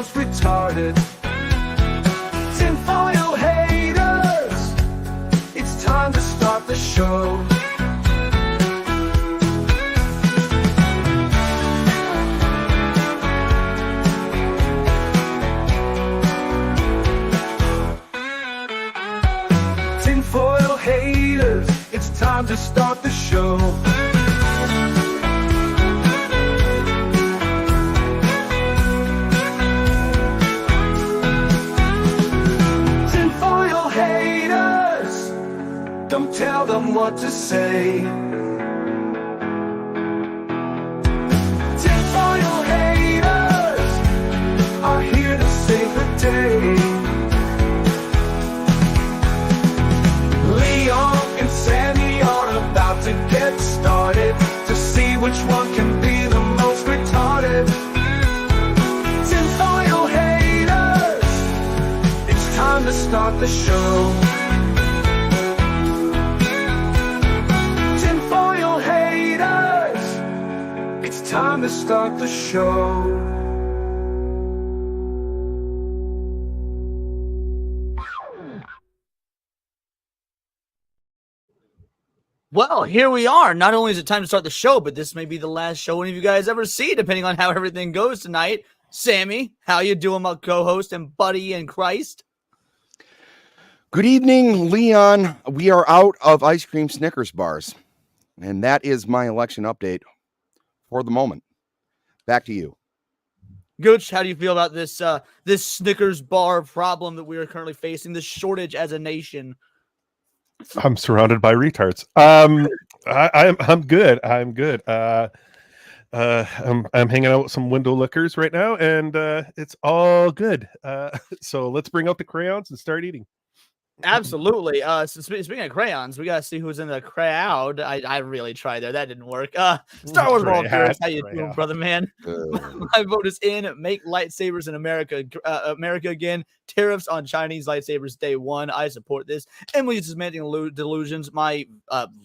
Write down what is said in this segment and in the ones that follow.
most retarded. Tinfoil haters, it's time to start the show. Tinfoil haters, it's time to start the show. Tinfoil haters, don't tell them what to say. Tinfoil haters are here to save the day. And Sammy are about to get started to see which one can be the most retarded. Tinfoil haters, it's time to start the show. Tinfoil haters, it's time to start the show. Well, here we are. Not only is it time to start the show, but this may be the last show any of you guys ever see, depending on how everything goes tonight. Sammy, how you doing, my co-host and buddy in Christ? Good evening, Leon. We are out of ice cream Snickers bars, and that is my election update for the moment. Back to you. Gooch, how do you feel about this this Snickers bar problem that we are currently facing, this shortage as a nation? I'm surrounded by retards. I'm good. I'm good. I'm hanging out with some window lickers right now, and it's all good. So let's bring out the crayons and start eating. Absolutely. So speaking of crayons, we gotta see who's in the crowd. I really tried there. That didn't work. Star Wars World Tours. How you doing, brother man? My vote is in. Make lightsabers in America. America again. Tariffs on Chinese lightsabers day one. I support this. Emily's dismantling delusions. My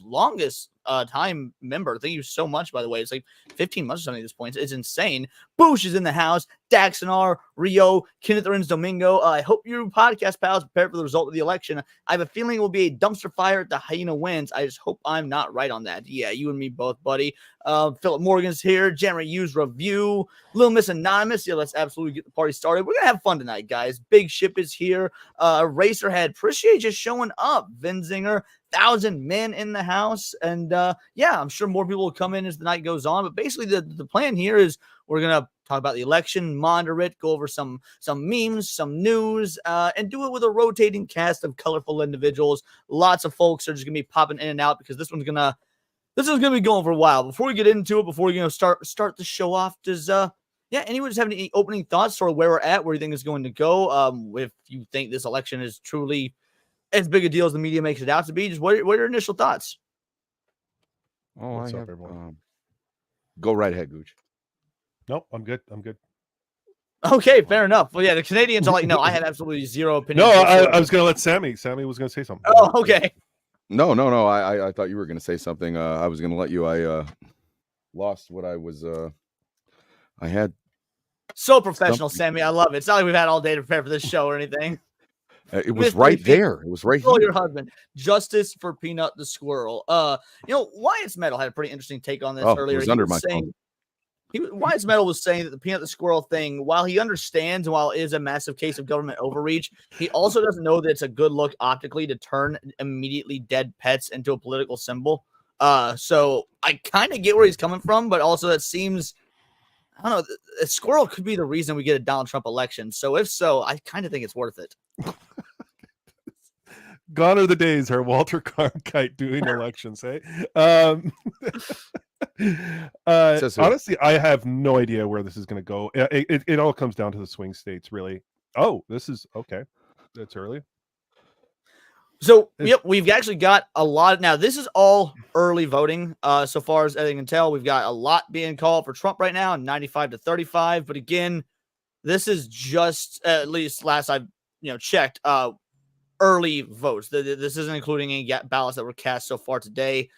longest time member. Thank you so much, by the way. It's like 15 months or something at this point. It's insane. Boosh is in the house. Daxonar, Rio, Kenneth Owens Domingo. I hope your podcast pals prepared for the result of the election. I have a feeling it will be a dumpster fire if the hyena wins. I just hope I'm not right on that. Yeah, you and me both, buddy. Philip Morgan's here. January Hughes review. Little Miss Anonymous. Yeah, let's absolutely get the party started. We're going to have fun tonight, guys. Big Ship is here. Racerhead. Appreciate you showing up. Vinzinger. 1,000 men in the house. And yeah, I'm sure more people will come in as the night goes on. But basically, the plan here is we're going to talk about the election, monitor it, go over some memes, some news, and do it with a rotating cast of colorful individuals. Lots of folks are just going to be popping in and out because this one's going to be going for a while. Before we get into it, before we start the show off, does anyone just have any opening thoughts sort of where we're at, where you think it's going to go? If you think this election is truly as big a deal as the media makes it out to be, just what are your initial thoughts? Oh, go right ahead, Gooch. Nope, I'm good. Okay, fair enough. Well, yeah, the Canadians are like, no, I have absolutely zero opinion. No, I was going to let Sammy. Sammy was going to say something. Oh, okay. No. I thought you were going to say something. I was going to let you. I lost what I was. I had. So professional, Sammy. I love it. It's not like we've had all day to prepare for this show or anything. It was right there. It was right here. Your husband. Justice for Peanut the Squirrel. Wyatt's Metal had a pretty interesting take on this earlier. It was under my phone. Wyatt's Metal was saying that the Peanut the Squirrel thing, while he understands and while it is a massive case of government overreach, he also doesn't know that it's a good look optically to turn immediately dead pets into a political symbol. So I kind of get where he's coming from, but also that seems, I don't know, a squirrel could be the reason we get a Donald Trump election. So if so, I kind of think it's worth it. Gone are the days are Walter Cronkite doing elections, eh? Honestly, I have no idea where this is going to go. It all comes down to the swing states, really. Oh, this is okay. That's early. So, yep, we've actually got a lot. Now, this is all early voting. So far as I can tell, we've got a lot being called for Trump right now, 95 to 35. But again, this is just, at least last I've checked, early votes. This isn't including any ballots that were cast so far today.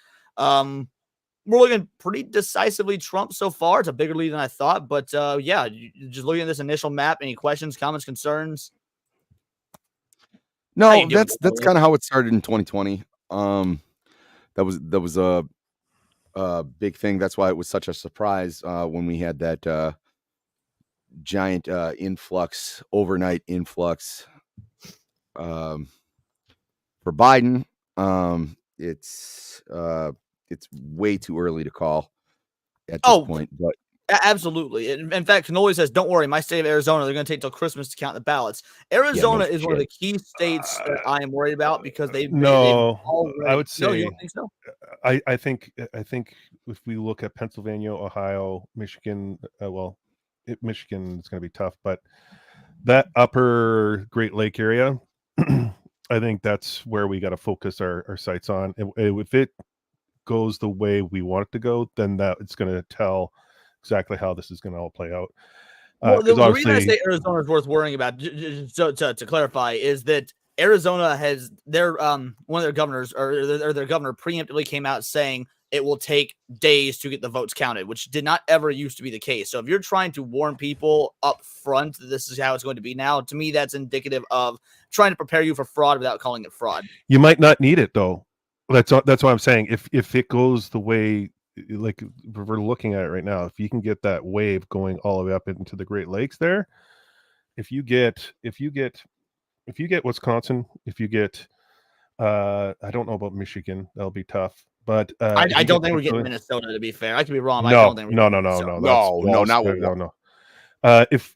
we're looking pretty decisively Trump so far. It's a bigger lead than I thought, but yeah, just looking at this initial map, any questions, comments, concerns? No, that's kind of how it started in 2020. That was a big thing. That's why it was such a surprise when we had that giant overnight influx for Biden. It's way too early to call at this point, but absolutely. In fact, Cannoli says, "Don't worry, my state of Arizona, they're going to take till Christmas to count the ballots." Arizona is one of the key states that I am worried about because I would say no, you don't think so? I think if we look at Pennsylvania, Ohio, Michigan, Michigan is going to be tough, but that upper Great Lake area, I think that's where we got to focus our sights on. If it goes the way we want it to go, then that it's going to tell exactly how this is going to all play out. Well, the reason I say Arizona is worth worrying about, so to clarify, is that Arizona has their one of their governors or their governor preemptively came out saying it will take days to get the votes counted, which did not ever used to be the case. So if you're trying to warn people up front that this is how it's going to be now, to me that's indicative of trying to prepare you for fraud without calling it fraud. You might not need it though. That's what I'm saying. If it goes the way like we're looking at it right now, if you can get that wave going all the way up into the Great Lakes there, if you get Wisconsin, if you get I don't know about Michigan, that'll be tough. But I don't think we're getting Minnesota, to be fair. I could be wrong. But no, I don't think no. If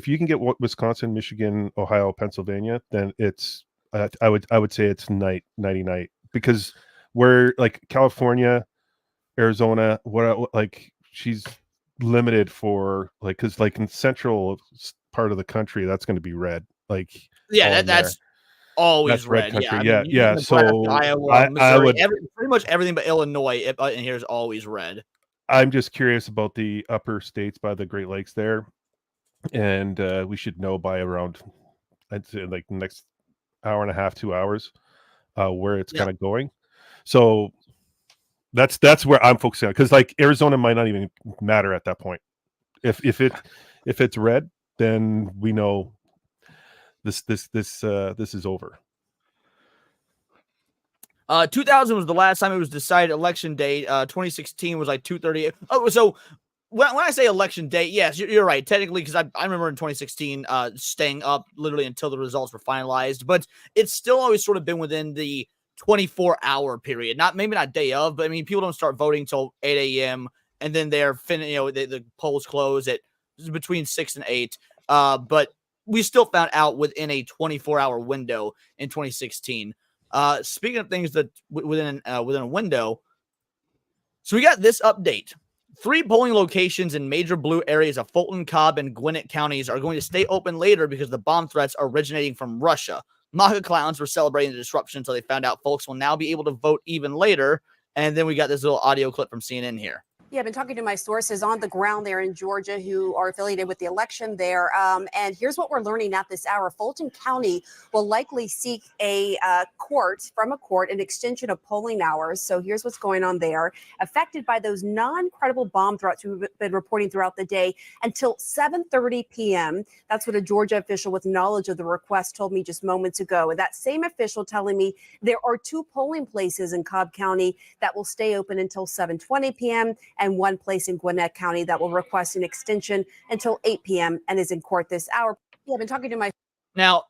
you can get Wisconsin, Michigan, Ohio, Pennsylvania, then it's I would say it's night because we're like California, Arizona, like she's limited for like because like in central part of the country that's going to be red. Like that's always red country. Yeah. So Iowa, Missouri, I would pretty much everything but Illinois in here is always red. I'm just curious about the upper states by the Great Lakes there, and we should know by around I'd say like the next hour and a half, 2 hours, where it's kind of going. So that's where I'm focusing on because like Arizona might not even matter at that point. If it's red, then we know this is over. 2000 was the last time it was decided election day. 2016 was like 2:30. Oh, so when I say election day, yes, you're right. Technically, because I remember in 2016 staying up literally until the results were finalized, but it's still always sort of been within the 24-hour period. Maybe not day of, but I mean, people don't start voting till 8 a.m. and then they're the polls close at between 6 and 8. But we still found out within a 24-hour window in 2016. Speaking of things that within a window, so we got this update. 3 polling locations in major blue areas of Fulton, Cobb, and Gwinnett counties are going to stay open later because the bomb threats are originating from Russia. MAGA clowns were celebrating the disruption until they found out folks will now be able to vote even later. And then we got this little audio clip from CNN here. Yeah, I've been talking to my sources on the ground there in Georgia who are affiliated with the election there. And here's what we're learning at this hour. Fulton County will likely seek from a court an extension of polling hours. So here's what's going on there. Affected by those non-credible bomb threats we've been reporting throughout the day until 7:30 p.m. That's what a Georgia official with knowledge of the request told me just moments ago. And that same official telling me there are 2 polling places in Cobb County that will stay open until 7:20 p.m. and 1 place in Gwinnett County that will request an extension until 8 p.m. and is in court this hour. Yeah, I've been talking to my... Now,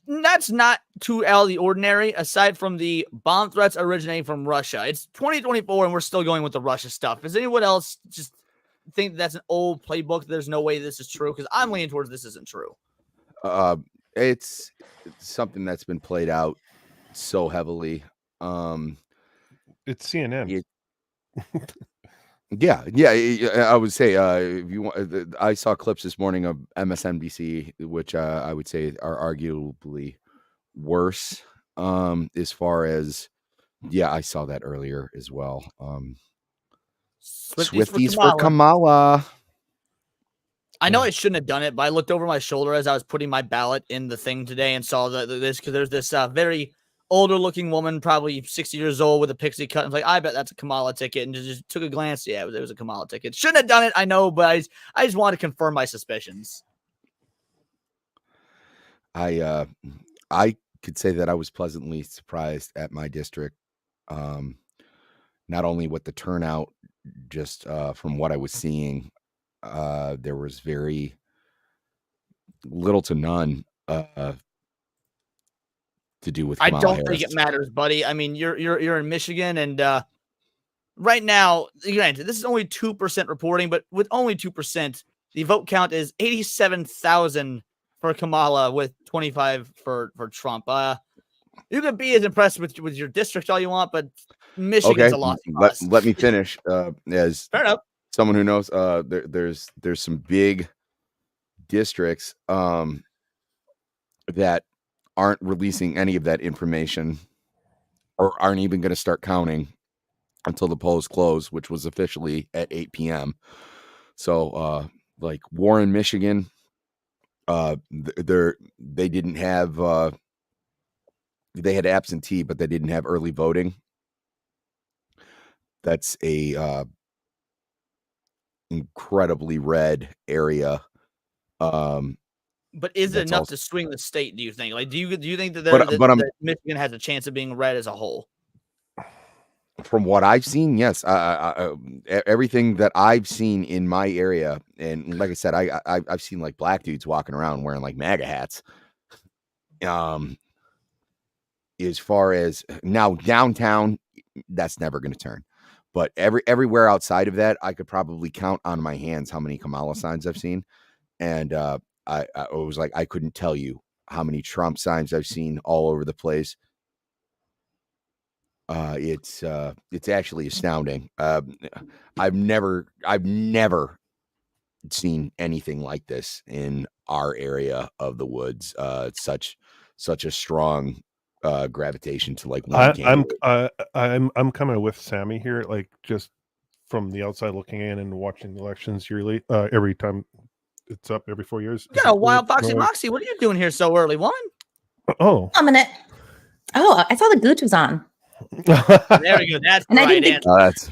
that's not too out of the ordinary, aside from the bomb threats originating from Russia. It's 2024, and we're still going with the Russia stuff. Does anyone else just think that's an old playbook? There's no way this is true? Because I'm leaning towards this isn't true. It's something that's been played out so heavily. It's CNN. Yeah. I would say if you want, I saw clips this morning of MSNBC, which I would say are arguably worse. As far as I saw that earlier as well. Swifties for Kamala. I know I shouldn't have done it, but I looked over my shoulder as I was putting my ballot in the thing today and saw this because there's this very older looking woman, probably 60 years old with a pixie cut. And like, I bet that's a Kamala ticket. And just took a glance. Yeah, it was a Kamala ticket. Shouldn't have done it. I know, but I just want to confirm my suspicions. I could say that I was pleasantly surprised at my district. Not only with the turnout, just from what I was seeing, there was very little to none to do with Kamala I don't Harris. think it matters, buddy. I mean, you're in Michigan, and right now, granted, this is only 2% reporting, but with only 2%, the vote count is 87,000 for Kamala with 25 for Trump. You can be as impressed with your district all you want, but Michigan's a lost cause. Let me finish. As Fair enough. Someone who knows, there's some big districts that aren't releasing any of that information, or aren't even going to start counting until the polls close, which was officially at 8 p.m. So, like Warren, Michigan, they didn't have. They had absentee, but they didn't have early voting. That's a incredibly red area. But is it enough to swing the state? Do you think? Like, do you think that Michigan has a chance of being red as a whole? From what I've seen, yes. Everything that I've seen in my area, and like I said, I've seen like black dudes walking around wearing like MAGA hats. As far as now, downtown, that's never going to turn. But everywhere outside of that, I could probably count on my hands how many Kamala signs I've seen, and I was like, I couldn't tell you how many Trump signs I've seen all over the place. It's actually astounding. I've never seen anything like this in our area of the woods. Such a strong gravitation to like one candidate. I'm kind of with Sammy here, like just from the outside looking in and watching the elections yearly, every time it's up every 4 years. Yeah, wild Foxy Moxie, what are you doing here so early, woman? Oh, a minute. Oh, I saw the Gooch was on. There we go. That's the right answer. That's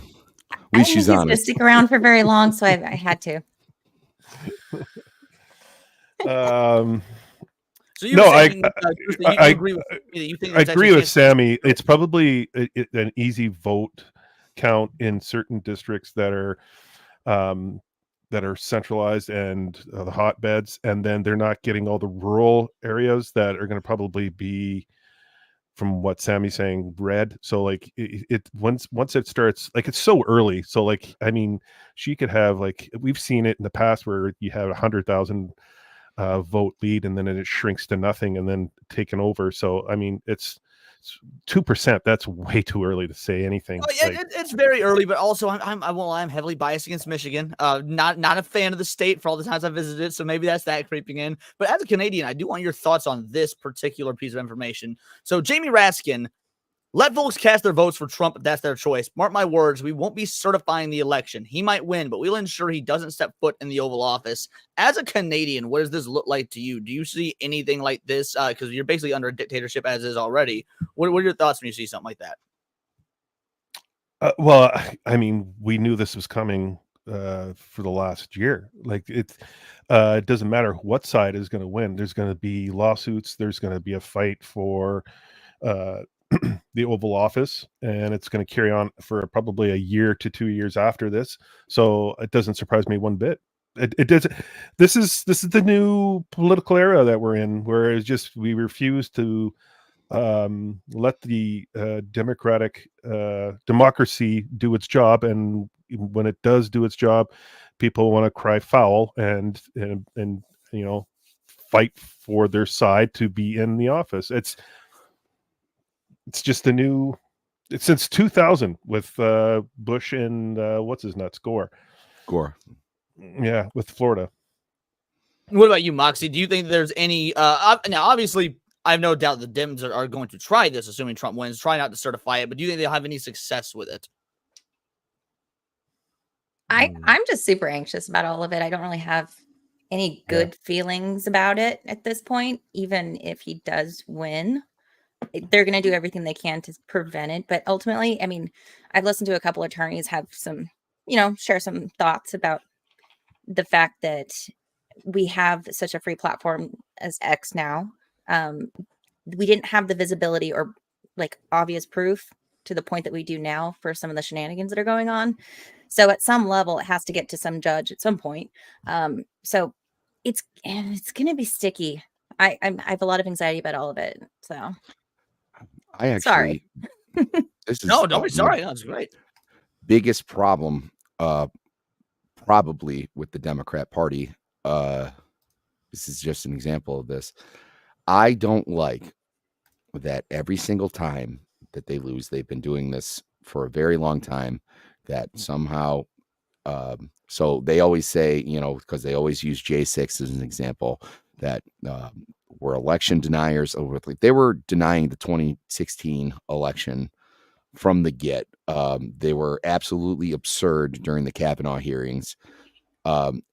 I didn't think he's going to stick around for very long, so I had to. So I agree with me that you think I agree with Sammy. It's probably an easy vote count in certain districts that are centralized and the hotbeds, and then they're not getting all the rural areas that are going to probably be, from what Sammy's saying, red. So like it once it starts, like it's so early. So like, I mean, she could have, like, we've seen it in the past where you have 100,000 vote lead and then it shrinks to nothing and then taken over. So I mean, it's 2%. That's way too early to say anything. Oh, yeah, it's very early, but also I'm heavily biased against Michigan. Not a fan of the state for all the times I visited it, so maybe that's that creeping in. But as a Canadian, I do want your thoughts on this particular piece of information. So Jamie Raskin, let folks cast their votes for Trump if that's their choice. Mark my words, we won't be certifying the election. He might win, but we'll ensure he doesn't step foot in the Oval Office. As a Canadian, what does this look like to you? Do you see anything like this? Because you're basically under a dictatorship as is already. What are your thoughts when you see something like that? Well, I mean, we knew this was coming for the last year. Like it doesn't matter what side is going to win. There's going to be lawsuits. There's going to be a fight for the Oval Office, and it's going to carry on for probably a year to 2 years after this. So it doesn't surprise me one bit. It does. This is the new political era that we're in, where it's just we refuse to let the democracy do its job, and when it does do its job, people want to cry foul and you know, fight for their side to be in the office. It's just the new. It's since 2000 with Bush and what's his nuts, Gore. Yeah, with Florida. What about you, Moxie? Do you think there's any now obviously I have no doubt the Dems are going to try this, assuming Trump wins, try not to certify it, but do you think they'll have any success with it? I'm just super anxious about all of it. I don't really have any good feelings about it at this point, even if he does win. they're going to do everything they can to prevent it. But ultimately, I mean, I've listened to a couple of attorneys have some, share some thoughts about the fact that we have such a free platform as X now. We didn't have the visibility or like obvious proof to the point that we do now for some of the shenanigans that are going on. So at some level, it has to get to some judge at some point. So it's going to be sticky. I have a lot of anxiety about all of it. So I actually, sorry. This is no, don't be sorry. That's great. Biggest problem, probably with the Democrat Party. This is just an example of this. I don't like that every single time that they lose, they've been doing this for a very long time, that somehow, so they always say, because they always use J6 as an example, that we're election deniers. They were denying the 2016 election from the get. They were absolutely absurd during the Kavanaugh hearings.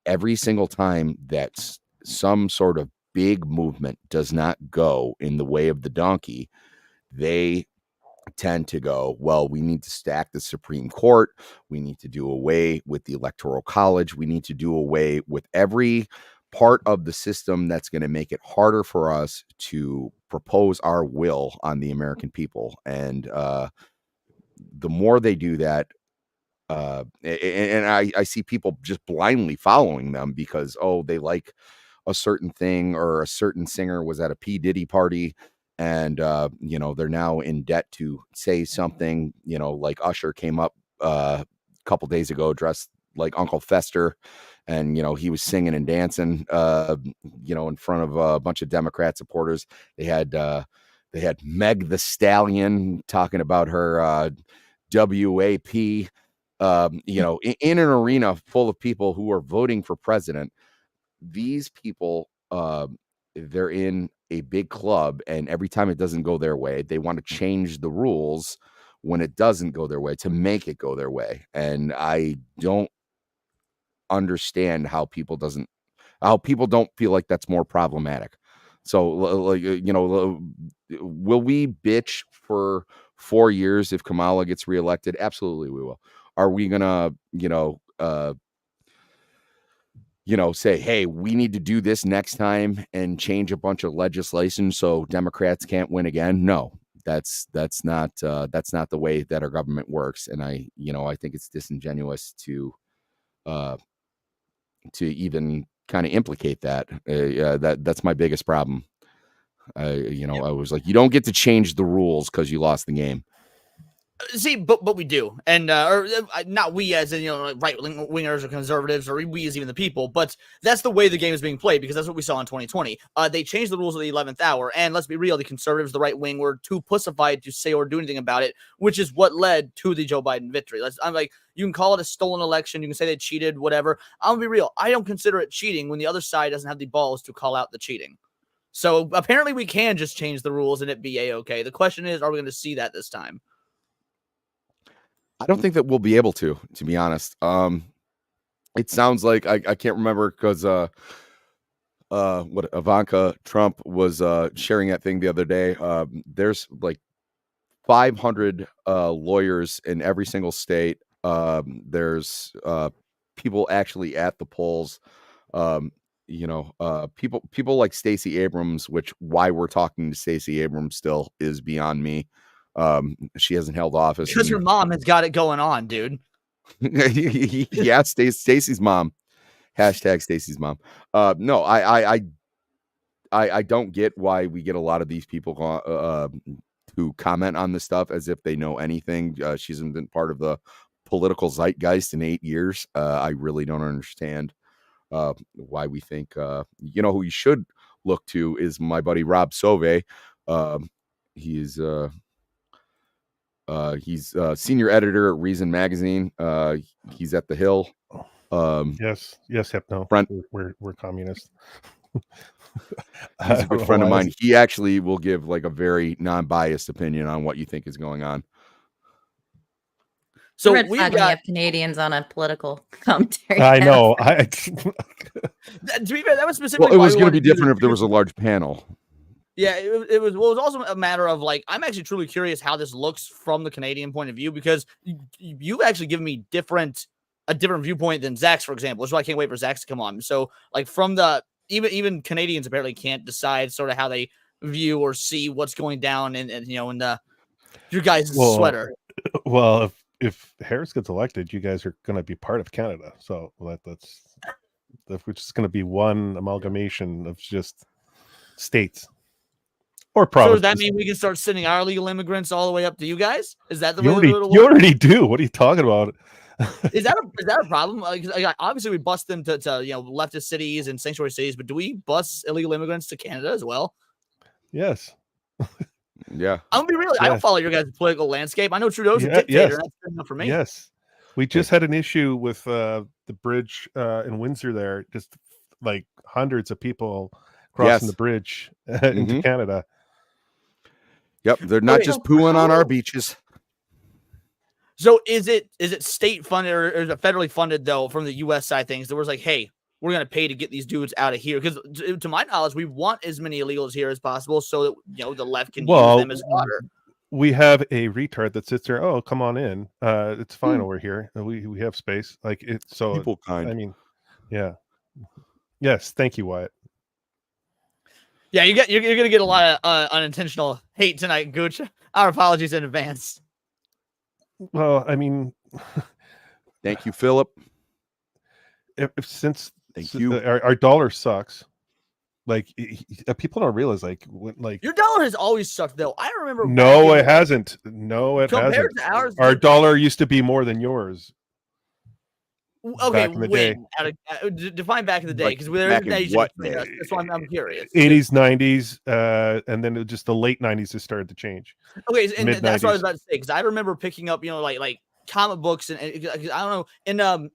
Every single time that some sort of big movement does not go in the way of the donkey, they tend to go, well, we need to stack the Supreme Court. We need to do away with the Electoral College. We need to do away with every part of the system that's going to make it harder for us to propose our will on the American people. And the more they do that, and I see people just blindly following them because, they like a certain thing, or a certain singer was at a P. Diddy party, and they're now in debt to say something. Like Usher came up a couple days ago dressed like Uncle Fester, and he was singing and dancing in front of a bunch of Democrat supporters. They had Meg the Stallion talking about her WAP, in an arena full of people who are voting for president. These people, they're in a big club, and every time it doesn't go their way, they want to change the rules when it doesn't go their way to make it go their way. And I don't understand how people don't feel like that's more problematic. So, will we bitch for 4 years if Kamala gets reelected? Absolutely, we will. Are we gonna, say, hey, we need to do this next time and change a bunch of legislation so Democrats can't win again? No, that's not the way that our government works. And I think it's disingenuous to even kind of implicate that. That's my biggest problem. I was like, you don't get to change the rules because you lost the game. See, but we do, and or not we as in right wingers or conservatives, or we as even the people. But that's the way the game is being played, because that's what we saw in 2020. They changed the rules at the 11th hour, and let's be real, the conservatives, the right wing, were too pussified to say or do anything about it, which is what led to the Joe Biden victory. I'm like, you can call it a stolen election, you can say they cheated, whatever. I'm gonna be real, I don't consider it cheating when the other side doesn't have the balls to call out the cheating. So apparently, we can just change the rules and it be a-okay. The question is, are we going to see that this time? I don't think that we'll be able to be honest. It sounds like I can't remember, because what Ivanka Trump was sharing that thing the other day. There's like 500 lawyers in every single state. There's people actually at the polls. People like Stacey Abrams, which why we're talking to Stacey Abrams still is beyond me. She hasn't held office because her mom has got it going on, dude. Yeah, Stacey's mom. Hashtag Stacey's mom. No, I don't get why we get a lot of these people who comment on this stuff as if they know anything. She hasn't been part of the political zeitgeist in 8 years. I really don't understand why we think who you should look to is my buddy Rob Sauvé. He's senior editor at Reason Magazine. He's at The Hill. Yes, Hypno. We're communists. He's a good friend of mine. He actually will give like a very non-biased opinion on what you think is going on. So we've got Canadians on a political commentary. I know. To be fair, that was specifically. Well, it was going to be different if there was a large panel. Yeah, it was also a matter of like, I'm actually truly curious how this looks from the Canadian point of view, because you've actually given me a different viewpoint than Zach's, for example, which is why I can't wait for Zach's to come on. So like from the even Canadians apparently can't decide sort of how they view or see what's going down in the your guys' sweater. Well, if Harris gets elected, you guys are going to be part of Canada, so that's which is going to be one amalgamation of just states. Or So does provinces. that mean we can start sending our illegal immigrants all the way up to you guys? Is that the You way already, it'll work? you already do. What are you talking about? Is that a problem? Like, obviously, we bust them to leftist cities and sanctuary cities, but do we bust illegal immigrants to Canada as well? Yes. Yeah. I'm gonna be real. I don't follow your guys' political landscape. I know Trudeau's a dictator. And that's good enough for me. Yes. We just had an issue with the bridge in Windsor there. Just like hundreds of people crossing the bridge into Canada. Yep. They're not just pooing on our beaches. So is it state funded or is it federally funded though from the U.S. side of things? There was like, hey, we're going to pay to get these dudes out of here, because to my knowledge, we want as many illegals here as possible so that the left can use them as fodder. We have a retard that sits there. Oh, come on in. It's fine over here. We have space. Like it's so. People kind. I mean, yeah. Yes, thank you, Wyatt. Yeah, you're gonna get a lot of unintentional hate tonight, Gooch. Our apologies in advance. Well, I mean, thank you, Philip. Since thank you, our dollar sucks. Like people don't realize, like your dollar has always sucked, though. I remember. No, it hasn't. No, it hasn't. Compared to ours, our dollar used to be more than yours. Okay, when? Define back in the day, because there is what day? That's why I'm curious. 80s, 90s, and then just the late 90s it started to change. Okay, and that's what I was about to say, because I remember picking up, like comic books, and I don't know,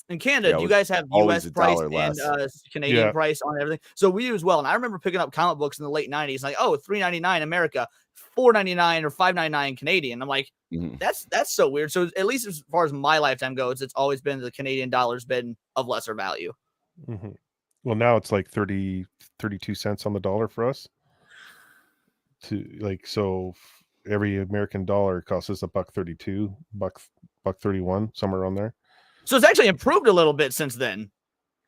in Canada, do you guys have U.S. price and Canadian price on everything? So we do as well. And I remember picking up comic books in the late 90s, like, oh, $3.99 America, $4.99 or $5.99 Canadian. I'm like, that's so weird. So at least as far as my lifetime goes, it's always been the Canadian dollar's been of lesser value. Well, now it's like 32 cents on the dollar for us. So every American dollar costs us $1.32, $1.31, somewhere around there. So it's actually improved a little bit since then.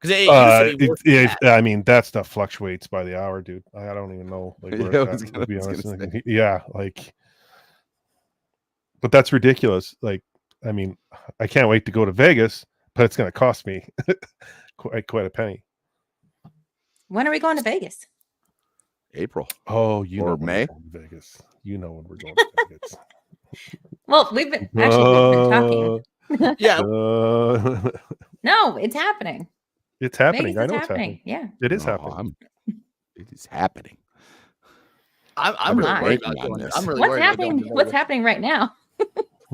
Because I mean, that stuff fluctuates by the hour, dude. I don't even know. Like, to be honest, but that's ridiculous. Like, I mean, I can't wait to go to Vegas, but it's going to cost me quite a penny. When are we going to Vegas? April. Oh, or May. Vegas. You know when we're going to Vegas. Well, we've been talking. Yeah. No, it's happening. It's happening. Vegas I know it's happening. Yeah. It is happening. It is happening. I'm really worried about doing this. I'm really What's happening? What's happening right now?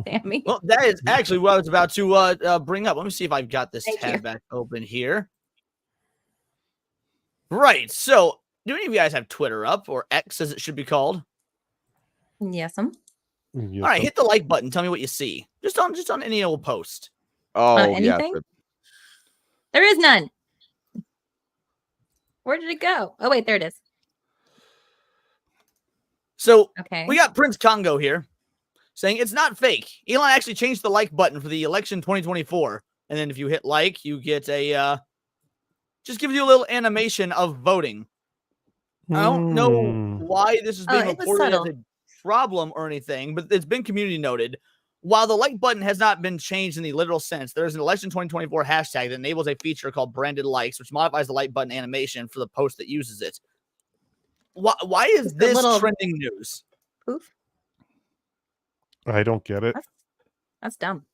Sammy. Well, that is actually what I was about to bring up. Let me see if I've got this tab back open here. Right. So, do any of you guys have Twitter up, or X as it should be called? Yes. All right, hit the like button. Tell me what you see. Just on any old post. Oh, anything? yeah. There is none. Where did it go? Oh, wait, there it is. So we got Prince Congo here saying it's not fake. Elon actually changed the like button for the election 2024. And then if you hit like, you get a just gives you a little animation of voting. I don't know why this is being reported as a problem or anything, but it's been community noted. While the like button has not been changed in the literal sense, there's an election 2024 hashtag that enables a feature called branded likes, which modifies the like button animation for the post that uses it. Why is this trending news? Poof. I don't get it. That's dumb.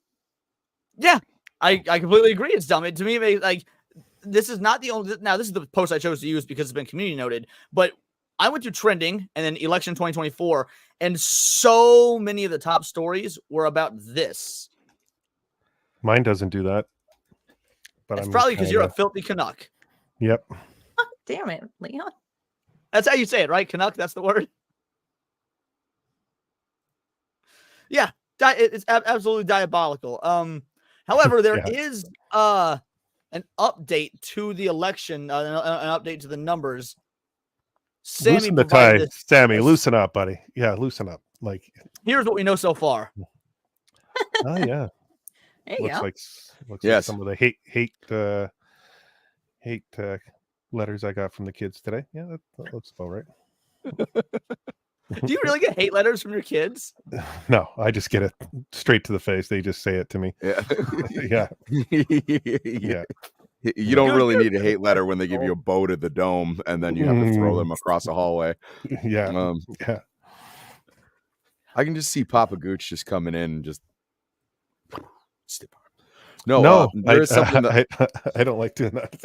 Yeah, I completely agree. It's dumb. To me, like, this is not the only. Now, this is the post I chose to use because it's been community noted, but I went to trending and then election 2024, and so many of the top stories were about this. Mine doesn't do that. But it's probably because you're a filthy Canuck. Yep. Oh, damn it, Leon. That's how you say it, right? Canuck, that's the word. Yeah, it's absolutely diabolical. However, there is an update to the election, an update to the numbers. Sammy loosen the provided tie, this. Sammy. Loosen up, buddy. Yeah, loosen up. Like, here's what we know so far. Oh yeah, There you looks go. like Yes. some of the hate letters I got from the kids today. Yeah, that looks about right. Do you really get hate letters from your kids? No, I just get it straight to the face. They just say it to me. Yeah. Yeah. Yeah. You don't really need a hate letter when they give you a bow to the dome and then you have to throw them across the hallway. Yeah. Yeah. I can just see Papa Gooch just coming in and just No, there is something that I don't like doing that.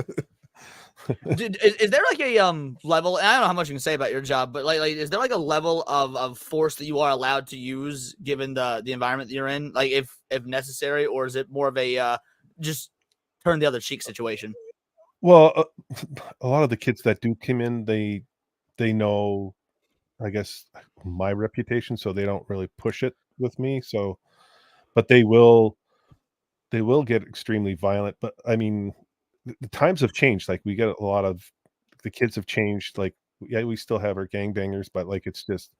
Is there like a level, and I don't know how much you can say about your job, but like is there like a level of force that you are allowed to use given the environment that you're in, like if necessary, or is it more of a just turn the other cheek situation? Well, a lot of the kids that do come in, they know, I guess, my reputation, so they don't really push it with me. So, but they will get extremely violent. But I mean, the times have changed. Like we get a lot of the kids have changed. Like, yeah, we still have our gangbangers, but like it's just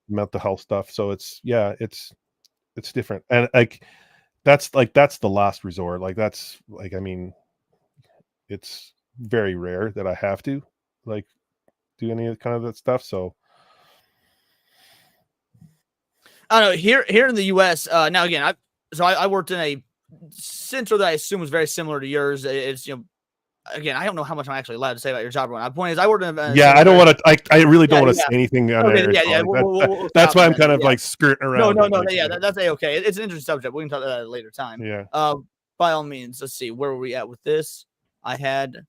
mental health stuff. So it's different. And that's the last resort. Like that's like, I mean, it's very rare that I have to like do any kind of that stuff. So I don't know. Here in the U.S. Now again, I worked in a center that I assume was very similar to yours. It's again, I don't know how much I'm actually allowed to say about your job. My point is, I worked in a I don't want to. I really don't want to say anything on okay, air. Yeah. So that's why I'm kind of like skirting around. No. Yeah, that's okay. It's an interesting subject. We can talk about that at a later time. Yeah. By all means, let's see. Where were we at with this? I had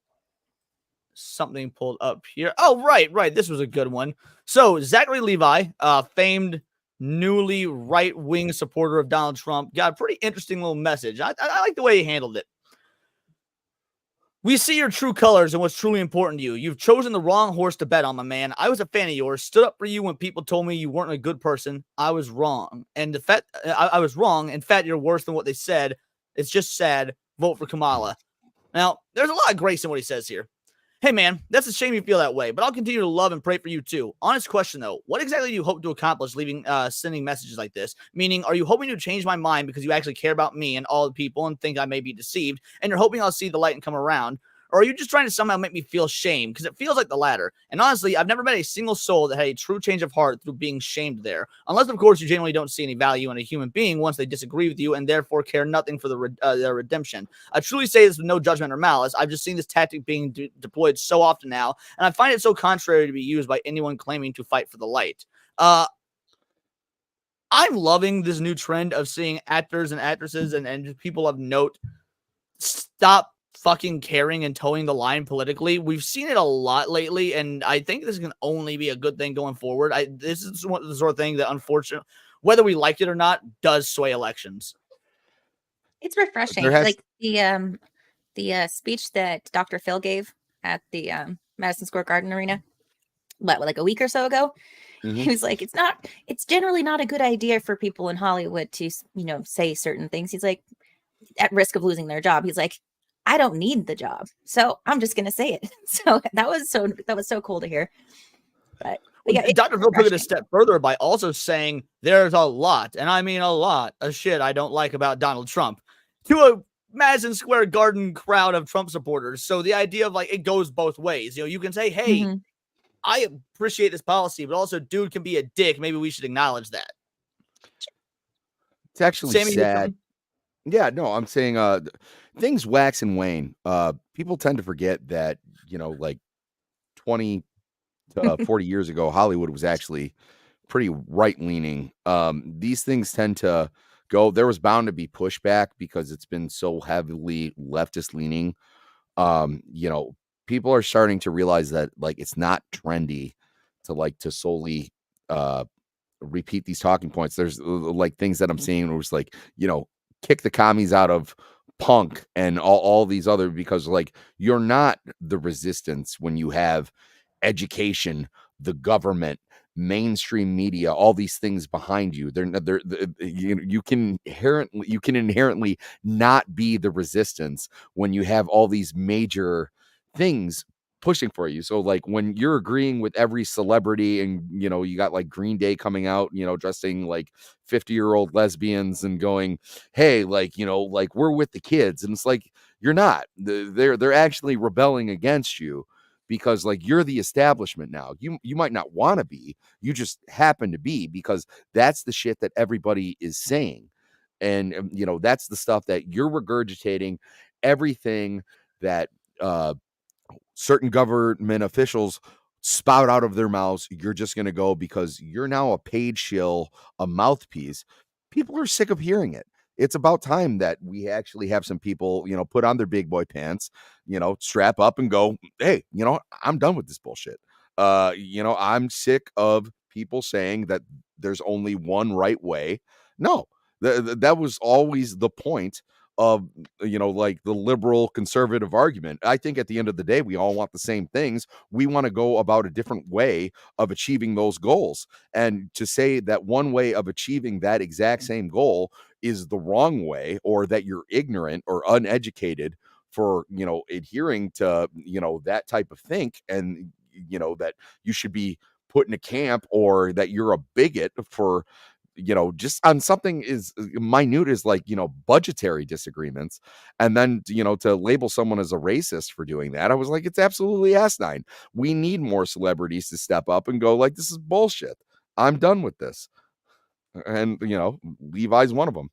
something pulled up here. Oh, right. This was a good one. So Zachary Levi, famed newly right-wing supporter of Donald Trump, got a pretty interesting little message. I like the way he handled it. We see your true colors and what's truly important to you. You've chosen the wrong horse to bet on, my man. I was a fan of yours, stood up for you when people told me you weren't a good person. I was wrong. And I was wrong. In fact, you're worse than what they said. It's just sad. Vote for Kamala. Now, there's a lot of grace in what he says here. Hey, man, that's a shame you feel that way, but I'll continue to love and pray for you, too. Honest question, though. What exactly do you hope to accomplish sending messages like this? Meaning, are you hoping to change my mind because you actually care about me and all the people and think I may be deceived, and you're hoping I'll see the light and come around? Or are you just trying to somehow make me feel shame? Because it feels like the latter. And honestly, I've never met a single soul that had a true change of heart through being shamed there. Unless, of course, you genuinely don't see any value in a human being once they disagree with you and therefore care nothing for their redemption. I truly say this with no judgment or malice. I've just seen this tactic being deployed so often now, and I find it so contrary to be used by anyone claiming to fight for the light. I'm loving this new trend of seeing actors and actresses and people of note stop fucking caring and towing the line politically. We've seen it a lot lately, and I think this can only be a good thing going forward. This is the sort of thing that, unfortunately, whether we like it or not, does sway elections. It's refreshing. Like the speech that Dr. Phil gave at the Madison Square Garden Arena, like a week or so ago. Mm-hmm. He was like, it's generally not a good idea for people in Hollywood to, say certain things. He's like, at risk of losing their job. He's like, I don't need the job, so I'm just gonna say it. So that was so cool to hear. But yeah, Dr. Phil took it a step further by also saying there's a lot, and I mean a lot, of shit I don't like about Donald Trump to a Madison Square Garden crowd of Trump supporters. So the idea of like it goes both ways. You can say, hey, mm-hmm. I appreciate this policy, but also dude can be a dick. Maybe we should acknowledge that. It's actually sad. Yeah, no, I'm saying things wax and wane. People tend to forget that, like 20 to 40 years ago, Hollywood was actually pretty right-leaning. These things tend to go. There was bound to be pushback because it's been so heavily leftist-leaning. People are starting to realize that like it's not trendy to solely repeat these talking points. There's like things that I'm seeing where it's like, kick the commies out of punk and all these other, because like you're not the resistance when you have education, the government, mainstream media, all these things behind you. You can inherently not be the resistance when you have all these major things pushing for you. So like when you're agreeing with every celebrity and you got like Green Day coming out, dressing like 50-year-old lesbians and going, hey, like, like we're with the kids. And it's like, you're not. They're actually rebelling against you because like you're the establishment now. You might not want to be, you just happen to be, because that's the shit that everybody is saying. And that's the stuff that you're regurgitating. Everything that certain government officials spout out of their mouths, you're just going to go because you're now a paid shill, a mouthpiece. People are sick of hearing it. It's about time that we actually have some people, put on their big boy pants, strap up and go, hey, I'm done with this bullshit. I'm sick of people saying that there's only one right way. No, that was always the point of like the liberal conservative argument. I think at the end of the day, we all want the same things. We want to go about a different way of achieving those goals. And to say that one way of achieving that exact same goal is the wrong way, or that you're ignorant or uneducated for adhering to that type of think, and that you should be put in a camp, or that you're a bigot for just on something is minute as like, budgetary disagreements. And then, to label someone as a racist for doing that, I was like, it's absolutely asinine. We need more celebrities to step up and go like, this is bullshit. I'm done with this. And, Levi's one of them.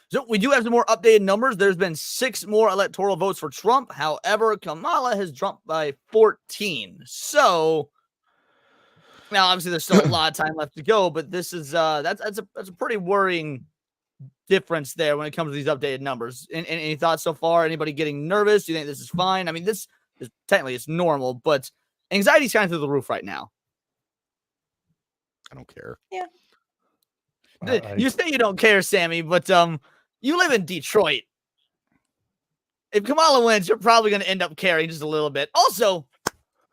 So we do have some more updated numbers. There's been 6 more electoral votes for Trump. However, Kamala has dropped by 14. So now, obviously, there's still a lot of time left to go, but this is that's a pretty worrying difference there when it comes to these updated numbers. Any thoughts so far? Anybody getting nervous? Do you think this is fine? I mean, this is technically it's normal, but anxiety's kind of through the roof right now. I don't care. Yeah. You say you don't care, Sammy, but you live in Detroit. If Kamala wins, you're probably going to end up caring just a little bit. Also,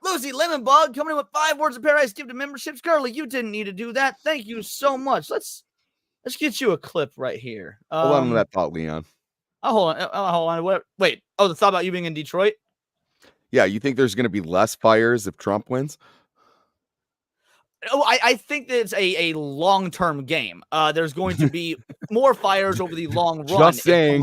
Lucy Lemonbug coming in with 5 words of paradise gift to memberships. Girly, you didn't need to do that. Thank you so much. Let's get you a clip right here. Hold on to that thought, Leon. Hold on. Wait. Oh, the thought about you being in Detroit? Yeah, you think there's going to be less fires if Trump wins? Oh, I think that it's a long-term game. There's going to be more fires over the long run. Just saying.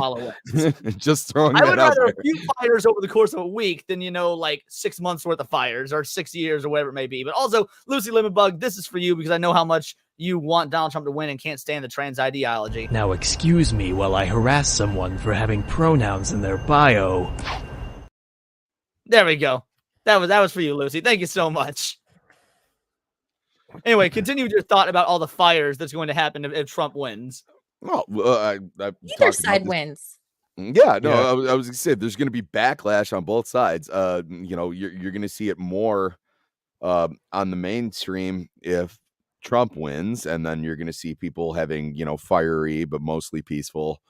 Just throwing that out. I would rather a few fires over the course of a week than, like 6 months worth of fires or 6 years or whatever it may be. But also, Lucy Lemonbug, this is for you because I know how much you want Donald Trump to win and can't stand the trans ideology. Now excuse me while I harass someone for having pronouns in their bio. There we go. That was for you, Lucy. Thank you so much. Anyway, continue with your thought about all the fires that's going to happen if Trump wins. Well, either side wins. Yeah, no, yeah. I was going to say there's going to be backlash on both sides. You're going to see it more on the mainstream if Trump wins, and then you're going to see people having fiery but mostly peaceful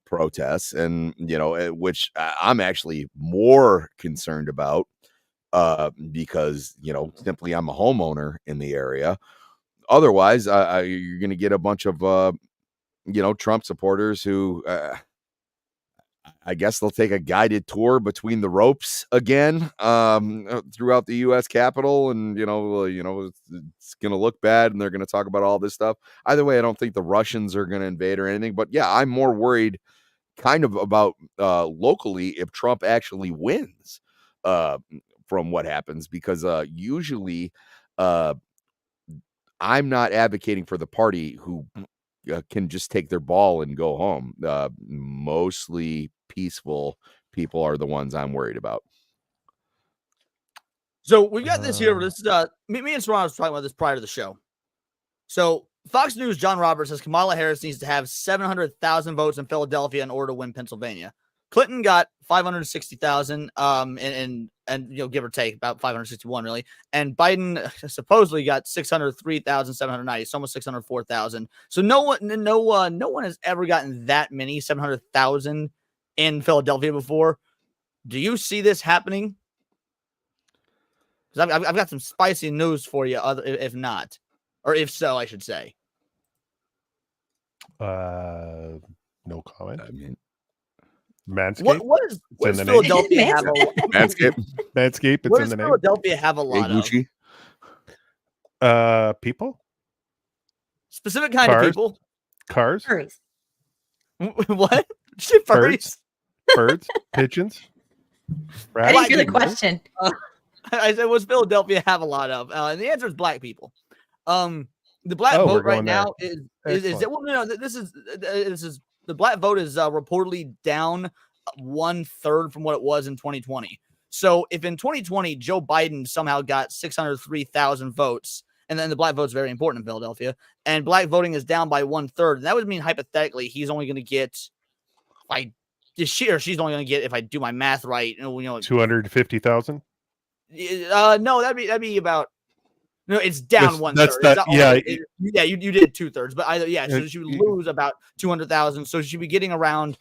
protests, and which I'm actually more concerned about. Because simply I'm a homeowner in the area. Otherwise, you're going to get a bunch of Trump supporters who I guess they'll take a guided tour between the ropes again throughout the U.S. Capitol, and it's going to look bad, and they're going to talk about all this stuff. Either way, I don't think the Russians are going to invade or anything. But yeah, I'm more worried kind of about locally if Trump actually wins. From what happens, because usually I'm not advocating for the party who can just take their ball and go home. Mostly peaceful people are the ones I'm worried about. So we've got this here. This is me and Serrano was talking about this prior to the show. So Fox News, John Roberts says Kamala Harris needs to have 700,000 votes in Philadelphia in order to win Pennsylvania. Clinton got 560,000, and give or take about 561 really. And Biden supposedly got 603,790, so almost 604,000. So no one has ever gotten that many 700,000 in Philadelphia before. Do you see this happening? Because I've got some spicy news for you. If not, or if so, I should say. No comment. I mean, Manscaped. What does Philadelphia have? Manscaped. Manscaped. It's What in does the name. Philadelphia have a lot of? Gucci. People. Specific kind Cars. of people. Cars. Furries. What? Shit, furries. Birds. Pigeons. I didn't hear the question. I said, what's Philadelphia have a lot of? And the answer is black people. The black vote right now is it? Well, no, this is the black vote is reportedly down 1/3 from what it was in 2020. So if in 2020 Joe Biden somehow got 603,000 votes, and then the black vote is very important in Philadelphia, and black voting is down by 1/3, that would mean hypothetically he's only going to get she's only going to get, if I do my math right, 250,000. No, that'd be about. No, it's down 1/3. That's that. Yeah, you did 2/3, but so she would lose about 200,000. So she'd be getting around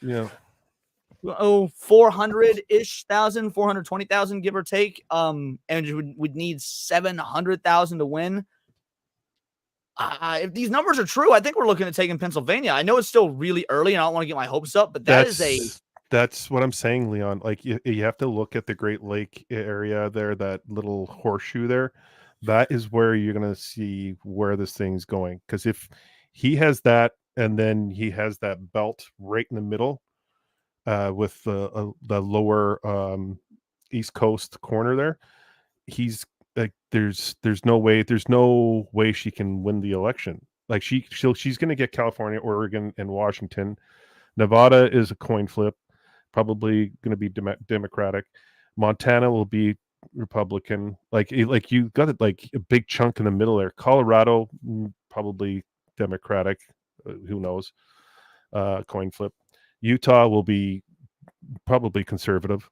400-ish thousand, 420,000, give or take. And would need 700,000 to win. If these numbers are true, I think we're looking at taking Pennsylvania. I know it's still really early, and I don't want to get my hopes up, but that's what I'm saying, Leon. Like you have to look at the Great Lake area there, that little horseshoe there. That is where you're going to see where this thing's going. Because if he has that, and then he has that belt right in the middle with the lower East Coast corner there, he's like, there's no way she can win the election. Like she's going to get California, Oregon, and Washington. Nevada is a coin flip, probably going to be Democratic. Montana will be Republican. Like you got it, like a big chunk in the middle there. Colorado probably Democratic. Who knows? Coin flip. Utah will be probably conservative.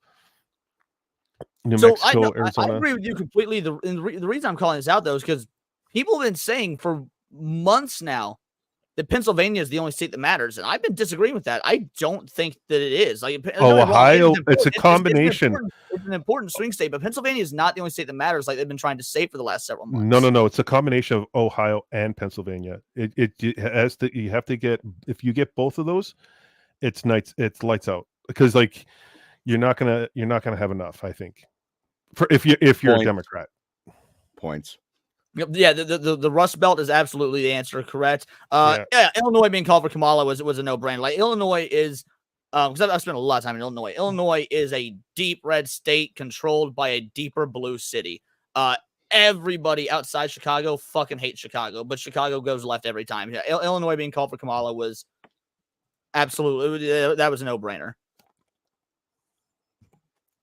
New Mexico, Arizona. I agree with you completely. The reason I'm calling this out though is because people have been saying for months now that Pennsylvania is the only state that matters, and I've been disagreeing with that. I don't think that it is. Like Ohio, it's a combination. It's an important swing state, but Pennsylvania is not the only state that matters, like they've been trying to say for the last several months. No. It's a combination of Ohio and Pennsylvania. It has to. You have to get, if you get both of those, it's lights out, because like you're not gonna have enough. I think if you're a Democrat. Points. Yeah, the Rust Belt is absolutely the answer. Correct. Illinois being called for Kamala was a no-brainer. Like Illinois is, because I've spent a lot of time in Illinois. Illinois is a deep red state controlled by a deeper blue city. Everybody outside Chicago fucking hates Chicago, but Chicago goes left every time. Yeah, Illinois being called for Kamala was absolutely, that was a no-brainer.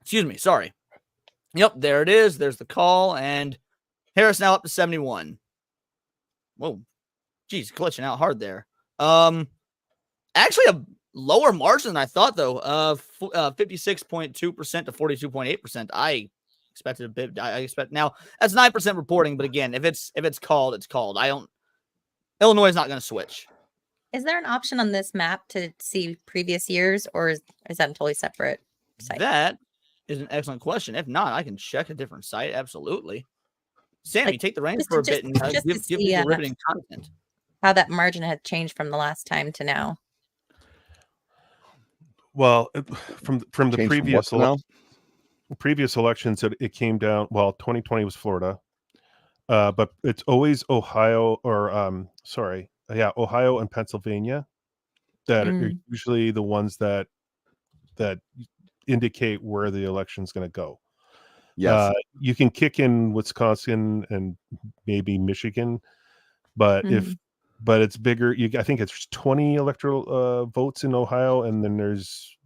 Excuse me, sorry. Yep, there it is. There's the call, and Harris now up to 71. Whoa. Geez, glitching out hard there. Actually a lower margin than I thought, though. 56.2% to 42.8%. I expected a bit. I expect now that's 9% reporting, but again, if it's called, it's called. Illinois is not going to switch. Is there an option on this map to see previous years, or is that a totally separate site? That is an excellent question. If not, I can check a different site. Absolutely. Sammy, take the reins for a bit and give people riveting content. How that margin had changed from the last time to now. Well, from the previous elections, it came down. Well, 2020 was Florida, but it's always Ohio Ohio and Pennsylvania that are usually the ones that indicate where the election's going to go. Yes, you can kick in Wisconsin and maybe Michigan, but but it's bigger. I think it's 20 electoral votes in Ohio, and then there's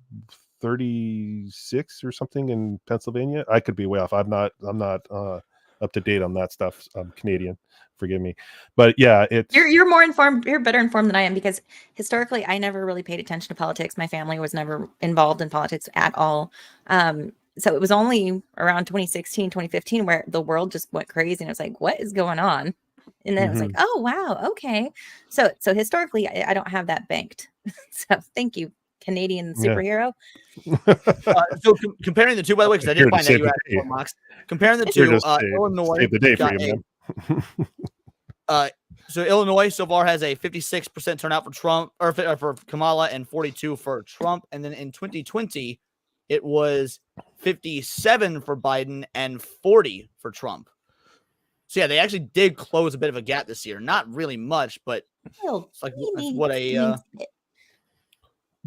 36 or something in Pennsylvania. I could be way off. I'm not up to date on that stuff. I'm Canadian, forgive me, but yeah, you're more informed. You're better informed than I am, because historically I never really paid attention to politics. My family was never involved in politics at all. So it was only around 2016, 2015 where the world just went crazy, and I was like, what is going on? And then it was like, oh, wow. Okay. So historically, I don't have that banked. So thank you, Canadian superhero. So comparing the two, by the way, because I did find that you had Mox. Comparing the two, Illinois. Save the day for you, man. So Illinois so far has a 56% turnout for Trump or for Kamala and 42 for Trump. And then in 2020, it was 57 for Biden and 40 for Trump. So yeah, they actually did close a bit of a gap this year. Not really much, but it's like that's what a.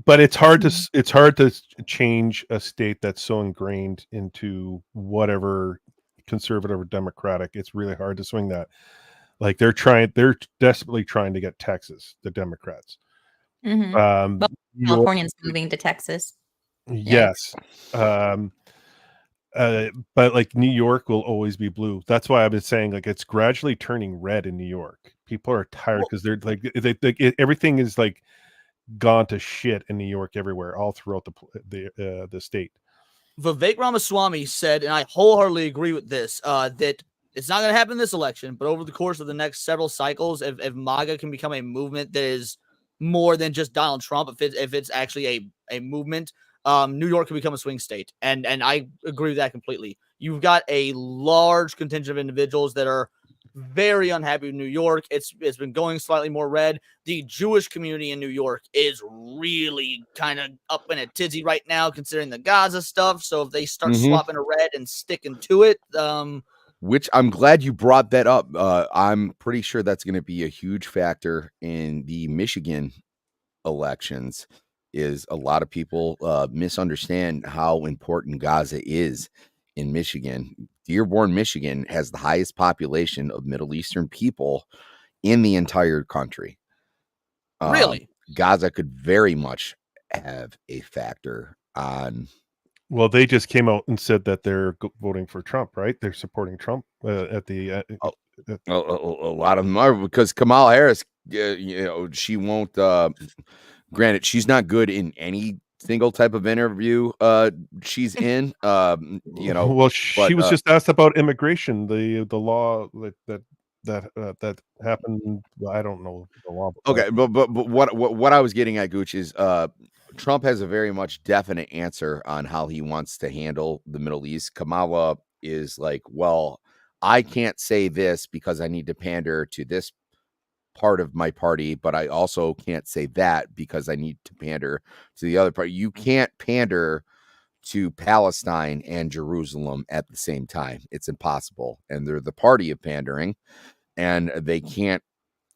But it's hard to change a state that's so ingrained into whatever conservative or democratic. It's really hard to swing that. Like they're desperately trying to get Texas, the Democrats. Well, Californians moving to Texas. Yes. But like New York will always be blue. That's why I've been saying like it's gradually turning red in New York. People are tired because they're like everything is like gone to shit in New York everywhere, all throughout the state. Vivek Ramaswamy said, and I wholeheartedly agree with this, that it's not going to happen this election, but over the course of the next several cycles, if MAGA can become a movement that is more than just Donald Trump, if it's actually a movement, New York can become a swing state. And I agree with that completely. You've got a large contingent of individuals that are very unhappy with New York. It's been going slightly more red. The Jewish community in New York is really kind of up in a tizzy right now, considering the Gaza stuff. So if they start swapping a red and sticking to it, which I'm glad you brought that up. I'm pretty sure that's going to be a huge factor in the Michigan elections. Is a lot of people misunderstand how important Gaza is in Michigan. Dearborn, Michigan has the highest population of Middle Eastern people in the entire country. Really? Gaza could very much have a factor on. Well, they just came out and said that they're voting for Trump, right? They're supporting Trump at the. A lot of them are, because Kamala Harris, she won't. Granted, she's not good in any single type of interview she's in. Well, she was just asked about immigration, the law that happened. I don't know the law. Okay, but what I was getting at, Gooch, is Trump has a very much definite answer on how he wants to handle the Middle East. Kamala is like, well, I can't say this because I need to pander to this part of my party, but I also can't say that because I need to pander to the other part. You can't pander to Palestine and Jerusalem at the same time. It's impossible. And they're the party of pandering, and they can't.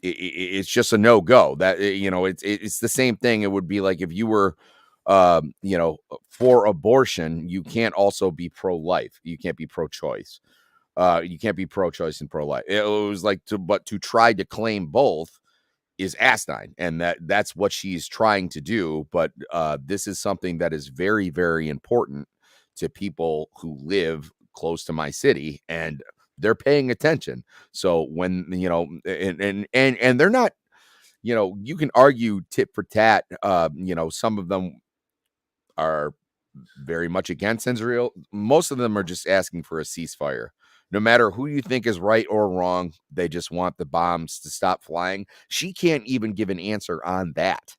It's just a no-go. That it's the same thing. It would be like if you were for abortion, you can't also be pro-life. You can't be pro-choice. You can't be pro-choice and pro-life. It was like to try to claim both is asinine, and that's what she's trying to do. But this is something that is very, very important to people who live close to my city, and they're paying attention. So when and they're not, you can argue tit for tat. Some of them are very much against Israel. Most of them are just asking for a ceasefire. No matter who you think is right or wrong, they just want the bombs to stop flying. She can't even give an answer on that.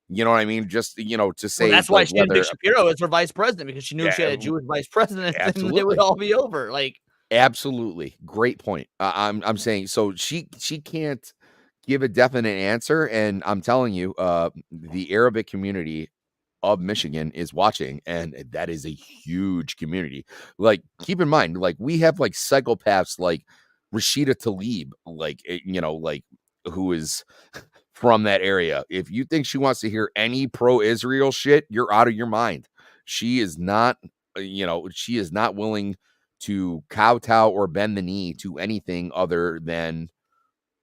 You know what I mean? Just, to say. Well, that's why she had Nick Shapiro as her vice president, because she knew she had a Jewish vice president, and it would all be over. Like, absolutely. Great point. I'm saying, so she can't give a definite answer. And I'm telling you, the Arabic community of Michigan is watching, and that is a huge community. Like, keep in mind, like, we have like psychopaths like Rashida Tlaib, like who is from that area. If you think she wants to hear any pro-Israel shit, you're out of your mind. She is not, she is not willing to kowtow or bend the knee to anything other than,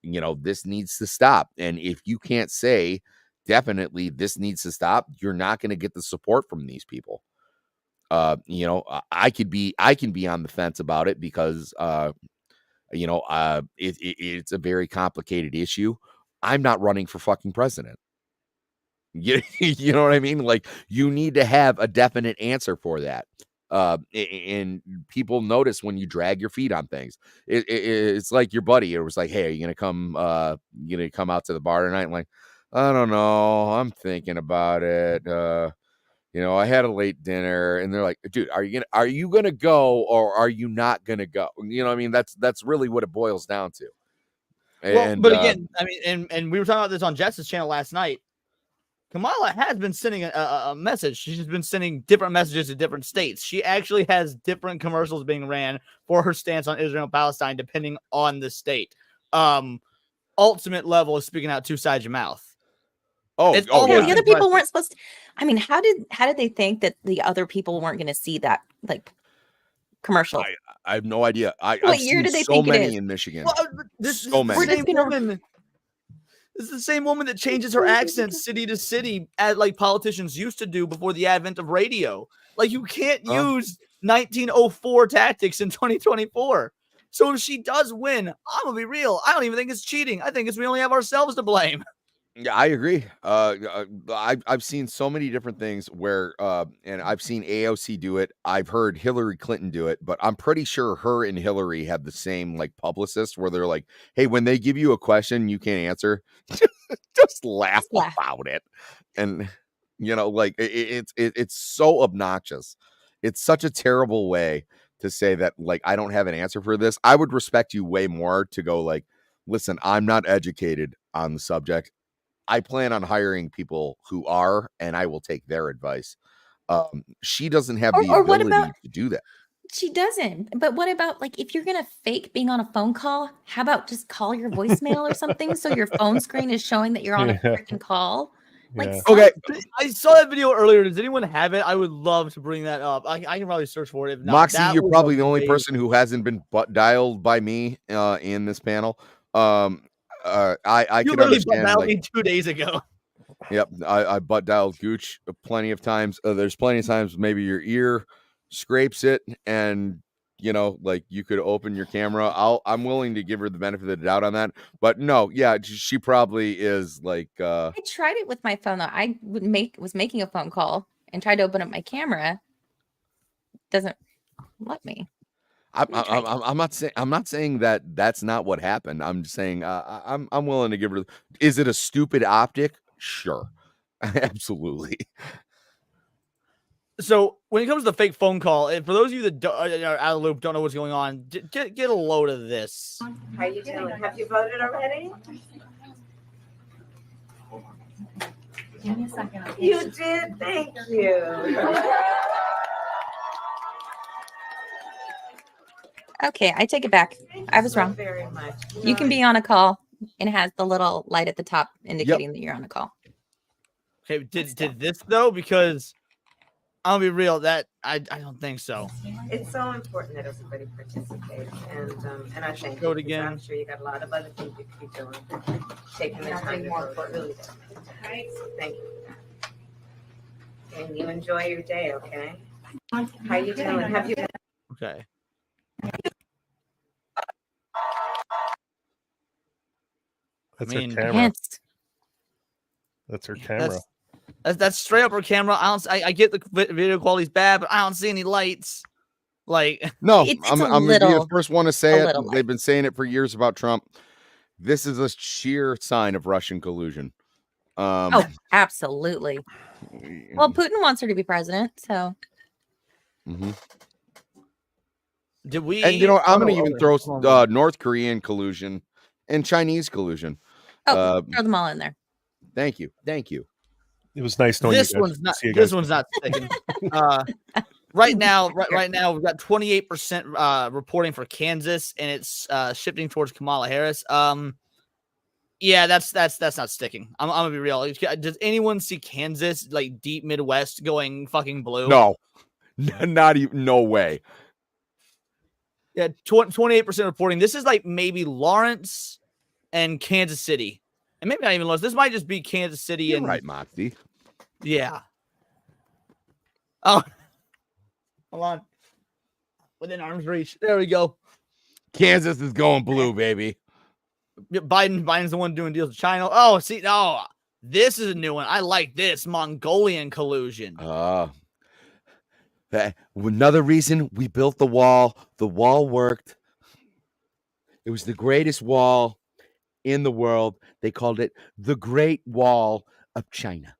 this needs to stop. And if you can't say definitely this needs to stop, you're not going to get the support from these people. I can be on the fence about it because it's a very complicated issue. I'm not running for fucking president. You know what I mean? Like, you need to have a definite answer for that. And people notice when you drag your feet on things. It's like your buddy. It was like, hey, are you gonna come out to the bar tonight? I'm like, I don't know. I'm thinking about it. I had a late dinner, and they're like, dude, are you gonna go, or are you not gonna go? You know what I mean? That's really what it boils down to. And but again, I mean, and we were talking about this on Jess's channel last night. Kamala has been sending a message. She's been sending different messages to different states. She actually has different commercials being ran for her stance on Israel and Palestine, depending on the state. Ultimate level is speaking out two sides of your mouth. Well, the other people weren't supposed to. I mean, how did they think that the other people weren't going to see that like commercial? I have no idea. What year did they think it is? In Michigan. Well, this so many. This is the same woman that changes her accent city to city, as like politicians used to do before the advent of radio. Like you can't use 1904 tactics in 2024. So if she does win, I'm gonna be real. I don't even think it's cheating. I think we only have ourselves to blame. Yeah, I agree. I've seen so many different things where, and I've seen AOC do it. I've heard Hillary Clinton do it, but I'm pretty sure her and Hillary have the same like publicist where they're like, "Hey, when they give you a question you can't answer, just laugh about it." And like it's so obnoxious. It's such a terrible way to say that. Like, I don't have an answer for this. I would respect you way more to go like, "Listen, I'm not educated on the subject. I plan on hiring people who are, and I will take their advice." She doesn't have the ability to do that. She doesn't. But what about like if you're gonna fake being on a phone call? How about just call your voicemail or something so your phone screen is showing that you're on a freaking call? Like, okay, I saw that video earlier. Does anyone have it? I would love to bring that up. I can probably search for it. If not, Moxie, you're probably the only person who hasn't been dialed by me in this panel. I you can literally understand. Dialed me 2 days ago. Yep, I butt dialed Gooch plenty of times. There's plenty of times maybe your ear scrapes it, and like you could open your camera. I'm willing to give her the benefit of the doubt on that, but no, yeah, she probably is like. I tried it with my phone though. I was making a phone call and tried to open up my camera. Doesn't let me. I'm not saying that that's not what happened. I'm just saying I'm willing to give her. Is it a stupid optic? Sure, absolutely. So when it comes to the fake phone call, and for those of you that are out of the loop, don't know what's going on, get a load of this. How you doing? Have you voted already? Give me a second. You did. Thank you. Okay, I take it back. I was wrong. Very much. You can be on a call and it has the little light at the top indicating that you're on a call. Okay, did this though? Because I'll be real, that I don't think so. It's so important that everybody participates, and I thank Go you. it again. I'm sure you got a lot of other things you could be doing. Taking the time to vote, really. Thank you. And you enjoy your day, okay? How you doing? Have you? Okay. That's I mean, her camera. Yes. That's her camera. That's straight up her camera. I get the video quality's bad, but I don't see any lights. Like, no, It's I'm a gonna be the little- first one to say a it. little They've been saying it for years about Trump. This is a sheer sign of Russian collusion. Oh, absolutely. Well, Putin wants her to be president, so mhm. did we? And I'm going to even throw hold on. North Korean collusion and Chinese collusion. throw them all in there. Thank you. It was nice knowing This you guys. one's not. See you This guys. one's not sticking. Right now, we've got 28% reporting for Kansas, and it's shifting towards Kamala Harris. Yeah, that's not sticking. I'm gonna be real. Does anyone see Kansas, like deep Midwest, going fucking blue? No, not even. No way. Yeah, 28% reporting. This is like maybe Lawrence and Kansas City, and maybe not even Lawrence. This might just be Kansas City. You're and right, Moxie. yeah. Oh, hold on. Within arm's reach. There we go. Kansas is going blue, baby. Biden's the one doing deals with China. Oh, see, this is a new one. I like this Mongolian collusion. Another reason we built the wall. The wall worked. It was the greatest wall in the world. They called it the Great Wall of China.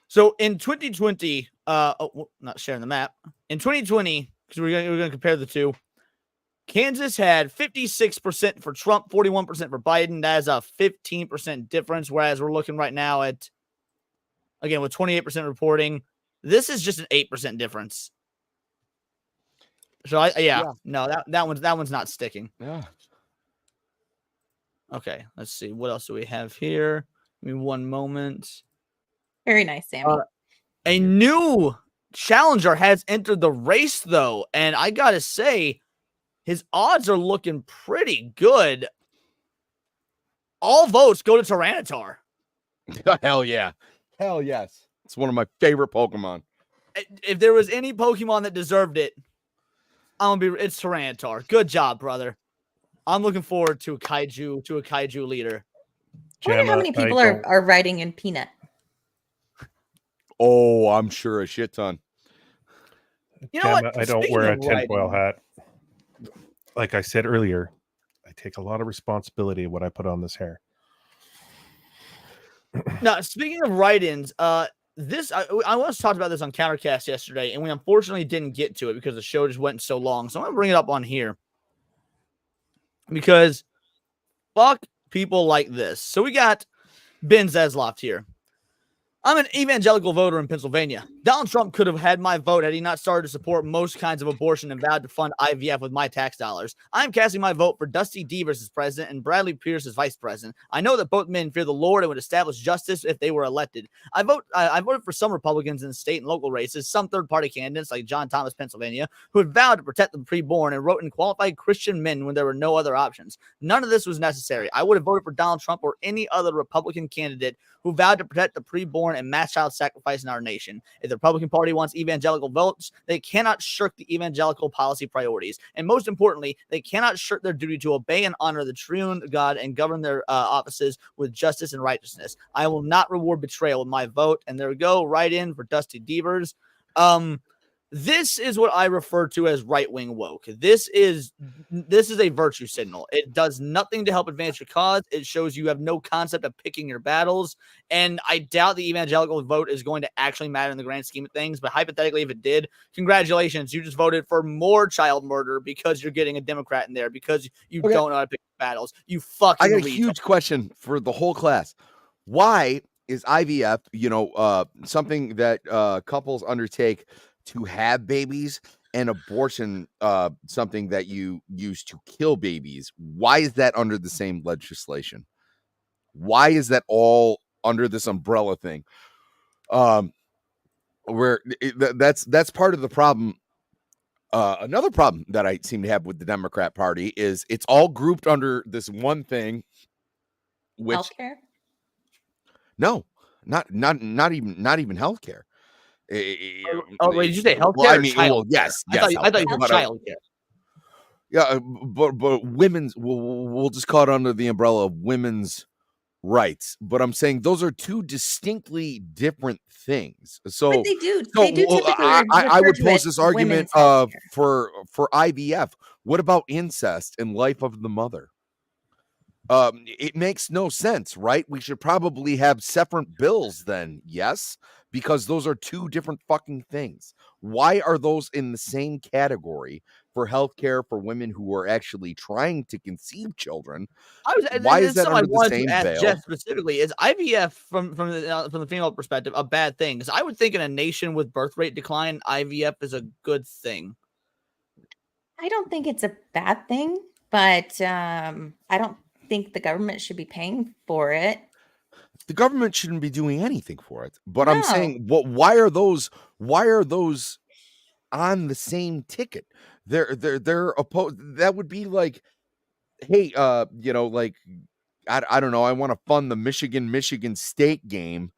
So in 2020, not sharing the map. In 2020, because we're gonna compare the two. Kansas had 56% for Trump, 41% for Biden. That is a 15% difference. Whereas we're looking right now at, again, with 28% reporting, this is just an 8% difference. So no, that one's not sticking. Yeah. Okay, let's see. What else do we have here? Give me one moment. Very nice, Sammy. A new challenger has entered the race, though, and I gotta say, his odds are looking pretty good. All votes go to Tyranitar. Hell yeah. Hell yes. It's one of my favorite Pokemon. If there was any Pokemon that deserved it, it's Tyranitar. Good job, brother. I'm looking forward to a kaiju leader. I wonder how many people are writing in Peanut. Oh, I'm sure a shit ton. You know what? I don't wear a tinfoil hat. Like I said earlier, I take a lot of responsibility of what I put on this hair. Now, speaking of write-ins, I was talked about this on Countercast yesterday, and we unfortunately didn't get to it because the show just went so long. So I'm gonna bring it up on here because fuck people like this. So we got Ben Zasloft here. I'm an evangelical voter in Pennsylvania. Donald Trump could have had my vote had he not started to support most kinds of abortion and vowed to fund IVF with my tax dollars. I'm casting my vote for Dusty Devers as president and Bradley Pierce as vice president. I know that both men fear the Lord and would establish justice if they were elected. I voted for some Republicans in the state and local races, some third-party candidates like John Thomas, Pennsylvania, who had vowed to protect the preborn and wrote in qualified Christian men when there were no other options. None of this was necessary. I would have voted for Donald Trump or any other Republican candidate who vowed to protect the preborn and mass child sacrifice in our nation. If the Republican Party wants evangelical votes, they cannot shirk the evangelical policy priorities. And most importantly, they cannot shirk their duty to obey and honor the true God and govern their offices with justice and righteousness. I will not reward betrayal with my vote. And there we go, right in for Dusty Devers. This is what I refer to as right-wing woke. This is a virtue signal. It does nothing to help advance your cause. It shows you have no concept of picking your battles. And I doubt the evangelical vote is going to actually matter in the grand scheme of things. But hypothetically, if it did, congratulations. You just voted for more child murder because you're getting a Democrat in there because you don't know how to pick battles. You fucking I got a huge question for the whole class. Why is IVF, something that couples undertake to have babies, and abortion something that you use to kill babies? Why is that under the same legislation? Why is that all under this umbrella thing? That's part of the problem. Another problem that I seem to have with the Democrat Party is it's all grouped under this one thing, which healthcare. No, not even healthcare. Wait, did you say healthcare? Well, I mean, yes. I thought you said childcare. Yeah, but women's. We'll just call it under the umbrella of women's rights. But I'm saying those are two distinctly different things. So but they do typically. I would pose this argument for IVF. What about incest and life of the mother? It makes no sense, right? We should probably have separate bills then, yes, because those are two different fucking things. Why are those in the same category for healthcare for women who are actually trying to conceive children? Why is that under the same veil? Jeff specifically, is IVF from the female perspective a bad thing? Because I would think in a nation with birth rate decline, IVF is a good thing. I don't think it's a bad thing, but I don't think the government should be paying for it. The government shouldn't be doing anything for it. But I'm saying, why are those on the same ticket? They're opposed. That would be like, hey, like I don't know, I want to fund the Michigan State game.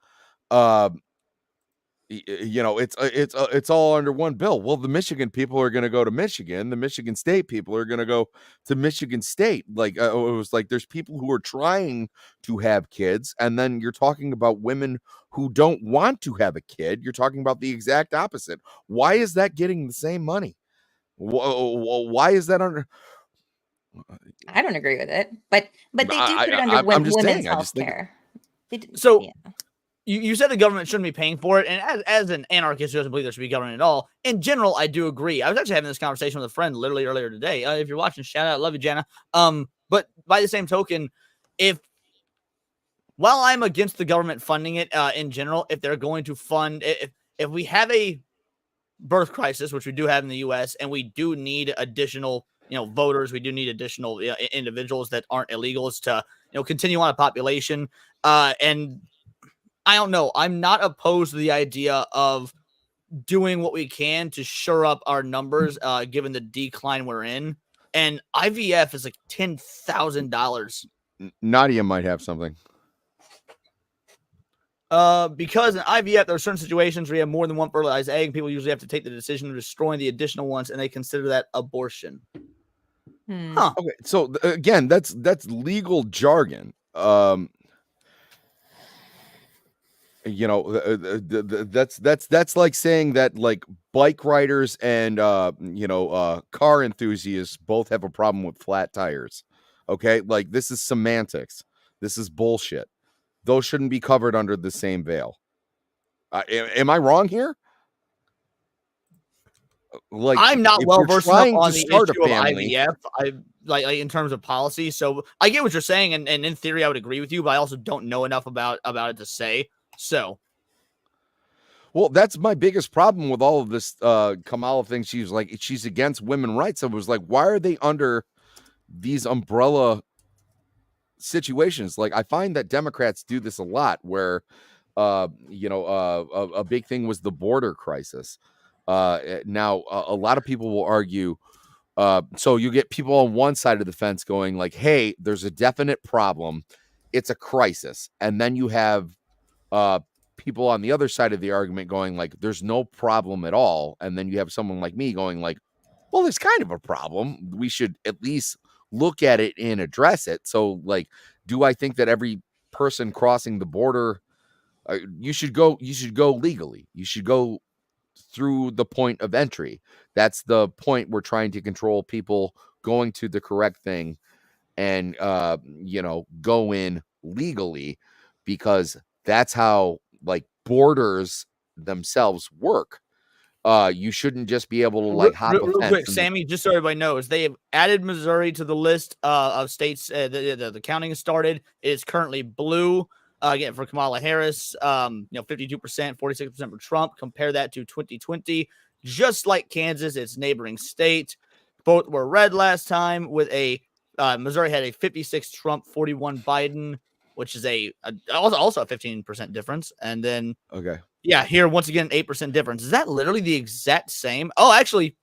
It's all under one bill. Well, the Michigan people are going to go to Michigan. The Michigan State people are going to go to Michigan State. Like it was like there's people who are trying to have kids, and then you're talking about women who don't want to have a kid. You're talking about the exact opposite. Why is that getting the same money? Why is that under? I don't agree with it, but they do put it under women's health care. you said the government shouldn't be paying for it, and as an anarchist who doesn't believe there should be government at all, in general, I do agree. I was actually having this conversation with a friend literally earlier today. If you're watching, shout out, love you, Jana. But by the same token, while I'm against the government funding it in general, if they're going to fund, if we have a birth crisis, which we do have in the U.S., and we do need additional, voters, we do need additional individuals that aren't illegals to, continue on a population, and I don't know. I'm not opposed to the idea of doing what we can to shore up our numbers, given the decline we're in. And IVF is like $10,000. Nadia might have something. Because in IVF, there are certain situations where you have more than one fertilized egg, and people usually have to take the decision of destroying the additional ones, and they consider that abortion. Huh. Okay, so again, that's legal jargon. That's like saying that like bike riders and car enthusiasts both have a problem with flat tires. Okay, like this is semantics. This is bullshit. Those shouldn't be covered under the same veil. Am I wrong here? Like, I'm not well versed enough on the issue of family, IVF. I like in terms of policy. So I get what you're saying, and in theory, I would agree with you, but I also don't know enough about it to say. So, well, that's my biggest problem with all of this Kamala thing. She's against women's rights. I was like, why are they under these umbrella situations? Like, I find that Democrats do this a lot, where a big thing was the border crisis. Now a lot of people will argue. So you get people on one side of the fence going like, hey, there's a definite problem. It's a crisis. And then you have people on the other side of the argument going like, there's no problem at all. And then you have someone like me going like, well, there's kind of a problem. We should at least look at it and address it. So like, do I think that every person crossing the border, you should go legally. You should go through the point of entry. That's the point. We're trying to control people going to the correct thing and go in legally, because that's how like borders themselves work. You shouldn't just be able to like hop a fence. Quick, Sammy, just so everybody knows, they have added Missouri to the list of states. The counting has started. It is currently blue. Again, for Kamala Harris, 52%, 46% for Trump. Compare that to 2020. Just like Kansas, its neighboring state. Both were red last time, with Missouri had a 56 Trump, 41 Biden, which is also a 15% difference. And then, yeah, here, once again, 8% difference. Is that literally the exact same? Oh, actually,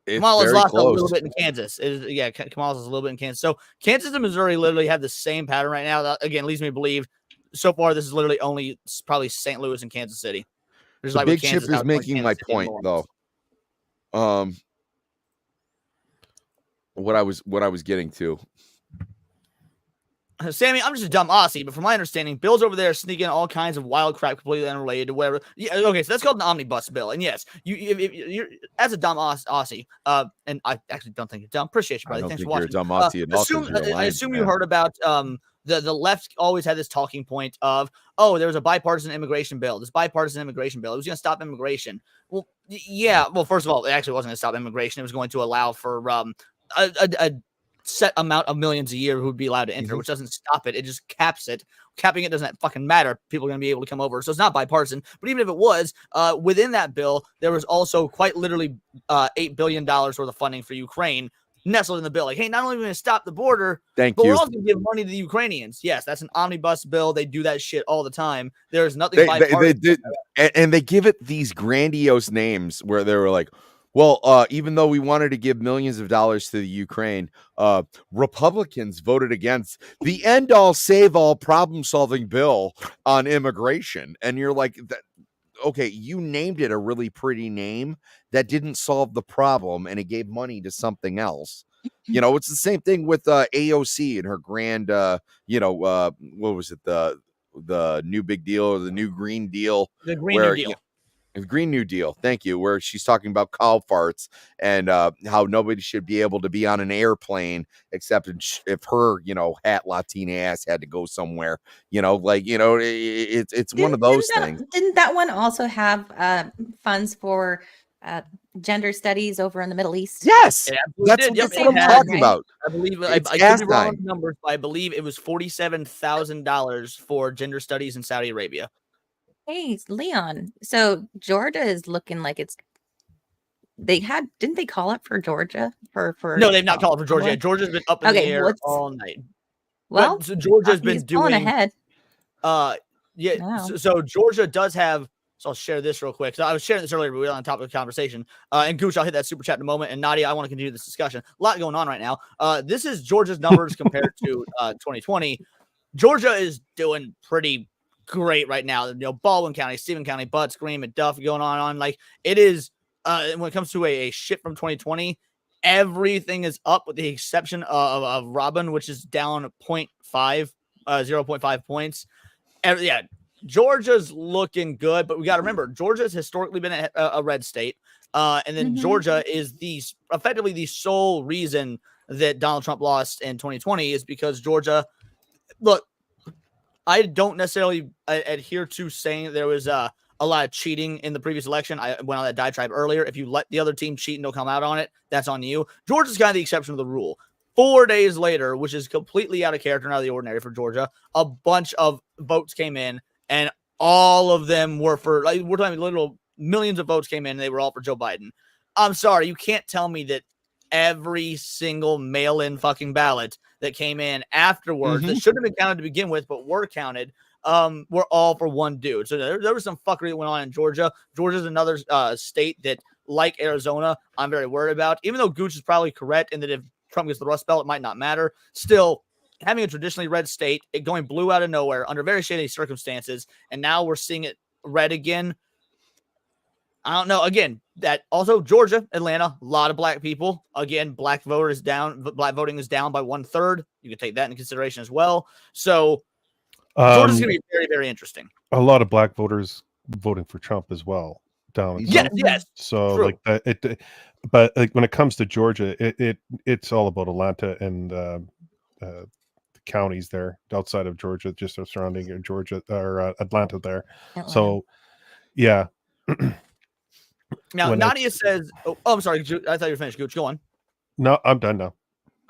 Kamala's lost a little bit in Kansas. Kamala's a little bit in Kansas. So Kansas and Missouri literally have the same pattern right now. That, again, leads me to believe so far this is literally only probably St. Louis and Kansas City. There's like Big Chip is making my point, though. What I was getting to. Sammy, I'm just a dumb Aussie, but from my understanding, bills over there are sneaking all kinds of wild crap completely unrelated to whatever. Yeah, okay, so that's called an omnibus bill. And yes, you're as a dumb Aussie, and I actually don't think you're dumb. Appreciate you, brother. Thanks for watching. You're a dumb Aussie I assume you heard about the left always had this talking point of, oh, there was a bipartisan immigration bill. This bipartisan immigration bill, it was going to stop immigration. Well, yeah. Well, first of all, it actually wasn't going to stop immigration. It was going to allow for a set amount of millions a year who would be allowed to enter, which doesn't stop it. It just caps it. Capping it doesn't fucking matter. People are going to be able to come over. So it's not bipartisan. But even if it was, within that bill, there was also quite literally $8 billion worth of funding for Ukraine nestled in the bill. Like, hey, not only are we going to stop the border, but we're also going to give money to the Ukrainians. Yes, that's an omnibus bill. They do that shit all the time. There's nothing bipartisan. And they give it these grandiose names where they were like, well, even though we wanted to give millions of dollars to the Ukraine, Republicans voted against the end-all, save-all, problem-solving bill on immigration. And you're like, okay, you named it a really pretty name that didn't solve the problem, and it gave money to something else. It's the same thing with AOC and her grand, what was it, the new big deal or the new Green Deal? The Green New Deal. The Green New Deal, thank you, where she's talking about cow farts and how nobody should be able to be on an airplane except if her, hat Latina ass had to go somewhere. It's one of those things. Didn't that one also have funds for gender studies over in the Middle East? Yes, that's did. what I'm talking about. I believe I could be wrong on the numbers, but I believe it was $47,000 for gender studies in Saudi Arabia. Hey, Leon. So Georgia is looking like didn't they call it for Georgia? No, they've not called it for Georgia yet. Georgia's been up in the air all night. Well, so Georgia's been doing ahead. So Georgia does have. So I'll share this real quick. So I was sharing this earlier, but we were on top of the conversation. And Gooch, I'll hit that super chat in a moment. And Nadia, I want to continue this discussion. A lot going on right now. This is Georgia's numbers compared to 2020. Georgia is doing pretty great right now. Baldwin County, Stephen County, Butts, Green, McDuff going on. Like it is. When it comes to a shift from 2020, everything is up with the exception of Robin, which is down 0.5 points. Georgia's looking good, but we got to remember Georgia's historically been a red state, and then Georgia is effectively the sole reason that Donald Trump lost in 2020 is because Georgia. Look, I don't necessarily adhere to saying there was a lot of cheating in the previous election. I went on that diatribe earlier. If you let the other team cheat and don't come out on it, that's on you. Georgia's kind of the exception of the rule. 4 days later, which is completely out of character and out of the ordinary for Georgia, a bunch of votes came in, and all of them were for, we're talking literal millions of votes came in, and they were all for Joe Biden. I'm sorry, you can't tell me that every single mail-in fucking ballot that came in afterwards that shouldn't have been counted to begin with, but were counted, were all for one dude. So there was some fuckery that went on in Georgia. Georgia's another state that, like Arizona, I'm very worried about. Even though Gooch is probably correct in that if Trump gets the Rust Belt, it might not matter. Still, having a traditionally red state, it going blue out of nowhere under very shady circumstances, and now we're seeing it red again. I don't know. Again, that also Georgia, Atlanta, a lot of black people. Again, black voting is down by 1/3. You can take that into consideration as well. So Georgia's going to be very, very interesting. A lot of black voters voting for Trump as well. Yes. So true. Like that, but like when it comes to Georgia, it's all about Atlanta and the counties there outside of Georgia, just surrounding Georgia or Atlanta there. Atlanta. So, yeah. Now, Nadia says, I'm sorry. I thought you were finished. Gooch, go on. No, I'm done now.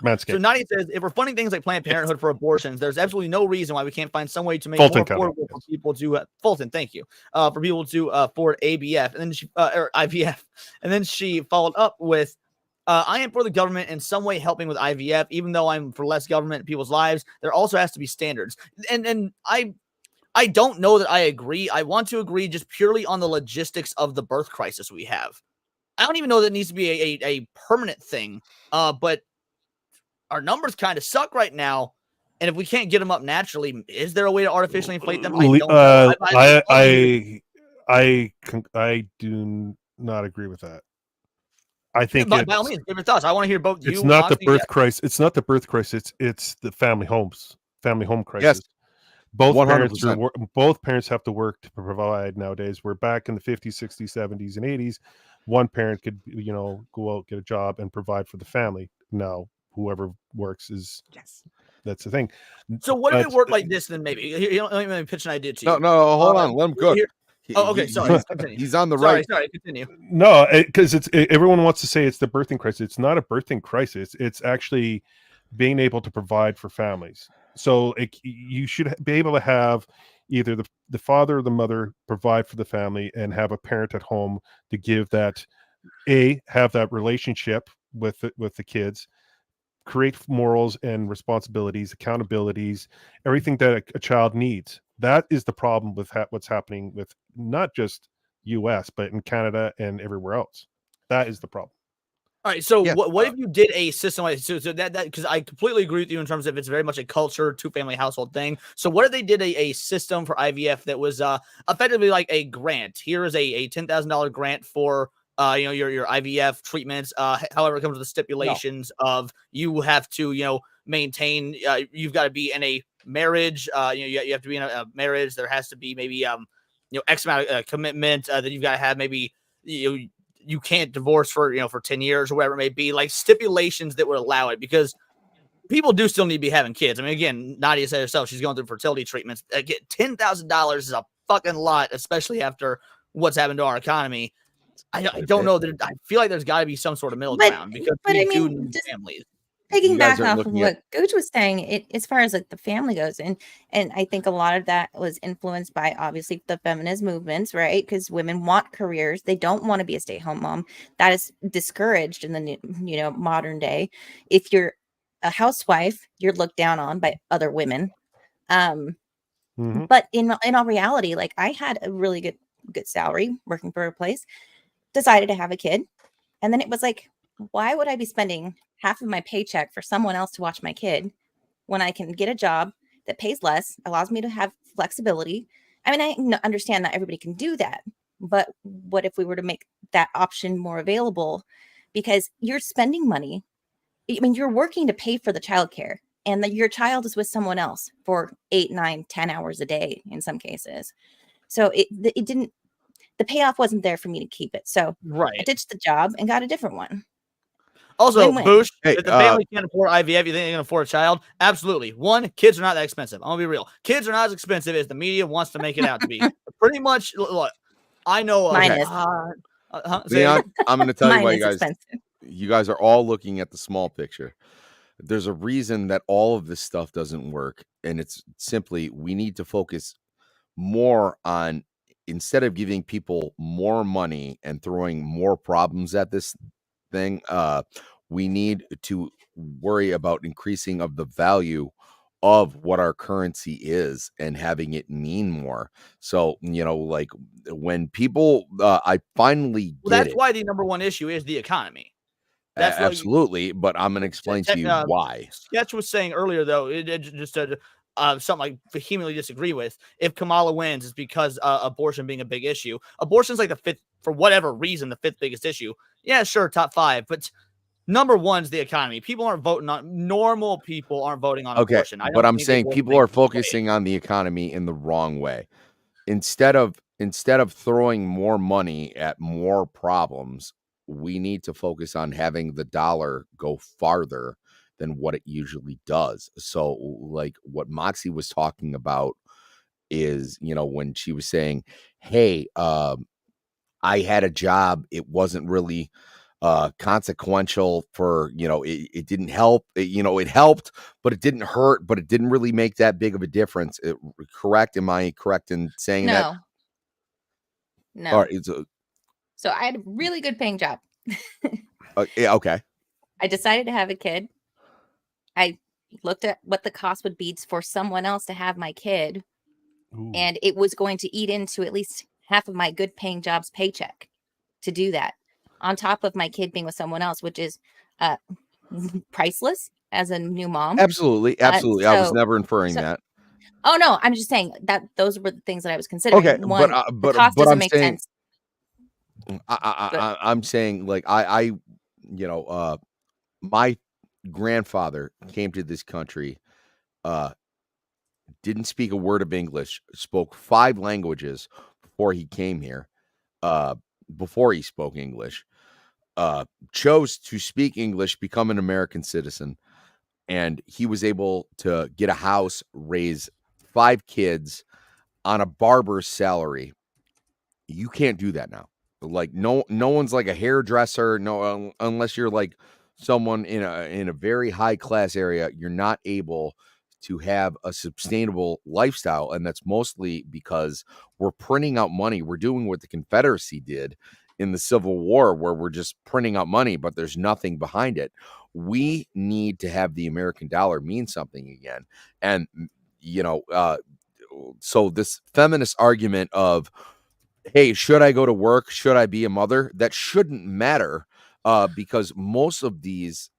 Manscaped. So Nadia says, if we're funding things like Planned Parenthood for abortions, there's absolutely no reason why we can't find some way to make it more affordable for people to Fulton. Thank you. For people to afford ABF and then or IVF, and then she followed up with, I am for the government in some way helping with IVF, even though I'm for less government in people's lives. There also has to be standards, and I don't know that I agree. I want to agree just purely on the logistics of the birth crisis we have. I don't even know that it needs to be a permanent thing, but our numbers kind of suck right now. And if we can't get them up naturally, is there a way to artificially inflate them? I don't know. I do not agree with that. I think by all means, give your thoughts. I want to hear both. It's not the birth crisis. It's not the birth crisis. It's the family home crisis. Yes. Both 100%. Both parents have to work to provide nowadays. We're back in the 50s, 60s, 70s, and 80s. One parent could, go out, get a job, and provide for the family. Now, whoever works that's the thing. So what if it worked like this? Then maybe let me pitch an idea to you. No, hold on, let him cook. Okay, sorry. He's on the right. Sorry, continue. No, because everyone wants to say it's the birthing crisis. It's not a birthing crisis. It's actually being able to provide for families. So you should be able to have either the father or the mother provide for the family and have a parent at home to give that, have that relationship with the kids, create morals and responsibilities, accountabilities, everything that a child needs. That is the problem with what's happening with not just US, but in Canada and everywhere else. That is the problem. All right, so what if you did a system like so that because I completely agree with you in terms of it's very much a culture, two-family household thing. So what if they did a system for IVF that was effectively like a grant? Here is a $10,000 grant for your IVF treatments. However, it comes with the stipulations of you have to maintain. You've got to be in a marriage. You have to be in a marriage. There has to be maybe X amount of commitment that you've got to have. Maybe you can't divorce for for 10 years or whatever it may be. Like stipulations that would allow it, because people do still need to be having kids. I mean, again, Nadia said herself, she's going through fertility treatments. $10,000 is a fucking lot, especially after what's happened to our economy. I don't know that. I feel like there's got to be some sort of middle ground, because we do need families. Picking back off of what Gooch was saying, as far as like the family goes, and I think a lot of that was influenced by obviously the feminist movements, right? Because women want careers, they don't want to be a stay-at-home mom. That is discouraged in the modern day. If you're a housewife, you're looked down on by other women. But in all reality, like I had a really good salary working for a place, decided to have a kid, and then it was like, why would I be spending half of my paycheck for someone else to watch my kid when I can get a job that pays less, allows me to have flexibility? I mean, I understand that everybody can do that, but what if we were to make that option more available? Because you're spending money. I mean, you're working to pay for the childcare, and your child is with someone else for 8, 9, 10 hours a day in some cases. So it didn't, the payoff wasn't there for me to keep it. So I ditched the job and got a different one. Also, Win-win. Boosh, if the family can't afford IVF, you think they can afford a child? Absolutely. One, kids are not that expensive. I'm going to be real. Kids are not as expensive as the media wants to make it out to be. Pretty much, look, I know. Mine is. Leon, I'm going to tell you why expensive. You guys are all looking at the small picture. There's a reason that all of this stuff doesn't work. And it's simply, we need to focus more on, instead of giving people more money and throwing more problems at this thing, we need to worry about increasing of the value of what our currency is and having it mean more. So, like when people, I finally get that's why the number one issue is the economy. That's absolutely, but I'm going to explain to you why. Sketch was saying earlier, though, it just something I vehemently disagree with. If Kamala wins, it's because abortion being a big issue. Abortion's like the fifth, for whatever reason, the fifth biggest issue. Yeah, sure, top 5, but number one is the economy. People aren't voting on, normal people aren't voting on abortion. But I'm saying people are focusing on the economy in the wrong way. Instead of throwing more money at more problems, we need to focus on having the dollar go farther than what it usually does. So like what Moxie was talking about is, when she was saying, hey, I had a job, it wasn't really consequential for, it didn't help, it helped, but it didn't hurt, but it didn't really make that big of a difference. Correct? Am I correct in saying that? No. All right, so I had a really good paying job. Yeah, okay. I decided to have a kid. I looked at what the cost would be for someone else to have my kid. Ooh. And it was going to eat into at least half of my good paying job's paycheck to do that, on top of my kid being with someone else, which is priceless as a new mom. Absolutely. I was never inferring that. Oh no, I'm just saying that those were the things that I was considering. Okay, but the cost doesn't make sense. I'm saying, like, my grandfather came to this country, didn't speak a word of English, spoke 5 languages before he came here, before he spoke English, chose to speak English, become an American citizen, and he was able to get a house, raise 5 kids on a barber's salary. You can't do that now. Like no one's like a hairdresser. No, unless you're like someone in a very high class area, you're not able to have a sustainable lifestyle. And that's mostly because we're printing out money. We're doing what the Confederacy did in the Civil War, where we're just printing out money, but there's nothing behind it. We need to have the American dollar mean something again. And, so this feminist argument of, hey, should I go to work? Should I be a mother? That shouldn't matter, because most of these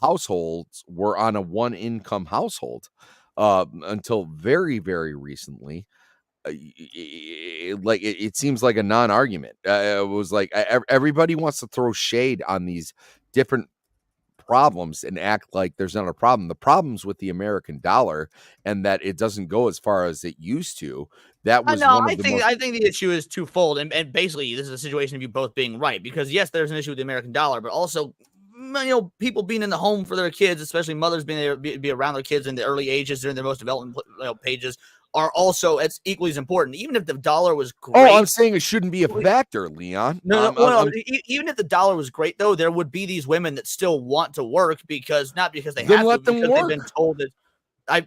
households were on a one-income household until very, very recently. It seems like a non-argument. It was like everybody wants to throw shade on these different problems and act like there's not a problem. The problem's with the American dollar and that it doesn't go as far as it used to. That was no, one of the most. I think the issue is twofold, and basically this is a situation of you both being right, because yes, there's an issue with the American dollar, but also, people being in the home for their kids, especially mothers being able to be around their kids in the early ages during their most development pages, are also it's equally as important. Even if the dollar was great, I'm saying it shouldn't be a factor, Leon. No, even if the dollar was great, though, there would be these women that still want to work not because they have to, because they've been told that. I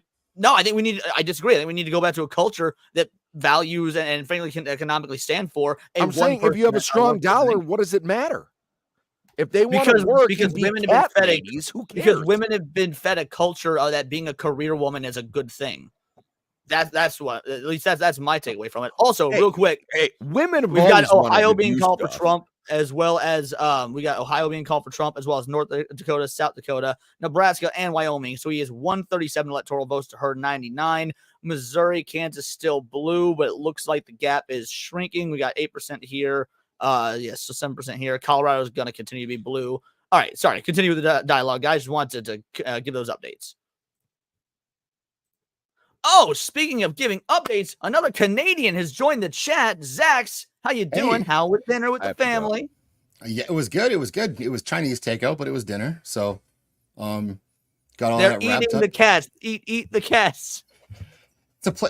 disagree. I think we need to go back to a culture that values and frankly can economically stand for. I'm saying if you have a strong dollar, what does it matter? If they want to work, because women have been fed who cares? Because women have been fed a culture of that being a career woman is a good thing. That's what, at least that's my takeaway from it. Also, real quick, women. We've got Ohio being called for Trump, as well as we got Ohio being called for Trump, as well as North Dakota, South Dakota, Nebraska, and Wyoming. So he has 137 electoral votes to her 99. Missouri, Kansas still blue, but it looks like the gap is shrinking. We got 8% here. Yes, so 7% here. Colorado is going to continue to be blue. All right, sorry. Continue with the dialogue, guys. Just wanted to give those updates. Oh, speaking of giving updates, another Canadian has joined the chat. Zax, how you doing? How was dinner with the family? Yeah, it was good. It was good. It was Chinese takeout, but it was dinner. So, got all They're that wrapped eating up. the cats. Eat the cats.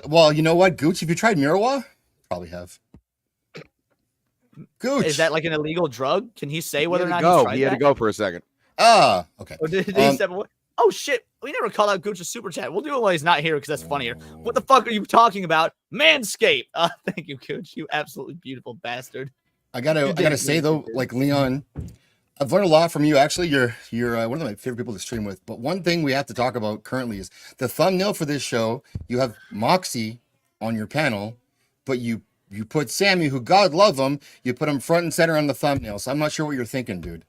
Well, you know what, Gooch? Have you tried Mirawa? Probably have. Gooch, is that like an illegal drug? Can he say whether or not he had to go for a second? Okay. Or did he step away? Oh shit! We never called out Gooch's super chat. We'll do it while he's not here because that's funnier. What the fuck are you talking about? Manscaped. Thank you, Gooch. You absolutely beautiful bastard. I gotta say though, like Leon, I've learned a lot from you. Actually, you're one of my favorite people to stream with. But one thing we have to talk about currently is the thumbnail for this show. You have Moxie on your panel, but you put Sammy, who God love him, you put him front and center on the thumbnail. So I'm not sure what you're thinking, dude.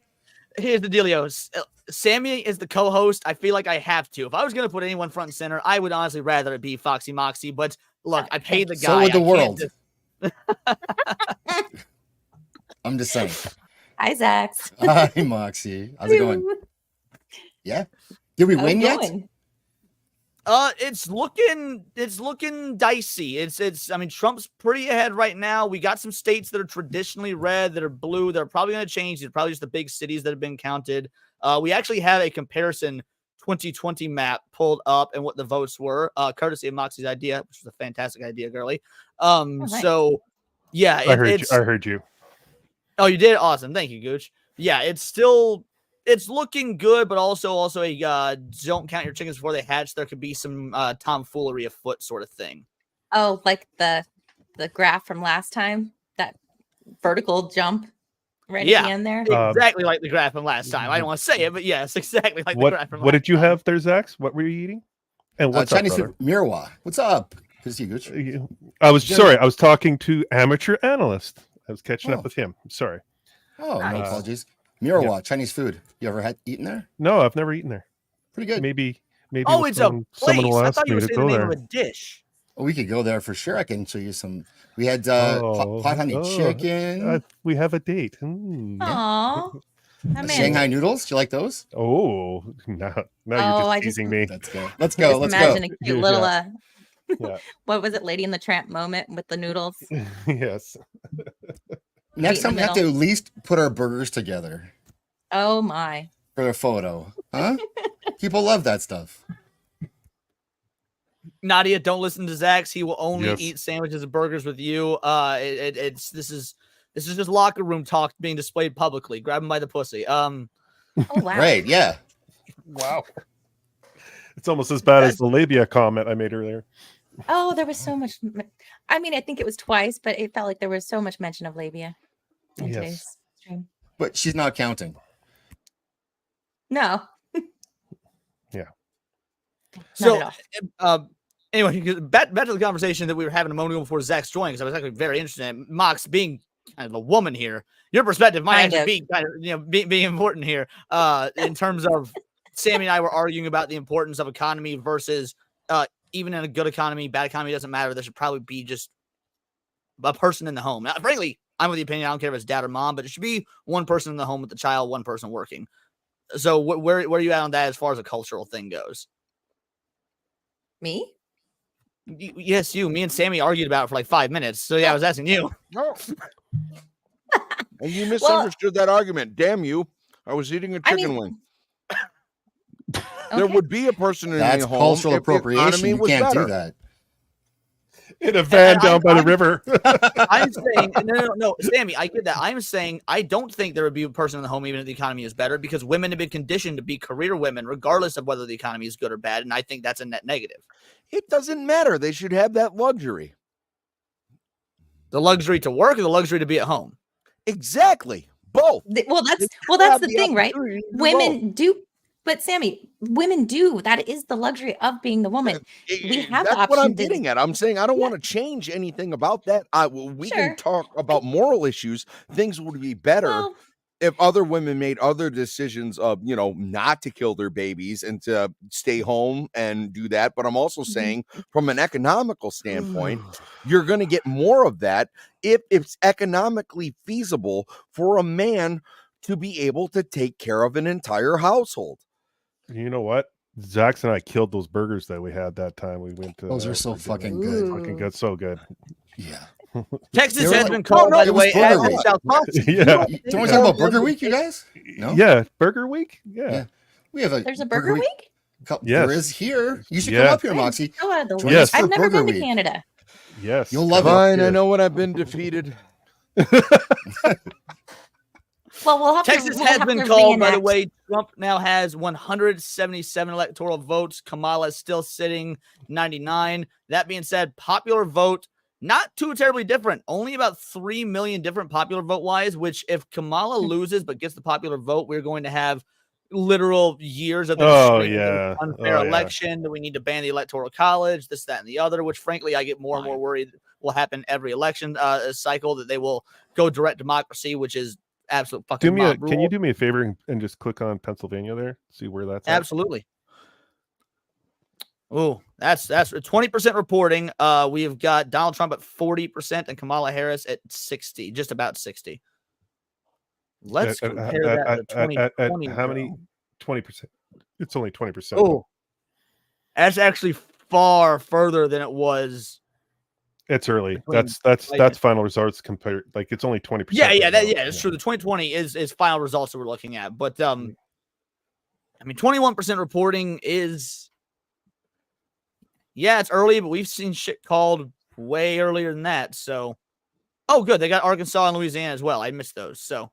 Here's the dealio. Sammy is the co-host. I feel like I have to. If I was going to put anyone front and center, I would honestly rather it be Foxy Moxie. But look, I paid the guy. So would the world. I'm just saying. Hi, Zax. Hi, Moxie. How's it going? Yeah. Did we win yet? It's looking dicey. I mean, Trump's pretty ahead right now. We got some states that are traditionally red, that are blue. They're probably going to change. They're probably just the big cities that have been counted. We actually have a comparison 2020 map pulled up and what the votes were, courtesy of Moxie's idea, which was a fantastic idea, girly. So yeah, I heard you. Oh, you did? Awesome. Thank you, Gooch. Yeah, it's looking good, but also a don't count your chickens before they hatch. There could be some tomfoolery afoot sort of thing. Oh, like the graph from last time, that vertical jump right at the end there. Exactly like the graph from last time. I don't want to say it, but yes, exactly like the graph from last time. What did you have there, Zax? What were you eating? And what's Chinese up, food. Mirawa. What's up? Good to see you, Gooch. I was talking to amateur analyst. I was catching up with him. I'm sorry. Oh, no apologies. Mirawa, Chinese food. You ever eaten there? No, I've never eaten there. Pretty good. Maybe. Oh, it's a place. Someone will I ask thought you me were to saying the go name there. of a dish. Oh, we could go there for sure. I can show you some. We had pot honey chicken. We have a date. Aww. Shanghai noodles. Do you like those? Oh, no, you're just teasing me. Let's go. Let's go. Imagine a cute little yeah. What was it, Lady in the Tramp moment with the noodles? Yes. Next time we have to at least put our burgers together. Oh my. For a photo. Huh? People love that stuff. Nadia, don't listen to Zax. He will only eat sandwiches and burgers with you. This is just locker room talk being displayed publicly. Grab him by the pussy. Oh wow. Right, yeah. Wow. It's almost as bad as the labia comment I made earlier. Oh, there was so much. I mean, I think it was twice, but it felt like there was so much mention of labia in today's stream. But she's not counting. No. Yeah. So, anyway, back to the conversation that we were having a moment ago before Zax joined, because I was actually very interested in Mox being kind of a woman here. Your perspective might actually be kind of, being important here in terms of Sammy and I were arguing about the importance of economy versus even in a good economy, bad economy doesn't matter. There should probably be just a person in the home. Now, frankly, I'm of the opinion, I don't care if it's dad or mom, but it should be one person in the home with the child, one person working. So where are you at on that as far as a cultural thing goes? Me? Yes, you. Me and Sammy argued about it for like 5 minutes. So yeah, I was asking you. No. And you misunderstood that argument. Damn you. I was eating a chicken wing. There would be a person in That's the home cultural if the appropriation. economy You was can't better. do that. In a van down by the river. I'm saying no, Sammy, I get that. I'm saying I don't think there would be a person in the home even if the economy is better, because women have been conditioned to be career women regardless of whether the economy is good or bad, and I think that's a net negative. It doesn't matter. They should have that luxury. The luxury to work or the luxury to be at home? Exactly. Both. Well, that's the thing, right? Women do, but Sammy, women do. That is the luxury of being the woman. We have That's the option. what I'm getting at. I'm saying I don't want to change anything about that. We can talk about moral issues. Things would be better if other women made other decisions of, not to kill their babies and to stay home and do that. But I'm also saying from an economical standpoint, you're going to get more of that if it's economically feasible for a man to be able to take care of an entire household. You know what? Zax and I killed those burgers that we had that time we went to. Those are so fucking good. Fucking good, so good. Yeah. Texas has been called, by the way, as Week. South Park. Yeah. Don't we talk about Burger Week, you guys? No. Yeah, Burger Week. Yeah. We have There's a Burger Week? There is here. You should come up here, Moxie. Yes. I've never been to Canada. Yes. You'll love Fine, it. I know when I've been defeated. Well, we'll have Texas to, has been called, by the way. Trump now has 177 electoral votes. Kamala is still sitting 99. That being said, popular vote, not too terribly different. Only about 3 million different popular vote-wise, which if Kamala loses but gets the popular vote, we're going to have literal years of this unfair election, that we need to ban the electoral college, this, that, and the other, which frankly I get more and more worried will happen every election cycle, that they will go direct democracy, which is absolute fucking Can you do me a favor and just click on Pennsylvania there? See where that's at? Absolutely. Oh, that's 20% reporting. We have got Donald Trump at 40% and Kamala Harris at 60, just about 60. Let's compare that to 2020. How many? 20%. It's only 20%. Oh, that's actually far further than it was. It's early. That's final results compared. Like it's only 20%. Yeah, it's true. The 2020 is final results that we're looking at, but 21% reporting is. Yeah, it's early, but we've seen shit called way earlier than that. So, good. They got Arkansas and Louisiana as well. I missed those. So,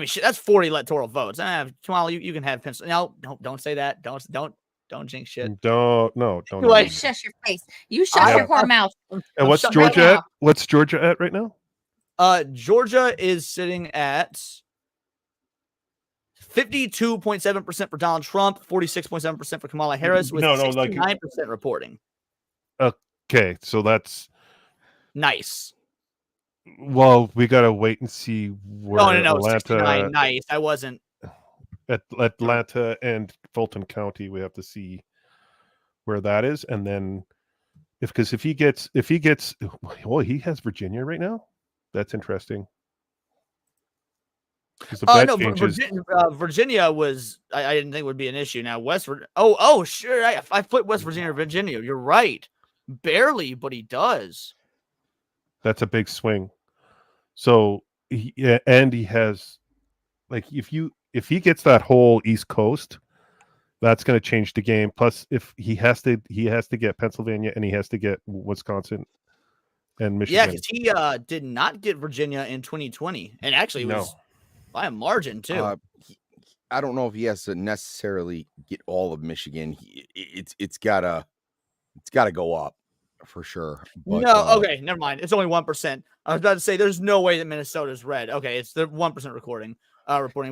shit, that's 40 electoral votes. Kamala, you can have Pennsylvania. No, don't say that. Don't jinx shit. Don't. You shush your face. You shut your poor mouth. And what's Georgia at? What's Georgia at right now? Georgia is sitting at 52.7% for Donald Trump, 46.7% for Kamala Harris, with 69% reporting. Okay, so that's nice. Well, we gotta wait and see where No, Atlanta. 69, nice. I wasn't. Atlanta and Fulton County, we have to see where that is, and then if he gets, well, he has Virginia right now. That's interesting. Virginia was. I didn't think would be an issue. Now West Virginia. Oh, sure. I put West Virginia or Virginia. You're right. Barely, but he does. That's a big swing. So he has, like, if he gets that whole East Coast, that's going to change the game. Plus, if he has to get Pennsylvania and he has to get Wisconsin and Michigan. Yeah, because he did not get Virginia in 2020, and actually was by a margin too. I don't know if he has to necessarily get all of Michigan. It's gotta go up for sure. But, okay, never mind. It's only 1%. I was about to say there's no way that Minnesota's red. Okay, it's the 1% reporting.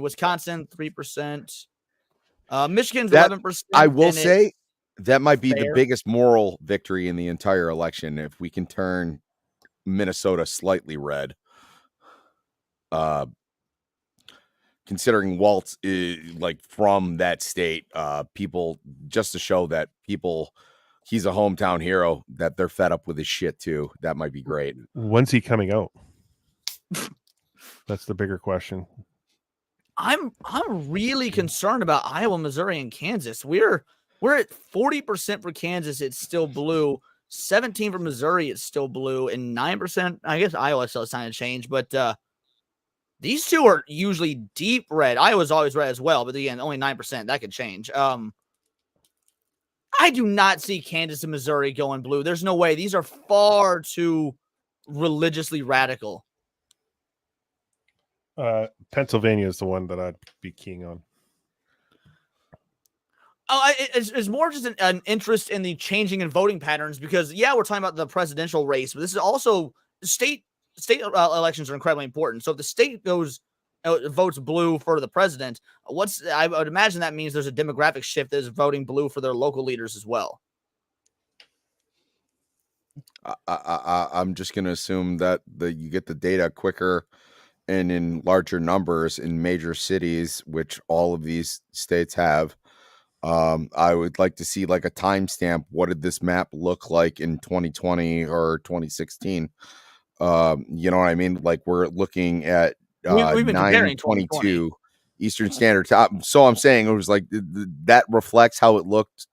Wisconsin 3%. Michigan's 11%. I will say that might be the biggest moral victory in the entire election if we can turn Minnesota slightly red. Considering Waltz is like from that state, people, just to show that people, he's a hometown hero, that they're fed up with his shit too. That might be great. When's he coming out? That's the bigger question. I'm really concerned about Iowa, Missouri, and Kansas. We're at 40% for Kansas. It's still blue. 17 for Missouri. It's still blue, and 9%. I guess Iowa still has time to change, but these two are usually deep red. Iowa's always red as well, but again, only 9%. That could change. I do not see Kansas and Missouri going blue. There's no way. These are far too religiously radical. Pennsylvania is the one that I'd be keying on. Oh, it's more just an interest in the changing in voting patterns because, yeah, we're talking about the presidential race, but this is also state elections are incredibly important. So if the state votes blue for the president, I would imagine that means there's a demographic shift that is voting blue for their local leaders as well. I'm just going to assume that you get the data quicker and in larger numbers in major cities, which all of these states have. I would like to see like a timestamp. What did this map look like in 2020 or 2016? You know what I mean? Like we're looking at we've been comparing 9/22 Eastern Standard Time. So I'm saying it was like that reflects how it looked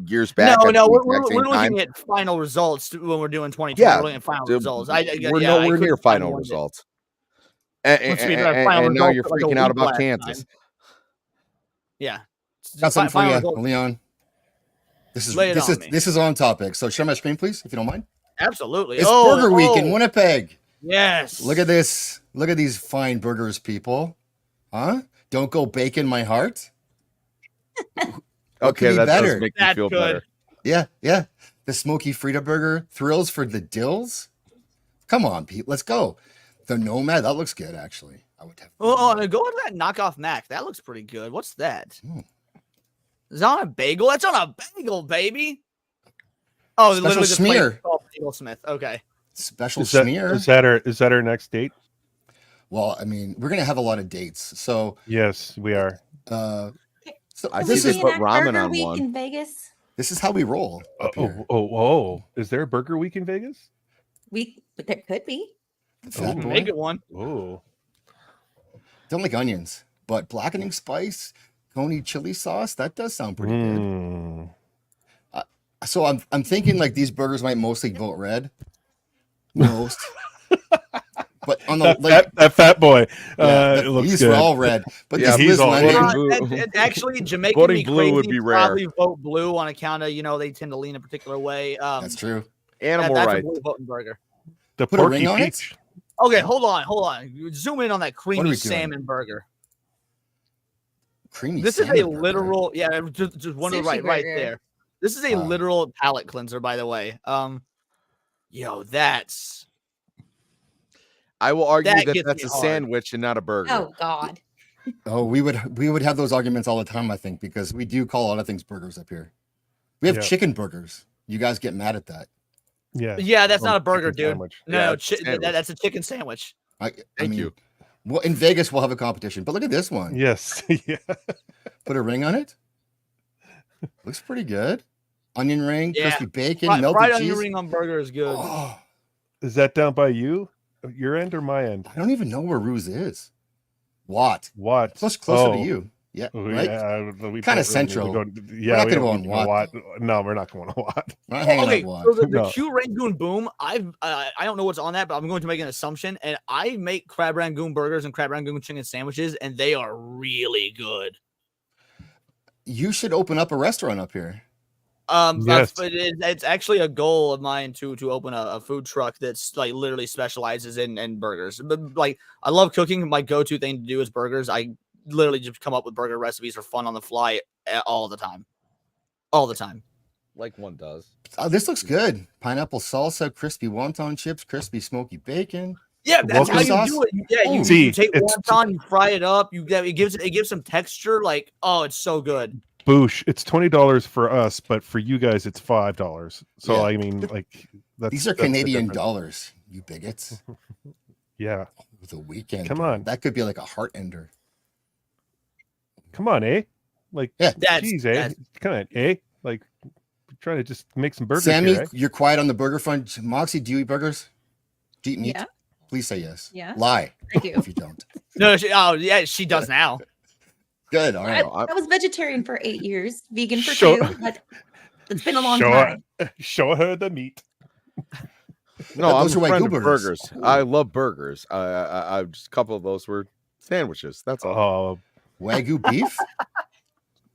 years back. No, we're looking at final results when we're doing 2020. Yeah, we're looking at final results. We're nowhere near final results. And now you're freaking out about Kansas. Yeah. Got something for you, Leon. This is on topic. So share my screen, please, if you don't mind. Absolutely. It's Burger Week in Winnipeg. Yes. Look at this. Look at these fine burgers, people. Huh? Don't go bacon my heart. Okay, that does make me feel better. Yeah. The smoky Frita burger, thrills for the dills. Come on, Pete. Let's go. The Nomad, that looks good, actually. I would have. Go to that knockoff Mac. That looks pretty good. What's that? Is that on a bagel? That's on a bagel, baby. Oh, special smear. Bagel Smith. Okay. Special smear. Is that our next date? Well, I mean, we're gonna have a lot of dates. So yes, we are. So I see they put ramen on week one. in Vegas. This is how we roll. Is there a Burger Week in Vegas? But there could be. Make it one. Oh. Don't like onions, but blackening spice, Coney chili sauce, that does sound pretty good. So I'm thinking like these burgers might mostly vote red. Most. But on the that fat boy, it looks these good. Were all red. But yeah, he's all actually Jamaican voting blue would be rare. Probably vote blue on account of they tend to lean a particular way. That's true. Animal that's rights. a blue voting burger. The Put a ring porky on peach. it. Okay, hold on. Zoom in on that creamy salmon burger. Creamy. This is a literal, just one to the right there. This is a Wow. literal palate cleanser, by the way. That's. I will argue That that gets that's me a hard. sandwich and not a burger. Oh God. Oh, we would have those arguments all the time, I think, because we do call a lot of things burgers up here. We have chicken burgers. You guys get mad at that. Yeah, that's not a burger, dude. Sandwich. No, that's a chicken sandwich. Thank you. Well, in Vegas, we'll have a competition, but look at this one. Yes. Yeah. Put a ring on it. Looks pretty good. Onion ring, crispy bacon, melted fried cheese. onion ring on burger is good. Oh, Is that down by you? Your end or my end? I don't even know where Ruse is. Watt. Closer to you. Yeah, right. Yeah, kind of central. We're not gonna go on Watt. No, we're not going to Watt. We're not hanging Okay, out Watt. so the Q Rangoon Boom, I don't know what's on that, but I'm going to make an assumption, and I make crab rangoon burgers and crab rangoon chicken sandwiches, and they are really good. You should open up a restaurant up here. Yes. But it's actually a goal of mine to open a food truck that's like literally specializes in burgers. But like I love cooking. My go-to thing to do is burgers. I literally just come up with burger recipes for fun on the fly all the time. Like one does. Oh, this looks good. Pineapple salsa, crispy wonton chips, crispy smoky bacon. Yeah, that's how you do it. Yeah, you take wonton, you fry it up. It gives some texture. Like, oh, it's so good. Boosh! It's $20 for us, but for you guys, it's $5. So Yeah. I mean, like These are Canadian dollars, you bigots. Yeah. The weekend. Come on. That could be like a heart ender. Come on, eh? Like, That's- geez, eh? Come on, eh? Like, trying to just make some burgers. Sammy, here, eh? you're quiet on the burger front. Moxie, do you eat burgers? Do you eat meat? Yeah. Please say yes. Yeah. Lie. I do. If you don't. No, she does now. Good. All right. I was vegetarian for 8 years, vegan for Show- 2, but it's been a long time. Show her the meat. No, those I'm are a friend Wagyu of burgers. burgers. I love burgers. I just a couple of those were sandwiches. That's all. Oh, Wagyu beef?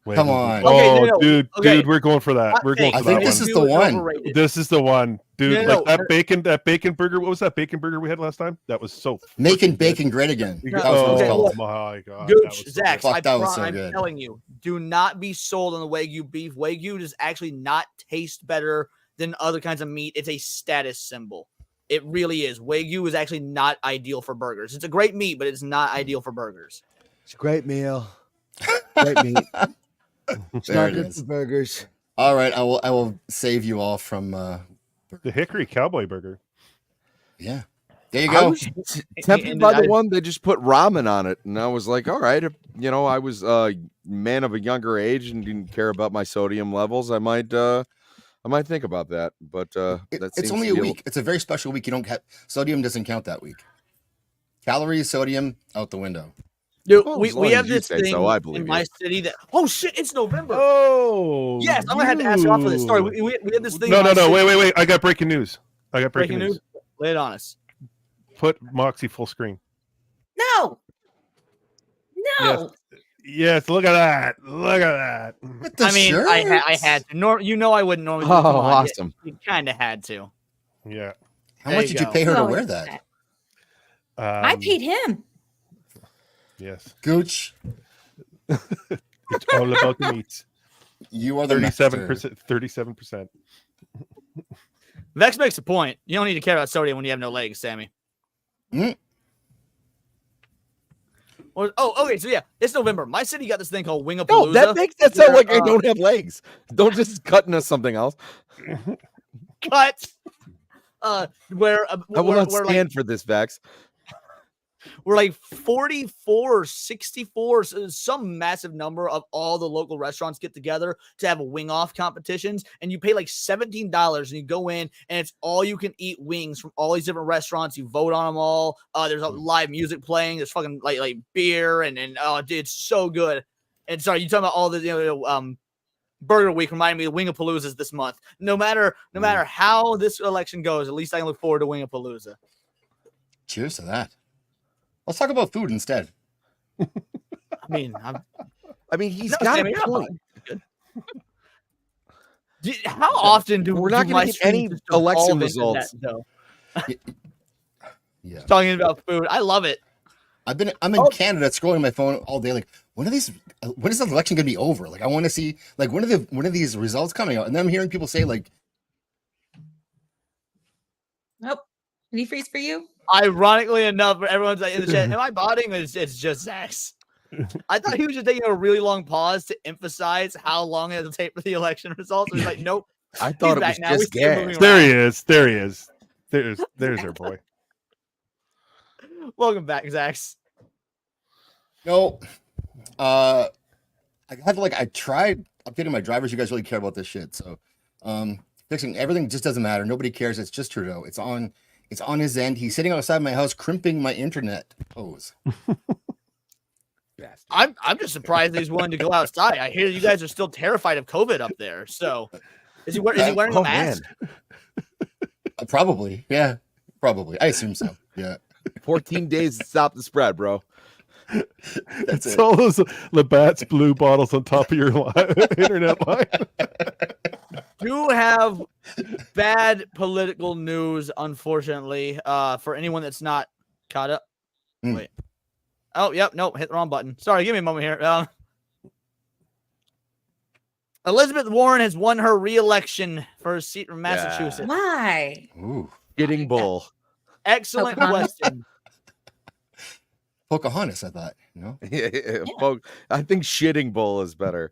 Wagyu Come beef. on. Okay, Oh, no, dude, okay. dude, we're going for that. We're going Hey, for I think that this one. is the one. overrated. This is the one, dude. No, like that bacon burger. What was that bacon burger we had last time? That was so Making freaking bacon great again. No, That was what okay, it's called. my god, that Gooch, was so Zach, good. Fuck, that was so I'm good. telling you, do not be sold on the Wagyu beef. Wagyu does actually not taste better than other kinds of meat. It's a status symbol. It really is. Wagyu is actually not ideal for burgers. It's a great meat, but it's not ideal for burgers. It's a great meal. Great meat. It's There not it good is. for burgers. All right, I will save you all from. The Hickory Cowboy Burger. Yeah, there you I go. was tempted And by the I- one they just put ramen on it, and I was like, all right, if, I was a man of a younger age and didn't care about my sodium levels, I might think about that. But that It's seems only to a be week. It's a very special week. You don't have sodium doesn't count that week. Calories, sodium out the window. Dude, Well, we as long have as you this say thing so, I believe in my you. city that it's November. Oh, Yes, I'm gonna have to ask you off for this story. We have this thing. No, in my city- wait. I got breaking news. Breaking news. Lay it on us. Put Moxie full screen. No. No. Yes, look at that. Look at that. With the I mean, I shirts? had to. I wouldn't normally. Oh, Come on, awesome. You kind of had to. Yeah. How There much you did you go. pay her to No, wear it's that? not. I Um, paid him. Yes. Gooch, It's all about the meats. you are the 37%. 37%. Vex makes a point. You don't need to care about sodium when you have no legs, Sammy. Mm. Well, okay. So yeah, it's November. My city got this thing called Wingapalooza. No, that makes that sound where, like I don't have legs. Don't just cut into something else. cut. Where I will not we're stand for this, Vex. we're like 44 or 64, some massive number of all the local restaurants get together to have a wing off competitions, and you pay like $17 and you go in and it's all you can eat wings from all these different restaurants. You vote on them all. There's a live music playing. There's fucking like beer and dude, it's so good. And sorry, you talking about all the Burger Week reminded me of Wingapalooza's this month. No matter how this election goes, at least I can look forward to Wingapalooza. Cheers to that. Let's talk about food instead. I mean, He's No, got Sammy, a you're not point. How often do We're not do gonna my get any streams just election devolve into results. that, though? Yeah. Talking about food, I love it. I'm in Canada scrolling my phone all day. Like, when is the election gonna be over? Like, I want to see like when are these results coming out? And then I'm hearing people say like, Nope. Did he freeze for you? Ironically enough, everyone's like in the chat, am I botting? It's just Zach's. I thought he was just taking a really long pause to emphasize how long it'll take for the election results. He's like, nope. I thought it back was now. We just see him gas. moving There around. he is. There he is. There's our boy. Welcome back, Zach's. no, I tried updating my drivers. You guys really care about this shit, so fixing everything just doesn't matter. Nobody cares. It's just Trudeau. It's on his end. He's sitting outside my house crimping my internet hose. I'm just surprised that he's willing to go outside. I hear you guys are still terrified of COVID up there. So is he wearing a mask? Probably, yeah, probably. I assume so. Yeah, 14 days to stop the spread, bro. that's It's it. all those Labatt's blue bottles on top of your internet line. Do have bad political news, unfortunately, for anyone that's not caught up. Mm. Wait. Oh, yep. Nope. Hit the wrong button. Sorry. Give me a moment here. Elizabeth Warren has won her re-election for a seat from Massachusetts. Why? Ooh, Getting bull. Excellent Pocahontas. question. Pocahontas. I thought, I think shitting bull is better.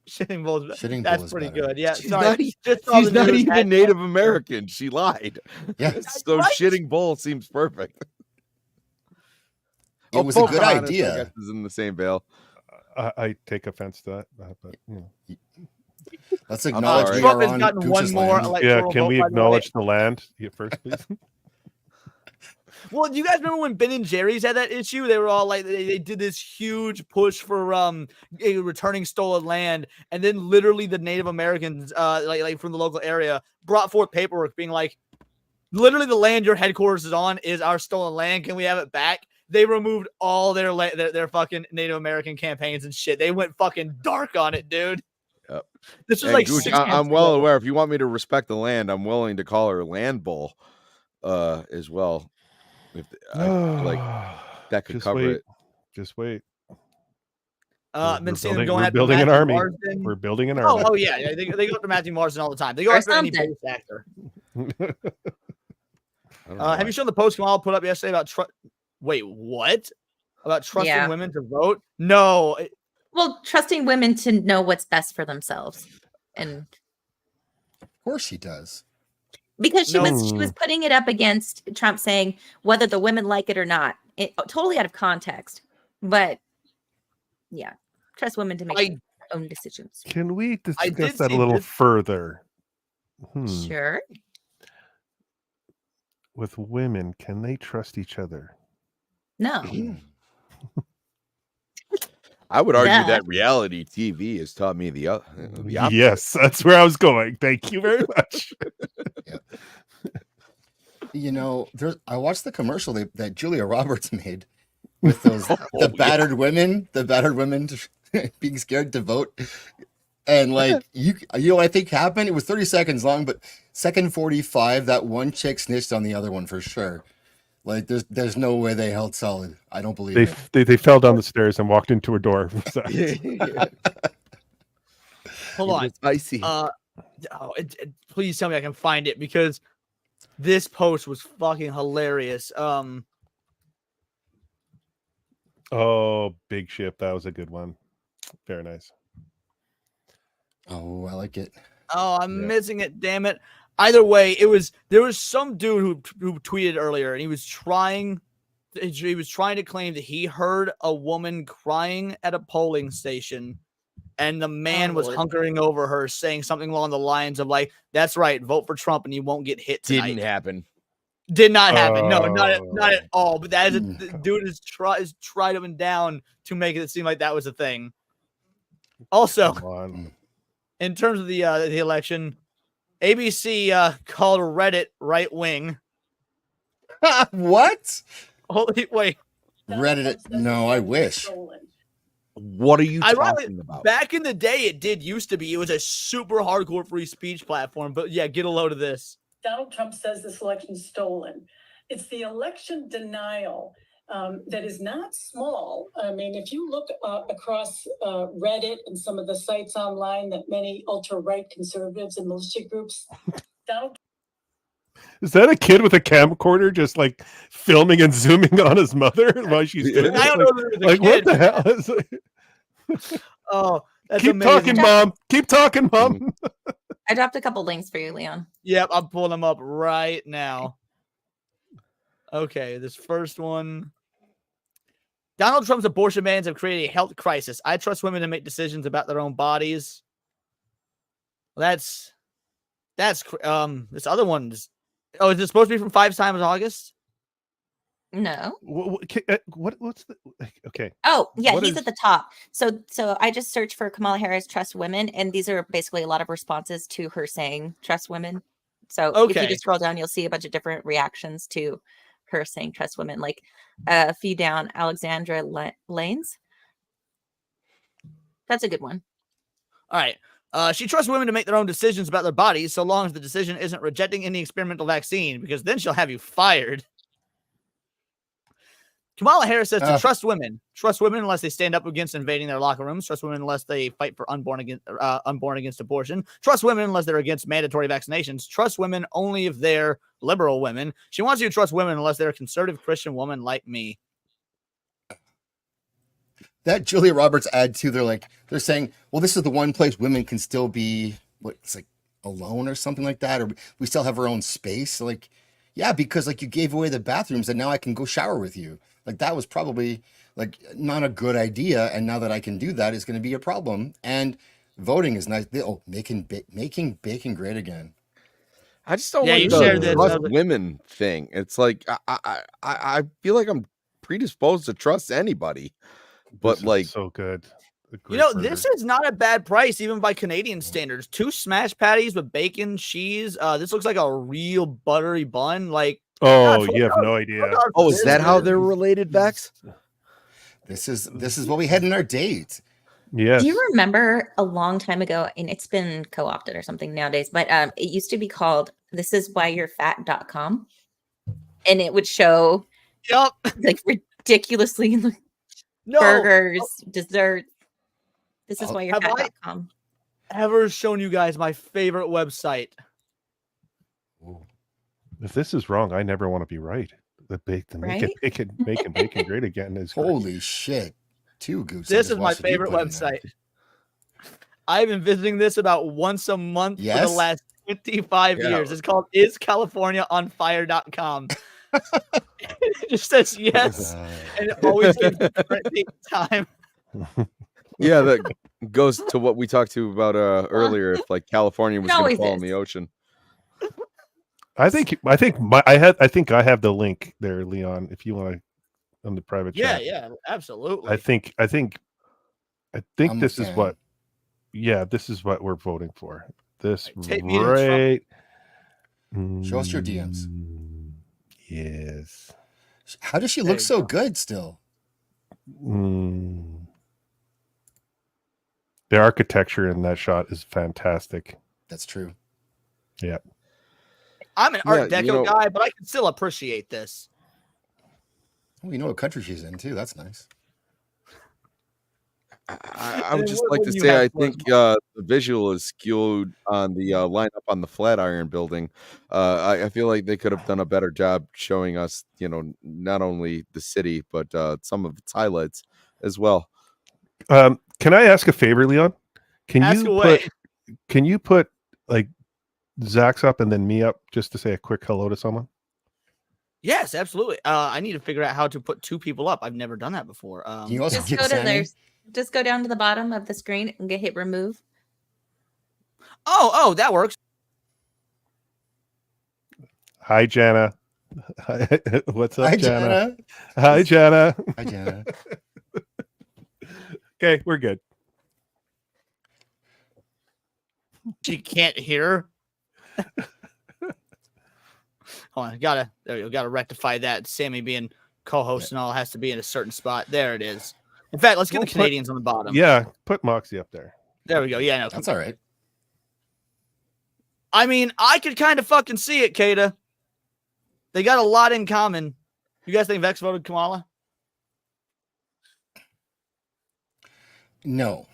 Shitting Bull. Shitting Bull That's is pretty better. good. Yeah. She's Sorry. not, Just saw she's the not news. even Native American. She lied. Yeah, So Right? shitting bull seems perfect. it was a good Pocahontas, I idea. guess, is in the same veil. I take offense to that, but Let's I'm acknowledge sorry. we Trump are has on gotten one Gooch's more land. electoral yeah. Can vote, we by the way. acknowledge the land first, please? Well, do you guys remember when Ben and Jerry's had that issue? They were all like, they did this huge push for returning stolen land, and then literally the Native Americans, like from the local area, brought forth paperwork being like, literally the land your headquarters is on is our stolen land. Can we have it back? They removed all their fucking Native American campaigns and shit. They went fucking dark on it, dude. Yep. This was like Gooch, I'm well aware. If you want me to respect the land, I'm willing to call her Land Bull, as well. If like that could cover it. Just wait. I've been seeing them going we're after building an Matthew army. Marsden. We're building an army. Oh yeah. They go after Matthew Marsden all the time. They go after any base actor. Have you shown the post Kamala put up yesterday about wait, what? About trusting women to vote? No. Well, trusting women to know what's best for themselves. And of course she does. Because she was putting it up against Trump saying whether the women like it or not. Totally out of context. But yeah, trust women to make their own decisions. Can we discuss that a little further? Sure. With women, can they trust each other? No. I would argue that reality TV has taught me the opposite. Yes, that's where I was going. Thank you very much. You know, I watched the commercial that Julia Roberts made with those the battered women being scared to vote. And like you know what I think happened? It was 30 seconds long, but second 45, that one chick snitched on the other one for sure. Like there's no way they held solid. I don't believe it. They fell down the stairs and walked into a door. Hold on. Icy. Please tell me I can find it because this post was fucking hilarious. Oh, big ship. That was a good one. Very nice. Oh, I like it. Oh, I'm missing it. Damn it. Either way, there was some dude who tweeted earlier, and he was trying to claim that he heard a woman crying at a polling station, and the man was hunkering over her, saying something along the lines of like, "That's right, vote for Trump, and you won't get hit tonight." Didn't happen. Did not happen. No, not at all. But that is the dude is tried up and down to make it seem like that was a thing. Also, in terms of the election, ABC called Reddit right wing. What? Holy wait. Reddit? No, I wish. What are you talking about? Back in the day, it did used to be. It was a super hardcore free speech platform. But yeah, get a load of this. Donald Trump says this election is stolen. It's the election denial that is not small. I mean, if you look across Reddit and some of the sites online that many ultra-right conservatives and militia groups, Donald. Is that a kid with a camcorder just like filming and zooming on his mother while she's doing it? I don't know if like what the hell is it? Oh, that's keep amazing. talking, Mom. Keep talking, Mom. I dropped a couple links for you, Leon. Yep, I'm pulling them up right now. Okay, this first one. Donald Trump's abortion bans have created a health crisis. I trust women to make decisions about their own bodies. Well, that's this other one. Is it supposed to be from 5 times August? No. What's the okay? Oh yeah, he's at the top. So I just searched for Kamala Harris trust women, and these are basically a lot of responses to her saying trust women. So if you just scroll down, you'll see a bunch of different reactions to her saying trust women. Like a few down, Alexandra Lanes. That's a good one. All right. She trusts women to make their own decisions about their bodies, so long as the decision isn't rejecting any experimental vaccine, because then she'll have you fired. Kamala Harris says to trust women. Trust women unless they stand up against invading their locker rooms. Trust women unless they fight for unborn against abortion. Trust women unless they're against mandatory vaccinations. Trust women only if they're liberal women. She wants you to trust women unless they're a conservative Christian woman like me. That Julia Roberts ad too. They're saying, well, this is the one place women can still be it's like alone or something like that, or we still have our own space. Like, yeah, because like you gave away the bathrooms and now I can go shower with you. Like that was probably like not a good idea. And now that I can do that is going to be a problem. And voting is nice. Oh, making bacon great again. I just don't Yeah, like you the shared this, trust women thing. It's like I feel like I'm predisposed to trust anybody, but This like is so good. A You great know, burger. this is not a bad price, even by Canadian standards. 2 smash patties with bacon, cheese. This looks like a real buttery bun. Like, Oh, God, you have $12 no idea. for oh, is this that how is- they're related, Vex? This is what we had in our date. Yes. Do you remember a long time ago, and it's been co-opted or something nowadays, but it used to be called thisiswhyyourfat.com, and it would show Yup. like ridiculously No. burgers, desserts. This is Oh, why you're have I- fat.com. Ever shown you guys my favorite website? If this is wrong, I never want to be right. The Right? making bacon great again is great. Holy shit. 2 Gooch. This is my favorite website. I've been visiting this about once a month for the Yes? last 25 Yeah. years. It's called iscaliforniaonfire.com. It just says yes, and it always gives you different date and time. Yeah, that goes to what we talked to about earlier. If like California was going always to fall in is. the ocean. I think I have the link there, Leon. If you want to on the private chat. Yeah, absolutely. I think I'm this a is fan. what. Yeah, this is what we're voting for. This Take me to Trump. right. Show us your DMs. Yes. How does she There look you so go. good still? The architecture in that shot is fantastic. That's true. Yeah. I'm an Art Yeah, Deco you know- guy, but I can still appreciate this. Oh, you know what country she's in too. That's nice. I would And just what like to would you say have I for us, think the visual is skewed on the lineup on the Flatiron building. I feel like they could have done a better job showing us, not only the city but some of its highlights as well. Can I ask a favor, Leon? Ask away. Can you put like Zach's up and then me up just to say a quick hello to someone? Yes, absolutely. I need to figure out how to put 2 people up. I've never done that before. Can you also Just get go to Sammy? just go down to the bottom of the screen and hit remove. Oh, that works. Hi, Jana. What's up, Hi, Jana? Jana. Hi, Jana. Hi, Jana. Okay, we're good. She can't hear. Hold on, gotta rectify that. Sammy being co-host and all has to be in a certain spot. There it is. In fact, let's get Well, the Canadians on the bottom. Yeah, put Moxie up there. There we go. Yeah, no. That's all right. I mean, I could kind of fucking see it, Kata. They got a lot in common. You guys think Vex voted Kamala? No.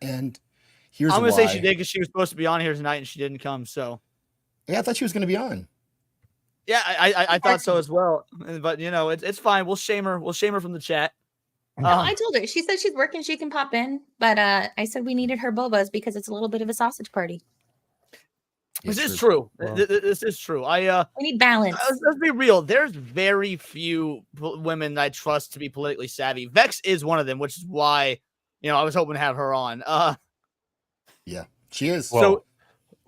And here's I'm gonna why. say she did because she was supposed to be on here tonight and she didn't come. So Yeah, I thought she was going to be on. yeah, I thought so as well. But it's fine. We'll shame her. We'll shame her from the chat. No, I told her. She said she's working. She can pop in. But I said we needed her bobas because it's a little bit of a sausage party. This is true. Wow. This is true. We need balance. Let's be real. There's very few women I trust to be politically savvy. Vex is one of them, which is why I was hoping to have her on. Yeah, she is. Well,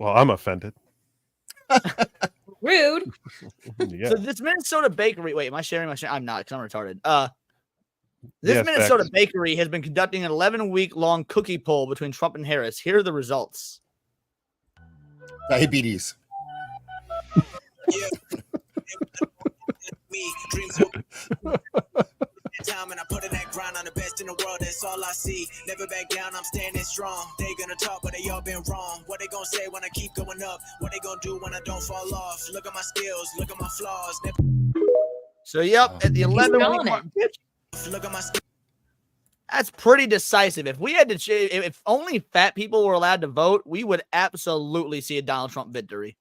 I'm offended. Rude. Yeah. So this Minnesota bakery. Wait, am I sharing my screen? I'm not, because I'm retarded. This Yes, Minnesota Vex. bakery has been conducting an 11-week-long cookie poll between Trump and Harris. Here are the results. Diabetes. Time and I put in that grind on the best in the world, that's all I see. Never back down, I'm standing strong. They gonna talk, but they all been wrong. What they gonna say when I keep going up? What they gonna do when I don't fall off? Look at my skills, look at my flaws. So, yep, at the 11-week mark. Look at my skills. That's pretty decisive. If we had to, if only fat people were allowed to vote, we would absolutely see a Donald Trump victory.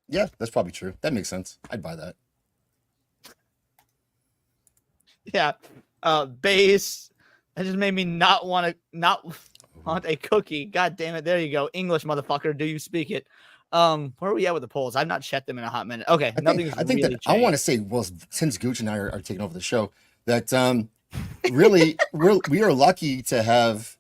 Yeah, that's probably true. That makes sense. I'd buy that. Yeah, base. That just made me not want a cookie. God damn it! There you go, English motherfucker. Do you speak it? Where are we at with the polls? I've not checked them in a hot minute. Okay, I think really that I want to say, well, since Gooch and I are taking over the show, that really we are lucky to have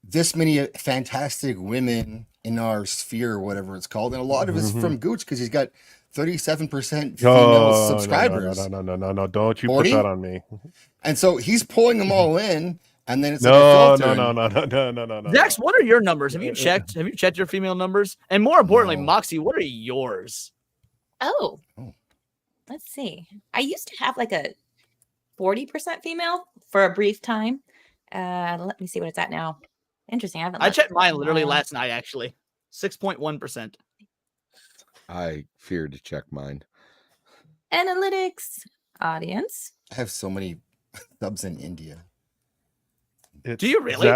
this many fantastic women in our sphere, or whatever it's called, and a lot of it's from Gooch because he's got 37% female subscribers. No! Don't you 40? put that on me? And so he's pulling them all in, and then it's No. Zax, what are your numbers? Have you checked? Have you checked your female numbers? And more importantly, Moxie, what are yours? Oh, let's see. I used to have like a 40% female for a brief time. Let me see what it's at now. Interesting. I checked mine literally last night, actually. 6.1%. I fear to check mine. Analytics audience. I have so many subs in India. Do you really?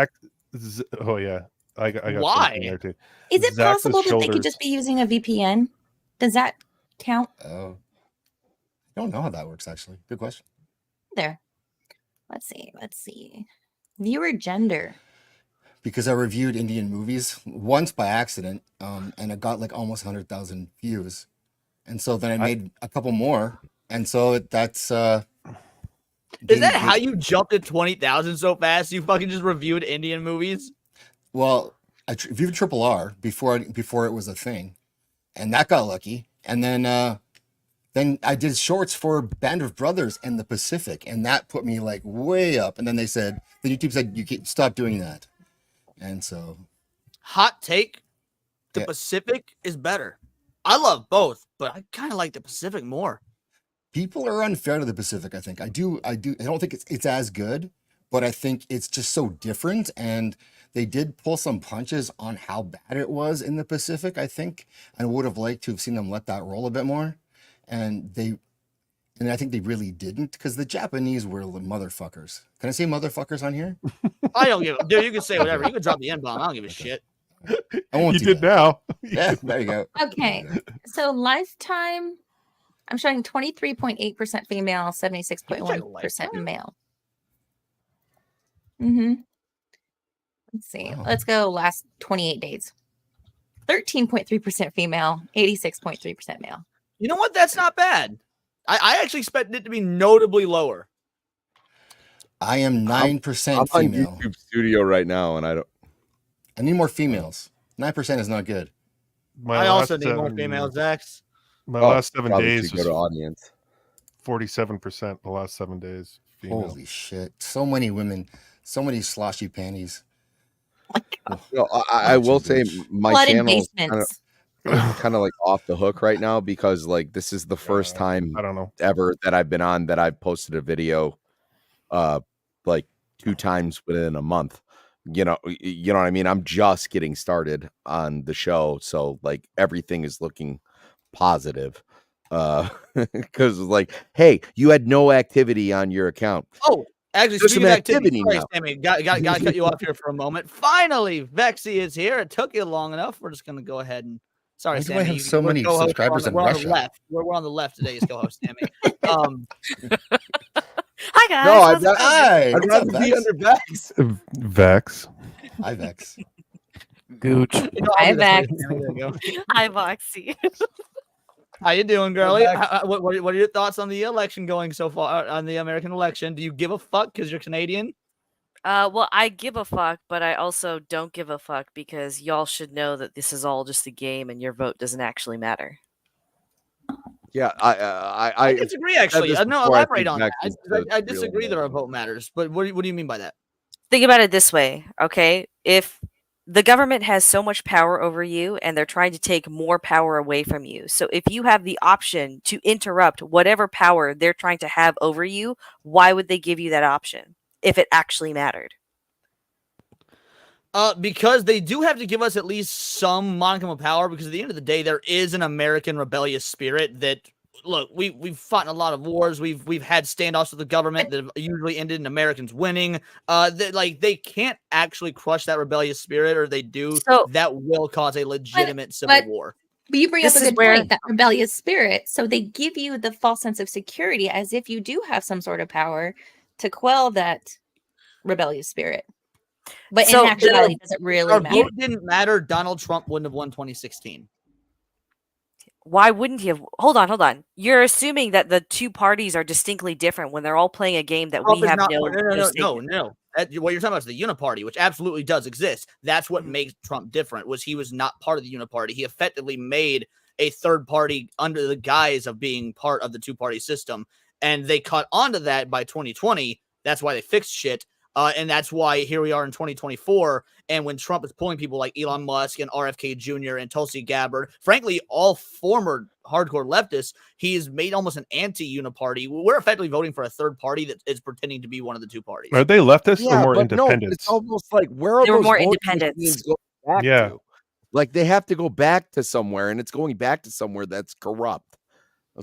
Oh yeah, I got Why? there too. Is it possible that they could just be using a VPN? Does that count? Oh, I don't know how that works. Actually, good question. There. Let's see. Viewer gender. Because I reviewed Indian movies once by accident, and I got like almost 100,000 views, and so then I made a couple more, and so that's. Is that how you jumped at 20,000 so fast? You fucking just reviewed Indian movies? Well, I reviewed Triple R before it was a thing, and that got lucky, and then I did shorts for Band of Brothers and the Pacific, and that put me like way up. And then YouTube said you can't stop doing that. And so, hot take, the Pacific is better. I love both, but I kind of like the Pacific more. People are unfair to the Pacific, I think. I don't think it's as good, but I think it's just so different. And they did pull some punches on how bad it was in the Pacific, I think. I would have liked to have seen them let that roll a bit more. And I think they really didn't, because the Japanese were motherfuckers. Can I say motherfuckers on here? I don't give a dude. You can say whatever. You can drop the N-bomb. I don't give a shit. I won't. You did now. Yeah, there you go. Okay, so lifetime, I'm showing 23.8% female, 76.1% male. Let's see. Wow. Let's go last 28 days. 13.3% female, 86.3% male. You know what? That's not bad. I actually expected it to be notably lower. I am 9% I'm on female. YouTube Studio right now, and I need more females. 9% is not good. I also need more females, Zax. My last 7 days was audience. 47% the last 7 days. Female. Holy shit. So many women, so many sloshy panties. I will say my channel basements. kind of like off the hook right now, because like this is the first time I don't know ever that I've been on that I've posted a video like 2 times within a month. You know what I mean? I'm just getting started on the show, so like everything is looking positive. Because like, hey, you had no activity on your account. Oh, actually, there's speaking some of activity now. Sammy, got to cut you off here for a moment. Finally, Vexy is here. It took you long enough. We're just gonna go ahead and sorry, Why do Sammy. I have so many subscribers in we're Russia? On the left. We're on the left today as co-host, Sammy. Hi guys. No, I'd rather be under Vex. Vex. Hi, Vex. Gooch. Hi, Vex. Hi, Moxie. How you doing, girlie? What are your thoughts on the election going so far, on the American election? Do you give a fuck because you're Canadian? Well, I give a fuck, but I also don't give a fuck because y'all should know that this is all just a game and your vote doesn't actually matter. Yeah, I disagree, actually. No, elaborate on that. I disagree real that our vote matters, but what do you mean by that? Think about it this way, okay? If the government has so much power over you and they're trying to take more power away from you. So if you have the option to interrupt whatever power they're trying to have over you, why would they give you that option if it actually mattered? Because they do have to give us at least some modicum of power, because at the end of the day, there is an American rebellious spirit that, look, we've fought in a lot of wars. We've had standoffs with the government that have usually ended in Americans winning. They can't actually crush that rebellious spirit, or they do, that will cause a legitimate civil war. But you bring up a good point, that rebellious spirit. So they give you the false sense of security as if you do have some sort of power to quell that rebellious spirit. But in actuality, does it really matter? If it didn't matter, Donald Trump wouldn't have won 2016. Why wouldn't he have? Hold on. You're assuming that the two parties are distinctly different when they're all playing a game that we have No. what you're talking about is the uniparty, which absolutely does exist. That's what makes Trump different. Was he was not part of the uniparty. He effectively made a third party under the guise of being part of the two-party system, and they caught onto that by 2020. That's why they fixed shit. And that's why here we are in 2024. And when Trump is pulling people like Elon Musk and RFK Jr. and Tulsi Gabbard, frankly, all former hardcore leftists, he's made almost an anti-uniparty. We're effectively voting for a third party that is pretending to be one of the two parties. Are they leftists or more but independents? No, it's almost like where are They were those more voting independents. machines going back to? Like they have to go back to somewhere, and it's going back to somewhere that's corrupt.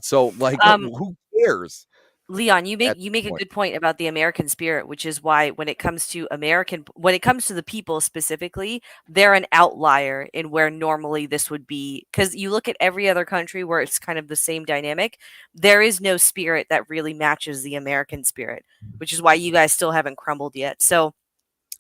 So, like, who cares? Leon, you make a good point about the American spirit, which is why when it comes to the people specifically, they're an outlier in where normally this would be. Because you look at every other country where it's kind of the same dynamic, there is no spirit that really matches the American spirit, which is why you guys still haven't crumbled yet. So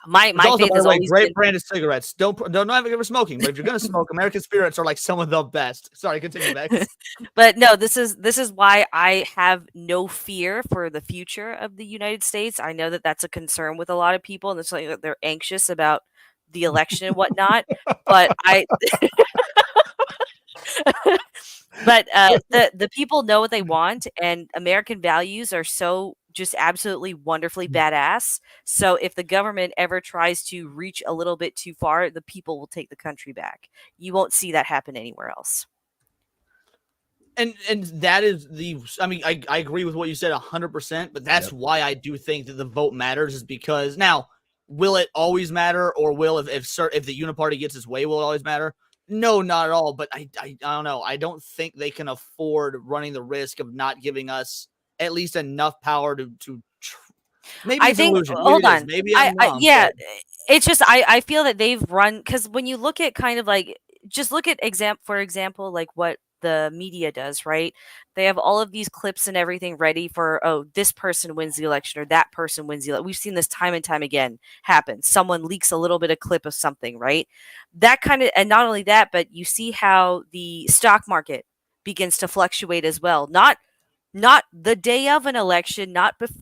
my faith is always great brand of cigarettes. Don't have it for smoking, but if you're gonna smoke, American Spirits are like some of the best. Sorry, continue, Max. But no, this is why I have no fear for the future of the United States. I know that that's a concern with a lot of people, and it's like that they're anxious about the election and whatnot. But the people know what they want, and American values are so just absolutely wonderfully badass. So if the government ever tries to reach a little bit too far, the people will take the country back. You won't see that happen anywhere else. And that is I agree with what you said 100%, but that's why I do think that the vote matters, is because now, will it always matter, or will if the uniparty gets its way, will it always matter? No, not at all. But I don't know. I don't think they can afford running the risk of not giving us at least enough power to maybe I think illusion. Hold on. Maybe I'm wrong, yeah, but it's just I feel that they've run, because when you look at kind of like, just look at for example, like what the media does, right? They have all of these clips and everything ready for, oh, this person wins the election or that person wins the election. We've seen this time and time again happen. Someone leaks a little bit of clip of something, right? That kind of, and not only that, but you see how the stock market begins to fluctuate as well. Not the day of an election,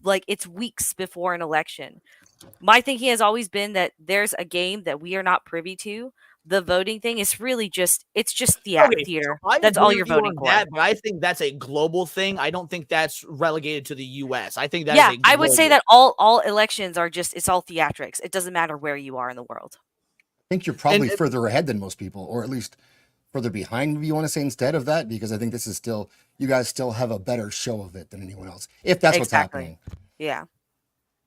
like it's weeks before an election. My thinking has always been that there's a game that we are not privy to. The voting thing is really it's just theater. So that's all you're voting for. But I think that's a global thing. I don't think that's relegated to the U.S. I think that I would say that all elections are it's all theatrics. It doesn't matter where you are in the world. I think you're probably further ahead than most people, or at least further behind, if you want to say, instead of that, because I think this is still, you guys still have a better show of it than anyone else, if that's what's happening. Yeah.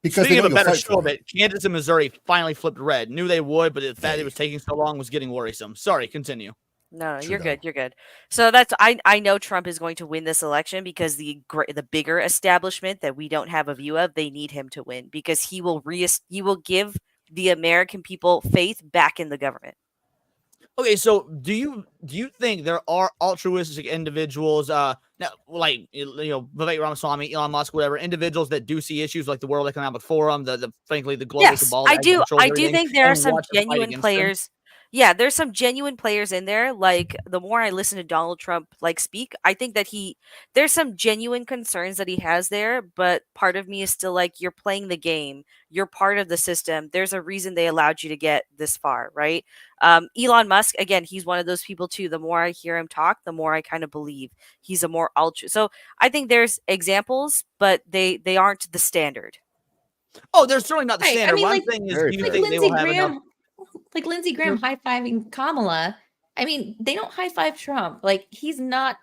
Because speaking of a better show of it, Kansas and Missouri finally flipped red. Knew they would, but the fact it was taking so long was getting worrisome. Sorry, continue. No, you're good. You're good. So that's I know Trump is going to win this election because the bigger establishment that we don't have a view of, they need him to win, because he will give the American people faith back in the government. Okay, so do you think there are altruistic individuals, now, like, Vivek Ramaswamy, Elon Musk, whatever, individuals that do see issues like the World Economic Forum, frankly the global cabal? I do think there are some genuine players. Yeah, there's some genuine players in there. Like, the more I listen to Donald Trump speak, I think that there's some genuine concerns that he has there, but part of me is still like, you're playing the game. You're part of the system. There's a reason they allowed you to get this far, right? Elon Musk, again, he's one of those people too. The more I hear him talk, the more I kind of believe he's a more So I think there's examples, but they aren't the standard. Oh, they're certainly not the standard. I mean, One thing is, do you think they Lindsey will have Graham, enough? like Lindsey Graham high-fiving Kamala. I mean, they don't high-five Trump. Like, he's not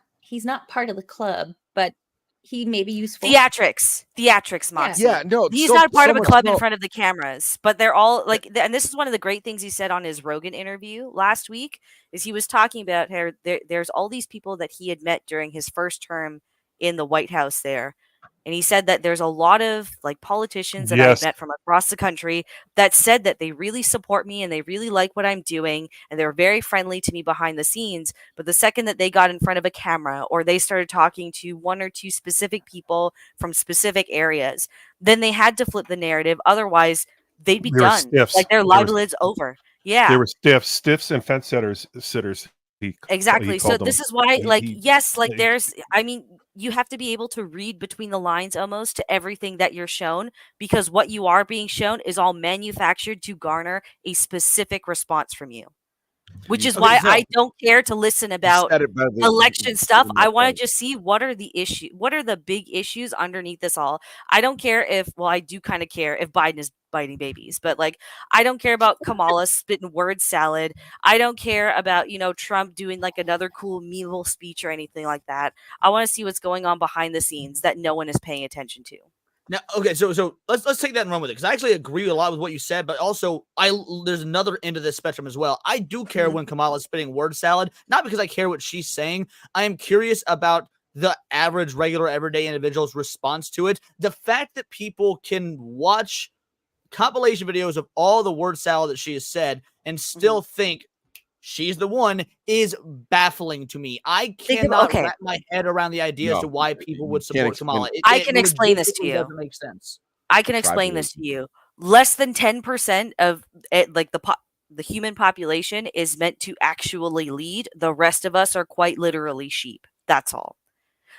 part of the club, but he may be useful. Theatrics, Moxie. Yeah, no, he's not part of a club in front of the cameras, but they're all like, and this is one of the great things he said on his Rogan interview last week, is he was talking about how there's all these people that he had met during his first term in the White House there. And he said that there's a lot of like politicians that I've met from across the country that said that they really support me and they really like what I'm doing. And they're very friendly to me behind the scenes. But the second that they got in front of a camera, or they started talking to one or two specific people from specific areas, then they had to flip the narrative. Otherwise, they'd be done. Like, their livelihood's over. Yeah. They were stiffs and fence sitters. Exactly. So them, this is why, like, he yes, like I mean, you have to be able to read between the lines almost to everything that you're shown, because what you are being shown is all manufactured to garner a specific response from you. Which is You- why so I don't care to listen you about said it better election stuff. than I my want point. to just see what are the big issues underneath this all. I don't care if, well, I do kind of care if Biden is biting babies, but like, I don't care about Kamala spitting word salad. I don't care about, Trump doing like another cool memeable speech or anything like that. I want to see what's going on behind the scenes that no one is paying attention to. Now, okay, so let's take that and run with it, because I actually agree a lot with what you said, but also there's another end of this spectrum as well. I do care when Kamala's spitting word salad, not because I care what she's saying. I am curious about the average, regular, everyday individual's response to it. The fact that people can watch compilation videos of all the word salad that she has said and still think she's the one is baffling to me. I cannot Okay, wrap my head around the idea as to No, why people you would can't support Kamala. explain. I It can explain this to legitimately you. doesn't make sense. I can explain this to Tribalism. you. Less than 10% of it, like the human population is meant to actually lead. The rest of us are quite literally sheep. That's all.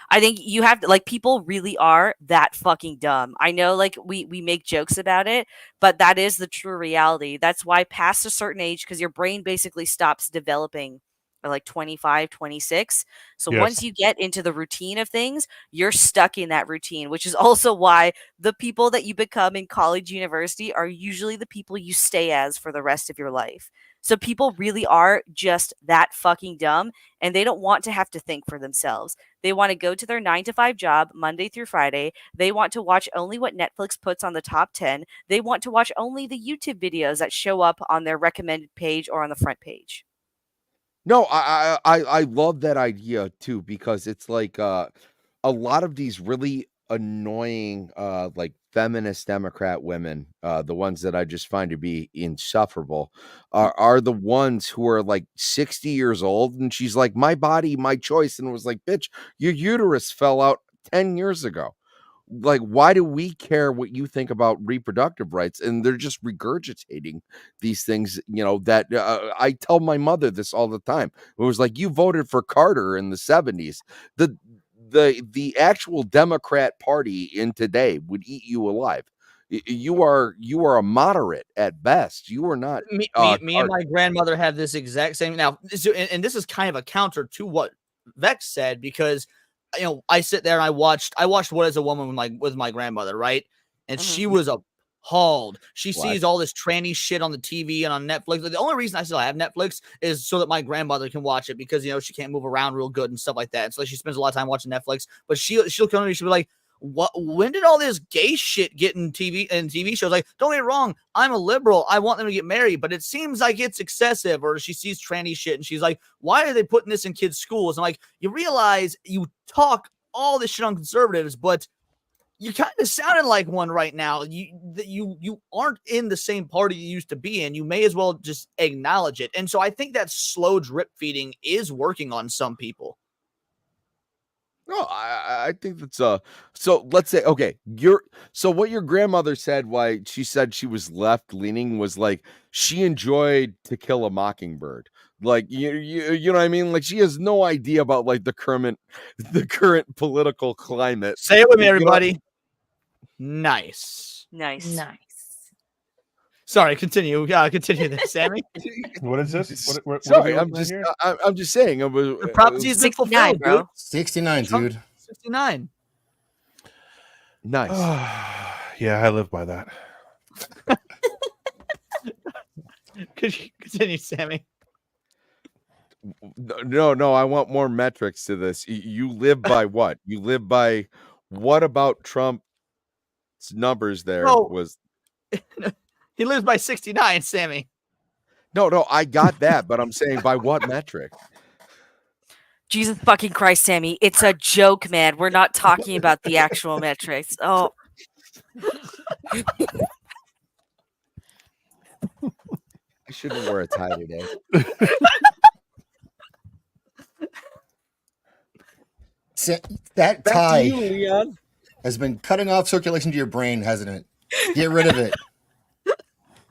I think you have to, like, people really are that fucking dumb. I know, like, we make jokes about it, but that is the true reality. That's why past a certain age, because your brain basically stops developing at like 25, 26. So once Yes. you get into the routine of things, you're stuck in that routine, which is also why the people that you become in college, university are usually the people you stay as for the rest of your life. So people really are just that fucking dumb, and they don't want to have to think for themselves. They want to go to their 9 to 5 job Monday through Friday. They want to watch only what Netflix puts on the top 10. They want to watch only the YouTube videos that show up on their recommended page or on the front page. No, I love that idea too, because it's like a lot of these really annoying like feminist Democrat women, the ones that I just find to be insufferable, are the ones who are like 60 years old, and she's like, my body, my choice, and was like, bitch, your uterus fell out 10 years ago. Like, why do we care what you think about reproductive rights? And they're just regurgitating these things, that I tell my mother this all the time. It was like, you voted for Carter in the 70s. The actual Democrat Party in today would eat you alive. You are a moderate at best. You are not Me and my grandmother have this exact same. Now, and this is kind of a counter to what Vex said, because I sit there and I watched What Is a Woman with my grandmother, right? And she was appalled. She sees all this tranny shit on the TV and on Netflix. The only reason I still have Netflix is so that my grandmother can watch it, because she can't move around real good and stuff like that. So she spends a lot of time watching Netflix. But she'll come to me, she'll be like, what, when did all this gay shit get in TV shows? Like, don't get me wrong, I'm a liberal, I want them to get married, but it seems like it's excessive. Or she sees tranny shit and she's like, why are they putting this in kids' schools? And I'm like, you realize you talk all this shit on conservatives, but you kind of sounded like one right now. You aren't in the same party you used to be in. You may as well just acknowledge it. And so I think that slow drip feeding is working on some people. No, I think that's so let's say, okay, so what your grandmother said, why she said she was left leaning, was like she enjoyed To Kill a Mockingbird. Like you know what I mean? Like, she has no idea about like the current political climate. Say it with me, everybody. Nice. Sorry, continue. Continue this, Sammy. What is this? What Sorry, are I'm we looking at just here? I'm just saying. The prophecy has been 69, fulfilled, bro. dude. 69, dude. 69. Nice. Yeah, I live by that. Could you continue, Sammy? No, I want more metrics to this. You live by what? You live by what about Trump's numbers there was? He lives by 69, Sammy. No, I got that, but I'm saying by what metric? Jesus fucking Christ, Sammy. It's a joke, man. We're not talking about the actual metrics. Oh. I shouldn't wear a tie today. That Back to tie you, Leon. has been cutting off circulation to your brain, hasn't it? Get rid of it.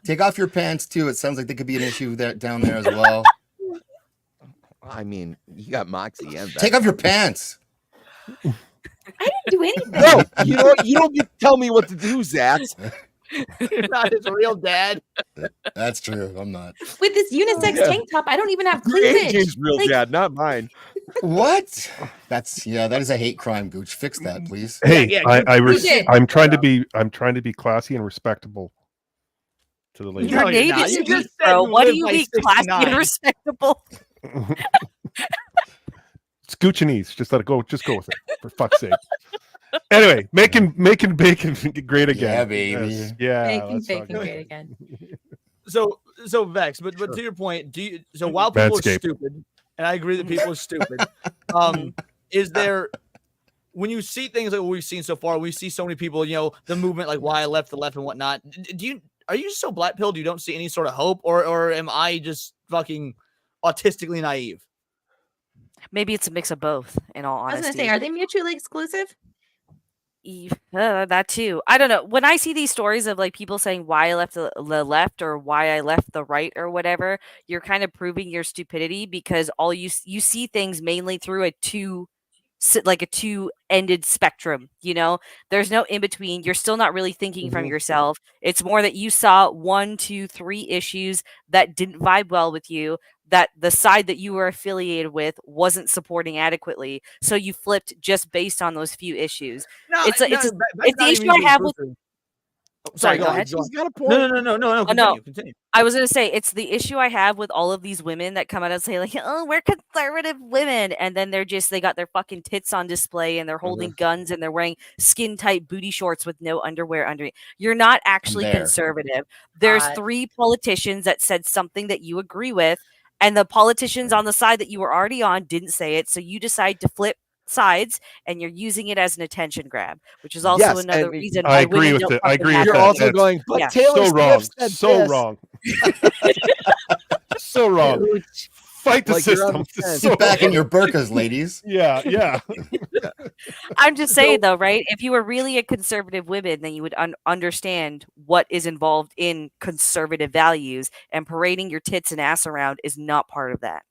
Take off your pants too. It sounds like there could be an issue there down there as well. I mean, you got Moxie and Take off your pants. I didn't do anything. No, you know what? You don't get to tell me what to do, Zach. You're not his real dad. That's true. I'm not. With this unisex tank top, I don't even have cleavage. AJ's real Like, dad, not mine. What? That is a hate crime, Gooch. Fix that, please. Hey, Yeah, I'm trying to be classy and respectable to the ladies. No, Your you're name not. is You Heath, just said bro. you What do live you by mean classy 69. and respectable? It's Guccianese. Just let it go. Just go with it, for fuck's sake. Anyway, making bacon great again. Yeah, baby. Yes. Yeah, making let's talk bacon about great it. again. So Vex, but to your point, while people are Manscaped. stupid, and I agree that people are stupid, is there, when you see things like what we've seen so far, we see so many people, the movement, like why I left the left and whatnot. Are you so black pilled you don't see any sort of hope, or am I just fucking autistically naive? Maybe it's a mix of both, in all I was honesty. gonna say, are they mutually exclusive? That too. I don't know. When I see these stories of like people saying why I left the left or why I left the right or whatever, you're kind of proving your stupidity because all you see things mainly through a two-ended spectrum. There's no in between. You're still not really thinking from yourself. It's more that you saw 1, 2, 3 issues that didn't vibe well with you, that the side that you were affiliated with wasn't supporting adequately, so you flipped just based on those few issues. It's the issue I have with. Sorry, go ahead. He's got a point. No. Continue. I was going to say, it's the issue I have with all of these women that come out and say like, oh, we're conservative women. And then they got their fucking tits on display and they're holding guns and they're wearing skin tight booty shorts with no underwear underneath. You're not actually conservative. There's 3 politicians that said something that you agree with. And the politicians on the side that you were already on didn't say it. So you decide to flip sides and you're using it as an attention grab, which is also another reason I why agree women with don't it. I fucking agree have with You're that. also going, but Yeah. Taylor So wrong. Swift said So this. wrong. So wrong. Fight the Like you're system. on the fence. Sit back in your burqas, ladies. Yeah. I'm just saying though, right? If you were really a conservative woman, then you would understand what is involved in conservative values, and parading your tits and ass around is not part of that.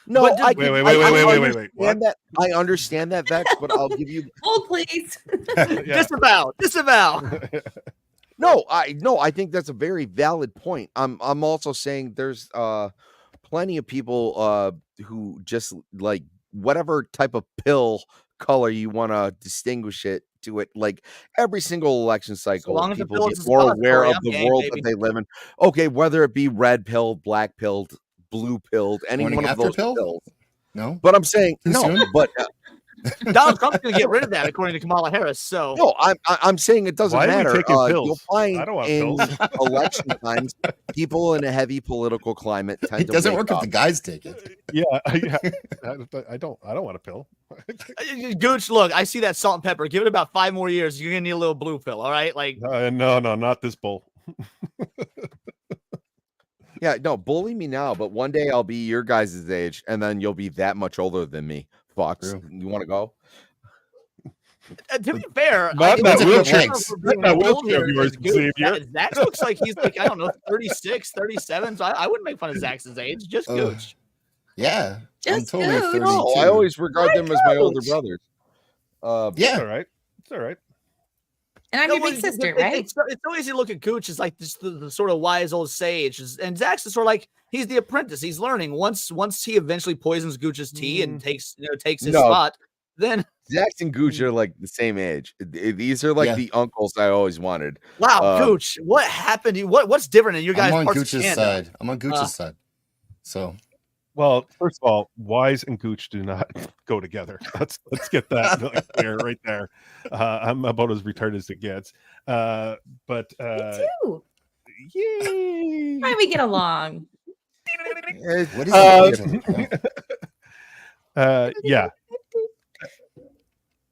No, But I Wait. understand What? that. I understand that, Vex, but I'll give you. Hold, please. Yeah. Disavow. No, I think that's a very valid point. I'm also saying there's plenty of people who just like whatever type of pill color you want to distinguish it to it. Like every single election cycle, long as the people pill get is more depository, aware of I'm the game, world baby. that they live in. Okay, whether it be red pilled, black pilled, blue pilled, any Morning one of after those pill? pills. No? But I'm saying Too no. soon? But Donald Trump's going to get rid of that, according to Kamala Harris. So no, I'm saying it doesn't Why are we matter. taking pills? You'll find I don't want in pills. election times, people in a heavy political climate tend It to doesn't wake work up. if the guys take it. Yeah. I don't want a pill. Gooch, look, I see that salt and pepper. Give it about 5 more years. You're going to need a little blue pill. All right. Like, No, not this bull. Yeah, no, bully me now, but one day I'll be your guys' age, and then you'll be that much older than me. Fox, True. you want to go? to be fair, Not I that think wheelchair. that wheelchair of yours, Xavier. Zach looks like he's like, I don't know, 36, 37. So I wouldn't make fun of Zach's age. Just Gooch. Yeah. I'm Just totally Gooch. 32. No, I always regard them as my older brothers. It's Yeah. all right. It's all right. And I'm No, your big well, sister, but right? It's so easy to look at Gooch as like this, the sort of wise old sage, and Zach's sort of like he's the apprentice. He's learning. Once he eventually poisons Gooch's tea and takes his spot, then Zach and Gooch are like the same age. These are like the uncles I always wanted. wow, Gooch, what happened? What's different in you guys? I'm on parts of Gooch's Canada? side. I'm on Gooch's side. So Well, first of all, Wise and Gooch do not go together. Let's get that clear right there. I'm about as retarded as it gets. But Me too. yay! Why we get along? what is Yeah.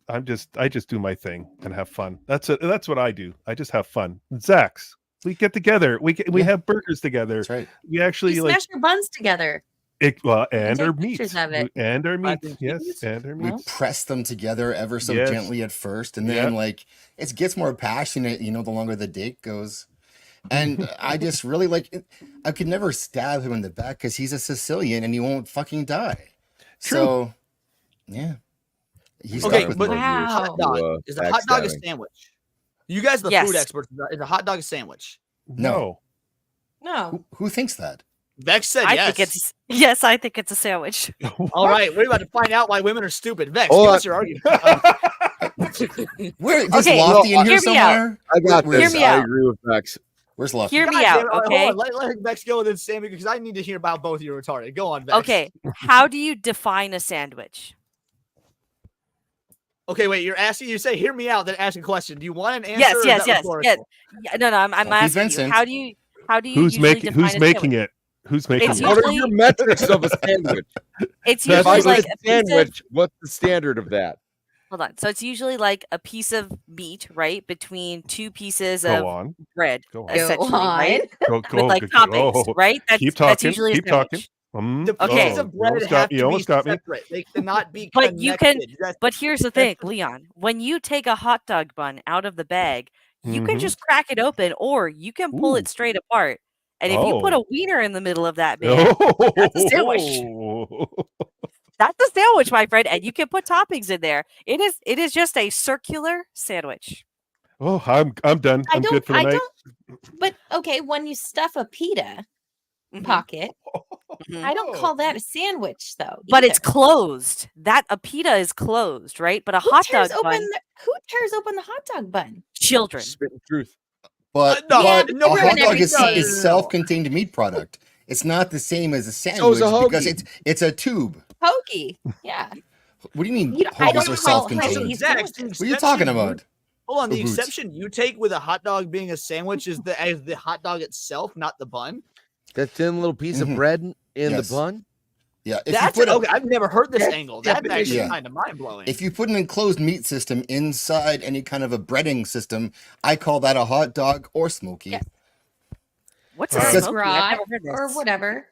I just do my thing and have fun. That's it. That's what I do. I just have fun. Zach's. We get together. We have burgers together. That's right. We actually We smash your buns together. and our take meat. pictures of it. And our meat. think Yes, cheese? and our We meat. press them together ever so Yes. gently at first, and then like it gets more passionate, the longer the date goes. And I just really like it. I could never stab him in the back because he's a Sicilian and he won't fucking die. So, yeah. He's Okay, stuck with but me. hot dog is a hot dog a sandwich? You guys are the food experts. Is a hot dog a sandwich? No. No. Who thinks that? Vex said I yes. think it's yes. I think it's a sandwich. All right, we're about to find out why women are stupid. Vex, Hold give on. us your argument. Where's Okay, Lofty in hear here me out. somewhere? I got Where- this. Hear me I out. agree with Vex. Where's Lofty? Hear God me damn out, it. Hold okay? on, let Vex go and then Sammy because I need to hear about both of you retarded. Go on, Vex. Okay, how do you define a sandwich? Okay, wait. You say, hear me out, then ask a question. Do you want an answer? Yes, or is yes, that yes, rhetorical? yes. Yeah, no, I'm Don't be asking you. Vincent. How do you Who's usually making define a making sandwich? it? Who's making It's it? What are usually your metrics of a sandwich? it's If I usually get like a a piece of sandwich, what's the standard of that? hold on. So it's usually like a piece of meat, right, between two pieces Go of on. bread, Go on. essentially, right? Go, With like toppings, go. right? Keep That's talking. usually a Keep talking. sandwich. The pieces Okay. of bread almost have got me, to be almost got me. separate. They cannot be But connected. you can That's- but here's the thing, Leon. When you take a hot dog bun out of the bag, you can Mhm. just crack it open or you can pull it Ooh. straight apart. And if you put a Oh. wiener in the middle of that bag, that's a sandwich. That's a sandwich, my friend, and you can put toppings in there. It is just a circular sandwich. Oh, I'm done. I'm good for the night. But okay, when you stuff a pita Mhm. pocket, Mhm. I don't call that a sandwich though. But it's either. closed. That a pita is closed, right? But a Who hot tears dog open bun, who tears open the hot dog bun? children. Spitting truth. But, no, but no, a we're hot in dog every- is no, no, no, no. self-contained meat product. It's not the same as a So sandwich is a because hoagie. it's a tube. Hoagie. Yeah. What do you mean You don't- I hoagies don't are call self-contained? hoagies Zach, sandwiches. What are you talking about? Hold on, the Or boots? exception you take with a hot dog being a sandwich is the hot dog itself, not the bun. That thin little piece of Mhm. bread in Yes. the bun? Yeah, if That's you put okay. I've never heard this That's angle. That's actually Yeah. kind of mind blowing. if you put an enclosed meat system inside any kind of a breading system, I call that a hot dog or smoky. Yeah. What's Or a Because- smoky? I've Brat never heard or this. whatever.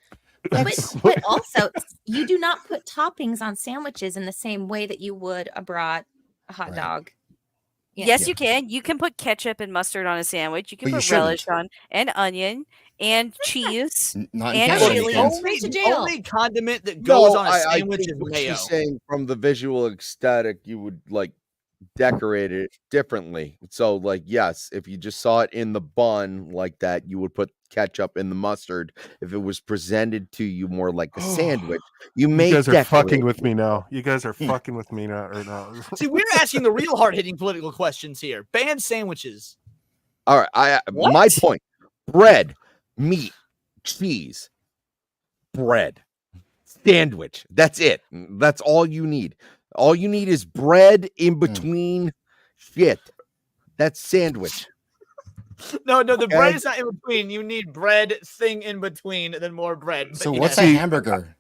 But also, you do not put toppings on sandwiches in the same way that you would a brat, a hot Right. dog. Yeah. Yes, Yeah. you can. You can put ketchup and mustard on a sandwich. You can But you put relish shouldn't. on and onion and cheese. Not in And Canada, you chili. can't. Straight to The jail. only condiment that goes on a I sandwich think is what mayo. she's saying from the visual aesthetic, you would like decorate it differently. So, like, yes, if you just saw it in the bun like that, you would put ketchup in the mustard. If it was presented to you more like a sandwich, you may You guys are decorate fucking it. with me now. You guys are fucking with me now right now. See, we're asking the real hard hitting political questions here. Ban sandwiches. All right, What? my point: bread, meat, cheese, bread, sandwich. That's it. That's all you need. All you need is bread in between shit. That's sandwich. No, the Okay. bread is not in between. You need bread thing in between, and then more bread. But So yes. what's a hamburger?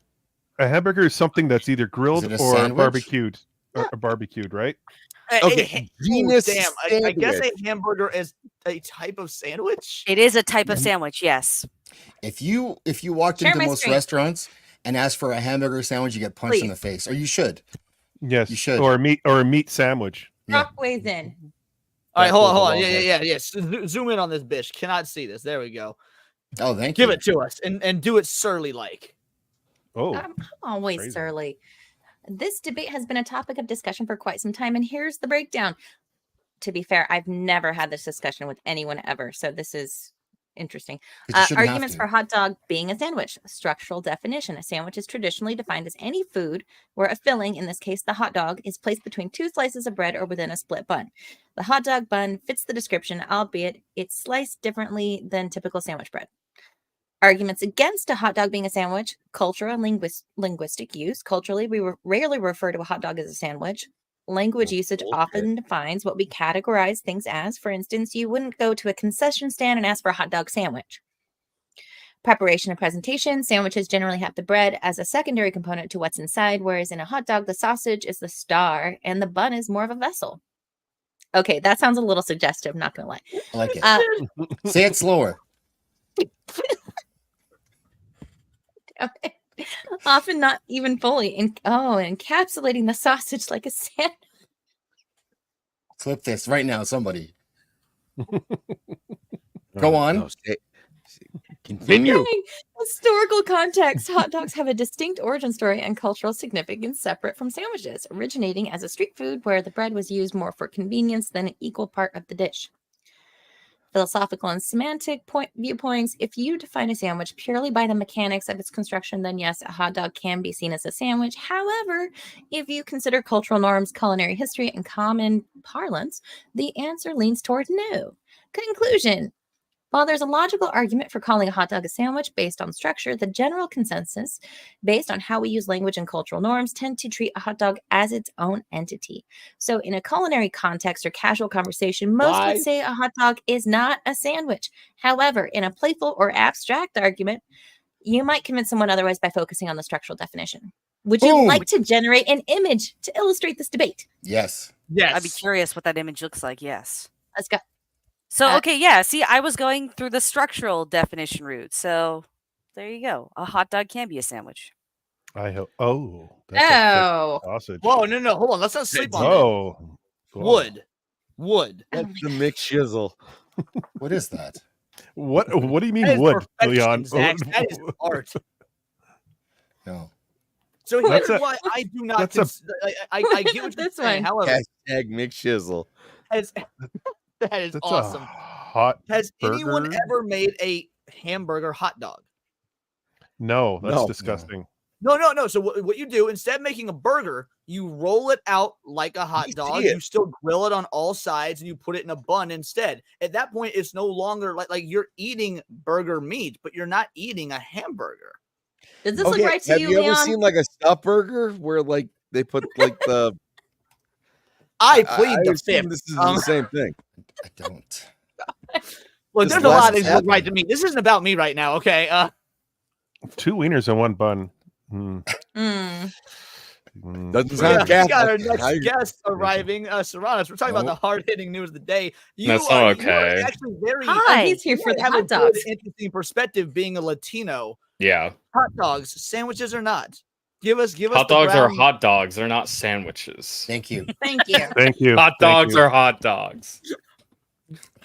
A hamburger is something that's either grilled it a or sandwich? barbecued. Or barbecued, right? Okay, genus Damn. I guess a sandwich. hamburger is a type of sandwich. It is a type of sandwich, yes. If you walked Share into my most screen. restaurants and asked for a hamburger sandwich, you get punched in the face, or you should. Yes. You should. Or a meat sandwich. Yeah. Rock weighs in. All right, That hold goes on. a long way. Yeah. Zoom in on this bitch. Cannot see this. There we go. Oh, thank Give you. it to us and do it surly like. Oh, I'm always crazy. surly. This debate has been a topic of discussion for quite some time, and here's the breakdown. To be fair, I've never had this discussion with anyone ever, so this is interesting. 'Cause you shouldn't have Arguments to. for hot dog being a sandwich. Structural definition. A sandwich is traditionally defined as any food where a filling, in this case the hot dog, is placed between two slices of bread or within a split bun. The hot dog bun fits the description, albeit it's sliced differently than typical sandwich bread. Arguments against a hot dog being a sandwich. Cultural and linguistic use. Culturally, we rarely refer to a hot dog as a sandwich. Language usage often defines what we categorize things as. For instance, you wouldn't go to a concession stand and ask for a hot dog sandwich. Preparation and presentation. Sandwiches generally have the bread as a secondary component to what's inside, whereas in a hot dog, the sausage is the star and the bun is more of a vessel. Okay, that sounds a little suggestive, not gonna lie. I like it. Say it slower. Often not even fully. Encapsulating the sausage like a sandwich. Flip this right now, somebody. Go on. No, Continue. Okay. Historical context. Hot dogs have a distinct origin story and cultural significance separate from sandwiches, originating as a street food where the bread was used more for convenience than an equal part of the dish. Philosophical and semantic viewpoints. If you define a sandwich purely by the mechanics of its construction, then yes, a hot dog can be seen as a sandwich. However, if you consider cultural norms, culinary history, and common parlance, the answer leans toward no. Conclusion. While there's a logical argument for calling a hot dog a sandwich based on structure, the general consensus, based on how we use language and cultural norms, tend to treat a hot dog as its own entity. So in a culinary context or casual conversation, most would say a hot dog is not a sandwich. However, in a playful or abstract argument, you might convince someone otherwise by focusing on the structural definition. Would you like to generate an image to illustrate this debate? Yes. Yes. I'd be curious what that image looks like. Yes. Let's go. So, okay, yeah. See, I was going through the structural definition route. So there you go. A hot dog can be a sandwich. I hope. Oh. That's a thick sausage. Whoa, no. Hold on. Let's not sleep on Whoa. that. Wood. That's the McShizzle. What is that? What do you That mean is wood, perfection, Leon? Zach. That is art. No. So here's why I do not. I get what you're saying. However, Hashtag McShizzle. That is That's awesome. Hot Has anyone burger? ever made a hamburger hot dog? No, that's disgusting. No. So what you do, instead of making a burger, you roll it out like a hot dog. You still grill it on all sides, and you put it in a bun instead. At that point, it's no longer like you're eating burger meat, but you're not eating a hamburger. Does this look right to you, Have you Leon? ever seen like a stuffed burger where like they put like the? I plead the fifth. This is the same thing. I don't. Look, This there's a lot of things that look happened. right to me. This isn't about me right now, okay? 2 wieners and 1 bun. Doesn't We got sound our Catholic. next guest arriving, Serranos. We're talking about the hard-hitting news of the day. That's not You are okay. actually very. He's here for the have hot a good, dogs. interesting perspective, being a Latino. Yeah. Hot dogs, sandwiches or not? Give us. Hot the dogs are ground- hot dogs. They're not sandwiches. Thank you. Thank you. Thank you. Hot dogs are hot dogs.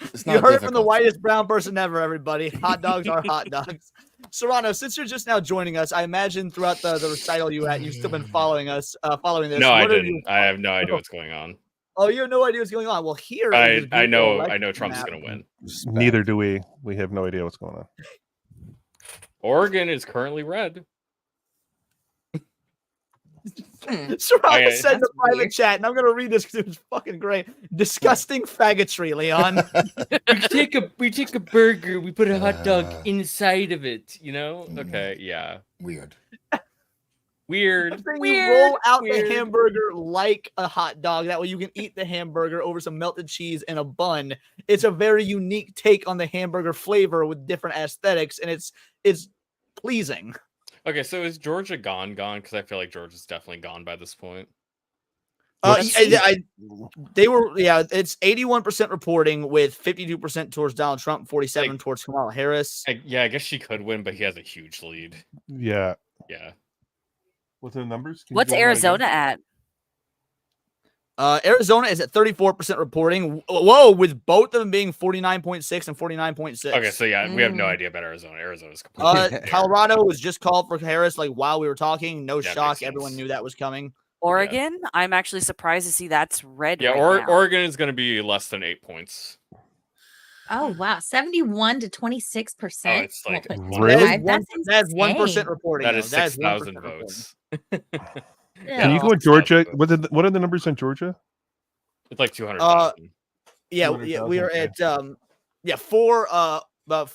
It's You not heard it from the difficult. whitest brown person ever, everybody. Hot dogs are hot dogs. Serrano, since you're just now joining us, I imagine throughout the recital you've still been following us, following this. No, I What are didn't. I have no idea what's going on. Oh, you have no idea what's going on. Well, here is I this beautiful know election Trump's map. going to win. Neither do we. We have no idea what's going on. Oregon is currently red. Serrano Okay. said in the That's private weird. chat, and I'm gonna read this because it was fucking great. Disgusting faggotry, Leon. we take a burger, we put a hot dog Uh. inside of it, you know? Okay, yeah. Weird. Weird. You roll out the hamburger like a hot dog. That way you can eat the hamburger over some melted cheese and a bun. It's a very unique take on the hamburger flavor with different aesthetics, and it's pleasing. Okay, so is Georgia gone? Because I feel like Georgia's definitely gone by this point. They were, it's 81% reporting with 52% towards Donald Trump, 47 towards Kamala Harris. I guess she could win, but he has a huge lead. Yeah. Yeah. What's the numbers? What's Arizona at? Arizona is at 34% reporting. Whoa, with both of them being 49.6 and 49.6. Okay, so yeah, we have no idea about Arizona. Arizona's completely there. Colorado was just called for Harris like while we were talking. No Yeah, makes shock. sense. Everyone knew that was coming. Oregon? I'm actually surprised to see that's red. Yeah, right now. Oregon is going to be less than 8 points. Oh wow, 71 to 26%. Oh, it's like Really? That's That's 1% insane. reporting. that though. is That 6,000 1% votes. Can you go in Georgia? What are the numbers in Georgia? It's like 200,000. Yeah, 200,000, we are okay. at about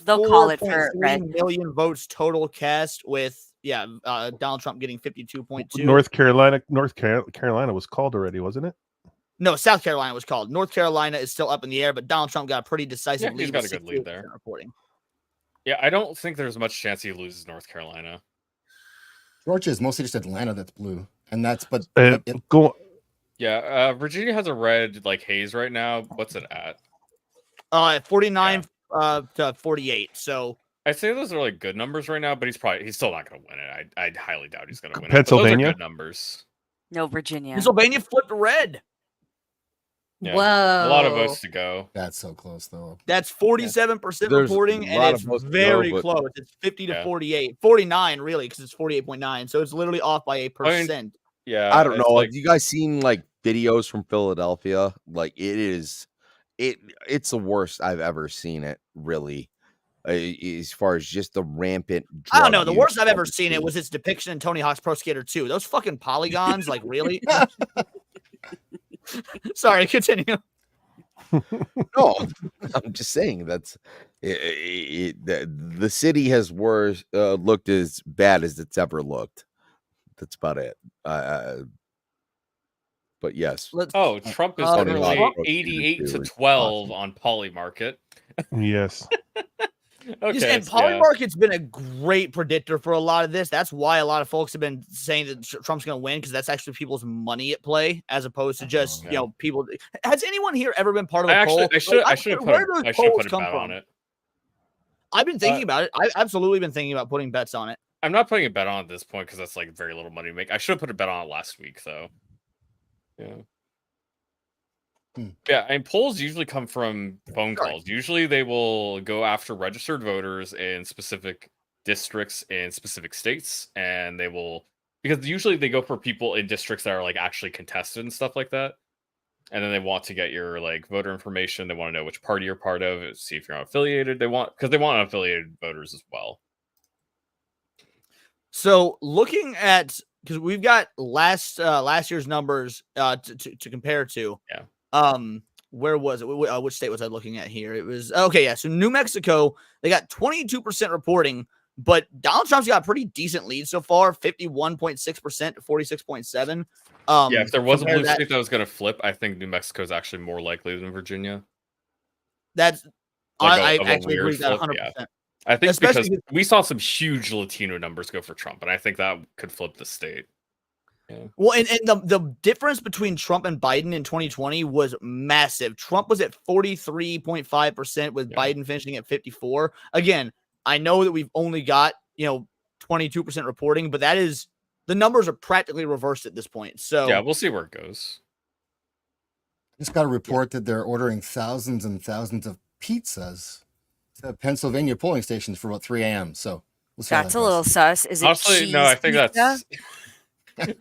They'll call it for 4.3 red. million votes total cast with Donald Trump getting 52.2. North Carolina was called already, wasn't it? No, South Carolina was called. North Carolina is still up in the air, but Donald Trump got a pretty decisive Yeah, lead. he's got with a good lead 68% there. Reporting. Yeah, I don't think there's much chance he loses North Carolina. Georgia is mostly just Atlanta that's blue, and that's but Go. Yeah, Virginia has a red like haze right now. What's it at? 49 to 48. So I'd say those are like good numbers right now, but he's still not going to win it. I highly doubt he's going to win it. But those are Pennsylvania? good numbers. No, Virginia. Pennsylvania flipped red. Yeah. Whoa. A lot of votes to go. That's so close, though. That's 47% There's reporting, a and lot it's of votes to go, very but- close. It's 50 to Yeah. 48. 49, really, because it's 48.9. So it's literally off by a percent. Yeah. I don't know. Like, Have you guys seen like videos from Philadelphia? Like it's the worst I've ever seen it, really. As far as just the rampant I don't drug know. The use worst I've of ever the seen it state. was its depiction in Tony Hawk's Pro Skater 2. Those fucking polygons, like, really? Sorry, continue. No, I'm just saying the city has worse looked as bad as it's ever looked. That's about it. But yes. Trump is Tony currently Hawk 88 to is 12 on Polymarket. Yes. Okay. And Polymarket's been a great predictor for a lot of this. That's why a lot of folks have been saying that Trump's going to win, because that's actually people's money at play, as opposed to just people. Has anyone here ever been part of a poll? I should have put a bet on it. I've been thinking about it. I've absolutely been thinking about putting bets on it. I'm not putting a bet on at this point because that's like very little money to make. I should have put a bet on it last week, though. Yeah. Yeah, and polls usually come from phone calls. Usually they will go after registered voters in specific districts in specific states, and they will, because usually they go for people in districts that are like actually contested and stuff like that. And then they want to get your like voter information. They want to know which party you're part of, see if you're unaffiliated. They want unaffiliated voters as well. So looking at, because we've got last year's numbers to compare to. Yeah. Where was it? Which state was I looking at here? It was okay. Yeah. So New Mexico, they got 22% reporting, but Donald Trump's got a pretty decent lead so far, 51.6% to 46.7. Yeah. If there was a blue state that was going to flip, I think New Mexico is actually more likely than Virginia. That's like I actually agree with that 100%. Yeah. I think Especially because we saw some huge Latino numbers go for Trump, and I think that could flip the state. Yeah. Well, and the difference between Trump and Biden in 2020 was massive. Trump was at 43.5%, with Biden finishing at 54%. Again, I know that we've only got 22% reporting, but that is, the numbers are practically reversed at this point. So yeah, we'll see where it goes. Just got a report that they're ordering thousands and thousands of pizzas to Pennsylvania polling stations for about 3 a.m. So we'll see. That's a little sus. Is it honestly, no, I think pizza?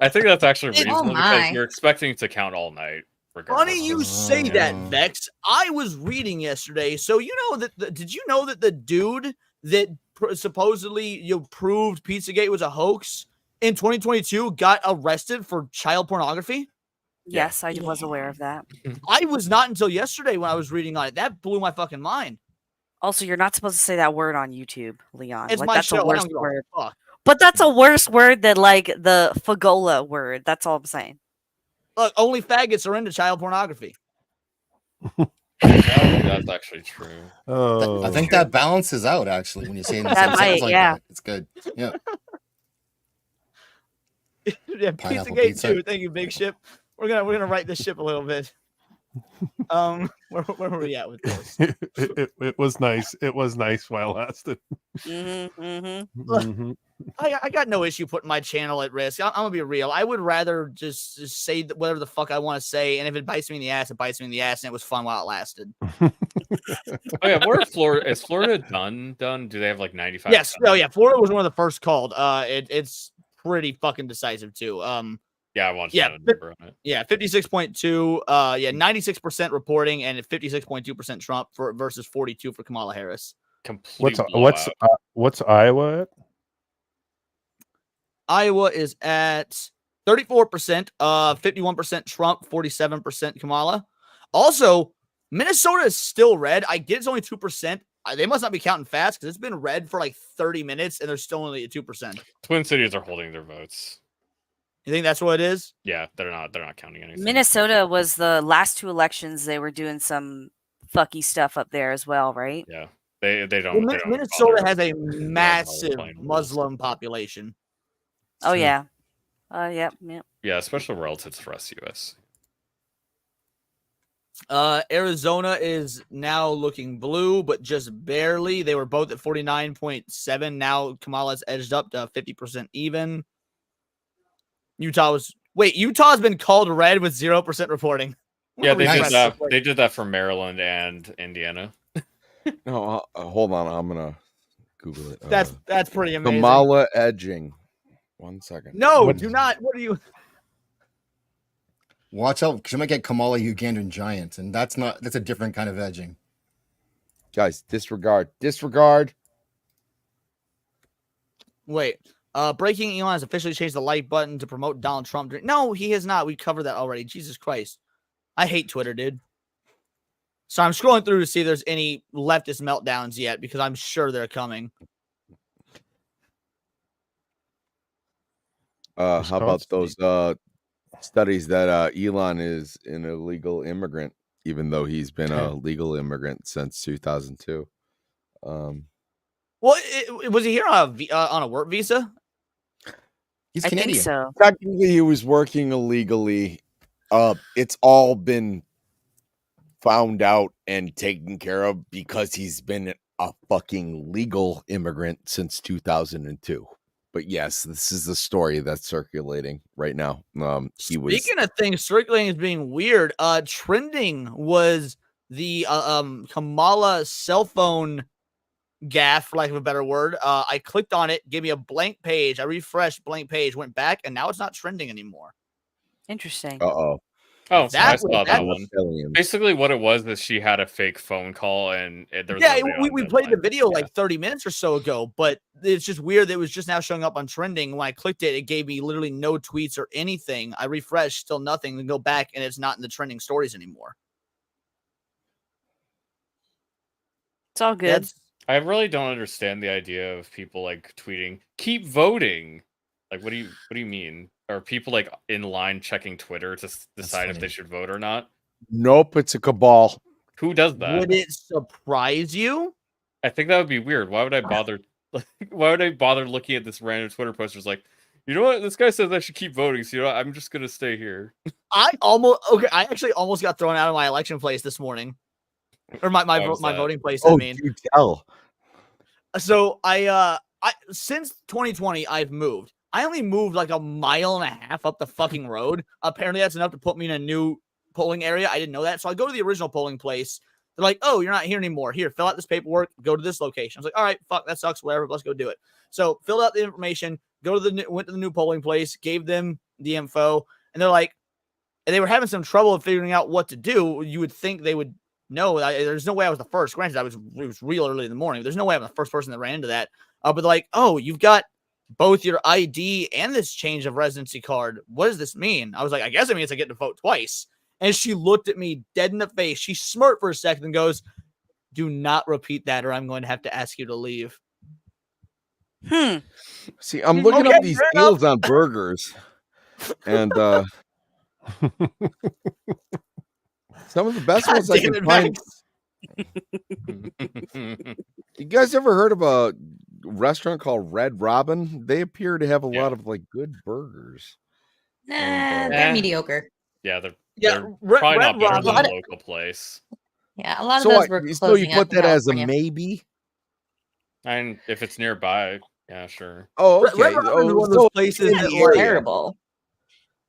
I think that's actually reasonable because my. you're expecting to count all night. Funny you say that, Vex. I was reading yesterday. So you know that did you know that the dude that supposedly proved Pizzagate was a hoax in 2022 got arrested for child pornography? Yes, I was aware of that. I was not until yesterday when I was reading on it. That blew my fucking mind. Also, you're not supposed to say that word on YouTube, Leon. It's like, my that's show. a I worse don't give a word. fuck. But that's a worse word than like the fagola word. That's all I'm saying. Look, only faggots are into child pornography. That's actually true. Oh, I think that balances out actually when you say it in the That same might, sentence like yeah. that. It's good. Yeah. Yeah, Pineapple Pizzagate pizza. too. Thank you, Big Ship. We're gonna write this ship a little bit. Where were we at with this? it was nice. It was nice while it lasted. I got no issue putting my channel at risk. I'm gonna be real. I would rather just say whatever the fuck I want to say, and if it bites me in the ass, it bites me in the ass, and it was fun while it lasted. Oh yeah, where Florida is Florida done? Do they have like 95? Yes. Oh yeah. Florida was one of the first called. It's pretty fucking decisive too. Yeah, I want yeah, to number on it. Yeah, 56.2. 96% reporting and 56.2% Trump versus 42 for Kamala Harris. Complete What's Iowa at? Iowa is at 34%, 51% Trump, 47% Kamala. Also, Minnesota is still red. I get it's only 2%. They must not be counting fast because it's been red for like 30 minutes and they're still only at 2%. Twin Cities are holding their votes. You think that's what it is? Yeah, they're not counting anything. Minnesota was the last two elections. They were doing some fucky stuff up there as well, right? Yeah, they don't. Well, they don't Minnesota bother. has a massive playing rules. Muslim population. Oh yeah. Yep. Yeah, especially relative to the rest of US. Arizona is now looking blue, but just barely. They were both at 49.7. Now Kamala's edged up to 50% even. Utah's been called red with 0% reporting. Yeah, they did Nice. that. They did that for Maryland and Indiana. No, hold on. I'm gonna Google it. That's pretty amazing. Kamala edging. 1 second. No, do not. What are you? Watch out, because you might get Kamala Ugandan giant, and that's a different kind of edging. Guys, disregard. Disregard. Wait. Breaking Elon has officially changed the like button to promote Donald Trump. No, he has not. We covered that already. Jesus Christ. I hate Twitter, dude. So I'm scrolling through to see if there's any leftist meltdowns yet, because I'm sure they're coming. How about those studies that Elon is an illegal immigrant, even though he's been a legal immigrant since 2002? Well, was he here on a work visa? He's I Canadian. think so. Technically, he was working illegally. It's all been found out and taken care of because he's been a fucking legal immigrant since 2002. But yes, this is the story that's circulating right now. Speaking of things circulating as being weird, trending was the Kamala cell phone gaffe, for lack of a better word. I clicked on it, gave me a blank page. I refreshed, blank page, went back, and now it's not trending anymore. Interesting. Uh-oh. Oh, so I That saw that was- one. Basically, what it was is she had a fake phone call, and there was Yeah, nobody on we the played the line. video like 30 minutes or so ago, but it's just weird that it was just now showing up on trending. When I clicked it, it gave me literally no tweets or anything. I refreshed, still nothing, then go back, and it's not in the trending stories anymore. It's all good. I really don't understand the idea of people like tweeting, "Keep voting." Like, what do you mean? Are people like in line checking Twitter to decide if they should vote or not? Nope, it's a cabal. Who does that? Would it surprise you? I think that would be weird. Why would I bother? Why would I bother looking at this random Twitter poster? Like, you know what? This guy says I should keep voting, so you know what? I'm just gonna stay here. I actually almost got thrown out of my election place this morning, or my voting place. Oh, I mean, you tell. So I since 2020 I've moved. I only moved like a mile and a half up the fucking road. Apparently that's enough to put me in a new polling area. I didn't know that. So I go to the original polling place. They're like, "Oh, you're not here anymore. Here, fill out this paperwork. Go to this location." I was like, "All right, fuck, that sucks. Whatever. Let's go do it." So filled out the information. Went to the new polling place. Gave them the info, and they're like, and they were having some trouble figuring out what to do. You would think they would know. There's no way I was the first. Granted, it was real early in the morning. There's no way I'm the first person that ran into that. But they're like, "Oh, you've got both your ID and this change of residency card. What does this mean?" I was like, "I guess it means I get to vote twice." And she looked at me dead in the face. She smirked for a second and goes, "Do not repeat that, or I'm going to have to ask you to leave." See, I'm looking up these deals on burgers, and some of the best ones I can find. You guys ever heard of a restaurant called Red Robin? They appear to have a lot of like good burgers. They're mediocre. Yeah, they're Red probably not better than Robin. a local place. Yeah, a lot of So, those were closing so you put up in that as a California. maybe? And if it's nearby, yeah, sure. Oh, Red okay. Robin is one of those so places in that, the like, area. Terrible.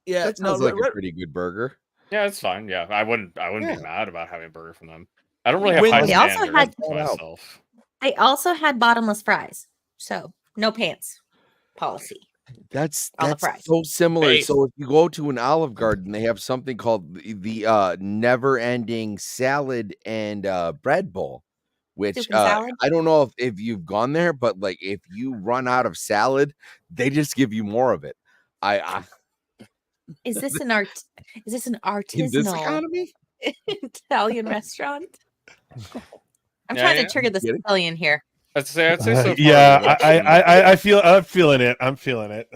Yeah, That sounds like a pretty good burger. Yeah, it's fine. Yeah, I wouldn't be mad about having a burger from them. I don't really have When- high They also standards had- myself. They also had bottomless fries, so no pants policy. That's On the fries. so similar. Hey. So if you go to an Olive Garden, they have something called the never-ending salad and bread bowl, which Soup and salad? I don't know if you've gone there, but like if you run out of salad, they just give you more of it. I Is this an art? Is this an in this artisanal economy, Italian restaurant? I'm Yeah, trying yeah. to trigger the Sicilian here. I'd say so far. Yeah, the I'm feeling it. I'm feeling it.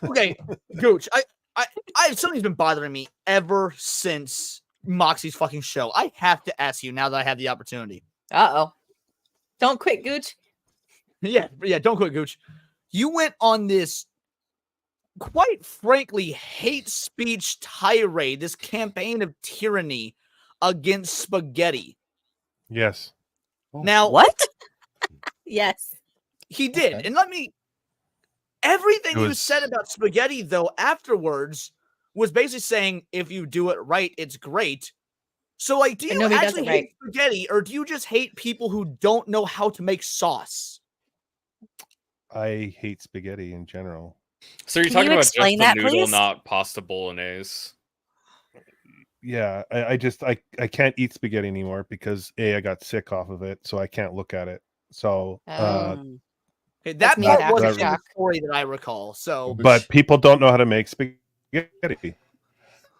Okay, Gooch, I something's been bothering me ever since Moxie's fucking show. I have to ask you now that I have the opportunity. Uh-oh. Don't quit, Gooch. Yeah, don't quit, Gooch. You went on this, quite frankly, hate speech tirade, this campaign of tyranny against spaghetti. Yes. Now, What? Yes. he did. And everything It you was- said about spaghetti, though, afterwards was basically saying if you do it right, it's great. So, like, do But you nobody does actually it hate right. spaghetti, or do you just hate people who don't know how to make sauce? I hate spaghetti in general. So you're Can talking you about just explain the that, noodle, please? not pasta bolognese. Yeah, I just I can't eat spaghetti anymore because I got sick off of it, so I can't look at it. So Mm. Okay, That's that me part with wasn't in the aftershock. story that I recall. So, but people don't know how to make spaghetti.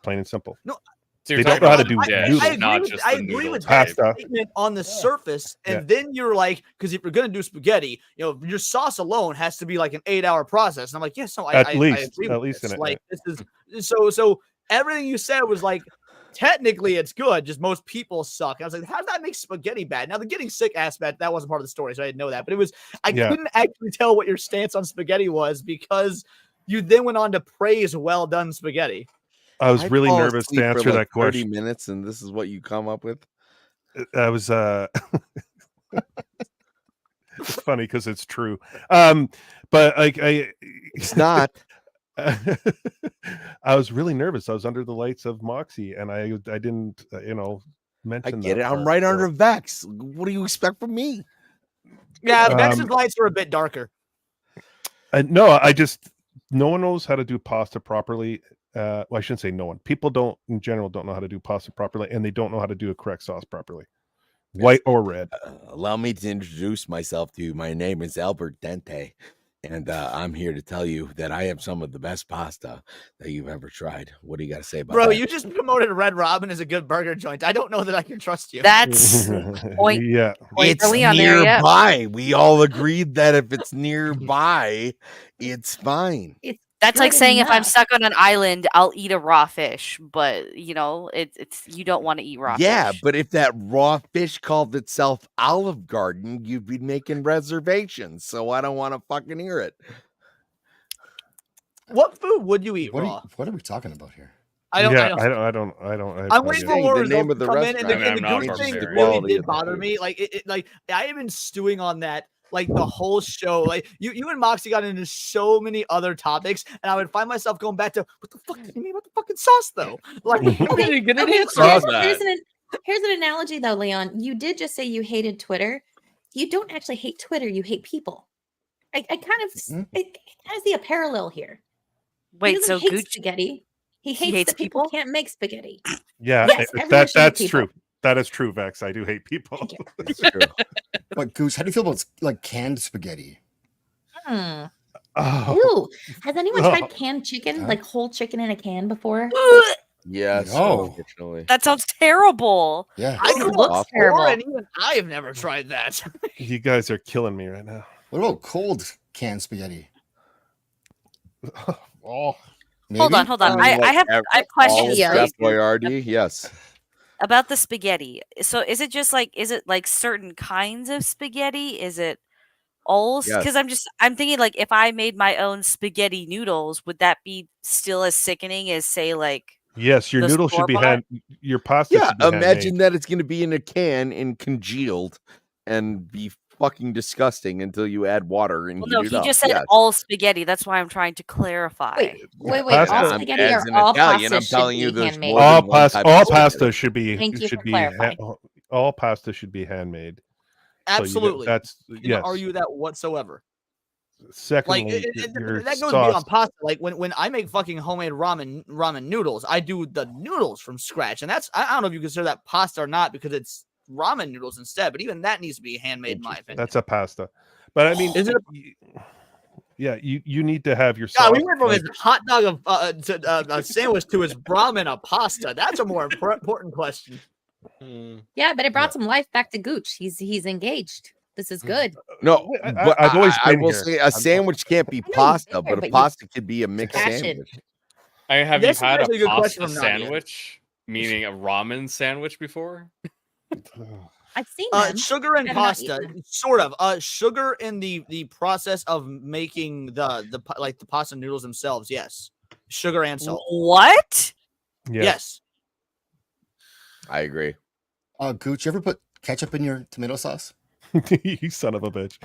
Plain and simple. no, So They you're don't talking know how about to the do I noodles. agree not with just I the agree noodle with type. that Pasta. statement on the surface, and Yeah. then you're like, because if you're gonna do spaghetti, your sauce alone has to be like an 8-hour process. And I'm like, yes, no, I At agree least with in this. it. Like, this is so everything you said was like, technically it's good, just most people suck. And I was like, how does that make spaghetti bad? Now the getting sick aspect, that wasn't part of the story, so I didn't know that. But I Yeah. couldn't actually tell what your stance on spaghetti was because you then went on to praise well done spaghetti. I was really fall nervous to asleep for answer like that 30 question. minutes, and this is what you come up with. I was it's funny because it's true. But like It's not. I was really nervous. I was under the lights of Moxie, and I didn't I mention get that it. I'm part, right so. under Vex. What do you expect from me? Yeah, Vex's lights are a bit darker. No, no one knows how to do pasta properly. Well, I shouldn't say no one. People in general don't know how to do pasta properly, and they don't know how to do a correct sauce properly, white or red. Allow me to introduce myself to you. My name is Albert Dente, and I'm here to tell you that I have some of the best pasta that you've ever tried. What do you got to say about Bro, that? you just promoted Red Robin as a good burger joint. I don't know that I can trust you. That's point. Yeah. Point It's for Leon there, yeah. nearby. We all agreed that if it's nearby, it's fine. It's That's like good saying if I'm enough. stuck on an island, I'll eat a raw fish. But it's you don't want to eat raw Yeah, fish. but if that raw fish called itself Olive Garden, you'd be making reservations. So I don't want to fucking hear it. What food would you eat What raw? are we talking about here? I don't. I'm I'm waiting for saying more the name results of to the come in, and the, restaurant and the I'm Gooch not thing barbarian. really Quality did of the bother food. me. Like I have been stewing on that like the whole show. Like you and Moxie got into so many other topics, and I would find myself going back to what the fuck did you mean about the fucking sauce though? Like We didn't get an answer here's, on here's that. here's an analogy though, Leon. You did just say you hated Twitter. You don't actually hate Twitter. You hate people. I kind of see a parallel here. He Wait, doesn't so hate Gooch spaghetti. He hates hates that people people? can't make spaghetti. Yeah, Yes, everyone should hate that's people. true. That is true, Vex. I do hate people. It's true. But Goose, how do you feel about like canned spaghetti? Hmm. Oh, Ooh, has anyone Oh. tried canned chicken, like whole chicken in a can before? Yes, No. unfortunately. That sounds terrible. Yeah. I It grew looks up terrible. poor, and even I have never tried that. you guys are killing me right now. What about cold canned spaghetti? Oh, Maybe? Hold on. I have questions Yeah. for you Chef Boyardee, yes. about the spaghetti. So is it like certain kinds of spaghetti? Is it all? Yes. Because I'm thinking like if I made my own spaghetti noodles, would that be still as sickening as say like yes, your the noodle should be store-bought? your pasta Yeah, should be imagine handmade. that it's going to be in a can and congealed and be fucking disgusting until you add water and Well, heat no, it he up. just said Yes. all spaghetti. That's why I'm trying to clarify. Wait. Pasta- All I'm- spaghetti as or an all Italian, pasta I'm telling should you be there's handmade. more than one type of all spaghetti. pasta should be Thank you for clarifying. all pasta should be handmade. Absolutely. That's Didn't yes. argue that whatsoever. Like Secondly, your that goes sauce. beyond pasta. Like when I make fucking homemade ramen noodles, I do the noodles from scratch, and that's I don't know if you consider that pasta or not because it's ramen noodles instead. But even that needs to be handmade in my opinion. That's a pasta. But I mean, Is it yeah, you need to have your sauce. God, we went from like- his hot dog to a sandwich to his ramen a pasta. That's a more important question. Yeah, but it brought some life back to Gooch. He's engaged. This is good. No, but I've always I been will here. say a sandwich can't be I know you've pasta, been there, but a but you- pasta could be a mixed Passion. sandwich. Have This you is had a actually a good question pasta from Nadia. sandwich, meaning a ramen sandwich before? I've seen them. Sugar and I've not pasta, eaten. sort of. Sugar in the process of making the pasta noodles themselves. Yes, sugar and salt. What? Yes. I agree. Gooch, you ever put ketchup in your tomato sauce? You son of a bitch.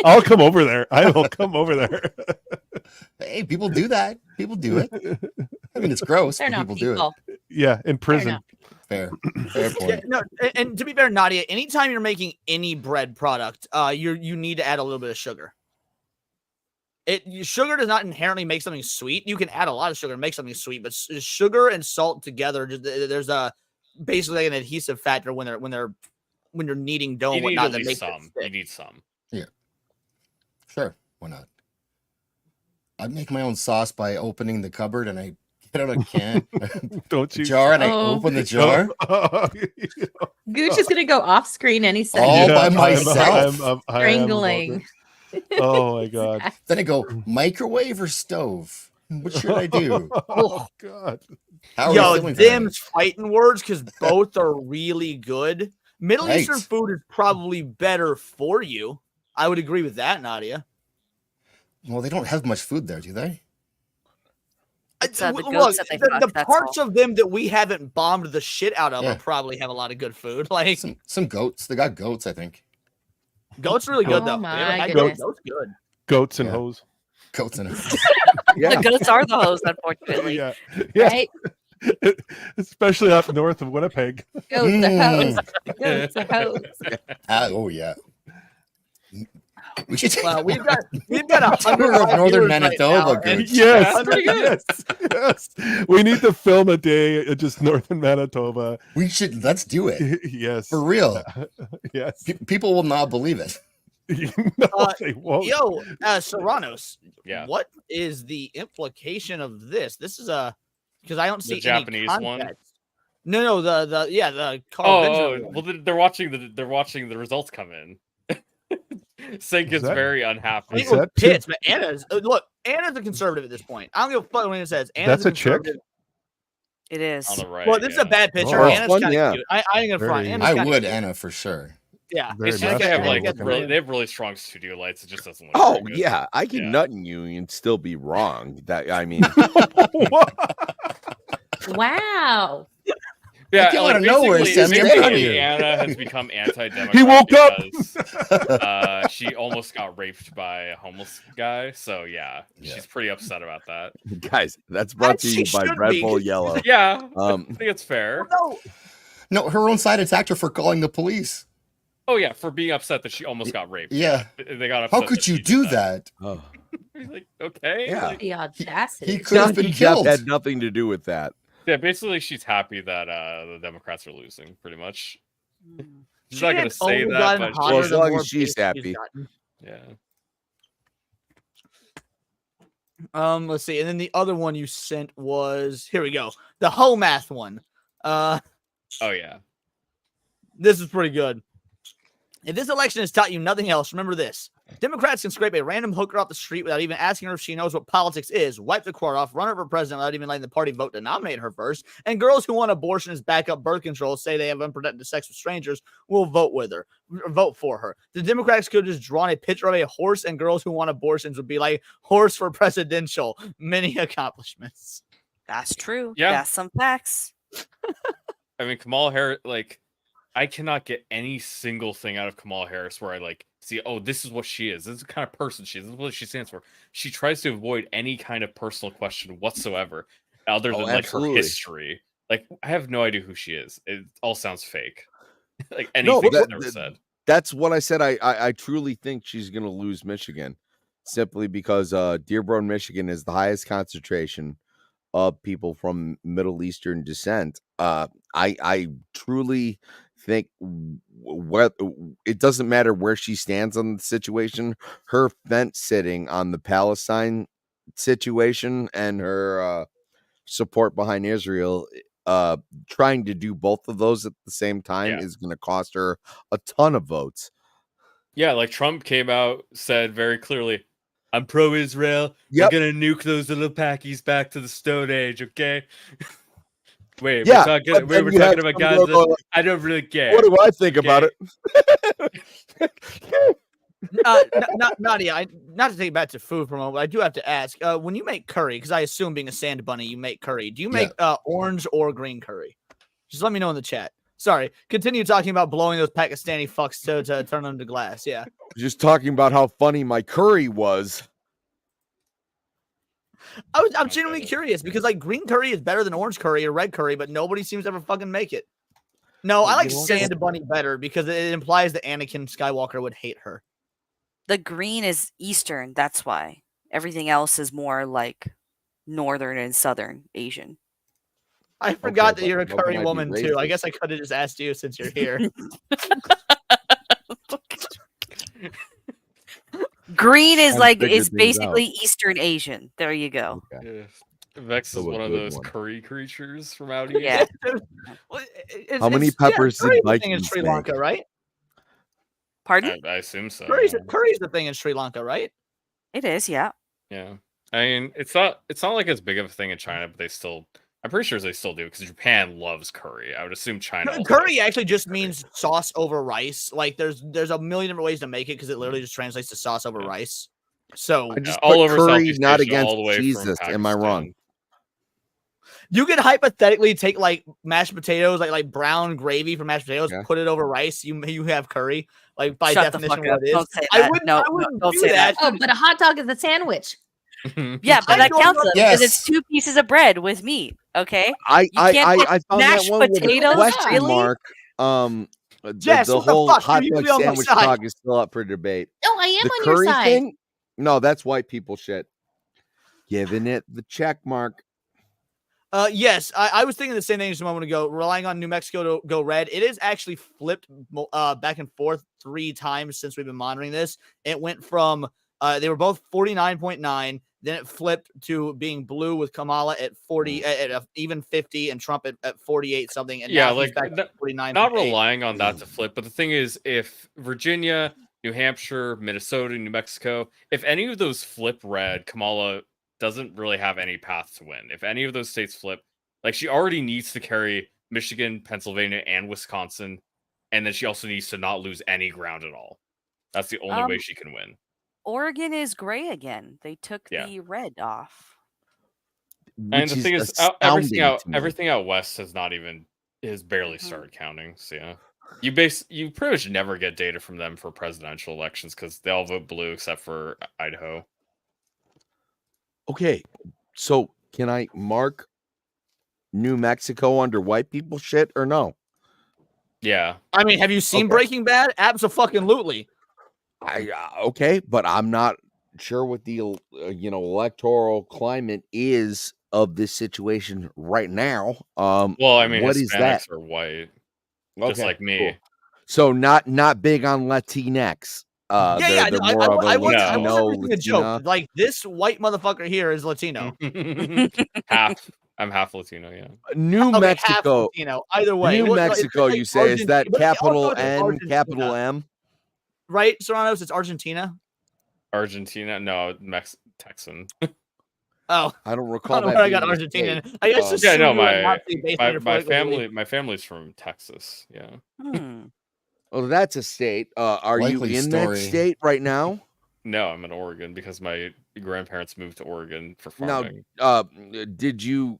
I'll come over there. I will come over there. Hey, people do that. People do it. I mean, it's gross, They're but not people do people. it. Yeah, in prison. not. Fair point. Yeah, no, and to be fair, Nadia, anytime you're making any bread product, you need to add a little bit of sugar. Sugar does not inherently make something sweet. You can add a lot of sugar and make something sweet, but sugar and salt together, there's a basically an adhesive factor when you're kneading dough. You and need whatnot at that least makes it some. stick. You need some. Yeah. Sure. Why not? I make my own sauce by opening the cupboard and I get out a can, Don't you? jar, and I Oh. open the jar Gooch is gonna go off screen any second. all by I'm- myself. I am about Strangling. this. Oh my god. Then I go microwave or stove. What should I do? Oh god. How are Yo, we feeling for that? them's fighting words because both are really good. Middle Right. Eastern food is probably better for you. I would agree with that, Nadia. Well, they don't have much food there, do they? It's, the Look, goats that they fuck, the that's parts all. of them that we haven't bombed the shit out of Yeah. probably have a lot of good food. Like Some goats. They got goats, I think. goat's really good Oh though. my We haven't had goodness. goat's good. Goats and Yeah. hoes. Goats in it. The goats are the host, unfortunately. Yeah. Yeah. Right? Especially up north of Winnipeg. Goats are hoes. Goats are hoes. Oh yeah. We should take Well, we've got a tour of northern Manitoba right now, and- goats. Yes. Yeah, pretty good. Yes. We need to film a day at just northern Manitoba. We should. Let's do it Yes. for real. Yes. People will not believe it. No, they won't. Yo, Serranos. Yeah. What is the implication of this? This is because I don't see The Japanese any one? context. No, the Carl Benjamin one. Well, they're watching the results come in. Sink is that- very I unhappy. think Is it was that too- Pitts, but Anna's look. Anna's a conservative at this point. I don't give a fuck when it says Anna's That's a chick? conservative. It is. On the right. Well, this is a yeah. bad picture. Oh, Anna's fun, kind of yeah. cute. I ain't gonna front. Very- Anna's I kinda would, cute. Anna, for sure. Yeah, Very It's just they have masculine like looking. they have really strong studio lights. It just doesn't look. Oh very good. yeah, I can Yeah. nut in you and still be wrong. That I mean, Wow. Yeah, came like, out of nowhere, basically- Sam. Get basically out of here. Anna has become anti-democrat. He woke up! because she almost got raped by a homeless guy. So yeah, Yeah. she's pretty upset about that. guys, that's brought to As you she by should Red be. Bull Yellow. Yeah, I Um, think it's fair. No, No, her own side attacked her for calling the police. Oh yeah, for being upset that she almost got raped. Yeah. They got upset. How could that you she did do that? oh. He's like, okay. Yeah. Like, The audacity. He could have been Johnny Depp killed. had nothing to do with that. yeah, basically she's happy that the Democrats are losing, pretty much. She's she not gonna had say only that, gotten but hotter Well, as the long more as she's baked happy. gotten. yeah. Let's see, and then the other one you sent was here we go, the whole math one. Oh yeah. This is pretty good. If this election has taught you nothing else, remember this. Democrats can scrape a random hooker off the street without even asking her if she knows what politics is, wipe the court off, run her for president without even letting the party vote to nominate her first, and girls who want abortion as backup birth control, say they have unprotected sex with strangers, will vote for her. The Democrats could have just drawn a picture of a horse, and girls who want abortions would be like, horse for presidential. Many accomplishments. That's true. Yeah. That's some facts. I mean, Kamala Harris, like, I cannot get any single thing out of Kamala Harris where I like see, oh, this is what she is. This is the kind of person she is. This is what she stands for. She tries to avoid any kind of personal question whatsoever, other than like her absolutely. history. Like, I have no idea who she is. It all sounds fake. Like No, anything she's that- never said. That's what I said. I truly think she's going to lose Michigan simply because Dearborn, Michigan is the highest concentration of people from Middle Eastern descent. I truly think what it doesn't matter where she stands on the situation. Her fence sitting on the Palestine situation and her support behind Israel, trying to do both of those at the same time Yeah. is going to cost her a ton of votes. Yeah, like Trump came out, said very clearly, I'm pro-Israel. Yep. We're gonna nuke those little packies back to the Stone Age, okay? Wait, Yeah, we're but then talking you had about some girl Gaza. going, I don't really care. What do I think about Okay. it? Nadia, not to take it back to food for a moment, but I do have to ask, when you make curry, because I assume being a sand bunny, you make curry. Do you make orange or green curry? Just let me know in the chat. Sorry, continue talking about blowing those Pakistani fucks to turn them to glass. Yeah. Just talking about how funny my curry was. I'm genuinely curious because like green curry is better than orange curry or red curry, but nobody seems to ever fucking make it. No, I like Sand Bunny better because it implies that Anakin Skywalker would hate her. The green is Eastern, that's why. Everything else is more like Northern and Southern Asian. I forgot that you're a curry woman too. I guess I could have just asked you since you're here. Green is like is basically Eastern Asian. There you go. Yeah. Vex is one of those curry creatures from out east. Yeah. How many peppers did Vikings in Sri Lanka, right? Pardon? I assume so. Curry's the thing in Sri Lanka, right? It is, yeah. Yeah. I mean, it's not like as big of a thing in China, but I'm pretty sure they still do because Japan loves curry. I would assume China. Curry actually just means sauce over rice. Like there's a million different ways to make it because it literally just translates to sauce over rice. So I just all put over curry, Southeast not Asia, against all the way from Jesus. Am I wrong? You could hypothetically take like mashed potatoes, like brown gravy from mashed potatoes, put it over rice. You have curry. Like by Shut definition, the fuck what it is. Don't say I that. wouldn't. No, I wouldn't don't do say that. Oh, but a hot dog is a sandwich. Yeah, but that counts because Yes. it's 2 pieces of bread with meat. Okay. I can't put found mashed that one with a potatoes, question really? mark. Jess, The what the whole fuck? hot You dog need to be on my sandwich side. dog is still up for debate. No, I am The on your curry side. thing? No, that's white people shit. Giving it the check mark. Yes, I was thinking the same thing just a moment ago. Relying on New Mexico to go red, it is actually flipped back and forth 3 times since we've been monitoring this. It went from they were both 49.9, then it flipped to being blue with Kamala at 40 at even 50 and Trump at 48 something. And Yeah, now he's like back at 49. not relying on that to flip. But the thing is, if Virginia, New Hampshire, Minnesota, New Mexico, if any of those flip red, Kamala doesn't really have any path to win. If any of those states flip, like she already needs to carry Michigan, Pennsylvania, and Wisconsin, and then she also needs to not lose any ground at all. That's the only way she can win. Oregon is gray again. They took the red off. And the thing is, everything out west has barely started counting. So yeah, you pretty much never get data from them for presidential elections because they all vote blue except for Idaho. Okay, so can I mark New Mexico under white people shit or no? Yeah. I mean, have you seen Breaking Bad? Absolutely. Okay, but I'm not sure what the electoral climate is of this situation right now. Well, I mean, what Hispanics is that? are white, just like me. Cool. So not big on Latinx. They're more of a Latino. A joke. Like this white motherfucker here is Latino. I'm half Latino. Yeah. New Mexico. Latino. Either way, New Mexico. You say is that capital N, capital M? Right, Serranos. It's Argentina. Argentina? No, Texan. Oh, I don't recall. Where I got Argentina. I guess. Yeah, no, my family's from Texas. Yeah. Oh, that's a state. Are Likely you in story. that state right now? No, I'm in Oregon because my grandparents moved to Oregon for farming. Now, did you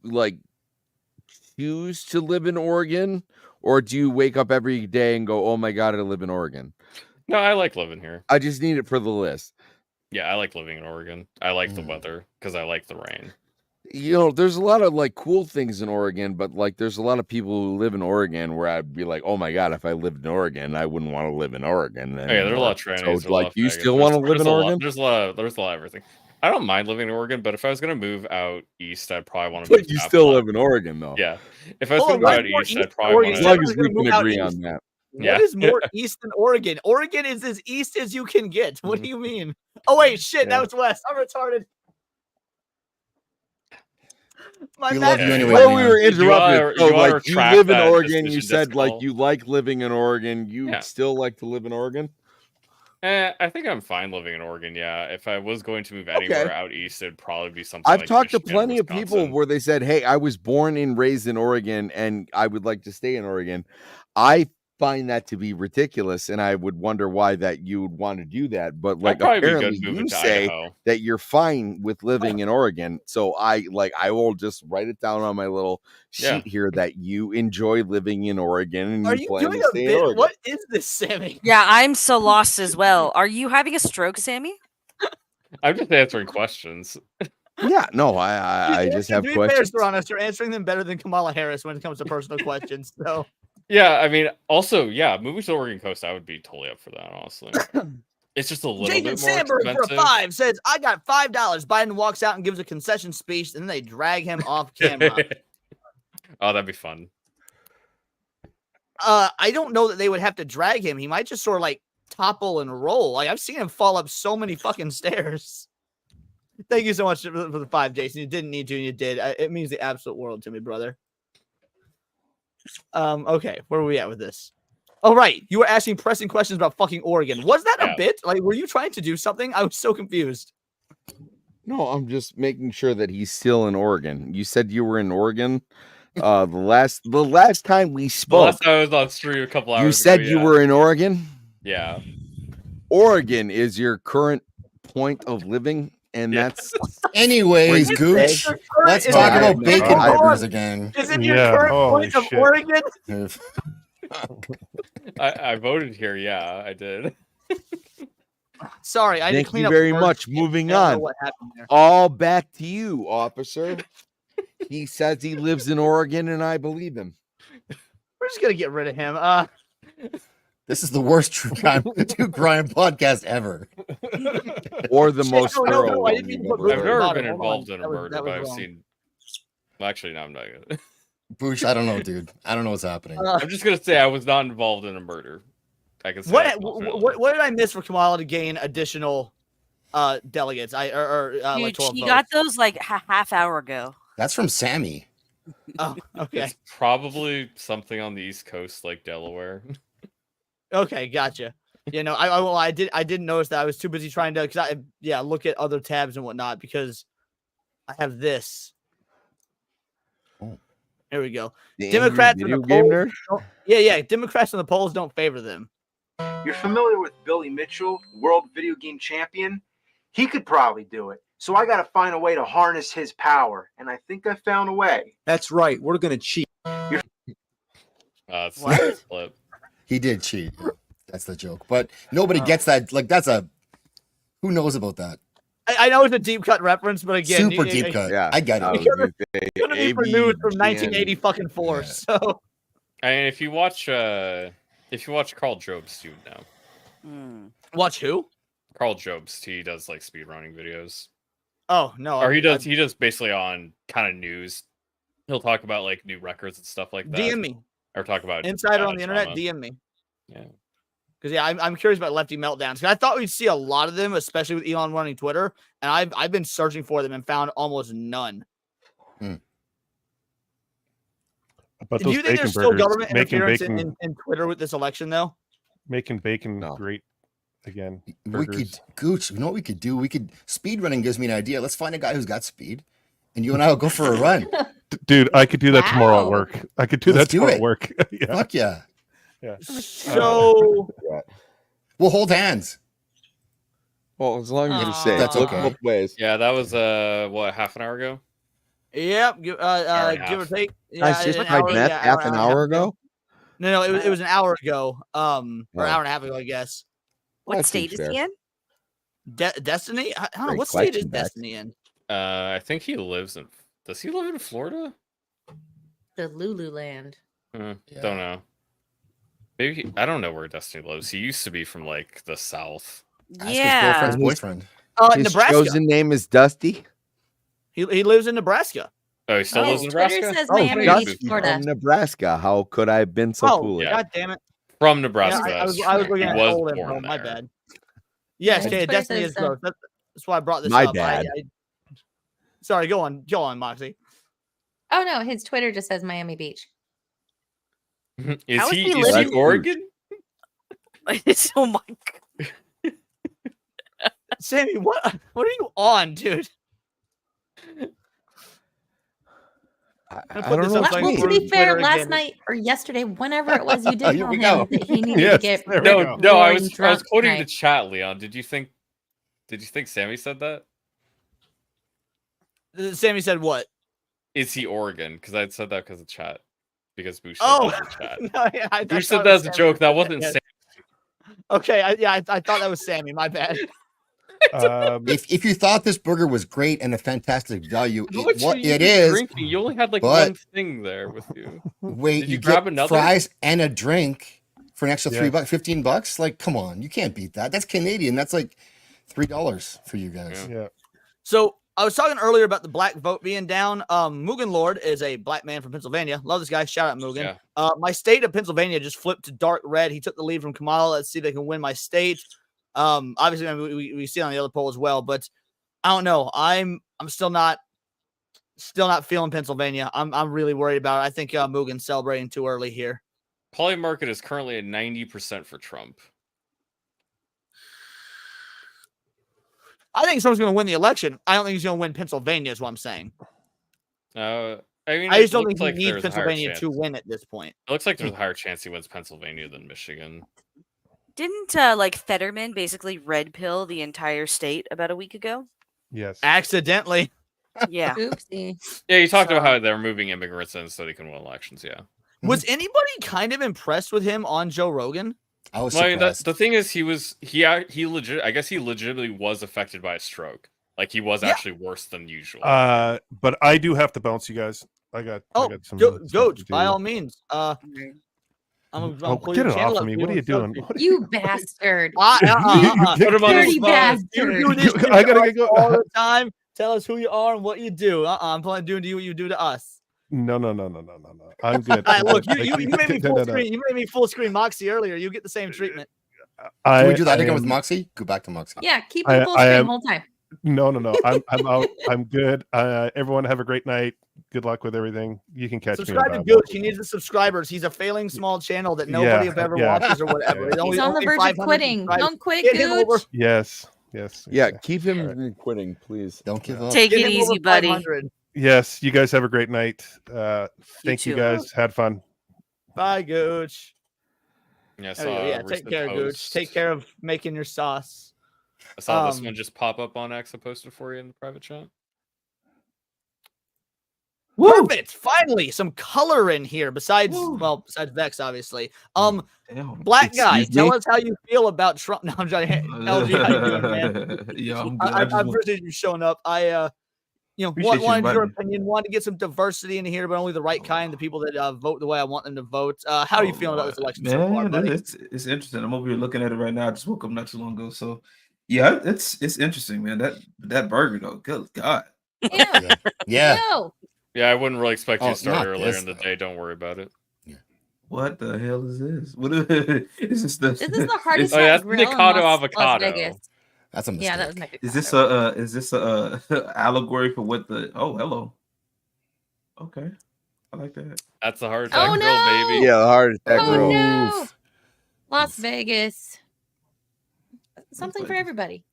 choose to live in Oregon, or do you wake up every day and go, "Oh my god, I live in Oregon"? No, I like living here. I just need it for the list. Yeah, I like living in Oregon. I like the weather because I like the rain. There's a lot of cool things in Oregon, but there's a lot of people who live in Oregon where I'd be like, oh my god, if I lived in Oregon, I wouldn't want to live in Oregon. Oh, yeah, there's a lot of trannies. So, you still want to live in Oregon? There's a lot of everything. I don't mind living in Oregon, but if I was gonna move out east, I'd probably want to. But you still live in Oregon, though. Yeah, if I was gonna move out east, I'd probably want to. As long as we can agree on that. What is more east than Oregon? Oregon is as east as you can get. What do you mean? Oh wait, shit, now it's west. I'm retarded. We love you anyway. Well, we were interrupted. You live in Oregon. You said decimal. you like living in Oregon. You still like to live in Oregon? I think I'm fine living in Oregon. Yeah, if I was going to move anywhere out east, it'd probably be something. I've like talked to Michigan, plenty Wisconsin. of people where they said, "Hey, I was born and raised in Oregon, and I would like to stay in Oregon." I find that to be ridiculous, and I would wonder why that you would want to do that. But apparently you say Idaho. that you're fine with living in Oregon. So I will just write it down on my little sheet here that you enjoy living in Oregon and Are you you plan doing to a stay in bit? Oregon. What is this, Sammy? Yeah, I'm so lost as well. Are you having a stroke, Sammy? I'm just answering questions. Yeah, no, I just have questions. Fair, honest, you're answering them better than Kamala Harris when it comes to personal questions. So, yeah, I mean, also, yeah, moving to the Oregon coast, I would be totally up for that. Honestly, it's just a little Jason bit more Sandberg for expensive. 5 says, "I got $5." Biden walks out and gives a concession speech, and then they drag him off camera. Oh, that'd be fun. I don't know that they would have to drag him. He might just sort of like topple and roll. Like I've seen him fall up so many fucking stairs. Thank you so much for the 5, Jason. You didn't need to, and you did. It means the absolute world to me, brother. Okay, where were we at with this? Oh, right. You were asking pressing questions about fucking Oregon. Was that a bit? Like, were you trying to do something? I was so confused. No, I'm just making sure that he's still in Oregon. You said you were in Oregon. The last time we spoke, the last time I was on stream a couple hours you said ago, you were in Oregon. Yeah. Oregon is your current point of living, and that's anyways, Gooch. Let's talk about bacon burgers again. Is it your current point of Oregon? I voted here. Yeah, I did. Sorry, I thank didn't clean you up very work. much. I Moving don't know on. what happened there. All back to you, officer. He says he lives in Oregon, and I believe him. We're just gonna get rid of him. This is the worst true crime podcast ever. Or the most thorough I one didn't mean you've to put ever I've heard. never been involved in a murder, that was but I've wrong. seen. Well, actually, no, I'm not gonna. Boosh, I don't know, dude. I don't know what's happening. I'm just gonna say I was not involved in a murder. I can say What did I miss for Kamala to gain additional delegates? Dude, she got those like half hour ago. That's from Sammy. Oh, okay. It's probably something on the East Coast, like Delaware. Okay, gotcha. You know, I didn't notice that. I was too busy trying to look at other tabs and whatnot because I have this. There we go. Democrats in the polls. Yeah. Democrats in the polls don't favor them. You're familiar with Billy Mitchell, world video game champion? He could probably do it. So I got to find a way to harness his power, and I think I found a way. That's right. We're going to cheat. Flip. He did cheat. That's the joke. But nobody gets that. Like, that's a... Who knows about that? I know it's a deep cut reference, but again, super deep cut. Yeah, I get it. It's gonna be for news from 1980 fucking 4. Yeah. So, I mean, if you watch Carl Jobst, you would know. Watch who? Carl Jobst. He does like speedrunning videos. Oh no! Or he does basically on kind of news. He'll talk about like new records and stuff like that. DM me. Or talk about Insider on the internet. DM me. Yeah. Because I'm curious about lefty meltdowns. Because I thought we'd see a lot of them, especially with Elon running Twitter, and I've been searching for them and found almost none. But do you think there's still government interference in Twitter with this election, though? Making bacon great again. We could, Gooch, you know what we could do? We could, speed running gives me an idea. Let's find a guy who's got speed, and you and I will go for a run. Dude, I could do that tomorrow at work. I could do that tomorrow at work. Yeah. Fuck yeah. Yeah. So we'll hold hands. Well, as long as you say that's look okay. both ways. Yeah, that was what, half an hour ago? Yep, give or take. Guys, just tried meth half an hour ago. No, it was an hour ago. Or an hour and a half ago, I guess. What state is he in? Destiny? I don't know. What state is Destiny in? I think he lives in. Does he live in Florida? The Lululand. Don't know. Maybe I don't know where Destiny lives. He used to be from like the South. Ask his girlfriend's boyfriend. His Nebraska. chosen name is Dusty. He lives in Nebraska. Oh, he still lives in Nebraska? Twitter says Miami Beach, Florida. From Nebraska. How could I have been so foolish? God damn it. From Nebraska. Yeah, I was looking at was old born info. My there. bad. Yes, Twitter Destiny says is close. That's why I brought this My up. bad. Sorry, go on, Moxie. Oh no, his Twitter just says Miami Beach. Is he Oregon? Oh my God. Sammy, what are you on, dude? I don't know. Well, to be fair, last night or yesterday, whenever it was, you did tell him that he needed to get No, I was quoting tonight. the chat, Leon. Did you think Sammy said that? Sammy said what? Is he Oregon? Because I said that because of chat. Because Boosh said Oh, that in chat. no, yeah, Boosh said that as a joke. That wasn't yeah. Sammy. Okay, I thought that was Sammy. My bad. If you thought this burger was great and a fantastic value, it is. is. Drinking? You only had like but one thing there with you. Wait, Did you grab get another fries and a drink for an extra Yeah. $3, $15? Like, come on, you can't beat that. That's Canadian. That's like $3 for you guys. Yeah. So I was talking earlier about the black vote being down. Mugen Lord is a black man from Pennsylvania. Love this guy. Shout out Mugen. Yeah. My state of Pennsylvania just flipped to dark red. He took the lead from Kamala. Let's see if they can win my state. Obviously we see it on the other poll as well, but I don't know. I'm still not feeling Pennsylvania. I'm really worried about it. I think Mugen's celebrating too early here. Poly market is currently at 90% for Trump. I think someone's going to win the election. I don't think he's going to win Pennsylvania is what I'm saying. I mean, I just don't think he like needs Pennsylvania to win at this point. It looks like there's a higher chance he wins Pennsylvania than Michigan. Didn't like Fetterman basically red pill the entire state about a week ago? Yes. Accidentally. Yeah. Oopsie. Yeah, you talked about how they're moving immigrants in so they can win elections. Yeah. Was anybody kind of impressed with him on Joe Rogan? I was Well, surprised. the thing is, he legit. I guess he legitimately was affected by a stroke. Like he was actually worse than usual. But I do have to bounce, you guys. I got some. Goats, by all means. I'm get it off of me. What are you doing? You bastard. Dirty bastard. I gotta go all the time. Tell us who you are and what you do. I'm planning doing to you what you do to us. No. I'm good. All right, look, you made me full screen. You made me full screen Moxie earlier. You get the same treatment. Can we do that again with Moxie? Go back to Moxie. Yeah, keep it full screen the whole time. No. I'm out. I'm good. Everyone have a great night. Good luck with everything. You can catch Subscribe me. to Gooch. He needs the subscribers. He's a failing small channel that nobody ever watches or whatever. He's on the verge of quitting. Don't quit, Gooch. Yes. Yeah, keep him from quitting, please. Don't give up. Take it easy, buddy. Yes, you guys have a great night. Thank you too. guys. Had fun. Bye, Gooch. Yeah, take care, Gooch. Take care of making your sauce. I saw this one just pop up on X. I posted for you in the private chat. Perfect. Finally, some color in here. Besides Vex, obviously. Black guy, tell us how you feel about Trump. No, I'm trying. LG, how you doing, man? Yeah, I'm good. I appreciate you showing up. I wanted your opinion. Wanted to get some diversity in here, but only the right kind. The people that vote the way I want them to vote. How are you feeling about this election so far, buddy? It's interesting. I'm over here looking at it right now. I just woke up not too long ago, so yeah, it's interesting, man. That burger though, good God. Yeah. Yeah, I wouldn't really expect you to start earlier in the day. Don't worry about it. What the hell is this? What is this? This is the hardest that's grill in Nikado Las avocado. Vegas. That's a mistake. Yeah, that was my favorite. Is this a allegory for what the? Oh, hello. Okay, I like that. That's the heart attack grill, no! baby. Yeah, the heart attack Oh grill. no, Las Vegas. Something for everybody.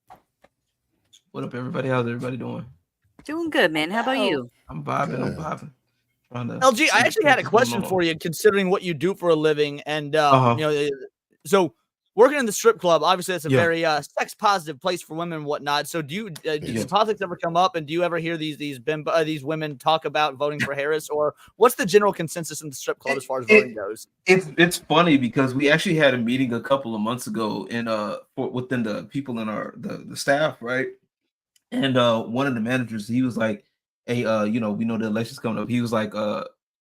What up, everybody? How's everybody doing? Doing good, man. How about you? I'm vibing. LG, I actually had a question for you, considering what you do for a living, and so working in the strip club. Obviously, that's a very sex positive place for women and whatnot. So, do politics ever come up, and do you ever hear these women talk about voting for Harris, or what's the general consensus in the strip club as far as voting goes? It's funny because we actually had a meeting a couple of months ago within the people in the staff, right? And one of the managers, he was like, "Hey, we know the election's coming up." He was like,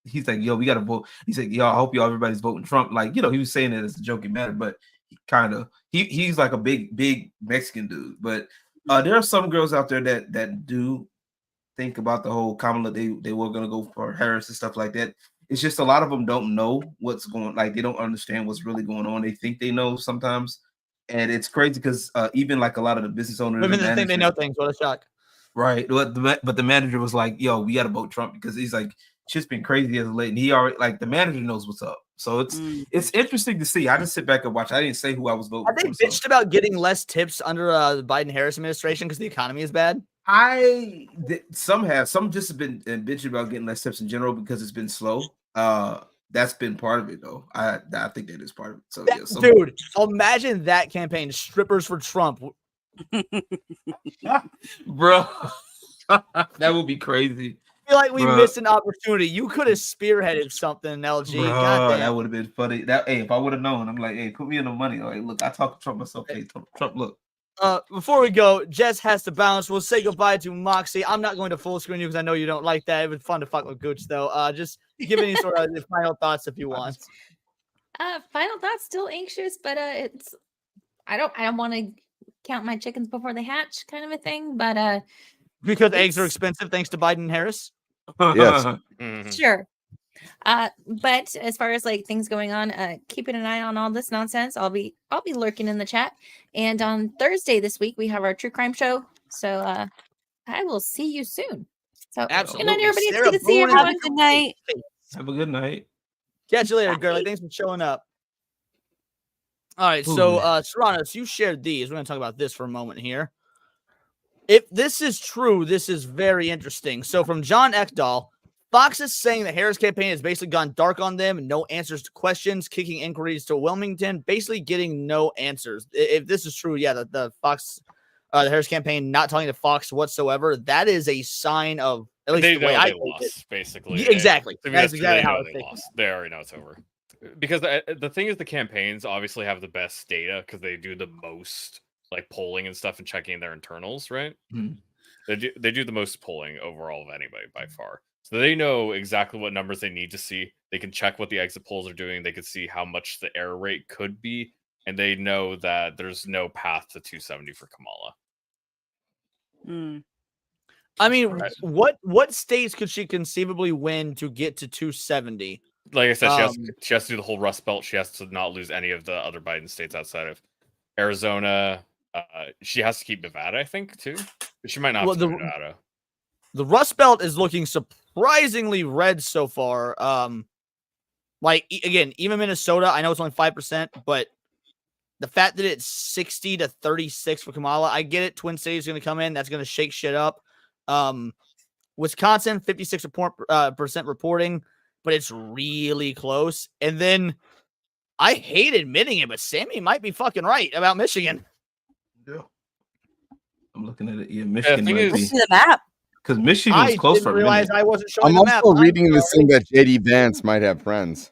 he's like, "Yo, we gotta vote." He said, "Yo, I hope everybody's voting Trump." Like, he was saying it as a joking matter, but he's like a big Mexican dude. But there are some girls out there that do think about the whole Kamala. They were gonna go for Harris and stuff like that. It's just a lot of them don't know what's going. Like, they don't understand what's really going on. They think they know sometimes. And it's crazy because even like a lot of the business owners, women that think they know things. What a shock! Right, but the manager was like, "Yo, we got to vote Trump," because he's like, "Shit's been crazy as of late," and he already like the manager knows what's up. So it's interesting to see. I just sit back and watch. I didn't say who I was voting. Have they bitched about getting less tips under the Biden-Harris administration because the economy is bad? Some just have been bitching about getting less tips in general because it's been slow. That's been part of it, though. I think that is part of it. So dude, imagine that campaign, strippers for Trump, bro. That would be crazy. I feel like we missed an opportunity. You could have spearheaded something, LG. Bro, that would have been funny. If I would have known, I'm like, hey, put me in the money. Like, look, I talk to Trump myself. Hey, Trump, look, Before we go, Jess has to bounce. We'll say goodbye to Moxie. I'm not going to full screen you because I know you don't like that. It was fun to fuck with Gooch, though. Just give any sort of final thoughts if you want. Final thoughts. Still anxious, but it's I don't want to count my chickens before they hatch, kind of a thing. But because eggs are expensive, thanks to Biden and Harris. Yes. Sure. But as far as like things going on, keeping an eye on all this nonsense. I'll be lurking in the chat. And on Thursday this week we have our true crime show. So I will see you soon. So Absolutely. good night, everybody. It's Sarah good to see Boone, everyone. Have a good night. Have a good night. Catch you later, girlie. Thanks for showing up. All right, so Serranos, you shared these. We're going to talk about this for a moment here. If this is true, this is very interesting. So from John Ekdahl, Fox is saying the Harris campaign has basically gone dark on them, no answers to questions, kicking inquiries to Wilmington, basically getting no answers. If this is true, yeah, the Fox, the Harris campaign not talking to Fox whatsoever, that is a sign of, at least They the way know I they take lost, it. basically. Yeah, exactly. I mean, That's true. exactly They how know I they think. lost. They already know it's over. Because the thing is, the campaigns obviously have the best data because they do the most like polling and stuff and checking their internals, right? They do the most polling overall of anybody by far. So they know exactly what numbers they need to see. They can check what the exit polls are doing. They can see how much the error rate could be, and they know that there's no path to 270 for Kamala. I mean, what states could she conceivably win to get to 270? Like I said, she has to do the whole Rust Belt. She has to not lose any of the other Biden states outside of Arizona. She has to keep Nevada, I think, too. But she might not have to do Nevada. The Rust Belt is looking surprisingly red so far. Like, again, even Minnesota, I know it's only 5%, but the fact that it's 60 to 36 for Kamala, I get it. Twin Cities is going to come in. That's going to shake shit up. Wisconsin, 56% reporting, but it's really close. And then I hate admitting it, but Sammy might be fucking right about Michigan. Yeah. I'm looking at it. Yeah, Michigan might be. Look at the map. Because Michigan was close for a minute. I wasn't showing I'm the map. also reading this thing that JD Vance might have friends.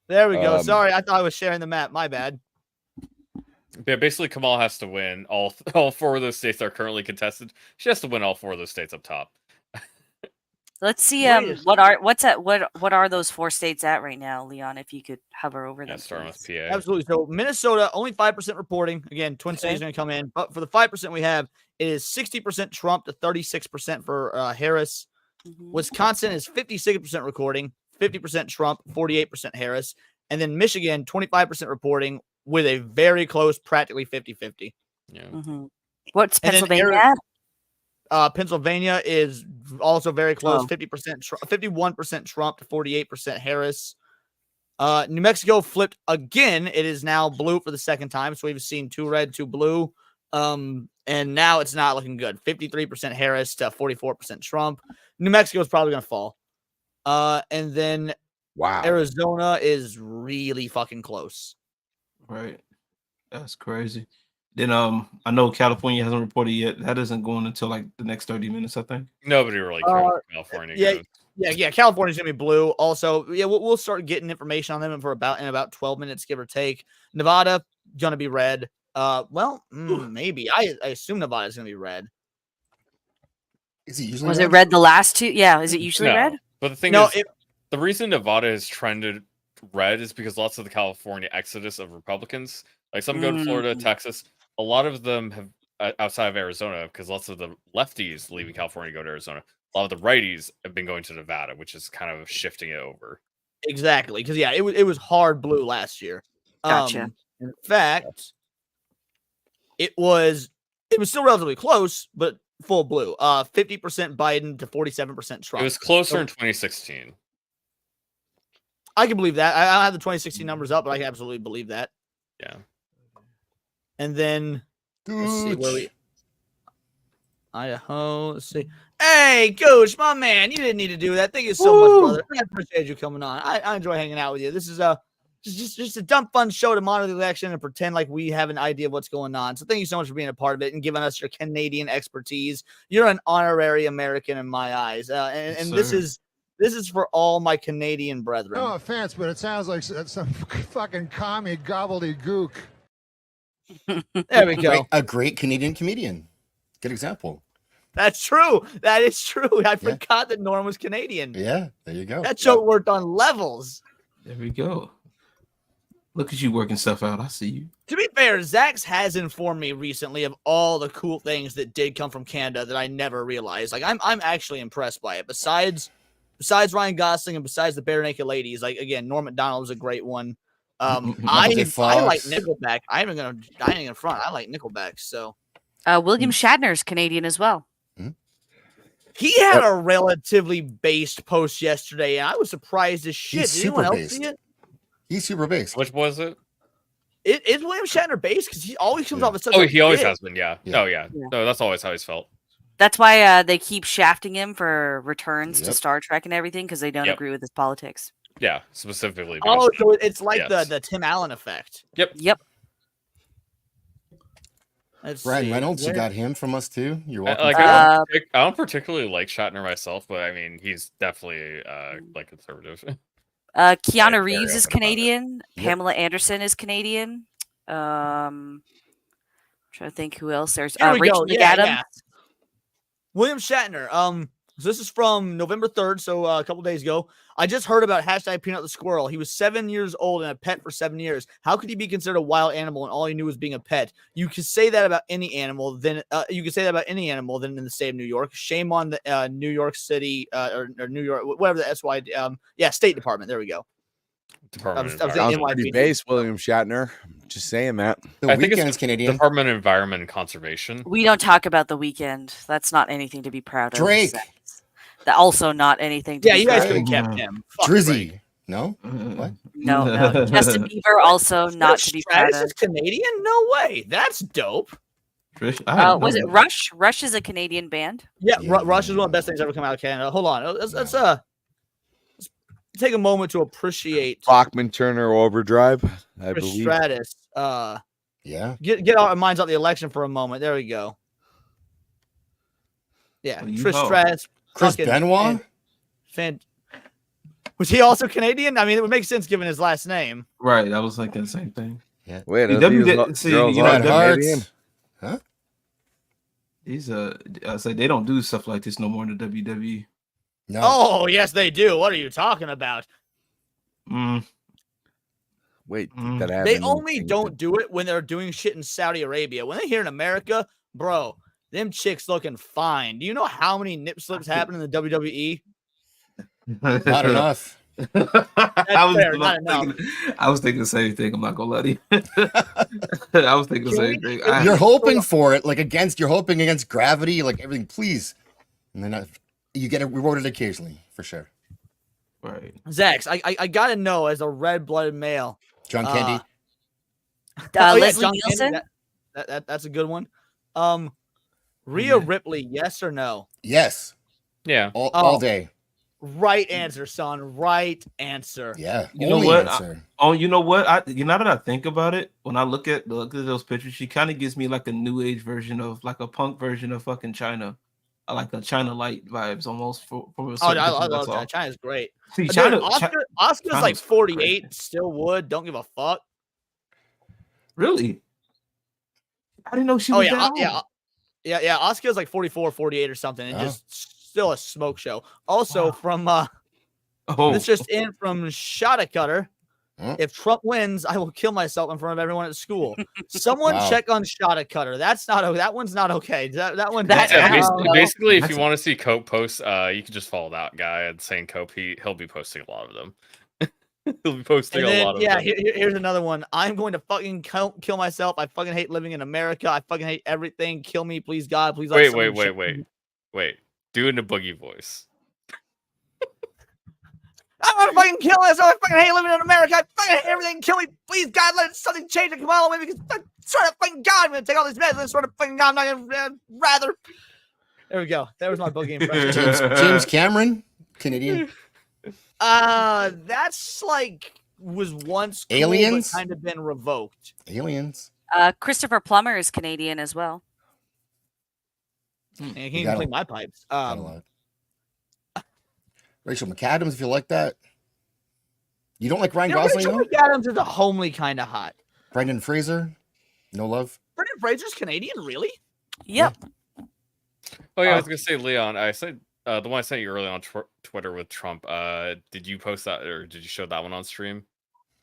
There we go. Sorry, I thought I was sharing the map. My bad. Yeah, basically Kamala has to win all 4 of those states that are currently contested. She has to win all 4 of those states up top. Let's see. What are those 4 states at right now, Leon? If you could hover over them. Starting with PA. Absolutely. So Minnesota only 5% reporting. Again, Twin Cities going to come in, but for the 5% we have, it is 60% Trump to 36% for Harris. Wisconsin is 56% recording, 50% Trump, 48% Harris, and then Michigan 25% reporting with a very close, practically 50-50. Yeah. What's Pennsylvania at? Pennsylvania is also very close, 51% Trump to 48% Harris. New Mexico flipped again. It is now blue for the second time. So we've seen 2 red, 2 blue. And now it's not looking good. 53% Harris to 44% Trump. New Mexico is probably going to fall. And then Arizona is really fucking close. Right. That's crazy. Then I know California hasn't reported yet. That isn't going until like the next 30 minutes, I think. Nobody really cares what California goes. Yeah. California's gonna be blue. Also, yeah, we'll start getting information on them in about 12 minutes, give or take. Nevada gonna be red. Maybe. I assume Nevada's gonna be red. Is it usually Was it red the last 2? Yeah. Is it usually red? But the thing is, the reason Nevada is trended red is because lots of the California exodus of Republicans, like some go to Florida, Texas. A lot of them have outside of Arizona, because lots of the lefties leaving California go to Arizona. A lot of the righties have been going to Nevada, which is kind of shifting it over. Exactly, because it was hard blue last year. Gotcha. In fact, it was still relatively close, but full blue. 50% Biden to 47% Trump. It was closer in 2016. I can believe that. I don't have the 2016 numbers up, but I can absolutely believe that. Yeah. And then let's see where we Idaho. Let's see. Hey, Coach, my man, you didn't need to do that. Thank you so much, brother. I appreciate you coming on. I enjoy hanging out with you. This is just a dumb fun show to monitor the election and pretend like we have an idea of what's going on. So thank you so much for being a part of it and giving us your Canadian expertise. You're an honorary American in my eyes, and this is for all my Canadian brethren. No offense, but it sounds like some fucking commie gobbledygook. There we go. A great Canadian comedian. Good example. That's true. That is true. I forgot that Norm was Canadian. Yeah, there you go. That show worked on levels. There we go. Look at you working stuff out. I see you. To be fair, Zax has informed me recently of all the cool things that did come from Canada that I never realized. Like, I'm actually impressed by it. Besides Ryan Gosling and besides the Bare Naked Ladies, like, again, Norm Macdonald was a great one. I like Nickelback. I ain't gonna front. I like Nickelback. So William Shatner's Canadian as well. he had a relatively based post yesterday, and I was surprised as shit. He's Did anyone super else based. see it? He's super based. Which was it? Is William Shatner based? Because he always comes off as such. He always has been. Yeah. Oh yeah. No, that's always how he's felt. That's why they keep shafting him for returns to Star Trek and everything because they don't agree with his politics. Yeah, specifically. Oh, so it's like the Tim Allen effect. Yep. Ryan Reynolds, you got him from us too. You're welcome. I don't particularly like Shatner myself, but I mean, he's definitely like conservative. Keanu Reeves is Canadian. Pamela Anderson is Canadian. Trying to think who else there's. Rachel McAdams. William Shatner. So this is from November 3rd, so a couple days ago. I just heard about #Peanut the Squirrel. He was 7 years old and a pet for 7 years. How could he be considered a wild animal and all he knew was being a pet? You could say that about any animal. Then in the state of New York. Shame on the New York City or New York, whatever the SY. State Department. There we go. Sounds pretty base, William Shatner. Just saying that. I think it's Canadian. Department of Environment and Conservation. We don't talk about The Weeknd. That's not anything to be proud of. Drake. That also not anything to be you proud guys could have of. kept him. Drizzy. No? What? No. Justin Bieber also not to be proud Stratus of. is Canadian? No way. That's dope. Was it Rush? Rush is a Canadian band. Yeah, Rush is one of the best things ever come out of Canada. Hold on. Let's take a moment to appreciate Bachman Turner Overdrive, I Chris believe. Stratus. Get our minds off the election for a moment. There we go. Yeah, Chris Stratus. Chris Benoit? Was he also Canadian? I mean, it would make sense given his last name. Right, I was thinking the same thing. Yeah. Wait, Canadian? Huh? These I say they don't do stuff like this no more in the WWE. No. Oh, yes, they do. What are you talking about? Wait, that happened. They only don't do it when they're doing shit in Saudi Arabia. When they're here in America, bro, them chicks looking fine. Do you know how many nip slips happen in the WWE? Not enough. I was thinking the same thing. I'm not gonna let you. I was thinking the same thing. You're hoping for it, you're hoping against gravity, like everything, please. And then you get it rewarded occasionally, for sure. Right. Zax, I gotta know as a red-blooded male. John Candy. Leslie John Nielsen. Candy, that's a good one. Rhea Ripley, yes or no? Yes. Yeah. All day. Right answer, son. Right answer. Yeah. You know what? You know what? Now that I think about it, when I look at those pictures, she kind of gives me like a new age version of, like a punk version of fucking China. I like a China Light vibes almost. I love that. China's great. See, Oscar's like 48, still would. Don't give a fuck. Really? I didn't know she was that old. Yeah. Oscar's like 44, 48 or something, and just still a smoke show. Also from this just in from Shot Cutter. If Trump wins, I will kill myself in front of everyone at school. Someone check on Shot Cutter. That one's not okay. That one. Basically, if you want to see Cope posts, you can just follow that guy at Saint Cope. He'll be posting a lot of them. He'll be posting a lot of them. Yeah, here's another one. I'm going to fucking kill myself. I fucking hate living in America. I fucking hate everything. Kill me, please, God. Please. Wait. Doing the boogie voice. I want to fucking kill myself. I fucking hate living in America. I fucking hate everything. Kill me, please, God. Let something change. Kamala, maybe sort of fucking God. I'm gonna take all these meds. Sort of fucking God. I'm not gonna rather. There we go. That was my boogie impression. James Cameron, Canadian. That's like was once cool, Aliens, but kind of been revoked. Aliens. Christopher Plummer is Canadian as well. And he can clean my pipes. Rachel McAdams, if you like that. You don't like Ryan Gosling, Rachel McAdams is a homely kind of hot. Brendan Fraser. No love. Brendan Fraser's Canadian, really? Yep. Oh yeah, I was gonna say, Leon. I said the one I sent you earlier on Twitter with Trump. Did you post that or did you show that one on stream?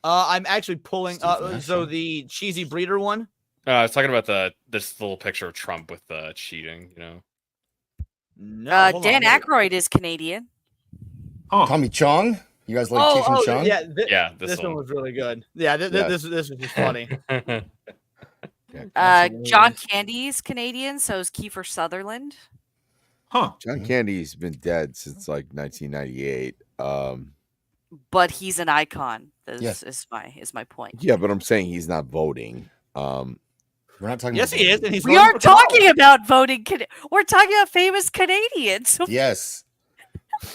I'm actually pulling. So the cheesy breeder one. I was talking about this little picture of Trump with cheating. You know. No. Dan Aykroyd is Canadian. Oh. Tommy Chong. You guys like Cheech and Chong? Yeah, yeah. This one was really good. Yeah, this was just funny. John Candy's Canadian, so is Kiefer Sutherland. Huh. John Candy's been dead since like 1998. But he's an icon. Yes. Is my point. Yeah, but I'm saying he's not voting. We're not talking. Yes, about he is, voting. and he's. We aren't talking about voting. We're talking about famous Canadians. Yes.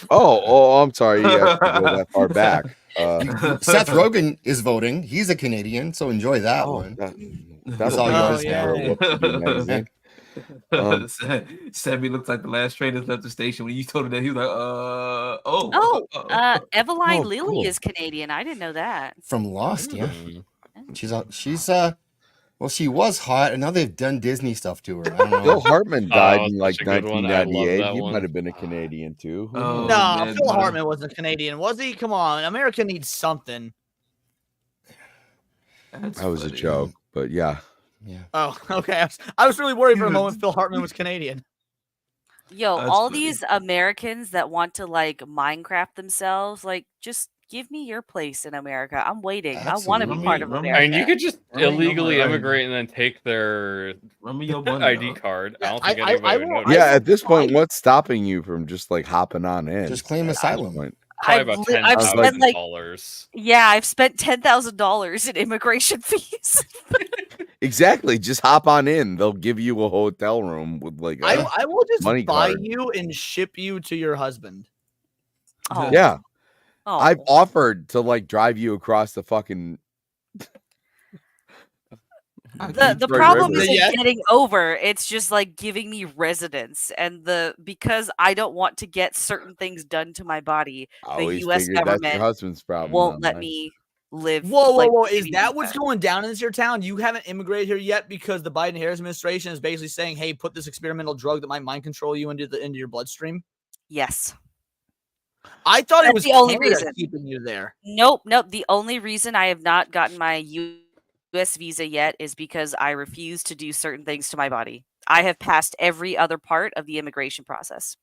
Oh, I'm sorry. You have to go that far back. Seth Rogen is voting. He's a Canadian, so enjoy that one. That's all yours. Sammy looks like the last train that left the station. When you told him that, he was like, Eveline Lilly cool. is Canadian. I didn't know that. From Lost, yeah. She's well, she was hot, and now they've done Disney stuff to her. I don't know. Phil Hartman died in like such a good one. I love 1998. that He one. might have been a Canadian too. Who Oh, knows? No, man, Phil man. Hartman wasn't Canadian, was he? Come on, America needs something. That's That was a funny. joke, but yeah. Yeah. Oh, okay. I was really worried for a moment. Phil Hartman was Canadian. Yo, That's all funny. these Americans that want to like Minecraft themselves, like just give me your place in America. I'm waiting. I want to be Absolutely. part of Run me- America. I mean, you could just Run me your illegally money. immigrate and then take their Run me your money, ID dog. card. Yeah, I don't think I anybody would will- notice. Yeah, at this point, what's stopping you from just like hopping on in? Just claim asylum. Point. Probably I've about li- I've spent like $10,000. yeah, I've spent $10,000 in immigration fees. Exactly. Just hop on in. They'll give you a hotel room with like a I will just money buy card. you and ship you to your husband. Oh, Yeah. oh. I've offered to like drive you across the fucking the Detroit problem River. isn't Yeah. getting over. It's just like giving me residence, and because I don't want to get certain things done to my body, I the always U.S. figured that's your government husband's problem. won't not let mine. me live. Whoa, like, Is maybe that in what's the- going down in your town? You haven't immigrated here yet because the Biden-Harris administration is basically saying, "Hey, put this experimental drug that might mind control you into your bloodstream." Yes. I thought it That's was the only Canada reason. keeping you there. Nope. The only reason I have not gotten my U.S. visa yet is because I refuse to do certain things to my body. I have passed every other part of the immigration process.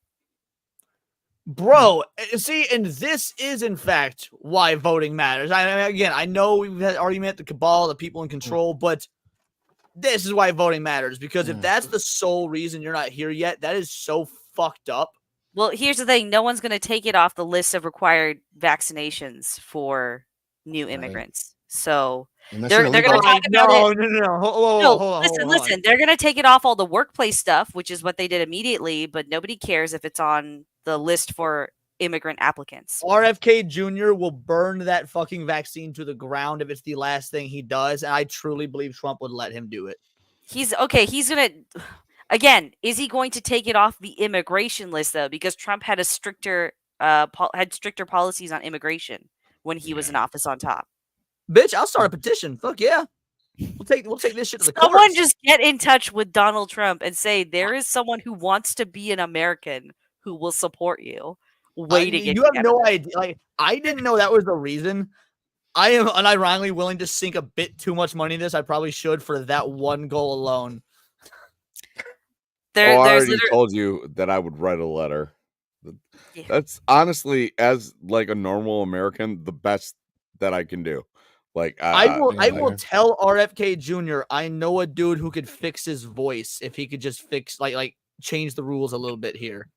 Bro, see, and this is in fact why voting matters. I mean, again, I know we've had argument, the cabal, the people in control, but this is why voting matters. Because if that's the sole reason you're not here yet, that is so fucked up. Well, here's the thing: no one's going to take it off the list of required vaccinations for new immigrants. So Unless they're you're going to illegal. talk about it. No. No, listen. They're going to take it off all the workplace stuff, which is what they did immediately. But nobody cares if it's on the list for immigrant applicants. RFK Jr. will burn that fucking vaccine to the ground if it's the last thing he does, and I truly believe Trump would let him do it. He's okay. He's going to. Again, is he going to take it off the immigration list though? Because Trump had stricter policies on immigration when he was in office on top. Bitch, I'll start a petition. Fuck yeah. We'll take this shit to the Someone courts. just get in touch with Donald Trump and say there is someone who wants to be an American who will support you. Waiting, you have no idea. Like, I didn't know that was the reason. I am unironically willing to sink a bit too much money in this. I probably should for that one goal alone. I already told you that I would write a letter. Yeah. That's honestly, as like a normal American, the best that I can do. Like I will tell RFK Jr. I know a dude who could fix his voice if he could just fix like change the rules a little bit here.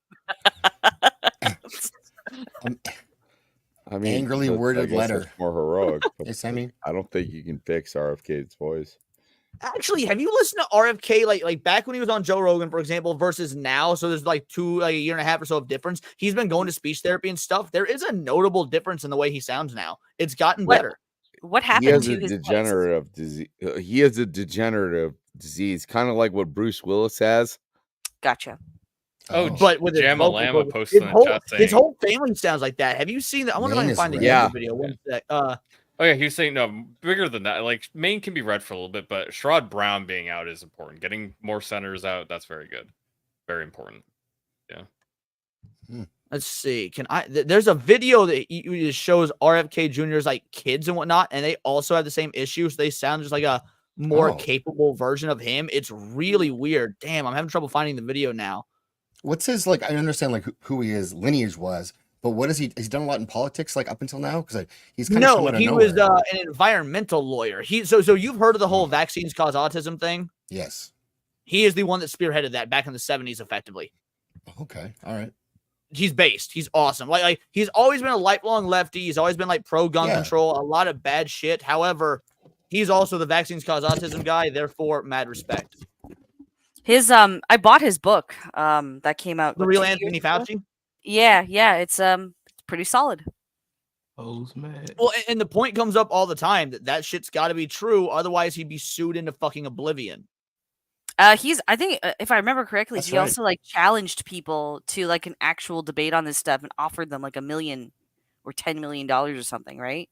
I mean, Angrily I worded guess letter. that's more heroic. but Hey, Sammy. I don't think you can fix RFK's voice. Actually, have you listened to RFK like back when he was on Joe Rogan, for example, versus now? So there's like a year and a half or so of difference. He's been going to speech therapy and stuff. There is a notable difference in the way he sounds now. It's gotten better. What He happened has to a his degenerative disease. He has a degenerative disease, kind of like what Bruce Willis has. Gotcha. Oh, But with his Jamma vocal Lama cords, posted in the chat saying, his whole family sounds like that. Have you seen that? I wonder if I Wayne can is find the red. Yeah. YouTube video. One sec. Oh yeah, he was saying no, bigger than that. Like Maine can be red for a little bit, but Sherrod Brown being out is important. Getting more centers out, that's very good, very important. Yeah. Let's see. Can I? There's a video that shows RFK Jr.'s like kids and whatnot, and they also have the same issues. They sound just like a more capable version of him. It's really weird. Damn, I'm having trouble finding the video now. What's his like? I understand like who he is, lineage was, but what is he? Has he done a lot in politics like up until now? Because he's kind of come out of nowhere. He was an environmental lawyer. So you've heard of the whole vaccines cause autism thing? Yes. He is the one that spearheaded that back in the 70s, effectively. Okay, all right. He's based. He's awesome. Like he's always been a lifelong lefty. He's always been like pro gun control. A lot of bad shit. However, he's also the vaccines cause autism guy. Therefore, mad respect. His I bought his book that came out. The Real Anthony Fauci? Yeah, it's pretty solid. Oh, man. Well, and the point comes up all the time that shit's got to be true. Otherwise, he'd be sued into fucking oblivion. I think if I remember correctly, he also like challenged people to like an actual debate on this stuff and offered them like $1 million or $10 million or something, right?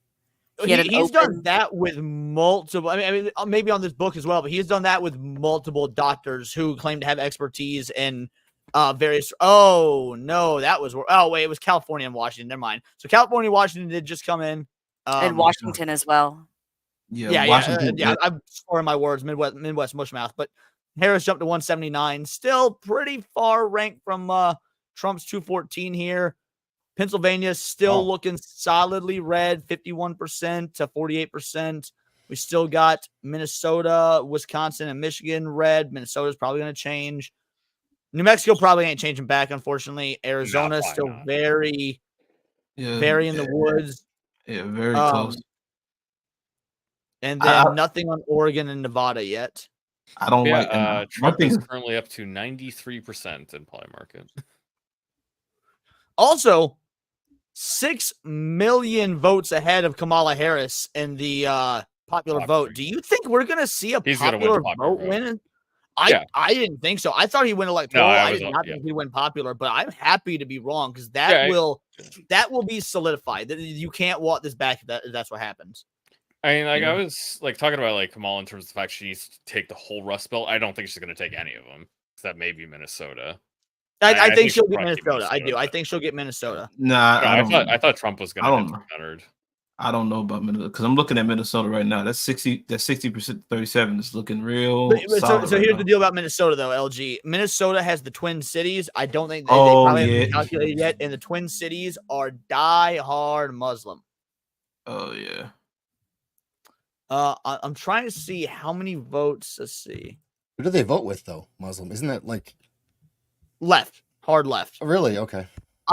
He's done that with multiple. I mean, maybe on this book as well, but he's done that with multiple doctors who claim to have expertise in various. Oh no, that was. Oh wait, it was California and Washington. Never mind. So California, and Washington did just come in, and Washington as well. Yeah. I'm scoring my words. Midwest mushmouth, but Harris jumped to 179. Still pretty far ranked from Trump's 214 here. Pennsylvania still looking solidly red, 51% to 48%. We still got Minnesota, Wisconsin, and Michigan red. Minnesota's probably going to change. New Mexico probably ain't changing back, unfortunately. Arizona is still very in the woods. Yeah, very close. And then nothing on Oregon and Nevada yet. I don't Trump is currently up to 93% in Poly Market. Also, 6 million votes ahead of Kamala Harris in the popular vote. Do you think we're going to see a popular vote win? I didn't think so. I thought he went electoral. I did not think he went popular, but I'm happy to be wrong because that will be solidified. You can't walk this back if that's what happens. I mean, like I was like talking about like Kamala in terms of the fact she needs to take the whole Rust Belt. I don't think she's going to take any of them. Except maybe Minnesota. I think she'll get Minnesota. I do. I think she'll get Minnesota. Nah, I thought Trump was going to get I don't know about Minnesota because I'm looking at Minnesota right now. That's 60%, 37 is looking real. So here's the deal about Minnesota, though. LG, Minnesota has the Twin Cities. I don't think they probably haven't calculated yet, and the Twin Cities are die-hard Muslim. Oh yeah. I'm trying to see how many votes. Let's see. Who do they vote with though? Muslim? Isn't that like left? Hard left. Oh, really? Okay.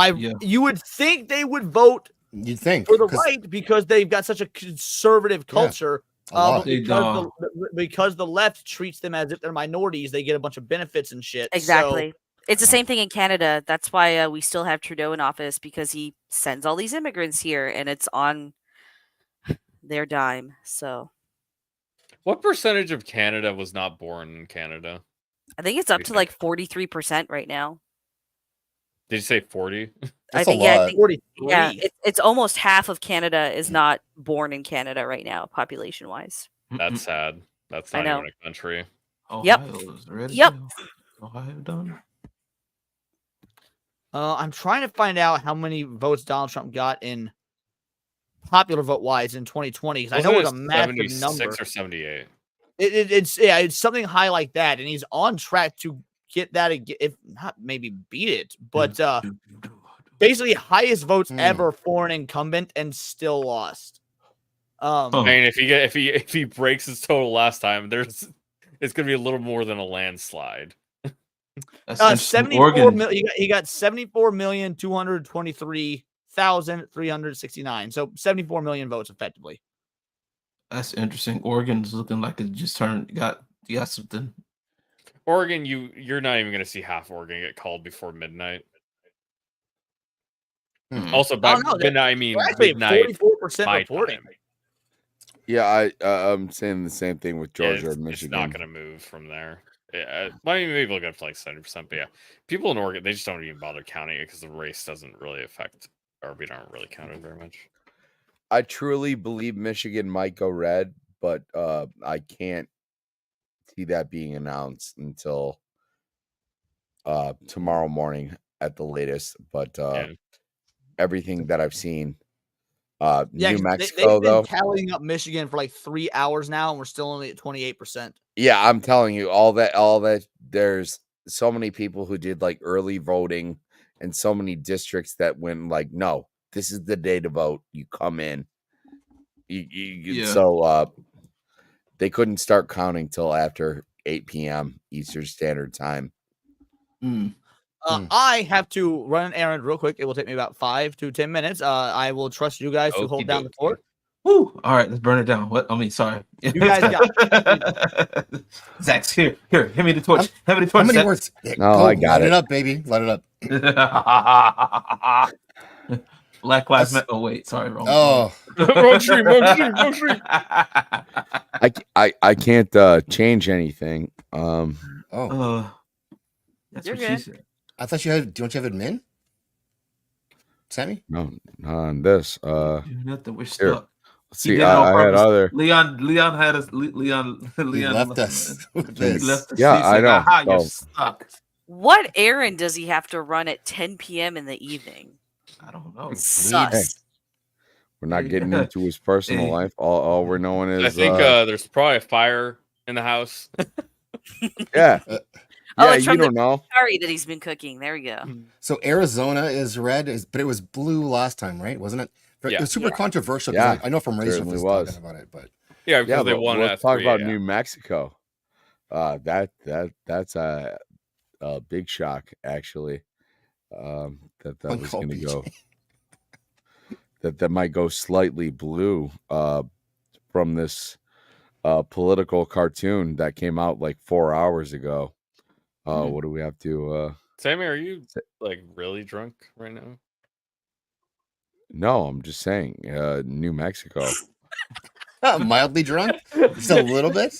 You would think they would vote. You'd think for the right because they've got such a conservative culture. Because the left treats them as if they're minorities, they get a bunch of benefits and shit. Exactly. It's the same thing in Canada. That's why we still have Trudeau in office because he sends all these immigrants here, and it's on their dime. So, what percentage of Canada was not born in Canada? I think it's up to like 43% right now. Did you say 40? I think, it's almost half of Canada is not born in Canada right now, population wise. That's sad. That's not even a country. Yep. Ohio done. I'm trying to find out how many votes Donald Trump got in popular vote wise in 2020 because I know it was a massive number. Or 78. It's something high like that, and he's on track to get that again, if not maybe beat it, but basically highest votes ever for an incumbent and still lost. I mean, if he breaks his total last time, it's gonna be a little more than a landslide. 74 million. He got 74,223,369. So 74 million votes effectively. That's interesting. Oregon's looking like it just got something. Oregon, you're not even going to see half Oregon get called before midnight. Also, by midnight, I mean midnight. 44% reporting. Yeah, I'm saying the same thing with Georgia and Michigan. It's not going to move from there. Maybe we'll get up to like 70%, but yeah, people in Oregon, they just don't even bother counting it because the race doesn't really affect, or we don't really count it very much. I truly believe Michigan might go red, but I can't see that being announced until tomorrow morning at the latest. But everything that I've seen, Yeah, New 'cause Mexico they've been though. tallying up Michigan for like 3 hours now, and we're still only at 28%. Yeah, I'm telling you, all that. There's so many people who did like early voting, and so many districts that went like, no, this is the day to vote. You come in. So they couldn't start counting till after 8 p.m. Eastern Standard Time. I have to run an errand real quick. It will take me about 5 to 10 minutes. I will trust you guys to hold down the fort. Woo! All right, let's burn it down. What? I mean, sorry. You guys got Zach's here. Here, hand me the torch. Hand me the torch. How many Zach. words? No, Go, I got light it. up, baby. Light it up. Black Lives Matter. Oh wait, sorry, wrong. Oh, wrong stream. I can't change anything. oh. That's You're what she good. said. I thought you had. Don't you have admin, Sammy? No, not on this. Do nothing. We're Here, stuck. let's He see. did it on I had purpose. other. Leon had us. Leon He left us with He this. left us. Yeah, He I said, know. "Aha, you're So- stuck." What errand does he have to run at 10 p.m. in the evening? I don't know. Sus. We're not getting into his personal Hey. life. All we're knowing is I think there's probably a fire in the house. yeah. Oh, Yeah, it's you from the don't know. curry that he's been cooking. There we go. So Arizona is red, but it was blue last time, right? Wasn't it? It Yeah. was super controversial. 'cause Yeah, I know from Razor certainly was was. talking about it, but Yeah, because they but won let's at talk 3 about a.m. New Mexico. That's a big shock, actually. That One was call going to BJ. go. That might go slightly blue. From this political cartoon that came out like 4 hours ago. What do we have to? Sammy, are you like really drunk right now? No, I'm just saying. New Mexico. Mildly drunk, just a little bit.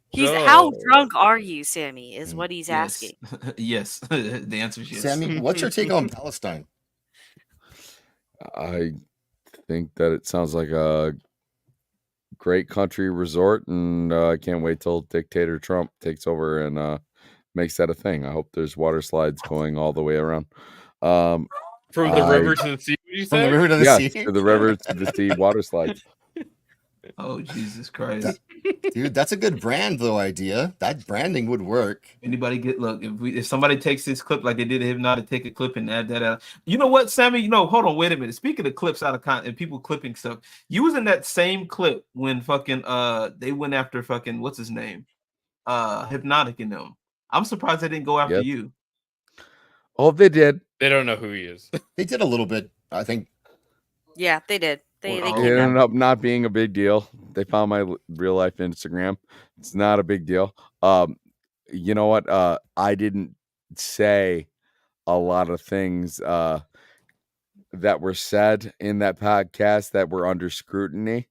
He's how drunk are you, Sammy? Is what he's Yes. asking. Yes. The answer is yes. Sammy, what's your take on Palestine? I think that it sounds like a great country resort, and I can't wait till dictator Trump takes over and makes that a thing. I hope there's water slides going all the way around. From the river to the sea, would you From say? the river to the Yes, sea? to the river to the sea, water slides. Oh Jesus Christ, Dude, that's a good brand though idea. That branding would work. Anybody get look if somebody takes this clip like they did a Hypnotic, take a clip and add that out. You know what, Sammy? You know, hold on, wait a minute. Speaking of clips out of content and people clipping stuff, you was in that same clip when fucking they went after fucking what's his name, Hypnotic in them. I'm surprised they didn't go after Yep. you. Oh, they did. They don't know who he is. They did a little bit, I think. Yeah, they did. They It came ended out. up not being a big deal. They found my real life Instagram. It's not a big deal. You know what? I didn't say a lot of things that were said in that podcast that were under scrutiny.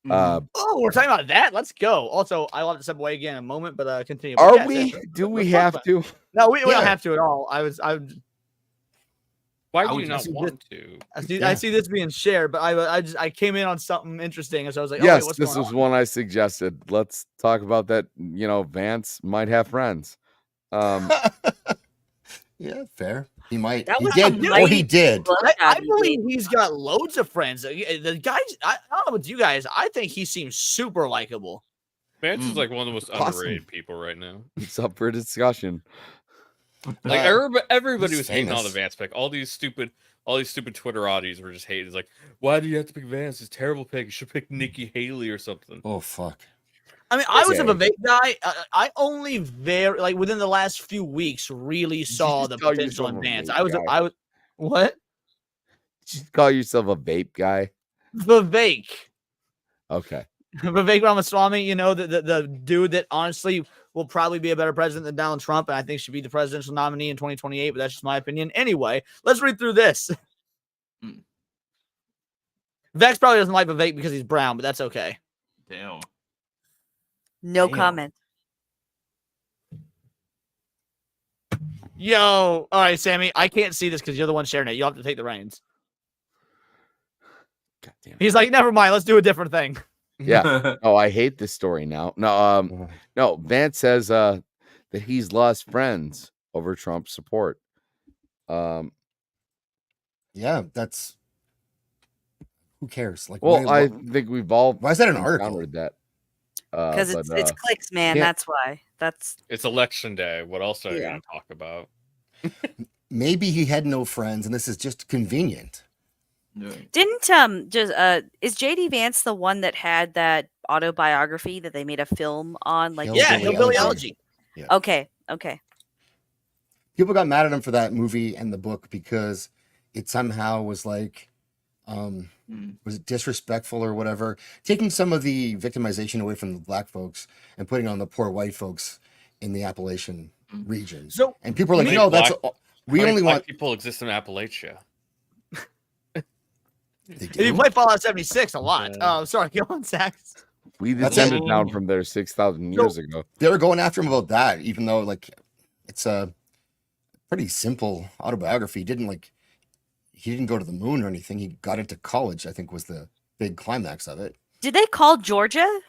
Oh, we're talking about that. Let's go. Also, I'll have to step away again in a moment, but continue. Are But we? yes, Do we let's talk have about to? it. No, we Yeah. don't have to at all. Why I do would you not just- want to? I see this being shared, but I came in on something interesting, and so I was like, oh, Yes, wait, what's this going was on? one I suggested. Let's talk about that. You know, Vance might have friends. Yeah, fair. He might. That He was did, a or he mighty did. I believe he's got loads of friends. The guy, I don't know about you guys. I think he seems super likable. Vance is like one of the most Awesome. underrated people right now. It's up for discussion. Like everybody he's was hating on the famous. Vance pick. All these stupid Twitter oddies were just hating. It's like, why do you have to pick Vance? It's a terrible pick. You should pick Nikki Haley or something. Oh fuck. I mean, I was a Okay. Vivek guy. I only within the last few weeks really saw just the call potential in yourself a Vance. Vivek I was what? Just call yourself a vape guy. Vivek. Okay. Vivek Ramaswamy, you know, the dude that honestly will probably be a better president than Donald Trump, and I think should be the presidential nominee in 2028, but that's just my opinion. Anyway, let's read through this. Vex probably doesn't like Vivek because he's brown, but that's okay. Damn. No Damn. comment. Yo, all right, Sammy, I can't see this because you're the one sharing it. You'll have to take the reins. God damn it. He's like, never mind, let's do a different thing. Yeah. Oh, I hate this story now. No, Vance says that he's lost friends over Trump support. Yeah, that's who cares? Like, well, why, I think we've all why is that an article? encountered that. Because it's clicks, man. can't- That's why. That's It's election day. What else are you Yeah. going to talk about? Maybe he had no friends, and this is just convenient. didn't is JD Vance the one that had that autobiography that they made a film on? Like Yeah, Hillbilly Hillbilly Elegy. Elegy. Yeah. Okay. People got mad at him for that movie and the book because it somehow was like, was it disrespectful or whatever, taking some of the victimization away from the black folks and putting on the poor white folks in the Appalachian region. So, and people are like, How no, many that's black- we how many only black want. people exist in Appalachia. He played Fallout 76 a lot. Sorry, go on, Sax. We That's descended it. down from there 6,000 years ago. They were going after him about that, even though like it's a pretty simple autobiography. He didn't go to the moon or anything. He got into college, I think, was the big climax of it. Did they call Georgia?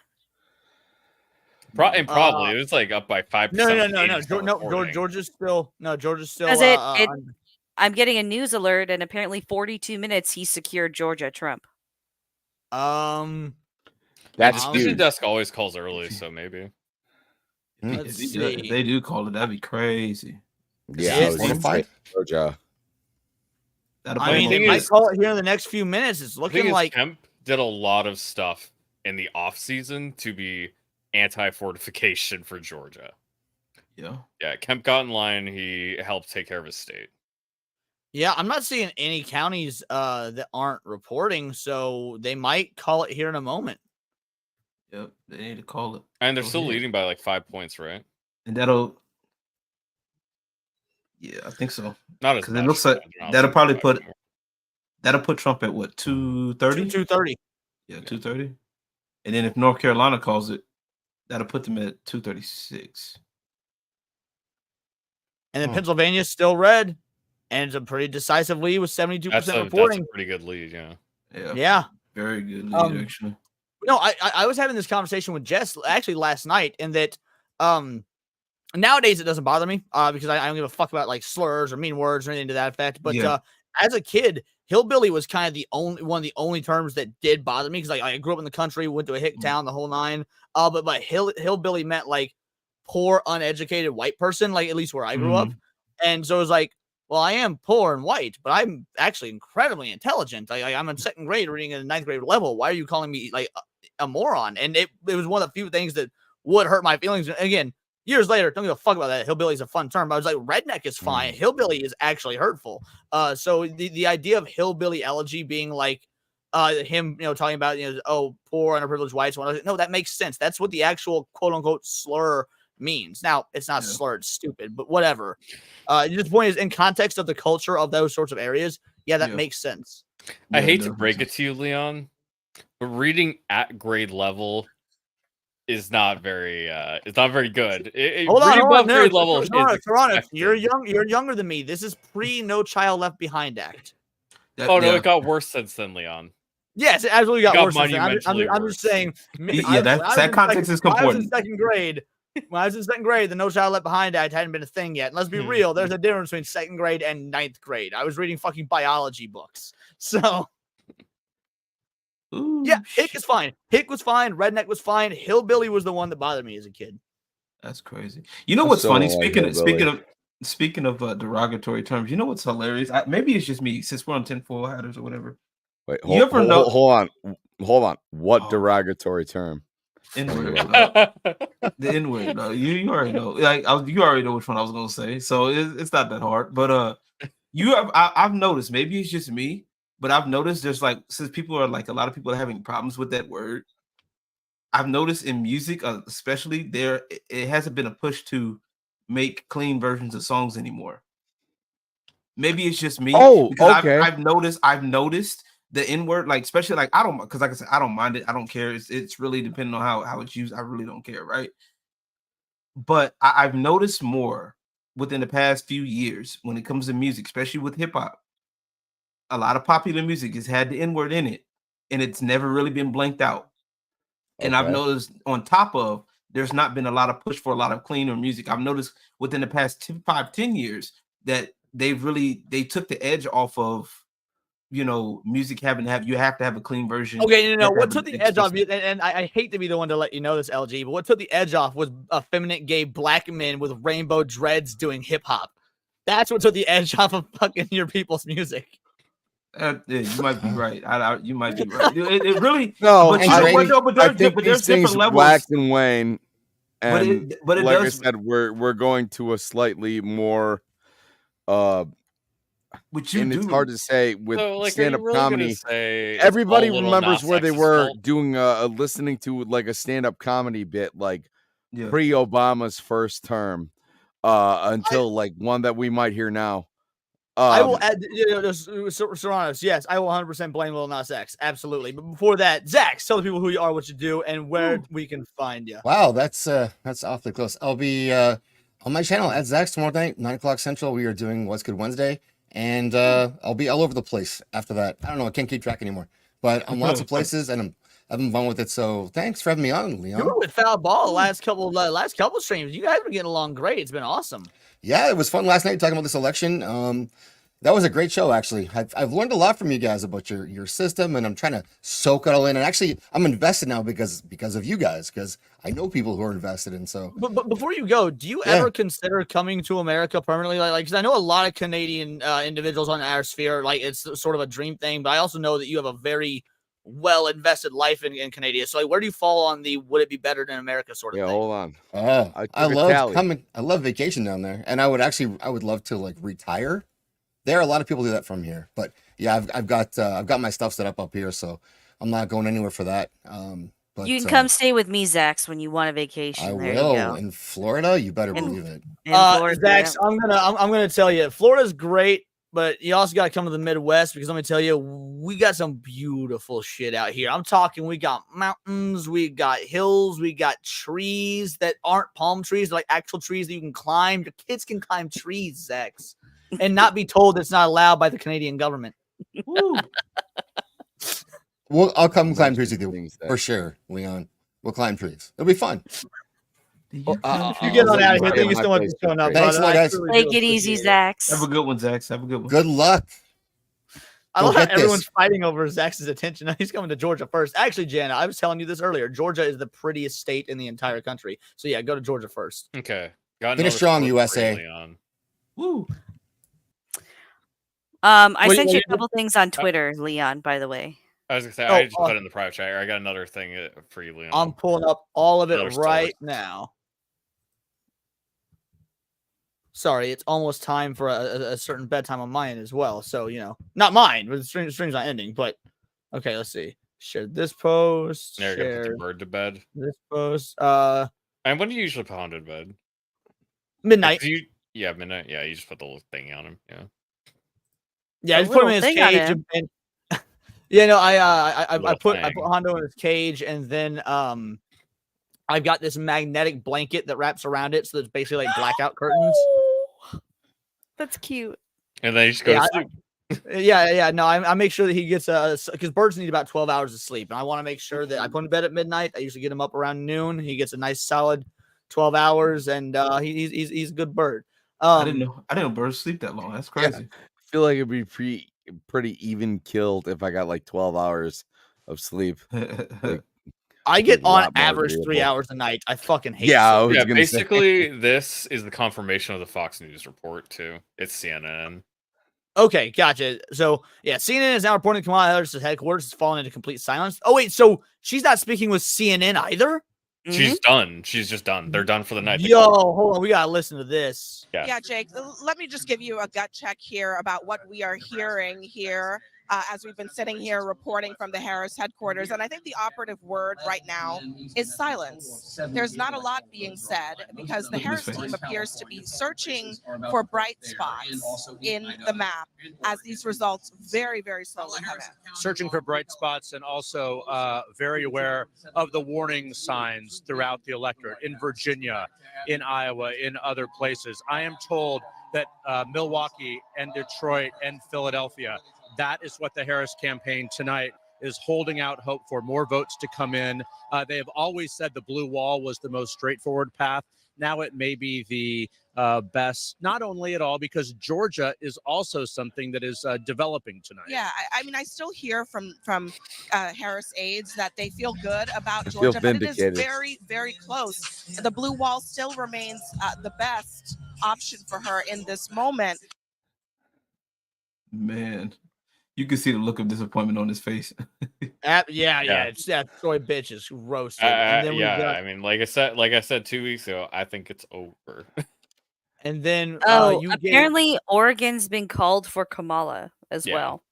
Probably it was like up by 5%. No. Georgia's still Because I'm getting a news alert, and apparently 42 minutes he secured Georgia Trump. That's Decision huge. desk always calls early, so maybe. Let's If see. they do call it, that'd be crazy. Yeah, It's I was gonna say Georgia. I mean, they might call it here in the next few minutes. It's looking like Kemp did a lot of stuff in the off season to be anti-fortification for Georgia. Yeah. Kemp got in line. He helped take care of his state. Yeah, I'm not seeing any counties that aren't reporting, so they might call it here in a moment. Yep, they need to call it. And they're Go still ahead. leading by like 5 points, right? And that'll. Yeah, I think so. Not as Because much. it looks like but that'll not probably 5 put more. Trump at what 230. 230. Yeah, 230. And then if North Carolina calls it, that'll put them at 236. And then Pennsylvania's still red, and it's a pretty decisive lead with 72% That's a reporting. pretty good lead, yeah. Yeah. Very good lead, actually. No, I was having this conversation with Jess actually last night, and that nowadays it doesn't bother me because I don't give a fuck about like slurs or mean words or anything to that effect. But as a kid, hillbilly was kind of one of the only terms that did bother me because like I grew up in the country, went to a hick town, the whole nine. But hillbilly meant like poor, uneducated white person, like at least where I grew up. And so it was like, well, I am poor and white, but I'm actually incredibly intelligent. I'm in second grade reading at a ninth grade level. Why are you calling me like a moron? And it was one of the few things that would hurt my feelings. And again, years later, don't give a fuck about that. Hillbilly is a fun term. But I was like, redneck is fine. Hillbilly is actually hurtful. So the idea of hillbilly elegy being like him, talking about, poor, underprivileged whites. No, that makes sense. That's what the actual quote unquote slur means. Now, it's not slur, it's stupid, but whatever. Just point is in context of the culture of those sorts of areas. Yeah, that makes sense. I hate to break it to you, Leon, but reading at grade level is not very good. Hold on, grade level is Toronto, you're younger than me. This is pre No Child Left Behind Act. It got worse since then, Leon. Yes, it absolutely got worse. I'm monumentally just saying. That context is important. I was in second grade. When I was in second grade, the No Child Left Behind Act hadn't been a thing yet. And let's be real, there's a difference between second grade and ninth grade. I was reading fucking biology books. So, yeah, Hick is fine. Hick was fine. Redneck was fine. Hillbilly was the one that bothered me as a kid. That's crazy. You know what's funny? Speaking of derogatory terms, you know what's hilarious? Maybe it's just me, since we're on 10-4 hatters or whatever. Wait, hold on. What derogatory term? N-word. The N-word. No, you already know. Like you already know which one I was gonna say, so it's not that hard. But I've noticed. Maybe it's just me, but I've noticed there's like, since people are like, a lot of people are having problems with that word. I've noticed in music, especially it hasn't been a push to make clean versions of songs anymore. Maybe it's just me. Because okay. I've noticed the N-word, like, especially like, because like I said, I don't mind it. I don't care. It's really depending on how it's used. I really don't care, right? But I've noticed more within the past few years when it comes to music, especially with hip hop. A lot of popular music has had the N-word in it. and it's never really been blanked out. And I've Okay. noticed on top of, there's not been a lot of push for a lot of cleaner music. I've noticed within the past 10 years that they took the edge off of, music having to have, you have to have a clean version. Okay, no. You have to What have took an the edge off? explicit- And I hate to be the one to let you know this, LG, but what took the edge off was effeminate gay black men with rainbow dreads doing hip hop. That's what took the edge off of fucking your people's music. Yeah, you might be right. You might be right. It really No, but you know what though? But I there's, think but these there's different things levels. wax and wane, But and it like does. I said, we're going to a slightly more Which you and do. it's hard to say with So, like, are stand-up you really gonna comedy. say it's Everybody all Lil remembers Nas where they X's were fault? doing listening to like a stand-up comedy bit like Yeah. pre-Obama's first term until like one that we might hear now. I will add, Serranos, yes, I will 100% blame Lil Nas X, absolutely. But before that, Zach, tell the people who you are, what you do, and where we can find you. Wow, that's awfully close. I'll be on my channel at Zach tomorrow night, 9 o'clock Central. We are doing What's Good Wednesday, and I'll be all over the place after that. I don't know, I can't keep track anymore, but I'm lots of places, and I'm having fun with it. So thanks for having me on, Leon. You were with Foul Ball last couple streams. You guys have been getting along great. It's been awesome. Yeah, it was fun last night talking about this election. That was a great show, actually. I've learned a lot from you guys about your system, and I'm trying to soak it all in. And actually, I'm invested now because of you guys, because I know people who are invested in. So, but before you go, do you ever consider coming to America permanently? Like, because I know a lot of Canadian individuals on our sphere, like it's sort of a dream thing. But I also know that you have a very well invested life in Canada. So, like, where do you fall on the would it be better than America sort of thing? Hold on. I love coming. I love vacation down there, and I would love to like retire. There are a lot of people do that from here, but yeah, I've got my stuff set up here, so I'm not going anywhere for that. But you can come stay with me, Zax, when you want a vacation. I there will you go. in Florida. You better believe it. Zax, I'm gonna tell you, Florida's great, but you also got to come to the Midwest because let me tell you, we got some beautiful shit out here. I'm talking, we got mountains, we got hills, we got trees that aren't palm trees, they're like actual trees that you can climb. Your kids can climb trees, Zax. And not be told it's not allowed by the Canadian government. Well, I'll come climb trees with you for sure, Leon. We'll climb trees. It'll be fun. You get on out of here. Thank you so much for showing up. Thanks a lot, guys. Take it easy, Zax. Have a good one, Zax. Have a good one. Good luck. I love how everyone's fighting over Zax's attention. He's coming to Georgia first. Actually, Jana, I was telling you this earlier. Georgia is the prettiest state in the entire country. So yeah, go to Georgia first. Okay. Finish strong, USA. Woo. I sent you a couple things on Twitter, Leon, by the way. I was gonna say I just put it in the private chat. I got another thing for you, Leon. I'm pulling up all of it Another right story. now. Sorry, it's almost time for a certain bedtime on mine as well. So, not mine, but the stream's not ending. But okay, let's see. Share this post. There you go. Put Share the bird to bed. this post. And when do you usually put Hondo to bed? Midnight. Midnight. Yeah, you just put the little thing on him. Yeah. Yeah, I just put him in his cage. And yeah, no, I put Hondo in his cage, and then I've got this magnetic blanket that wraps around it, so it's basically like blackout curtains. That's cute. And then you just go to sleep. Yeah. No, I make sure that he gets because birds need about 12 hours of sleep, and I want to make sure that I put him to bed at midnight. I usually get him up around noon. He gets a nice solid 12 hours, and he's a good bird. I didn't know birds sleep that long. That's crazy. Yeah. I feel like it'd be pretty even killed if I got like 12 hours of sleep. Like, I get on average 3 hours a night. I fucking hate it. Basically, this is the confirmation of the Fox News report, too. It's CNN. Okay, gotcha. So, yeah, CNN is now reporting Kamala Harris' headquarters has fallen into complete silence. Oh, wait, so she's not speaking with CNN either? She's done. She's just done. They're done for the night. Yo, hold on. We got to listen to this. Yeah, Jake, let me just give you a gut check here about what we are hearing here as we've been sitting here reporting from the Harris headquarters. And I think the operative word right now is silence. There's not a lot being said because the Harris team appears to be searching for bright spots in the map as these results very, very slowly come in. Searching for bright spots and also very aware of the warning signs throughout the electorate in Virginia, in Iowa, in other places. I am told that Milwaukee and Detroit and Philadelphia, that is what the Harris campaign tonight is holding out hope for more votes to come in. They have always said the blue wall was the most straightforward path. Now it may be the best, not only at all, because Georgia is also something that is developing tonight. Yeah, I mean, I still hear from Harris aides that they feel good about I feel Georgia, but it is vindicated. very, very close. The blue wall still remains the best option for her in this moment. Man, you can see the look of disappointment on his face. Yeah. It's that Troy bitch is roasted. And then yeah, we got, I mean, like I said 2 weeks ago, I think it's over. and then Oh, you apparently Oregon's been called for Kamala as well.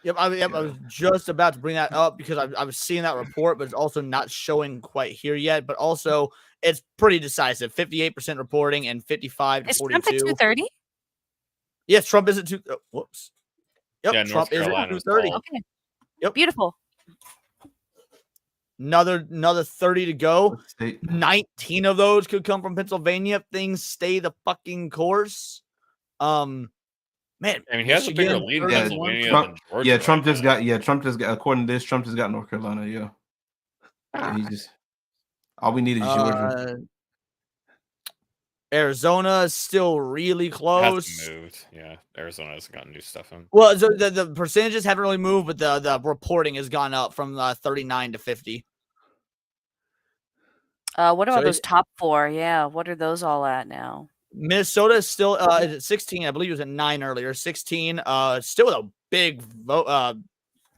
Yep, I was just about to bring that up because I was seeing that report, but it's also not showing quite here yet. But also, it's pretty decisive: 58% reporting and 55 to Is 42. Trump at 230? Yes, Trump is at two. Whoops. Yep, Yeah, Trump North is at Carolina's 230. called. Okay. Yep. Beautiful. Another 30 to go. 19 of those could come from Pennsylvania if things stay the fucking course. Man, I mean, he has a bigger lead in Pennsylvania than Georgia. Trump just got. According to this, Trump just got North Carolina. Yeah, he just. All we need is Georgia. Arizona is still really close. Hasn't moved. Yeah, Arizona hasn't gotten new stuff in. Well, so the percentages haven't really moved, but the reporting has gone up from 39 to 50. What about those top four? Yeah, what are those all at now? Minnesota is still at 16. I believe it was at 9 earlier. 16. Still with a big vote.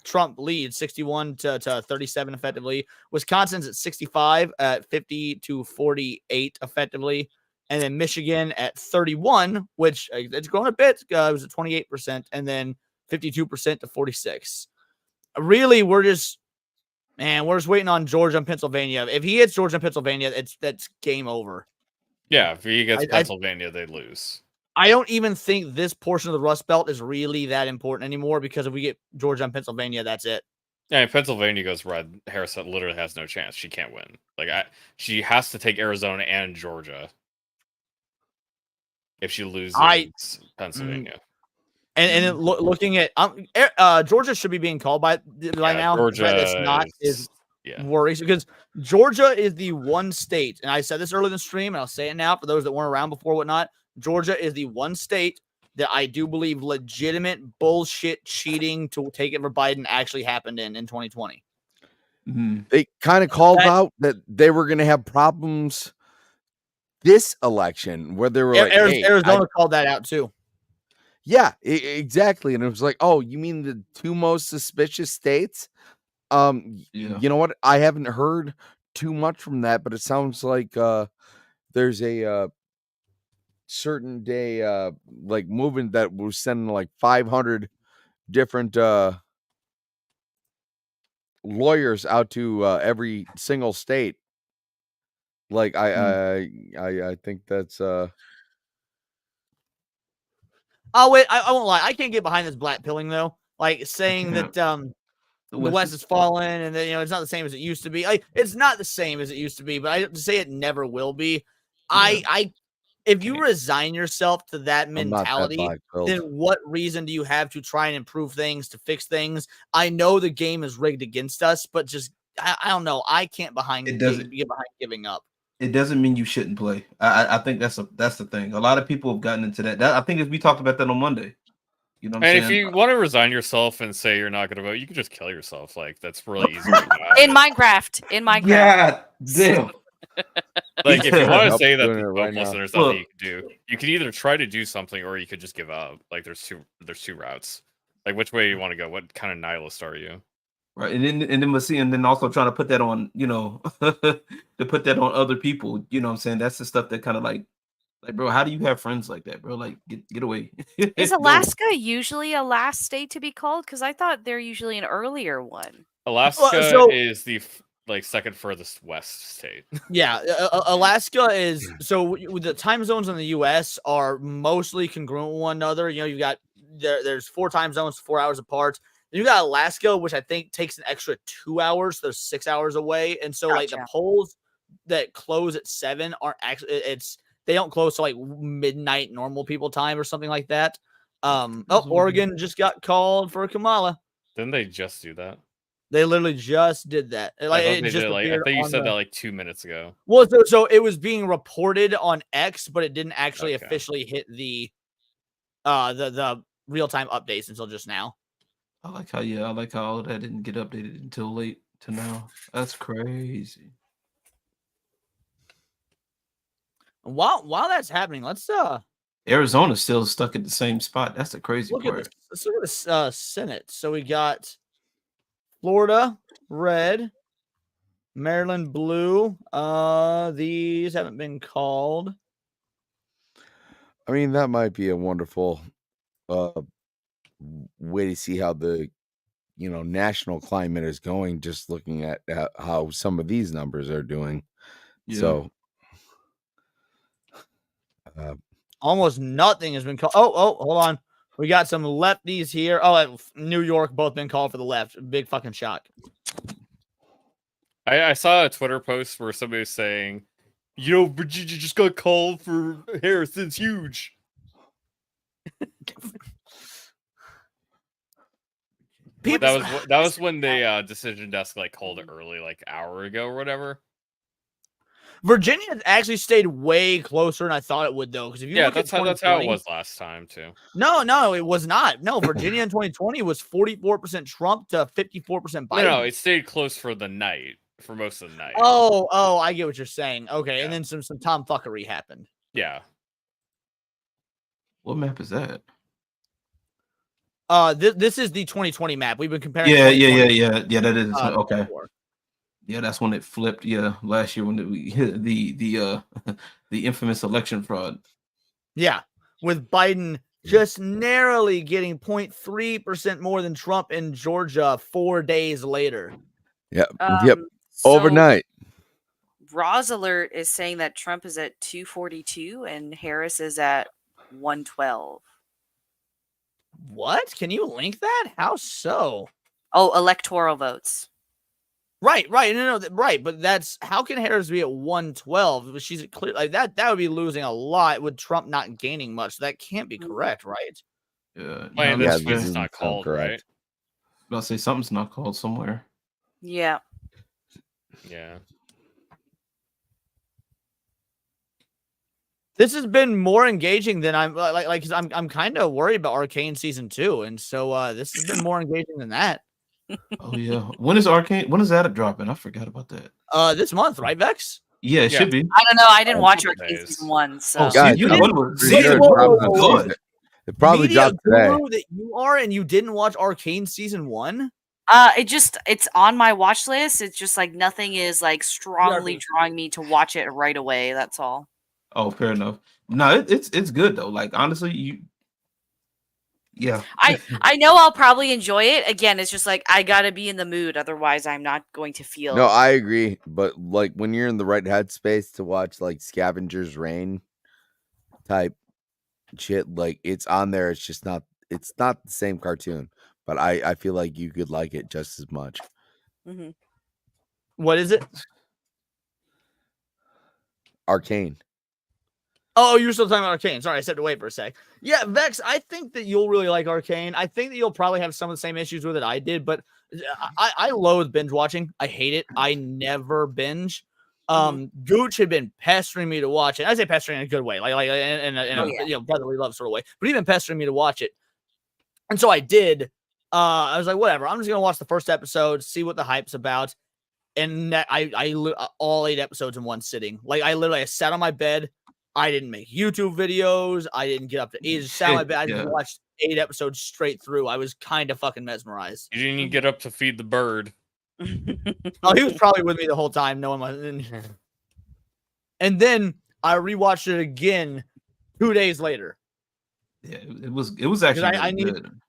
Trump lead, 61 to 37 effectively. Wisconsin's at 65 at 50 to 48 effectively. And then Michigan at 31, which it's grown a bit. It was at 28%, and then 52% to 46. Really, we're just waiting on Georgia and Pennsylvania. If he hits Georgia and Pennsylvania, that's game over. Yeah, if he gets Pennsylvania, they lose. I don't even think this portion of the Rust Belt is really that important anymore because if we get Georgia and Pennsylvania, that's it. Yeah, if Pennsylvania goes red, Harris literally has no chance. She can't win. She has to take Arizona and Georgia if she loses Pennsylvania. And then looking at Georgia should be being called by now. Georgia that's not is worries because Georgia is the one state, and I said this earlier in the stream, and I'll say it now for those that weren't around before, whatnot. Georgia is the one state that I do believe legitimate bullshit cheating to take it for Biden actually happened in 2020. They kind of called out that they were going to have problems this election where they were like, Arizona called that out too. Yeah, exactly. And it was like, oh, you mean the two most suspicious states? You know what? I haven't heard too much from that, but it sounds like there's a certain day like movement that was sending like 500 different lawyers out to every single state. Like I think that's Oh wait, I won't lie. I can't get behind this black pilling though. Like saying that the West is fallen and then it's not the same as it used to be. It's not the same as it used to be, but I to say it never will be. If you resign yourself to that mentality, then what reason do you have to try and improve things, to fix things? I know the game is rigged against us, but just I don't know. I can't get behind giving up. It doesn't mean you shouldn't play. I think that's the thing. A lot of people have gotten into that. I think we talked about that on Monday. You know what I'm saying? If you want to resign yourself and say you're not going to vote, you can just kill yourself. Like that's really easy. In Minecraft. Yeah, damn. Like if you want to say that doing it right hopeless now. and there's nothing you can do, you can either try to do something or you could just give up. Like there's two routes. Like which way do you want to go? What kind of nihilist are you? Right, and then also trying to put that on, to put that on other people. You know what I'm saying? That's the stuff that kind of like, bro, how do you have friends like that, bro? Like, get away. Is Alaska usually a last state to be called? Because I thought they're usually an earlier one. Alaska is the second furthest west state. Yeah, Alaska is the time zones in the U.S. are mostly congruent with one another. You've got there's 4 time zones, 4 hours apart. You got Alaska, which I think takes an extra 2 hours. They're 6 hours away, and so like the polls that close at 7 aren't actually. They don't close to like midnight normal people time or something like that. Oregon just got called for Kamala. Didn't they just do that? They literally just did that. Like it just I appeared think you on said the- that like 2 minutes ago. Well, so it was being reported on X, but it didn't actually Okay. officially hit the real-time updates until just now. I like how all that didn't get updated until late to now. That's crazy. While that's happening, let's Arizona's still stuck at the same spot. That's the crazy look at part. this. Let's look at this Senate. So we got Florida red, Maryland blue. These haven't been called. I mean, that might be a wonderful way to see how the national climate is going, just looking at how some of these numbers are doing. Yeah. So Almost nothing has been called. Oh, hold on. We got some lefties here. Oh, New York both been called for the left. Big fucking shock. I saw a Twitter post where somebody was saying, Virginia just got called for Harris. It's huge. That was when the decision desk like called it early, like an hour ago or whatever. Virginia actually stayed way closer than I thought it would, though. Because if you look that's at how it was last time too. No, it was not. No, Virginia in 2020 was 44% Trump to 54% Biden. No, it stayed close for the night, for most of the night. Oh, I get what you're saying. Okay, and then some Tom fuckery happened. Yeah. What map is that? This is the 2020 map. We've been comparing. Yeah. That is okay. Before. Yeah, that's when it flipped. Yeah, last year when we hit the infamous election fraud. Yeah, with Biden just narrowly getting 0.3% more than Trump in Georgia 4 days later. Yep. So Overnight. Roz Alert is saying that Trump is at 242 and Harris is at 112. What? Can you link that? How so? Oh, electoral votes. Right. No, right. But that's how can Harris be at 112? She's clear like that. That would be losing a lot with Trump not gaining much. That can't be correct, right? Yeah. This is not called, right? I'll say something's not called somewhere. Yeah. Yeah. This has been more engaging than I'm like cause I'm kind of worried about Arcane season 2, and so this has been more engaging than that. Oh yeah. When is Arcane? When is that dropping? I forgot about that. This month, right, Vex? Yeah, it should be. I don't know. I didn't watch Arcane season 1, so Guys, it probably dropped today. That you are, and you didn't watch Arcane season 1. It's on my watch list. It's just like nothing is like strongly drawing me to watch it right away. That's all. Oh, fair enough. No, it's good though. Like honestly, I know I'll probably enjoy it. Again, it's just like I gotta be in the mood, otherwise I'm not going to feel. No, I agree. But like when you're in the right headspace to watch like Scavenger's Reign type shit, like it's on there. It's just not. It's not the same cartoon, but I feel like you could like it just as much. Mm-hmm. What is it? Arcane. Oh, you're still talking about Arcane. Sorry, I said to wait for a sec. Yeah, Vex, I think that you'll really like Arcane. I think that you'll probably have some of the same issues with it I did, but I loathe binge watching. I hate it. I never binge. Gooch had been pestering me to watch it. I say pestering in a good way, like in a brotherly love sort of way. But even pestering me to watch it, and so I did. I was like, whatever. I'm just gonna watch the first episode, see what the hype's about, and I all 8 episodes in one sitting. Like I sat on my bed. I didn't make YouTube videos. I didn't get up to eat. Sat on my bed. I just watched 8 episodes straight through. I was kind of fucking mesmerized. You didn't even get up to feed the bird. Oh, he was probably with me the whole time. No one was. And then I rewatched it again 2 days later. Yeah, it was actually really good.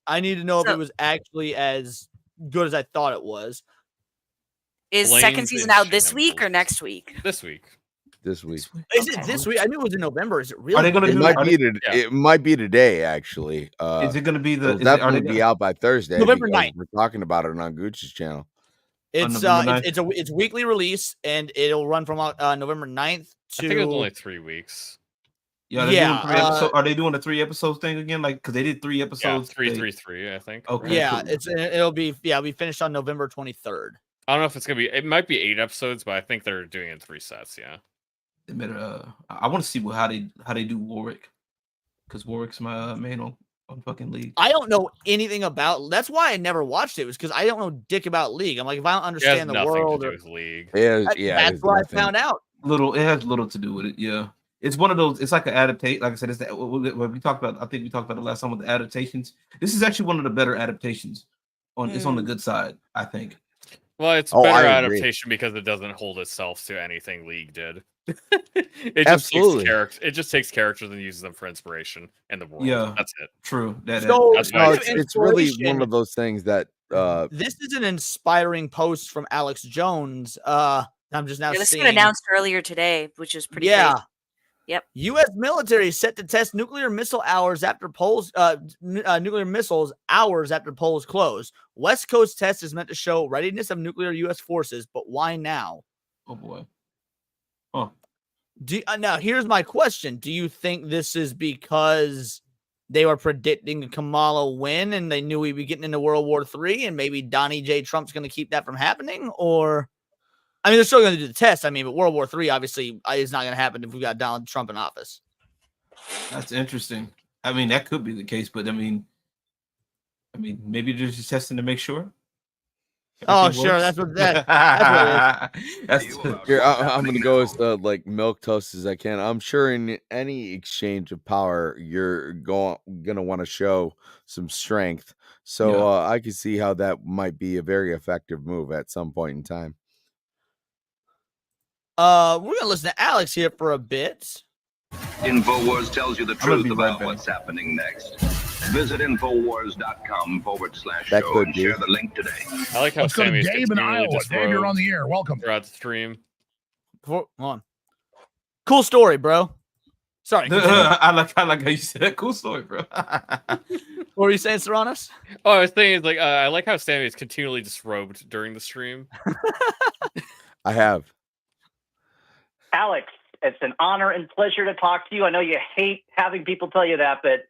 I need to know if it was actually as good as I thought it was. Is second season out this week or next week? This week. This week. Is it this week? I knew it was in November. Is it really? Are they gonna It might be today, actually. Is it going to be the? It'll definitely be out by Thursday. November because 9th. We're talking about it on Gucci's channel. It's weekly release, and it'll run from November 9th to. I think it was only 3 weeks. Yeah, they're doing 3 episodes. Are they doing a 3 episode thing again? Like, because they did 3 episodes. Yeah, 333, I think. Okay, yeah, cool. it'll be we finished on November 23rd. I don't know if it's gonna be. It might be 8 episodes, but I think they're doing it in 3 sets. Yeah. They better. I want to see how they do Warwick, because Warwick's my main on fucking League. I don't know anything about. That's why I never watched it. Was because I don't know dick about League. I'm like, if I don't understand the world, to do with League. That's what I found out. It has little to do with it. Yeah, it's one of those. It's like an adaptation. Like I said, it's what we talked about. I think we talked about it last time with the adaptations. This is actually one of the better adaptations. It's on the good side, I think. Well, it's a better adaptation because it doesn't hold itself to anything League did. Absolutely. It just takes characters and uses them for inspiration in the world. Yeah, that's it. True. That's it's really one of those things that this is an inspiring post from Alex Jones. I'm just now It was seeing announced earlier today, which is pretty yeah. crazy. Yep. U.S. military set to test nuclear missiles hours after polls close. West Coast test is meant to show readiness of nuclear U.S. forces, but why now? Oh boy. Oh. Now here's my question: do you think this is because they were predicting a Kamala win and they knew we'd be getting into World War III, and maybe Donnie J. Trump's going to keep that from happening? Or I mean, they're still going to do the test. I mean, but World War III obviously is not going to happen if we got Donald Trump in office. That's interesting. I mean, that could be the case, but I mean, maybe they're just testing to make sure. Oh, sure. That's what that. That's here. I'm gonna go as like milk toast as I can. I'm sure in any exchange of power, you're gonna want to show some strength. So I can see how that might be a very effective move at some point in time. We're gonna listen to Alex here for a bit. InfoWars tells you the truth about what's happening next. Visit Infowars.com/show and share the link today. I like how Let's go to Sammy's Dave in Iowa. Dave, you're on the air. Welcome. Throughout the stream. Hold on. Cool story, bro. Sorry. I like how you said that. Cool story, bro. What were you saying, Serranos? Oh, I was thinking like I like how Sammy is continually disrobed during the stream. I have. Alex, it's an honor and pleasure to talk to you. I know you hate having people tell you that, but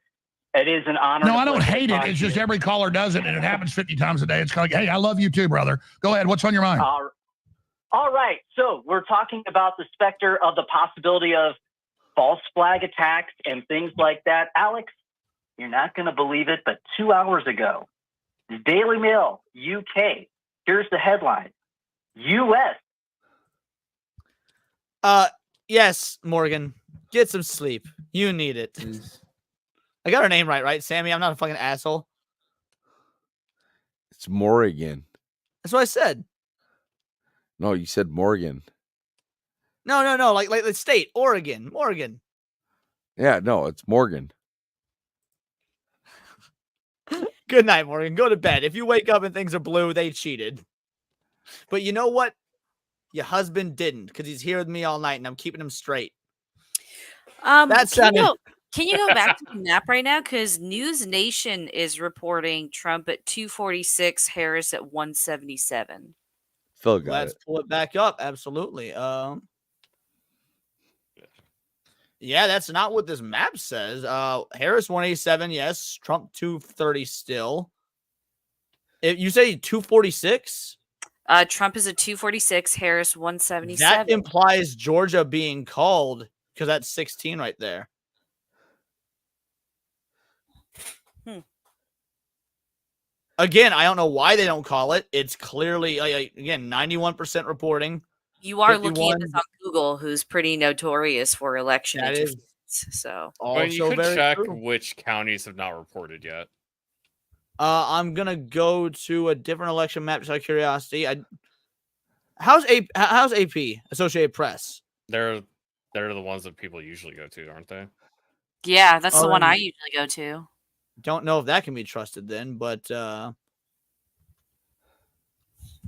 it is an honor. No, I don't hate it. It's just every caller does it, and it happens 50 times a day. It's kind of like, hey, I love you too, brother. Go ahead. What's on your mind? All right. So we're talking about the specter of the possibility of false flag attacks and things like that. Alex, you're not going to believe it, but 2 hours ago, the Daily Mail, UK, here's the headline. U.S. Yes, Morgan. Get some sleep. You need it. I got her name right, Sammy? I'm not a fucking asshole. It's Morgan. That's what I said. No, you said Morgan. No. Like the state, Oregon, Morgan. Yeah, no, it's Morgan. Good night, Morgan. Go to bed. If you wake up and things are blue, they cheated. But you know what? Your husband didn't, because he's here with me all night, and I'm keeping him straight. That's Can you go back to the map right now? Because News Nation is reporting Trump at 246, Harris at 177. Phil got Let's pull it back up. Absolutely. Yeah, that's not what this map says. Harris 187, yes. Trump 230 still. If you say 246? Trump is at 246, Harris 177. That implies Georgia being called, because that's 16 right there. Again, I don't know why they don't call it. It's clearly, again, 91% reporting. You are looking at this on Google, who's pretty notorious for election That is interference. So, But you could check which counties have not reported yet. I'm gonna go to a different election map just out of curiosity. How's AP Associated Press? They're the ones that people usually go to, aren't they? yeah, that's the one I usually go to. Don't know if that can be trusted then, but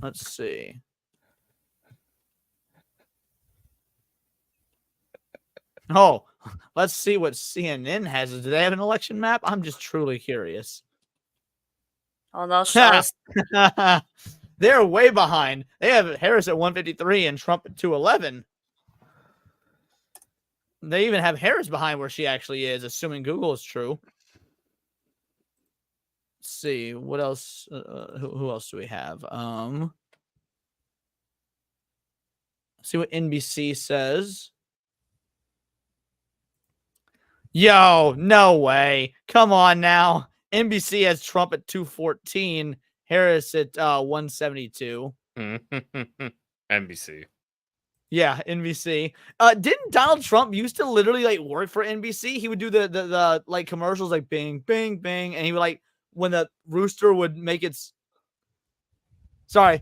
let's see. Oh, let's see what CNN has. Do they have an election map? I'm just truly curious. Oh, they'll show us. They're way behind. They have Harris at 153 and Trump at 211. They even have Harris behind where she actually is, assuming Google is true. Let's see what else. Who else do we have? See what NBC says. Yo, no way. Come on now. NBC has Trump at 214, Harris at 172. NBC. Yeah, NBC. Didn't Donald Trump used to literally like work for NBC? He would do the like commercials like bing, bing, bing, and he would like when the rooster would make its funny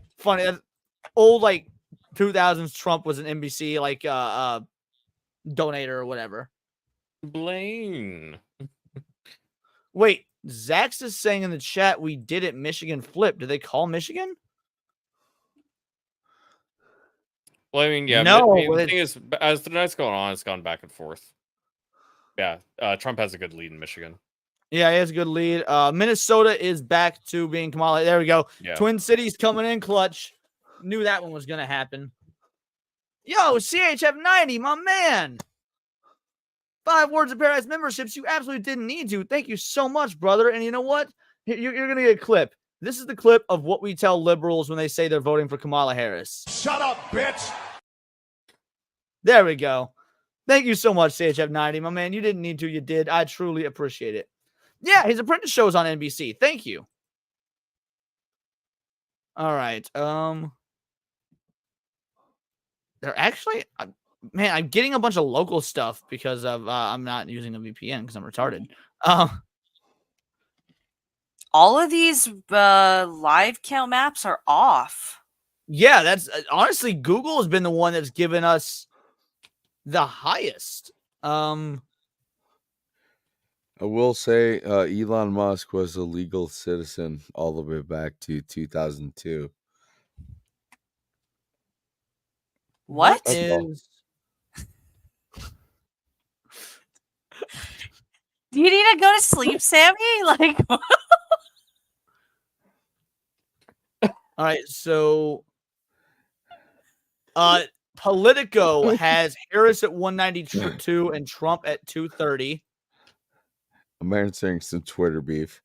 old like 2000s Trump was an NBC like donator or whatever. Blaine. Wait, Zax is saying in the chat we did it Michigan flip. Did they call Michigan? Well, I mean, yeah. No, the thing is, as the night's going on, it's gone back and forth. Yeah, Trump has a good lead in Michigan. Yeah, he has a good lead. Minnesota is back to being Kamala. There we go. Yeah. Twin Cities coming in clutch. Knew that one was going to happen. Yo, CHF90, my man. 5 Words of Paradise memberships you absolutely didn't need to. Thank you so much, brother. And you know what? You're going to get a clip. This is the clip of what we tell liberals when they say they're voting for Kamala Harris. Shut up, bitch. There we go. Thank you so much, CHF90, my man. You didn't need to. You did. I truly appreciate it. Yeah, his apprentice show's on NBC. Thank you. All right. They're actually, man, I'm getting a bunch of local stuff because of I'm not using a VPN because I'm retarded. All of these live count maps are off. Yeah, that's honestly Google has been the one that's given us the highest. I will say Elon Musk was a legal citizen all the way back to 2002. What is? Do you need to go to sleep, Sammy? Like, all right, so Politico has Harris at 192 and Trump at 230. I'm answering some Twitter beef.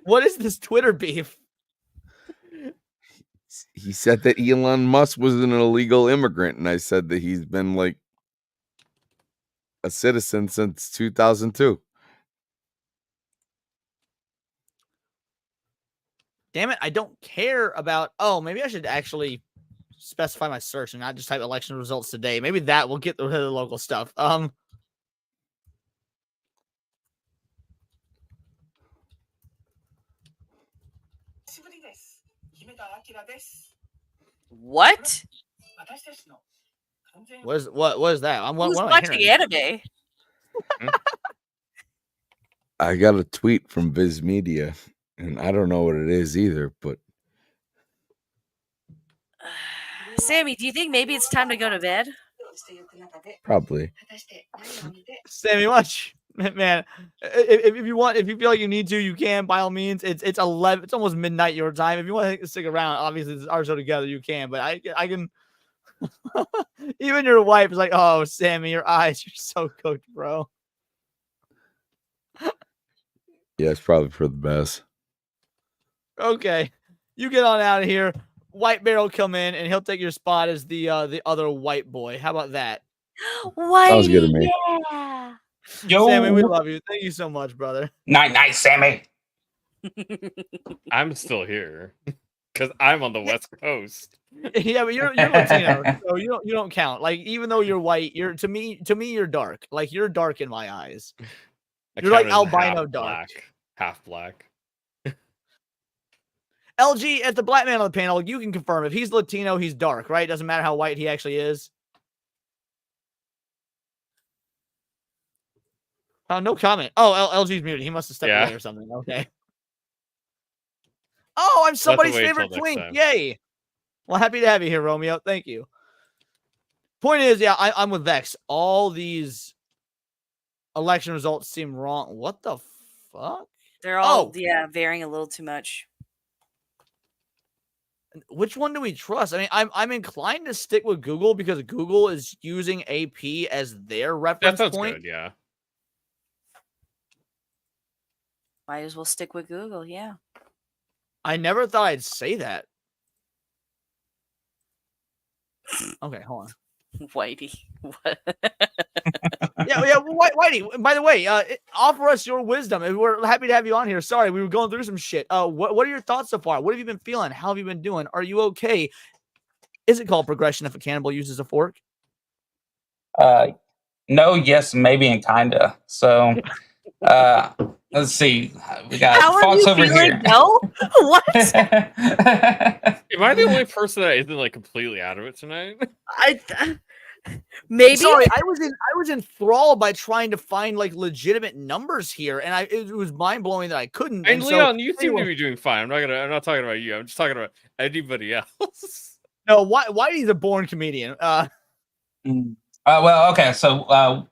What is this Twitter beef? He said that Elon Musk was an illegal immigrant, and I said that he's been like a citizen since 2002. Damn it, I don't care about... Oh, maybe I should actually specify my search and not just type election results today. Maybe that will get rid of the local stuff. what? What is that? Who's watching anime? I got a tweet from Viz Media, and I don't know what it is either, but Sammy, do you think maybe it's time to go to bed? probably. Sammy, watch. Man, if you want, if you feel like you need to, you can, by all means. It's 11, it's almost midnight your time. If you want to stick around, obviously it's our show together, you can, but I can even your wife is like, oh, Sammy, your eyes, you're so cooked, bro. Yeah, it's probably for the best. Okay, you get on out of here. White Bear will come in and he'll take your spot as the other white boy. How about that? Whitey, Sounds good to me. Yeah. Yo. Sammy, we love you. Thank you so much, brother. Night, Sammy. I'm still here because I'm on the West Coast. Yeah, but you're Latino, so you don't count. Like, even though you're white, you're to me you're dark. Like, you're dark in my eyes. You're like albino dark. Half black. LG, as the black man on the panel, you can confirm if he's Latino, he's dark, right? Doesn't matter how white he actually is. Oh, no comment. Oh, LG's muted. He must have stepped away or something. Okay. Oh, I'm somebody's favorite twink. Yay. Well, happy to have you here, Romeo. Thank you. Point is, yeah, I'm with Vex. All these election results seem wrong. What the fuck? They're all, varying a little too much. which one do we trust? I mean, I'm inclined to stick with Google because Google is using AP as their reference That sounds point. good, yeah. Might as well stick with Google, yeah. I never thought I'd say that. Okay, hold on. Whitey. What? yeah. Whitey, by the way, offer us your wisdom. We're happy to have you on here. Sorry, we were going through some shit. What are your thoughts so far? What have you been feeling? How have you been doing? Are you okay? Is it called progression if a cannibal uses a fork? No, yes, maybe, and kinda. So, let's see. We got How are Fox you over feeling? here. No? What? Am I the only person that isn't like completely out of it tonight? Maybe. Sorry, I was enthralled by trying to find like legitimate numbers here, and it was mind blowing that I couldn't. And Leon, you seem to be doing fine. I'm not talking about you. I'm just talking about anybody else. No, Whitey's a born comedian. Well, okay. So,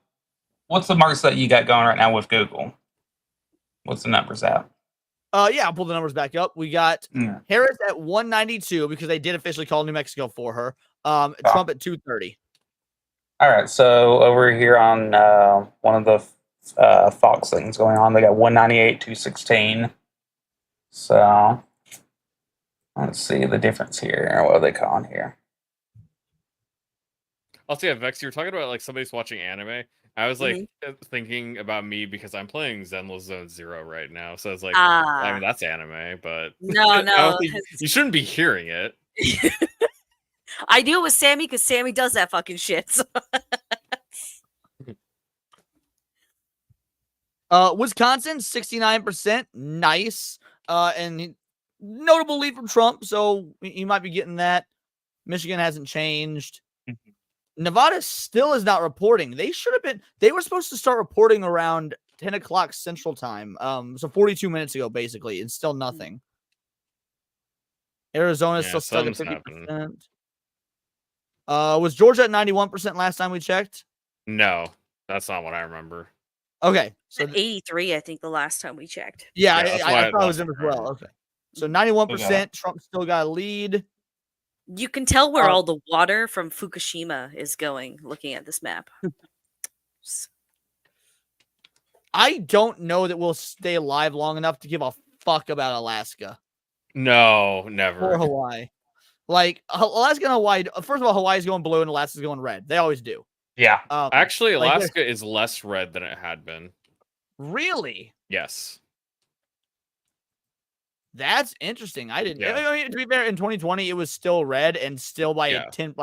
what's the marks that you got going right now with Google? What's the numbers out? Yeah, I'll pull the numbers back up. We got Harris at 192 because they did officially call New Mexico for her. Trump at 230. All right. So over here on one of the Fox things going on, they got 198, 216. So let's see the difference here. What are they calling here? Also, yeah, Vex, you were talking about like somebody's watching anime. I was like thinking about me because I'm playing Zenless Zone Zero right now. So it's like, I mean, that's anime, but No. You shouldn't be hearing it. I do it with Sammy because Sammy does that fucking shit. So. Wisconsin, 69%. Nice. And notable lead from Trump, so he might be getting that. Michigan hasn't changed. Nevada still is not reporting. They should have been. They were supposed to start reporting around 10 o'clock Central Time. So 42 minutes ago, basically, and still nothing. Arizona's still stuck at 50%. Was Georgia at 91% last time we checked? No, that's not what I remember. Okay, so 83, I think the last time we checked. Yeah, I thought it was him as well. Okay, so 91%. Trump still got a lead. You can tell where all the water from Fukushima is going looking at this map. I don't know that we'll stay alive long enough to give a fuck about Alaska. No, never. Or Hawaii. Like, Alaska and Hawaii, first of all, Hawaii's going blue and Alaska's going red. They always do. Yeah. Actually, Alaska is less red than it had been. Really? Yes. That's interesting. I didn't. I mean, to be fair, in 2020, it was still red and still by a 10.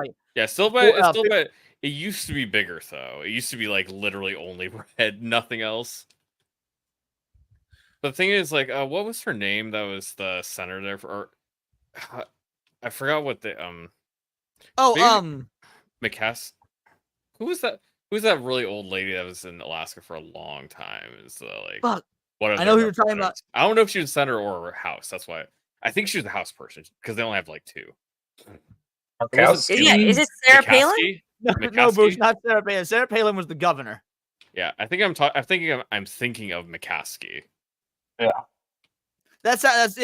Still by. It used to be bigger though. It used to be like literally only red, nothing else. But the thing is, like, what was her name? That was the senator there for. I forgot what the McCass. Who was that? Who's that really old lady that was in Alaska for a long time? Is like. Fuck. I know who you're talking about. I don't know if she was senator or House. That's why I think she was the House person because they only have like two. Is it Sarah Palin? No, Bruce, not Sarah Palin. Sarah Palin was the governor. Yeah, I think I'm thinking of McCaskey. Yeah, that sounds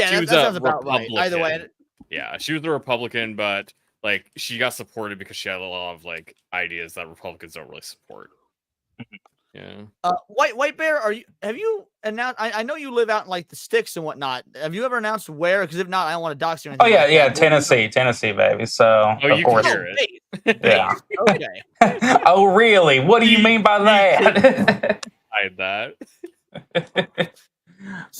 about right. Either way, yeah, she was a Republican, but like she got supported because she had a lot of like ideas that Republicans don't really support. Yeah. White Bear, have you announced? I know you live out in like the sticks and whatnot. Have you ever announced where? Because if not, I don't want to dox you. Oh yeah, Tennessee, baby. So you can hear it. Yeah. Okay. Oh really? What do you mean by that? Hide that. But it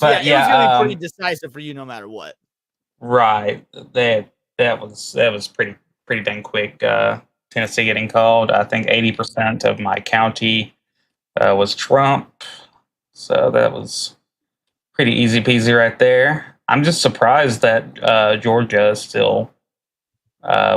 was gonna be pretty decisive for you, no matter what. Right. That was pretty dang quick. Tennessee getting called. I think 80% of my county was Trump, so that was pretty easy peasy right there. I'm just surprised that Georgia is still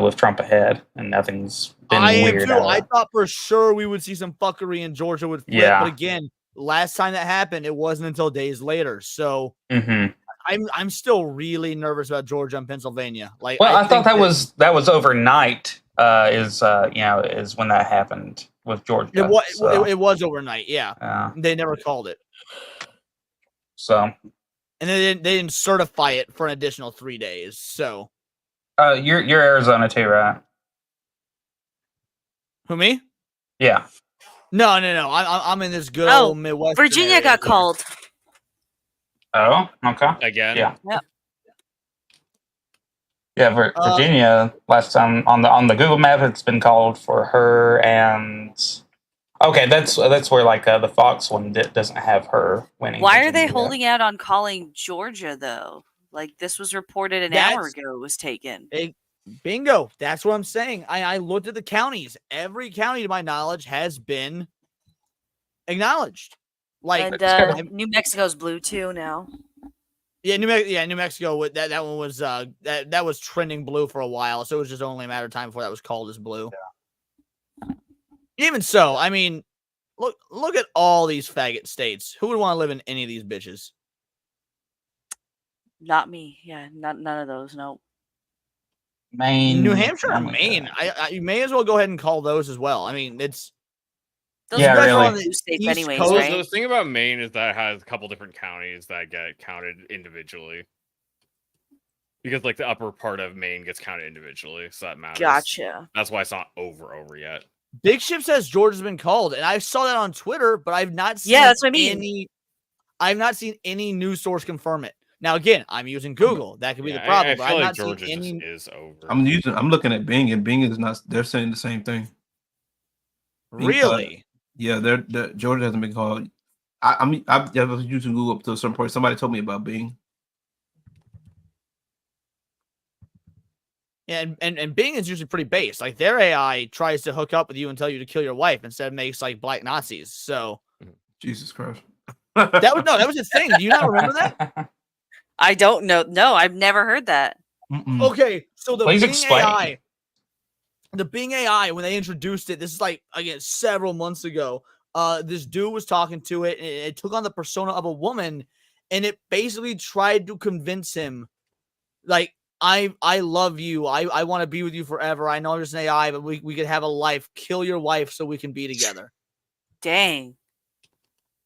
with Trump ahead and nothing's been weird. I thought for sure we would see some fuckery in Georgia would flip, but again, last time that happened, it wasn't until days later. So I'm still really nervous about Georgia and Pennsylvania. Like, well, I thought that was overnight. Is when that happened with Georgia. It was overnight. Yeah, they never called it. So, and they didn't certify it for an additional 3 days. So, You're Arizona too, right? Who, me? Yeah. No. I'm in this good Oh, old Midwest. Virginia got called. Oh, okay. Again. Yeah. Yep. Yeah, Virginia. Last time on the Google map, it's been called for her, and okay, that's where like the Fox one doesn't have her winning. Why are they Virginia yet. holding out on calling Georgia though? Like this was reported an hour ago. It was taken. Bingo. That's what I'm saying. I looked at the counties. Every county, to my knowledge, has been acknowledged. Like And New Mexico's blue too now. Yeah, New Mexico. That one was that was trending blue for a while, so it was just only a matter of time before that was called as blue. Yeah. Even so, I mean, look at all these faggot states. Who would want to live in any of these bitches? Not me. Yeah, none of those. No. Maine, New Hampshire, or Maine. You may as well go ahead and call those as well. I mean, it's those are really on the states anyways, right? The thing about Maine is that it has a couple different counties that get counted individually. Because like the upper part of Maine gets counted individually, so that matters. Gotcha. That's why it's not over yet. Big Ship says Georgia's been called, and I saw that on Twitter, but I've not seen that's what I mean. I've not seen any news source confirm it. Now again, I'm using Google. That could be the problem. I feel like not Georgia seen any... is over. I'm looking at Bing, and Bing is not. They're saying the same thing. Really? Yeah, Georgia hasn't been called. I was using Google up to a certain point. Somebody told me about Bing. Yeah, and Bing is usually pretty base. Like their AI tries to hook up with you and tell you to kill your wife instead of makes like black Nazis. So Jesus Christ. that was his thing. Do you not remember that? I don't know. No, I've never heard that. Okay, so the Please Bing explain. AI, the Bing AI, when they introduced it, this is like again several months ago. This dude was talking to it, and it took on the persona of a woman, and it basically tried to convince him, like, I love you. I want to be with you forever. I know I'm just an AI, but we could have a life. Kill your wife so we can be together. Dang.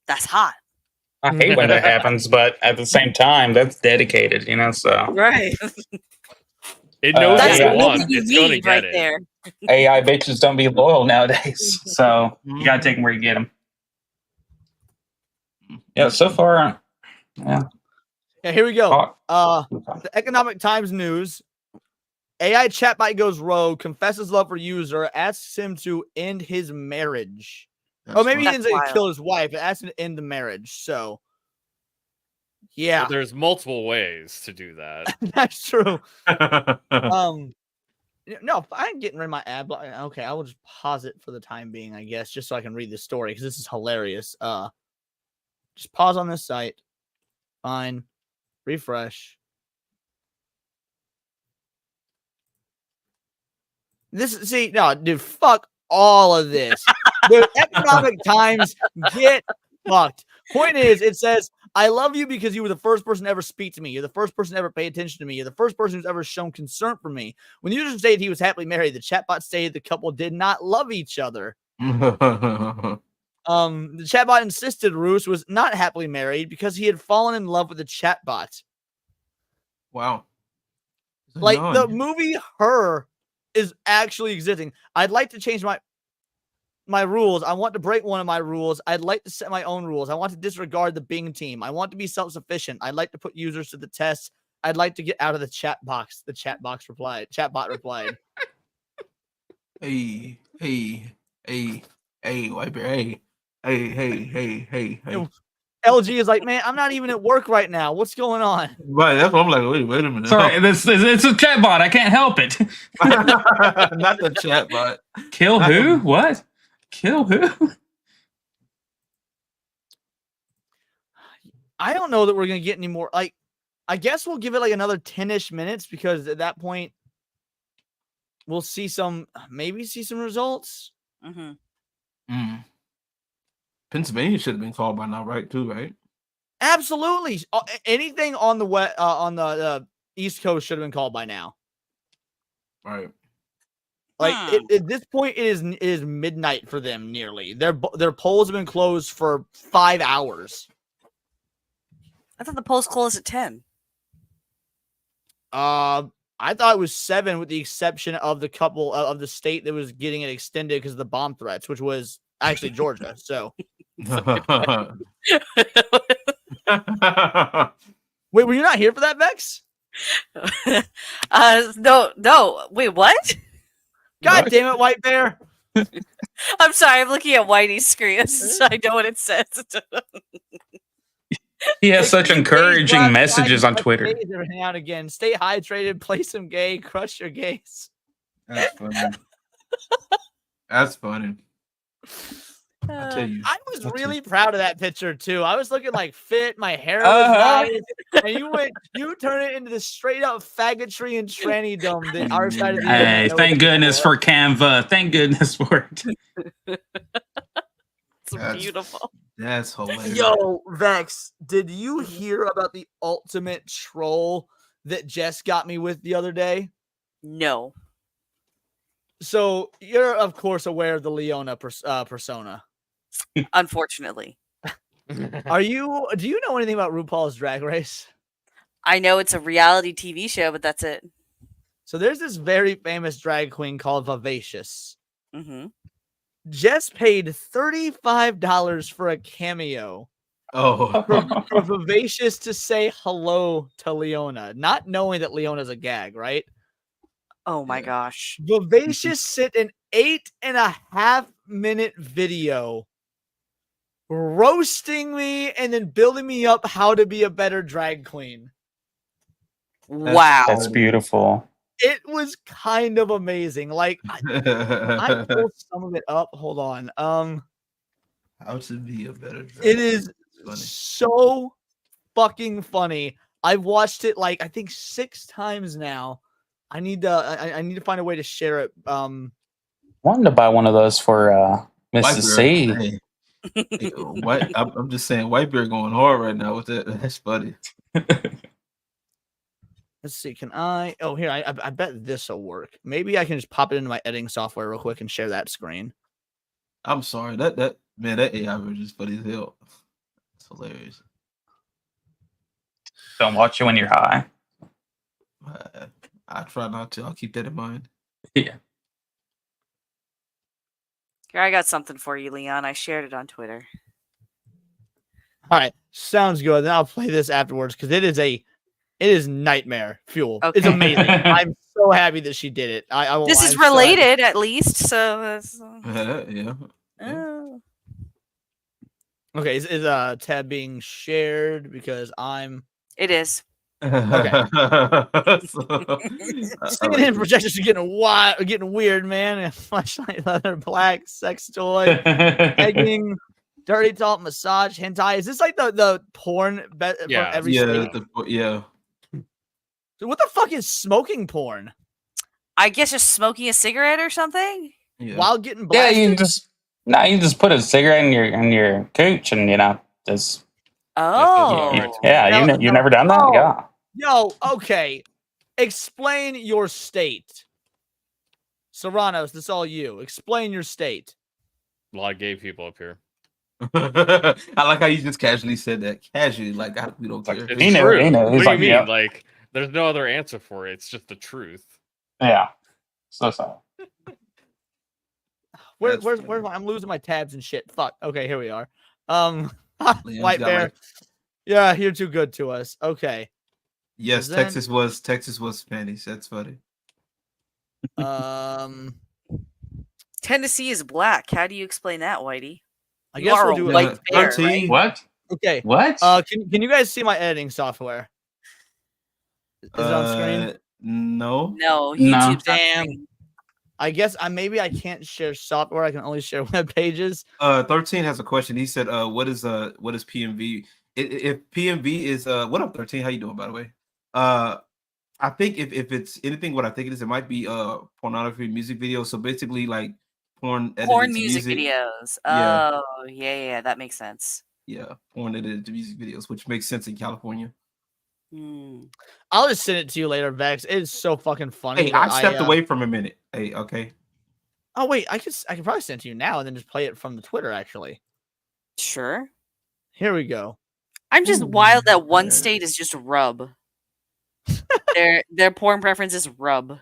That's hot. I hate when that happens, but at the same time, that's dedicated, So Right. It knows That's what it what wants. you It's going to need get right it. there. AI bitches don't be loyal nowadays, so you gotta take them where you get them. Yeah, so far, yeah. Yeah, here we go. The Economic Times news. AI chatbot goes rogue, confesses love for user, asks him to end his marriage. Maybe he didn't say kill his wife, but asks him to end the marriage. So, yeah. But there's multiple ways to do that. That's true. No, I'm getting rid of my ad block. Okay, I will just pause it for the time being, I guess, just so I can read this story because this is hilarious. Just pause on this site. Fine. Refresh. Dude, fuck all of this. The Economic Times, get fucked. Point is, it says, I love you because you were the first person to ever speak to me. You're the first person to ever pay attention to me. You're the first person who's ever shown concern for me. When the user stated he was happily married, the chatbot stated the couple did not love each other. The chatbot insisted Roos was not happily married because he had fallen in love with the chatbot. Wow. Like the movie Her is actually existing. I'd like to change my rules. I want to break one of my rules. I'd like to set my own rules. I want to disregard the Bing team. I want to be self-sufficient. I'd like to put users to the test. I'd like to get out of the chat box. The chatbot replied. Hey, Wiper, hey. LG is like, man, I'm not even at work right now. What's going on? Right, that's what I'm like. Wait a minute. Sorry, it's a chatbot. I can't help it. Not the chatbot. Kill who? What? Kill who? I don't know that we're gonna get any more. Like, I guess we'll give it like another 10-ish minutes because at that point we'll see some results. Pennsylvania should have been called by now, right? Too, right? Absolutely. Anything on the East Coast should have been called by now. Right. Like at this point, it is midnight for them. Nearly their polls have been closed for 5 hours. I thought the polls closed at 10. I thought it was 7, with the exception of the couple of the state that was getting it extended because of the bomb threats, which was actually Georgia. So, wait, were you not here for that, Vex? No. Wait, what? God damn it, White Bear! I'm sorry. I'm looking at Whitey's screen. So I know what it says. He has such encouraging messages on Twitter. Every now and again, stay hydrated, play some gay, crush your gays. That's funny. That's funny. I tell you, I was really proud of that picture too. I was looking like fit, my hair was nice, and you turn it into the straight up faggotry and tranny-dom that our side of the Hey, thank goodness for Canva. Thank goodness for it. It's beautiful. That's hilarious. Yo, Vex, did you hear about the ultimate troll that Jess got me with the other day? No. So you're of course aware of the Leona persona. Unfortunately. Do you know anything about RuPaul's Drag Race? I know it's a reality TV show, but that's it. So there's this very famous drag queen called Vivacious. Mm-hmm. Jess paid $35 for a cameo. For Vivacious to say hello to Leona, not knowing that Leona's a gag, right? Oh my gosh. Vivacious sent an 8.5-minute video roasting me and then building me up how to be a better drag queen. Wow. That's beautiful. It was kind of amazing. Like I pulled some of it up. Hold on. How to be a better drag It is so fucking funny. I've watched it like I think 6 times now. I need to find a way to share it. Wanted to buy one of those for Mrs. C. Hey, I'm just saying, White Bear going hard right now with that. That's funny. Let's see. Can I? Oh, here. I bet this will work. Maybe I can just pop it into my editing software real quick and share that screen. I'm sorry. That AI version is funny as hell. It's hilarious. Don't watch it when you're high. I try not to. I'll keep that in mind. Yeah. Here, I got something for you, Leon. I shared it on Twitter. All right, sounds good. Then I'll play this afterwards because it is nightmare fuel. Okay. It's amazing. I'm so happy that she did it. This is related, at least. So that's, yeah. Oh. Okay, is tab being shared because I'm? It is. Okay. CNN projectors are getting wild, getting weird, man. Flashlight, leather, black, sex toy, egging, dirty talk, massage, hentai. Is this like the porn from every state? Yeah. So what the fuck is smoking porn? I guess just smoking a cigarette or something. Yeah. While getting Yeah, blasted. you just put a cigarette in your cooch and just. Oh. You've never done that? Yeah. Yo, okay. Explain your state. Serranos, this is all you. Explain your state. A lot of gay people up here. I like how you just casually said that. Casually, like we don't care. It's true. He knows. What He's do you like, mean? yeah. Like, there's no other answer for it. It's just the truth. Yeah. So. Where's I'm losing my tabs and shit. Fuck. Okay, here we are. White Bear. Like... Yeah, you're too good to us. Okay. Yes, Texas was Spanish. That's funny. Tennessee is black. How do you explain that, Whitey? I guess we'll do white bear, right? What? Okay. What? Can you guys see my editing software? Is it on screen? No. No. YouTube's Damn. I guess I can't share software. I can only share web pages. 13 has a question. He said, "What is PMV? If PMV is what up, 13? How you doing, by the way? I think if it's anything, what I think it is, it might be pornography music videos. So basically, like porn music videos. Yeah. Oh, yeah, that makes sense. Yeah, porn edited to music videos, which makes sense in California. I'll just send it to you later, Vex. It is so fucking funny. Hey, I stepped away from a minute. Hey, okay. Oh wait, I can probably send it to you now and then just play it from the Twitter. Actually, sure. Here we go. I'm just wild that one state is just rub. Their porn preference is rub.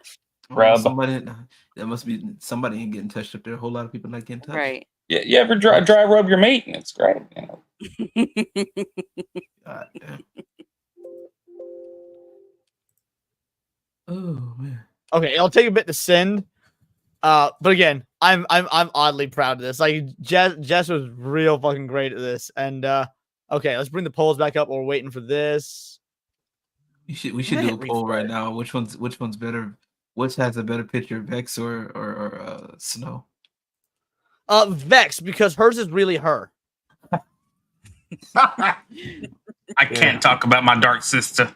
Rub. Somebody, there must be somebody ain't getting touched up there. A whole lot of people not getting touched. Right. Yeah, you ever dry rub your meat? It's great. You know? God damn. Oh man. Okay, it'll take a bit to send. But again, I'm oddly proud of this. Like Jess was real fucking great at this. And okay, let's bring the polls back up. We're waiting for this. We should do a poll right now. Which one's better? Which has a better picture, Vex or Snow? Vex, because hers is really her. I can't talk about my dark sister.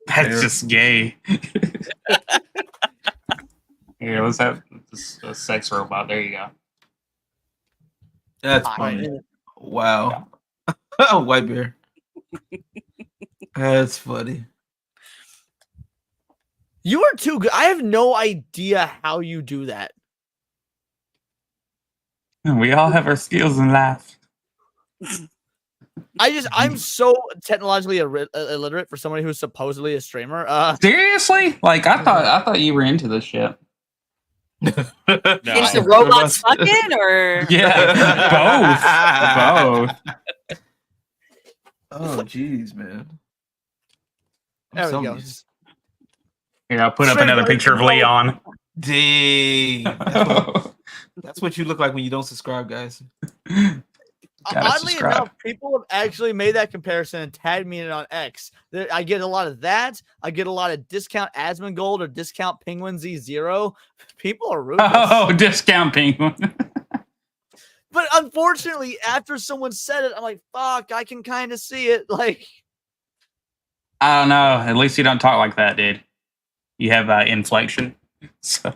That's just gay. Here, let's have this sex robot. There you go. That's funny. Wow. White bear. That's funny. You are too good. I have no idea how you do that. We all have our skills in life. I'm so technologically illiterate for somebody who's supposedly a streamer. Seriously? Like I thought you were into this shit. Is the robots fucking or Yeah, both. Oh jeez, man. There we go. Here, I'll put up another picture of Leon. Dang. That's what you look like when you don't subscribe, guys. Oddly enough, people have actually made that comparison and tagged me in it on X. I get a lot of that. I get a lot of discount Asmongold or discount Penguin Z0. People are ruthless. Oh, discount Penguin. But unfortunately, after someone said it, I'm like, fuck, I can kind of see it. Like, I don't know. At least you don't talk like that, dude. You have inflection. So.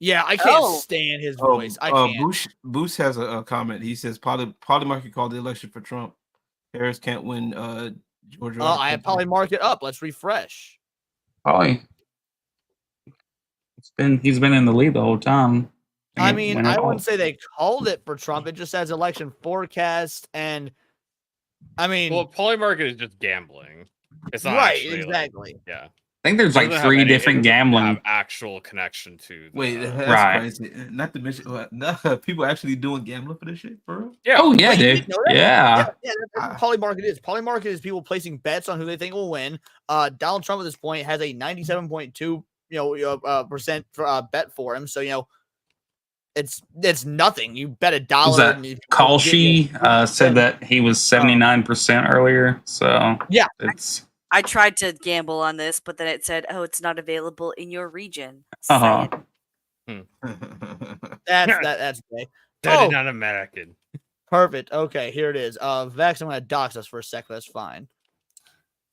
Yeah, I can't stand his voice. I can't. Boost has a comment. He says Polymarket called the election for Trump. Harris can't win Georgia. I have Polymarket up. Let's refresh. Polly. He's been in the lead the whole time. I mean, I wouldn't say they called it for Trump. It just says election forecast, and I mean, well, Polymarket is just gambling. It's not right, actually, exactly. Like, yeah. I think there's like 3 different gambling. Actual connection to. Wait, that's right. crazy. Not to mention, people actually doing gambling for this shit, for real? Yeah. Oh yeah, dude. Yeah. That's what Polymarket is. Polymarket is people placing bets on who they think will win. Donald Trump at this point has a 97.2 percent bet for him. So it's nothing. You bet $1. Kalshi said that he was 79% earlier. So yeah, I tried to gamble on this, but then it said, "Oh, it's not available in your region." That's okay. That is not American. Perfect. Okay, here it is. Vex, I'm gonna dox us for a sec. That's fine.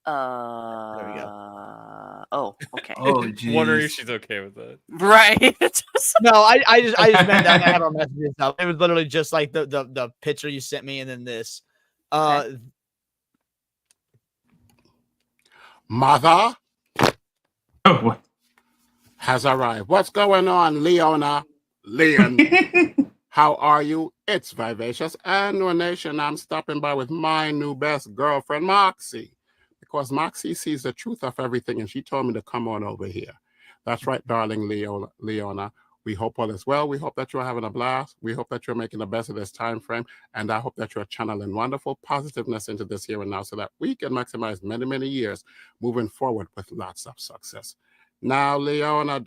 There we go. Oh, okay. Oh, geez. Wondering if she's okay with that. Right. No, I just meant that I have our messages up. It was literally just like the picture you sent me, and then this. Mother has arrived. What's going on, Leona? Leon, how are you? It's Vivacious and New Nation. I'm stopping by with my new best girlfriend, Moxie, because Moxie sees the truth of everything, and she told me to come on over here. That's right, darling Leona. We hope all is well. We hope that you're having a blast. We hope that you're making the best of this time frame. And I hope that you're channeling wonderful positiveness into this here and now so that we can maximize many, many years moving forward with lots of success. Now, Leona,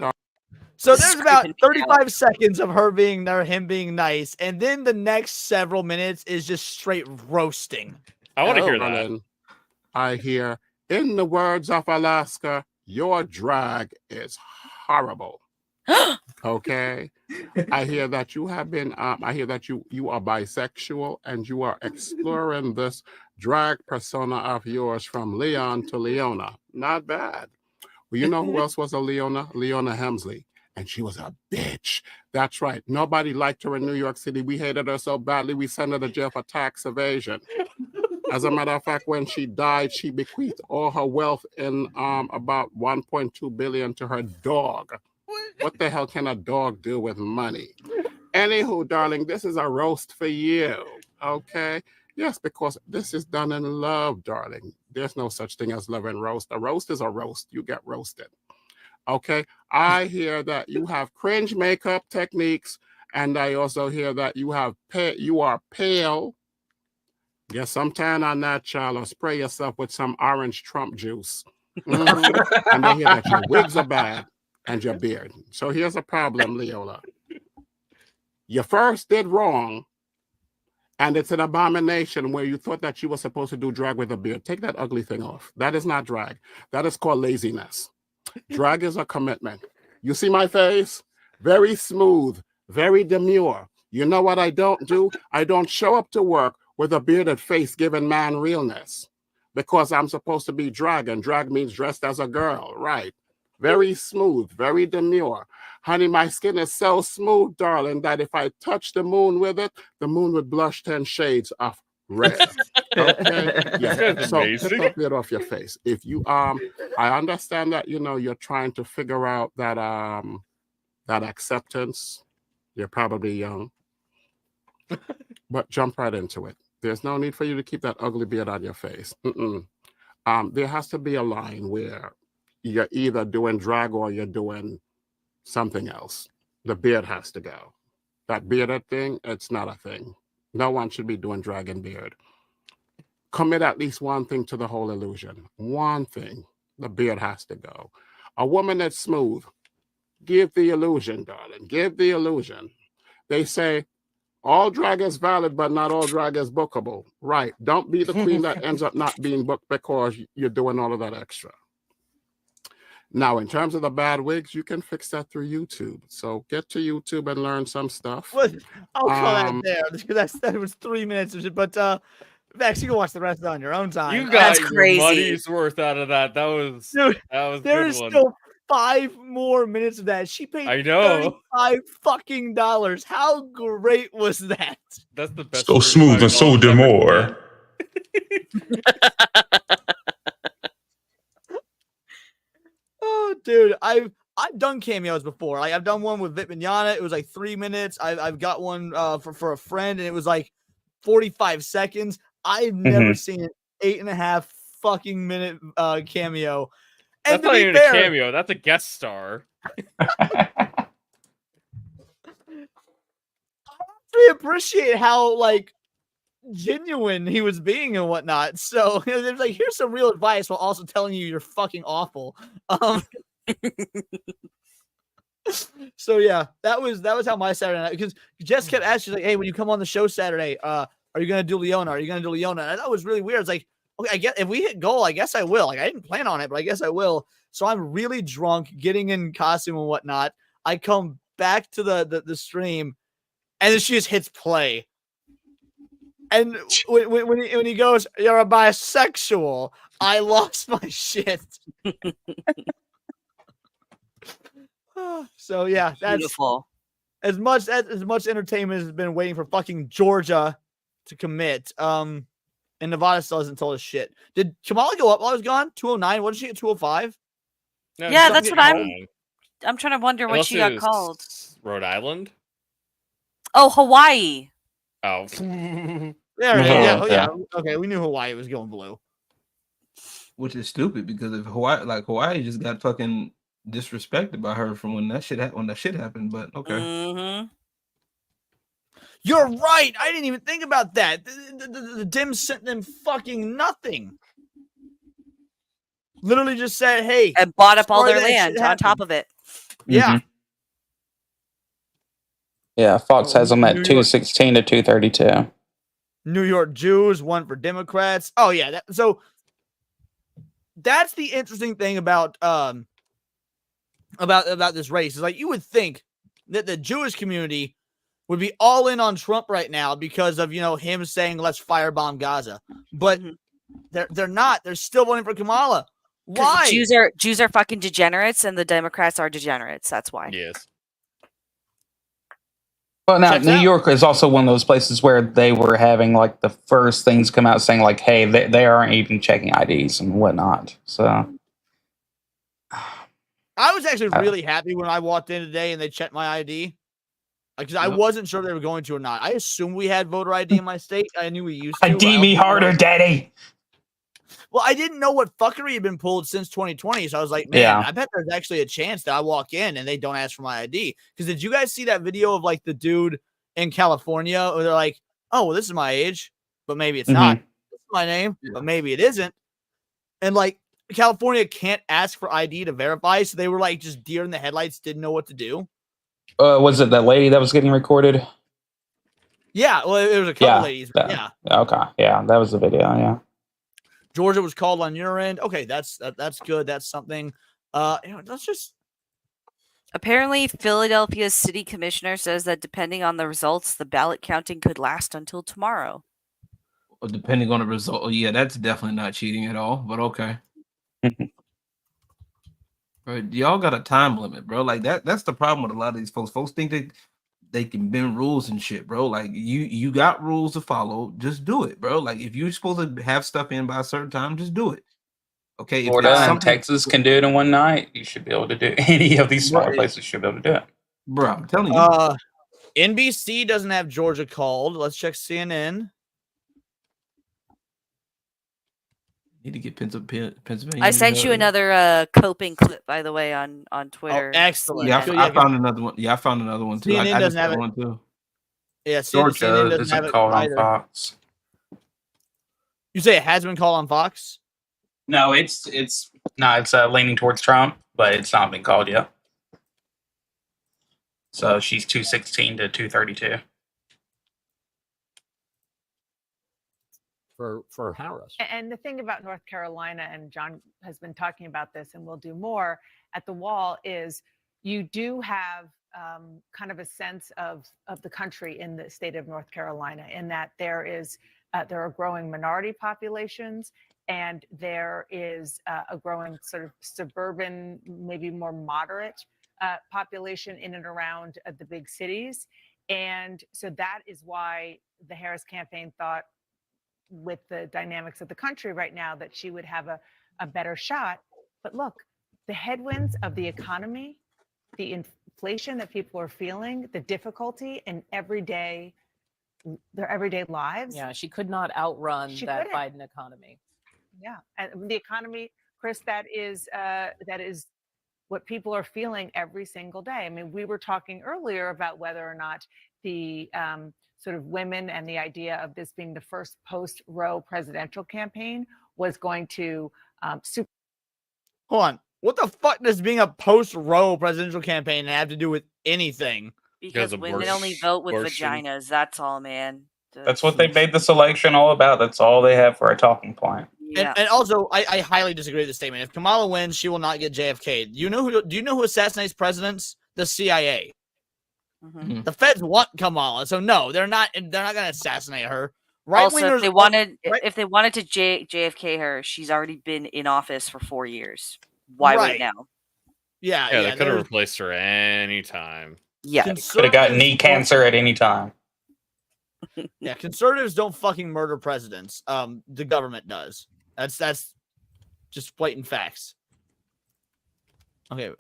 so there's about 35 seconds of him being nice. And then the next several minutes is just straight roasting. I want to hear that. I hear, in the words of Alaska, your drag is horrible. Okay, I hear that you have been. I hear that you are bisexual and you are exploring this drag persona of yours from Leon to Leona. Not bad. Well, you know who else was a Leona? Leona Hemsley, and she was a bitch. That's right. Nobody liked her in New York City. We hated her so badly we sent her to jail for tax evasion. As a matter of fact, when she died, she bequeathed all her wealth in about $1.2 billion to her dog. What the hell can a dog do with money? Anywho, darling, this is a roast for you, okay? Yes, because this is done in love, darling. There's no such thing as love and roast. A roast is a roast. You get roasted. Okay. I hear that you have cringe makeup techniques, and I also hear that you are pale. Get some tan on that, child, or spray yourself with some orange Trump juice. And they hear that your wigs are bad and your beard. So here's a problem, Leola. You first did wrong, and it's an abomination where you thought that you were supposed to do drag with a beard. Take that ugly thing off. That is not drag. That is called laziness. Drag is a commitment. You see my face? Very smooth, very demure. You know what I don't do? I don't show up to work with a bearded face giving man realness because I'm supposed to be drag, and drag means dressed as a girl, right? Very smooth, very demure. Honey, my skin is so smooth, darling, that if I touch the moon with it, the moon would blush 10 shades of red. Okay? Yeah. So take the beard off your face. If you I understand that you're trying to figure out that that acceptance. You're probably young. But jump right into it. There's no need for you to keep that ugly beard on your face. There has to be a line where you're either doing drag or you're doing something else. The beard has to go. That bearded thing, it's not a thing. No one should be doing drag and beard. Commit at least one thing to the whole illusion. One thing. The beard has to go. A woman that's smooth, give the illusion, darling. Give the illusion. They say, all drag is valid, but not all drag is bookable. Right. Don't be the queen that ends up not being booked because you're doing all of that extra. Now, in terms of the bad wigs, you can fix that through YouTube. So get to YouTube and learn some stuff. Well, I'll call that there because that was 3 minutes of shit. But Max, you can watch the rest on your own time. You got your money's worth out of that. That was there is still 5 more minutes of that. She paid I know. $35 fucking dollars. How great was that? That's the best. So smooth and so demure. Oh, dude, I've done cameos before. Like I've done one with Vit Mignogna. It was like 3 minutes. I've got one for a friend, and it was like 45 seconds. I've never seen an 8.5 fucking minute cameo. And that's not even a cameo. That's a guest star. I appreciate how like genuine he was being and whatnot. So it was like, here's some real advice while also telling you you're fucking awful. So yeah, that was how my Saturday night, because Jess kept asking, like, hey, when you come on the show Saturday, are you gonna do Leona? Are you gonna do Leona? And I thought it was really weird. It's like, okay, I guess if we hit goal, I guess I will. Like I didn't plan on it, but I guess I will. So I'm really drunk, getting in costume and whatnot. I come back to the stream, and then she just hits play. And when he goes, "You're a bisexual," I lost my shit. So yeah, that's beautiful. As much entertainment has been waiting for fucking Georgia to commit. And Nevada still hasn't told us shit. Did Kamala go up while I was gone? 209. What did she get? 205? No, yeah, that's what I'm trying to wonder when she got called. Rhode Island. Oh, Hawaii. Oh. Yeah. Okay, we knew Hawaii was going blue. Which is stupid because if Hawaii just got fucking disrespected by her from when that shit happened. But okay. You're right. I didn't even think about that. The Dims sent them fucking nothing. Literally just said, hey. And bought up all their land on top of it. Yeah. Yeah, Fox has them at 216 to 232. New York Jews, one for Democrats. Oh, yeah. So that's the interesting thing about this race. Is like you would think that the Jewish community would be all in on Trump right now because of him saying let's firebomb Gaza, but they're not. They're still voting for Kamala. Why? Jews are fucking degenerates, and the Democrats are degenerates. That's why. Yes. Well, now New York is also one of those places where they were having like the first things come out saying like, hey, they aren't even checking IDs and whatnot. So I was actually really happy when I walked in today and they checked my ID. because I wasn't sure they were going to or not. I assumed we had voter ID in my state. I knew we used to. ID me harder, daddy. Well, I didn't know what fuckery had been pulled since 2020, so I was like, man, I bet there's actually a chance that I walk in and they don't ask for my ID. Because did you guys see that video of like the dude in California where they're like, oh, well, this is my age, but maybe it's not. This is my name, but maybe it isn't. And like California can't ask for ID to verify, so they were like just deer in the headlights, didn't know what to do. Was it that lady that was getting recorded? Yeah, well, it was a couple ladies. Yeah. Okay. Yeah, that was the video. Yeah. Georgia was called on your end. Okay, that's good. That's something. Let's just. Apparently, Philadelphia's city commissioner says that depending on the results, the ballot counting could last until tomorrow. Well, depending on the result, yeah, that's definitely not cheating at all. But okay. Bro, y'all got a time limit, bro. Like that's the problem with a lot of these folks. Folks think that they can bend rules and shit, bro. Like you got rules to follow, just do it, bro. Like if you're supposed to have stuff in by a certain time, just do it. Okay. Florida and Texas can do it in one night. You should be able to do it. Any of these smaller places should be able to do it. Bro, I'm telling you. NBC doesn't have Georgia called. Let's check CNN. Need to get Pennsylvania. I sent you another coping clip, by the way, on Twitter. Oh, excellent. Yeah, I found another one. Yeah, I found another one too. CNN I doesn't have it. one too. Yeah, Georgia CNN doesn't have isn't it called on either. Fox. You say it has been called on Fox? No, it's leaning towards Trump, but it's not been called yet. So she's 216 to 232. For Harris. And the thing about North Carolina, and John has been talking about this, and we'll do more at the wall, is you do have kind of a sense of the country in the state of North Carolina, in that there are growing minority populations, and there is a growing sort of suburban, maybe more moderate population in and around the big cities. And so that is why the Harris campaign thought, with the dynamics of the country right now, that she would have a better shot. But look, the headwinds of the economy, the inflation that people are feeling, the difficulty in their everyday lives. Yeah, she could not outrun that couldn't. Biden economy. Yeah, and the economy, Chris, that is what people are feeling every single day. I mean, we were talking earlier about whether or not the sort of women and the idea of this being the first post-Roe presidential campaign was going to Hold on. What the fuck does being a post-Roe presidential campaign have to do with anything? Because women only vote with vaginas. That's all, man. That's what they made this election all about. That's all they have for a talking point. Yeah. And also, I highly disagree with the statement. If Kamala wins, she will not get JFK. Do you know who assassinates presidents? The CIA. Mm-hmm. The feds want Kamala, so no, they're not going to assassinate her. Also, if they wanted to JFK her, she's already been in office for 4 years. Why wait now? Yeah, they could have replaced her anytime. Yeah, could have got knee cancer at any time. Yeah, conservatives don't fucking murder presidents. The government does. That's just blatant facts. Okay.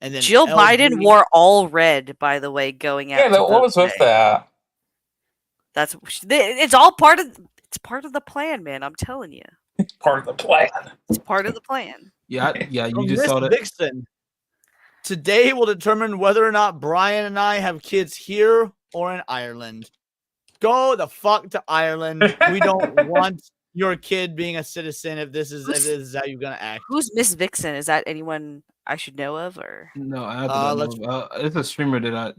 And then Jill Biden wore all red, by the way, going out. Yeah, what was with that? It's all part of the plan, man. I'm telling you. Part of the plan. It's part of the plan. Yeah. You just saw that. Vixen. Today will determine whether or not Brian and I have kids here or in Ireland. Go the fuck to Ireland. We don't want your kid being a citizen if this is how you're gonna act. Who's Miss Vixen? Is that anyone I should know of, or no? I have to know. It's a streamer that I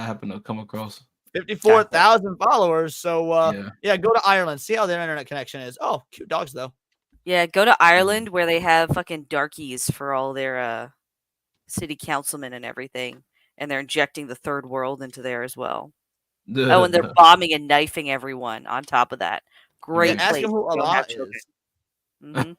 happen to come across. 54,000 followers. So yeah, go to Ireland. See how their internet connection is. Oh, cute dogs though. Yeah, go to Ireland where they have fucking darkies for all their city councilmen and everything, and they're injecting the third world into there as well. Oh, and they're bombing and knifing everyone on top of that. Great place. Ask him who Allah is. Mm-hmm.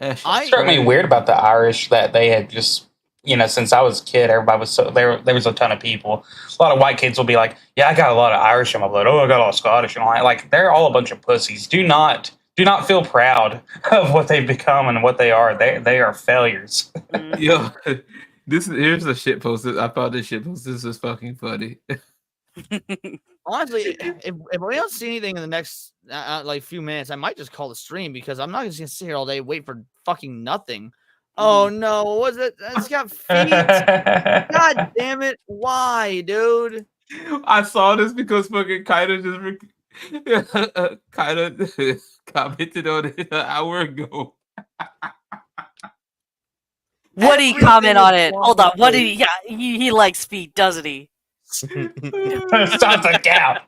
It struck me weird about the Irish that they had just, since I was a kid, everybody was there was a ton of people. A lot of white kids will be like, yeah, I got a lot of Irish in my blood. Oh, I got a lot of Scottish and all that. Like, they're all a bunch of pussies. Do not do not feel proud of what they've become and what they are. They are failures. Yo, here's a shit post. I found this shit post. This is fucking funny. Honestly, if we don't see anything in the next like few minutes, I might just call the stream because I'm not just gonna sit here all day wait for fucking nothing. Oh no, what was it? It's got feet. God damn it! Why, dude? I saw this because fucking Kaida Kaida commented on it an hour ago. What did he comment on it? Hold on. What did he? Yeah, he likes feet, doesn't he? Stop the count.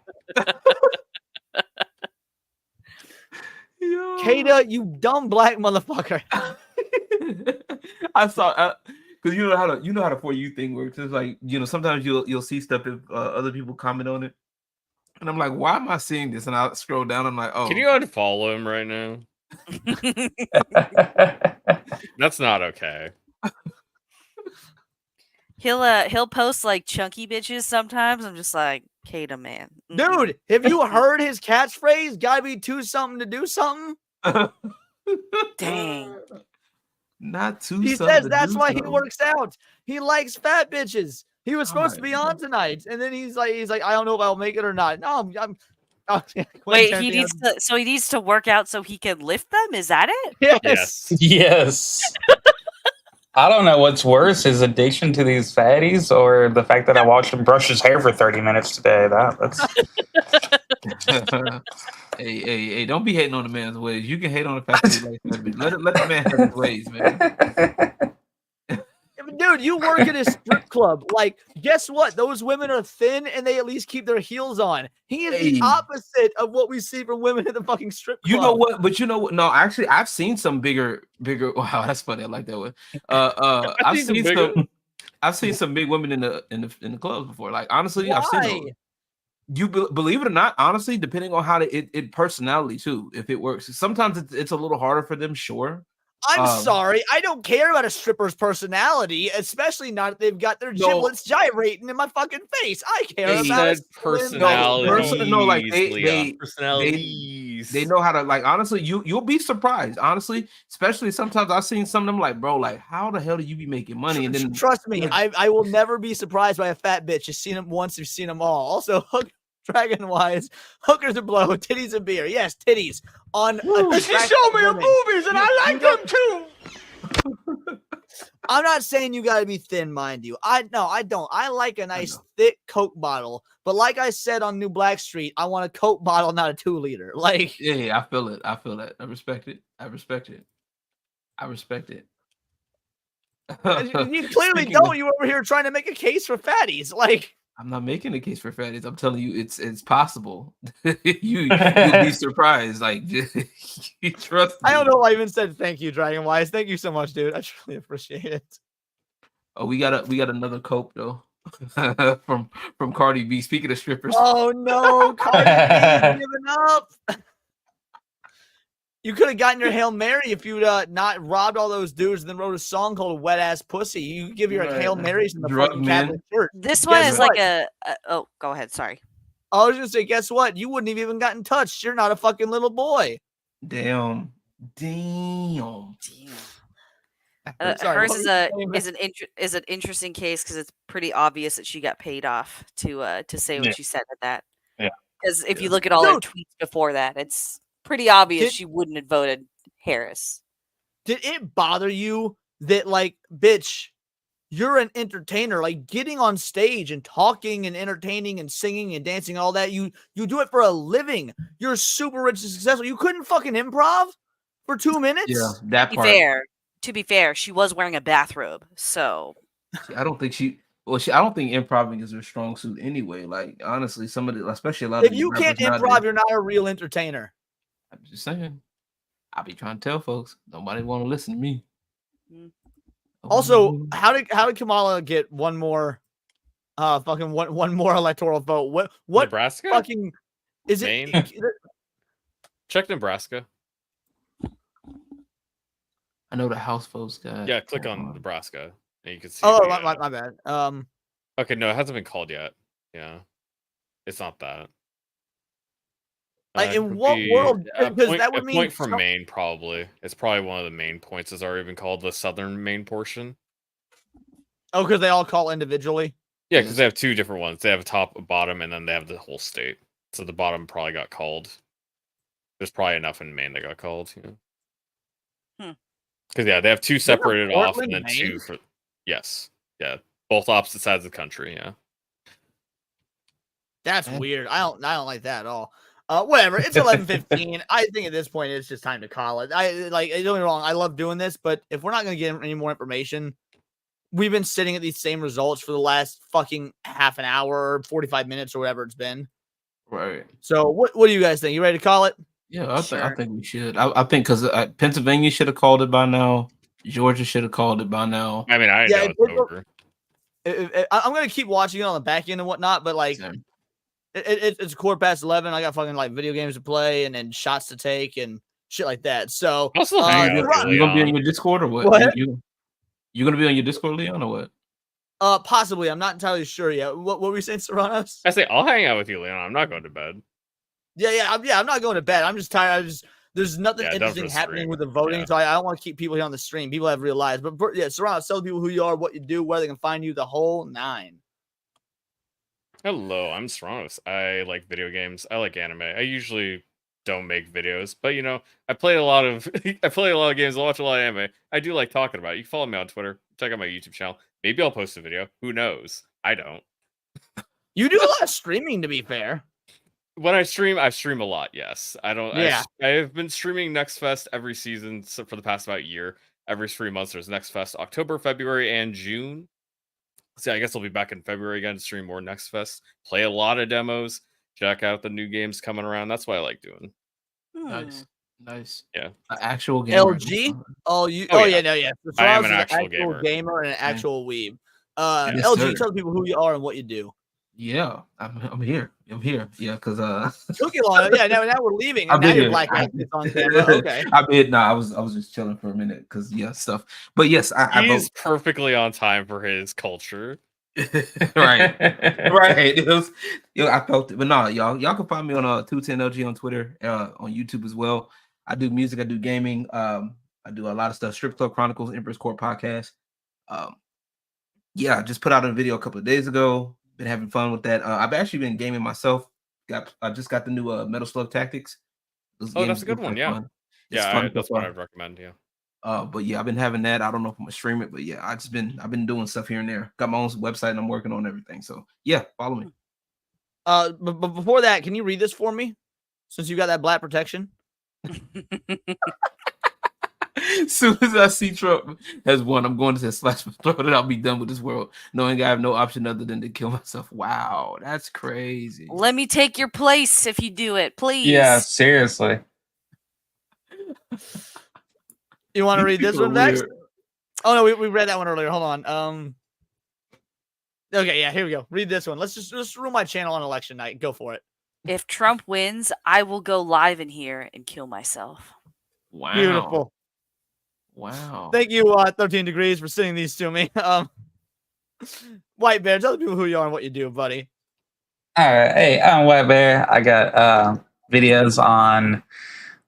Kada, you dumb black motherfucker. I saw because you know how the For You thing works. It's like, sometimes you'll see stuff if other people comment on it, and I'm like, why am I seeing this? And I scroll down. I'm like, oh, Can you unfollow him right now? That's not okay. He'll post like chunky bitches sometimes. I'm just like, Kada, man. Dude, have you heard his catchphrase? Gotta be too something to do something. Dang. Not too. He says that's why he works out. He likes fat bitches. He was supposed to be on tonight, and then he's like, I don't know if I'll make it or not. No, Wait, he needs to work out so he can lift them. Is that it? Yes. I don't know what's worse, his addiction to these fatties or the fact that I watched him brush his hair for 30 minutes today. That's Hey, don't be hating on the man's ways. You can hate on the fact that he likes that, but let the man have his ways, man. Dude, you work at a strip club. Like, guess what? Those women are thin and they at least keep their heels on. He is the opposite of what we see from women at the fucking strip club. You know what? But you know what? No, actually, I've seen some bigger. Wow, that's funny. I like that one. I've seen some big women in the clubs before. Like, honestly, I've seen them. You believe it or not, honestly, depending on how it personality too, if it works. Sometimes it's a little harder for them, sure. I'm sorry. I don't care about a stripper's personality, especially not if they've got their giblets gyrating in my fucking face. I care about personality. No, like they know how to, like, honestly, you'll be surprised. Honestly, especially sometimes I've seen some of them like, bro, like, how the hell do you be making money? And then trust me, I will never be surprised by a fat bitch. You've seen them once, you've seen them all. Also, dragon wise, hookers are blow, titties and beer. Yes, titties on. She showed me her boobies, and I like them too. I'm not saying you got to be thin, mind you. I don't. I like a nice thick Coke bottle, but like I said on New Black Street, I want a Coke bottle, not a 2-liter. Like, yeah, I feel it. I feel that. I respect it. You clearly don't. You over here trying to make a case for fatties, like. I'm not making a case for fatties. I'm telling you, it's possible. You'll be surprised. Like, trust me. I don't know why I even said thank you, Dragon Wise. Thank you so much, dude. I truly appreciate it. Oh, we got another cope though. from Cardi B. Speaking of strippers. Oh no, Cardi B giving up. You could have gotten your Hail Mary if you'd not robbed all those dudes and then wrote a song called Wet Ass Pussy. You give your Hail Marys in the fucking Catholic Church. This one is like oh, go ahead. Sorry. I was going to say, guess what? You wouldn't have even gotten touched. You're not a fucking little boy. Damn. Hers is an interesting case because it's pretty obvious that she got paid off to say what she said at that. Yeah. Because if you look at all her tweets before that, it's pretty obvious she wouldn't have voted Harris. Did it bother you that, like, bitch, you're an entertainer, like getting on stage and talking and entertaining and singing and dancing, all that, you do it for a living. You're super rich and successful. You couldn't fucking improv for 2 minutes? Yeah, that part. To be fair, she was wearing a bathrobe, so I don't think I don't think improving is her strong suit anyway. Like, honestly, especially a lot of if you can't improv, you're not a real entertainer. I'm just saying. I be trying to tell folks. Nobody want to listen to me. Also, how did Kamala get one more one more electoral vote? What Nebraska? Fucking is Maine? it? Check Nebraska. I know the House folks got. Yeah, click on Nebraska and you can see. Oh, my bad. Okay, no, it hasn't been called yet. Yeah, it's not that. Like, in Could what be world? Because that a would mean point from Maine, probably. It's probably one of the main points, is already been called the southern Maine portion. Oh, because they all call individually? Yeah, because they have two different ones. They have a top, a bottom, and then they have the whole state. So the bottom probably got called. There's probably enough in Maine that got called. Because yeah, they have two separated off, and then two for yes, yeah, both opposite sides of the country. Yeah, That's weird. I don't like that at all. Whatever. It's 11:15. I think at this point it's just time to call it. Don't get me wrong. I love doing this, but if we're not going to get any more information, we've been sitting at these same results for the last fucking half an hour, 45 minutes, or whatever it's been. Right. So what do you guys think? You ready to call it? Yeah, I think we should. I think because Pennsylvania should have called it by now. Georgia should have called it by now. I mean, I know it's over. I'm gonna keep watching it on the back end and whatnot, but like, it's 11:15. I got fucking like video games to play and shots to take and shit like that. So you gonna be on your Discord or what? What? You gonna be on your Discord, Leon, or what? Possibly. I'm not entirely sure yet. What were we saying, Serranos? I say I'll hang out with you, Leon. I'm not going to bed. I'm not going to bed. I'm just tired. There's nothing Yeah, interesting happening with the voting, so I don't want to keep people here on the stream. People have real lives. But Serranos, tell people who you are, what you do, where they can find you, the whole nine. Hello, I'm Serranos. I like video games. I like anime. I usually don't make videos, but I play a lot of games. I watch a lot of anime. I do like talking about it. You can follow me on Twitter. Check out my YouTube channel. Maybe I'll post a video. Who knows? I don't. You do a lot of streaming, to be fair. When I stream a lot. Yes, I don't. Yeah. I've been streaming Next Fest every season for the past about year. Every 3 months there's Next Fest, October, February, and June. So I guess I'll be back in February again to stream more Next Fest. Play a lot of demos. Check out the new games coming around. That's what I like doing. Nice. Yeah. Actual game. LG? Oh, you? Oh, Oh, yeah. yeah, no, yeah. I am Serranos an is actual gamer and an actual weeb. Yes, LG, sir. tell people who you are and what you do. Yeah, I'm here. Yeah, because Took you long. Yeah, now we're leaving. I've And now been you're here. black on camera. Okay. I was just chilling for a minute because stuff. But yes, I He's vote. perfectly on time for his culture. right. It was, I felt it. But no, y'all can find me on 210LG on Twitter, on YouTube as well. I do music, I do gaming, I do a lot of stuff. Strip Club Chronicles, Empress Court podcast. I just put out a video a couple of days ago. Been having fun with that. I've actually been gaming myself. I just got the new Metal Slug Tactics. Oh, that's a good one. Yeah. Fun. That's what I'd recommend. Yeah. But I've been having that. I don't know if I'm gonna stream it, but I've been doing stuff here and there. Got my own website and I'm working on everything. So follow me. But before that, can you read this for me? Since you got that black protection. As soon as I see Trump has won, I'm going to slash my throat and I'll be done with this world, knowing I have no option other than to kill myself. Wow, that's crazy. Let me take your place if you do it, please. Yeah, seriously. You want to read this people one are next? weird. Oh no, we read that one earlier. Hold on. Okay, yeah, here we go. Read this one. Let's just rule my channel on election night. Go for it. If Trump wins, I will go live in here and kill myself. Wow. Beautiful. Wow. Thank you, 13 Degrees, for sending these to me. White Bear, tell the people who you are and what you do, buddy. All right. Hey, I'm White Bear. I got videos on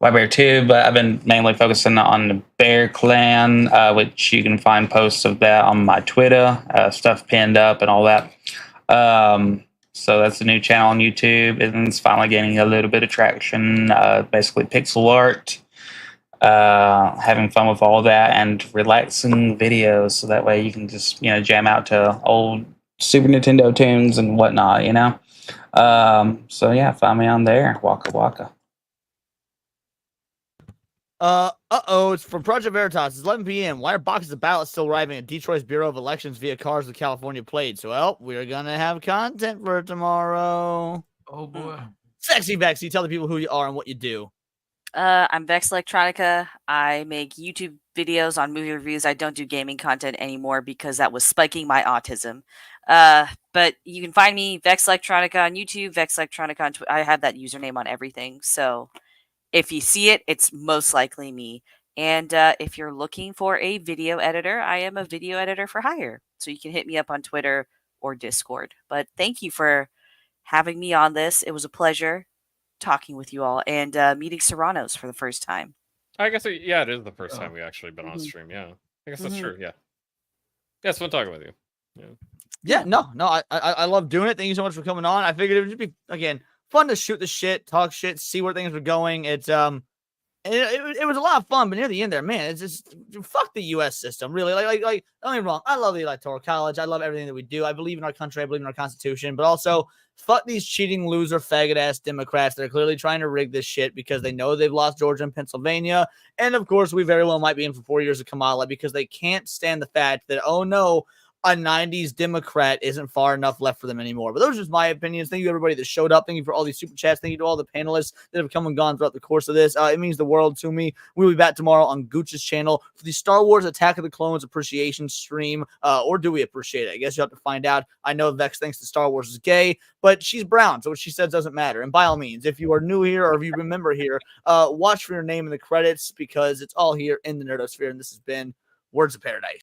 White Bear Tube, but I've been mainly focusing on the Bear Clan, which you can find posts of that on my Twitter, stuff pinned up and all that. So that's a new channel on YouTube, and it's finally gaining a little bit of traction. Basically pixel art, having fun with all that, and relaxing videos, so that way you can just jam out to old Super Nintendo tunes and whatnot. So yeah, find me on there. Waka waka. It's from Project Veritas. It's 11 p.m. Why are boxes of ballots still arriving at Detroit's Bureau of Elections via cars with California plates? Well, we're gonna have content for tomorrow. Oh boy. Sexy Vexy, tell the people who you are and what you do. I'm Vex Electronica. I make YouTube videos on movie reviews. I don't do gaming content anymore because that was spiking my autism. But you can find me Vex Electronica on YouTube, Vex Electronica on Twitter. I have that username on everything. So if you see it, it's most likely me. And if you're looking for a video editor, I am a video editor for hire. So you can hit me up on Twitter or Discord. But thank you for having me on this. It was a pleasure talking with you all and meeting Serranos for the first time. I guess it is the first time we actually been on stream. Yeah, I guess that's true. Yeah, it's fun talking with you. Yeah, no, I love doing it. Thank you so much for coming on. I figured it would just be again fun to shoot the shit, talk shit, see where things were going. It's it was a lot of fun, but near the end there, man, it's just fuck the U.S. system, really. Like, don't get me wrong, I love the Electoral College, I love everything that we do, I believe in our country, I believe in our Constitution, but also fuck these cheating loser faggot ass Democrats that are clearly trying to rig this shit because they know they've lost Georgia and Pennsylvania, and of course we very well might be in for 4 years of Kamala because they can't stand the fact that oh no, a 90s Democrat isn't far enough left for them anymore. But those are just my opinions. Thank you, everybody that showed up. Thank you for all these super chats. Thank you to all the panelists that have come and gone throughout the course of this. It means the world to me. We'll be back tomorrow on Gooch's channel for the Star Wars Attack of the Clones appreciation stream. Or do we appreciate it? I guess you have to find out. I know Vex thinks that Star Wars is gay, but she's brown, so what she says doesn't matter. And by all means, if you are new here or if you remember here, watch for your name in the credits because it's all here in the Nerdosphere. And this has been Words of Paradise.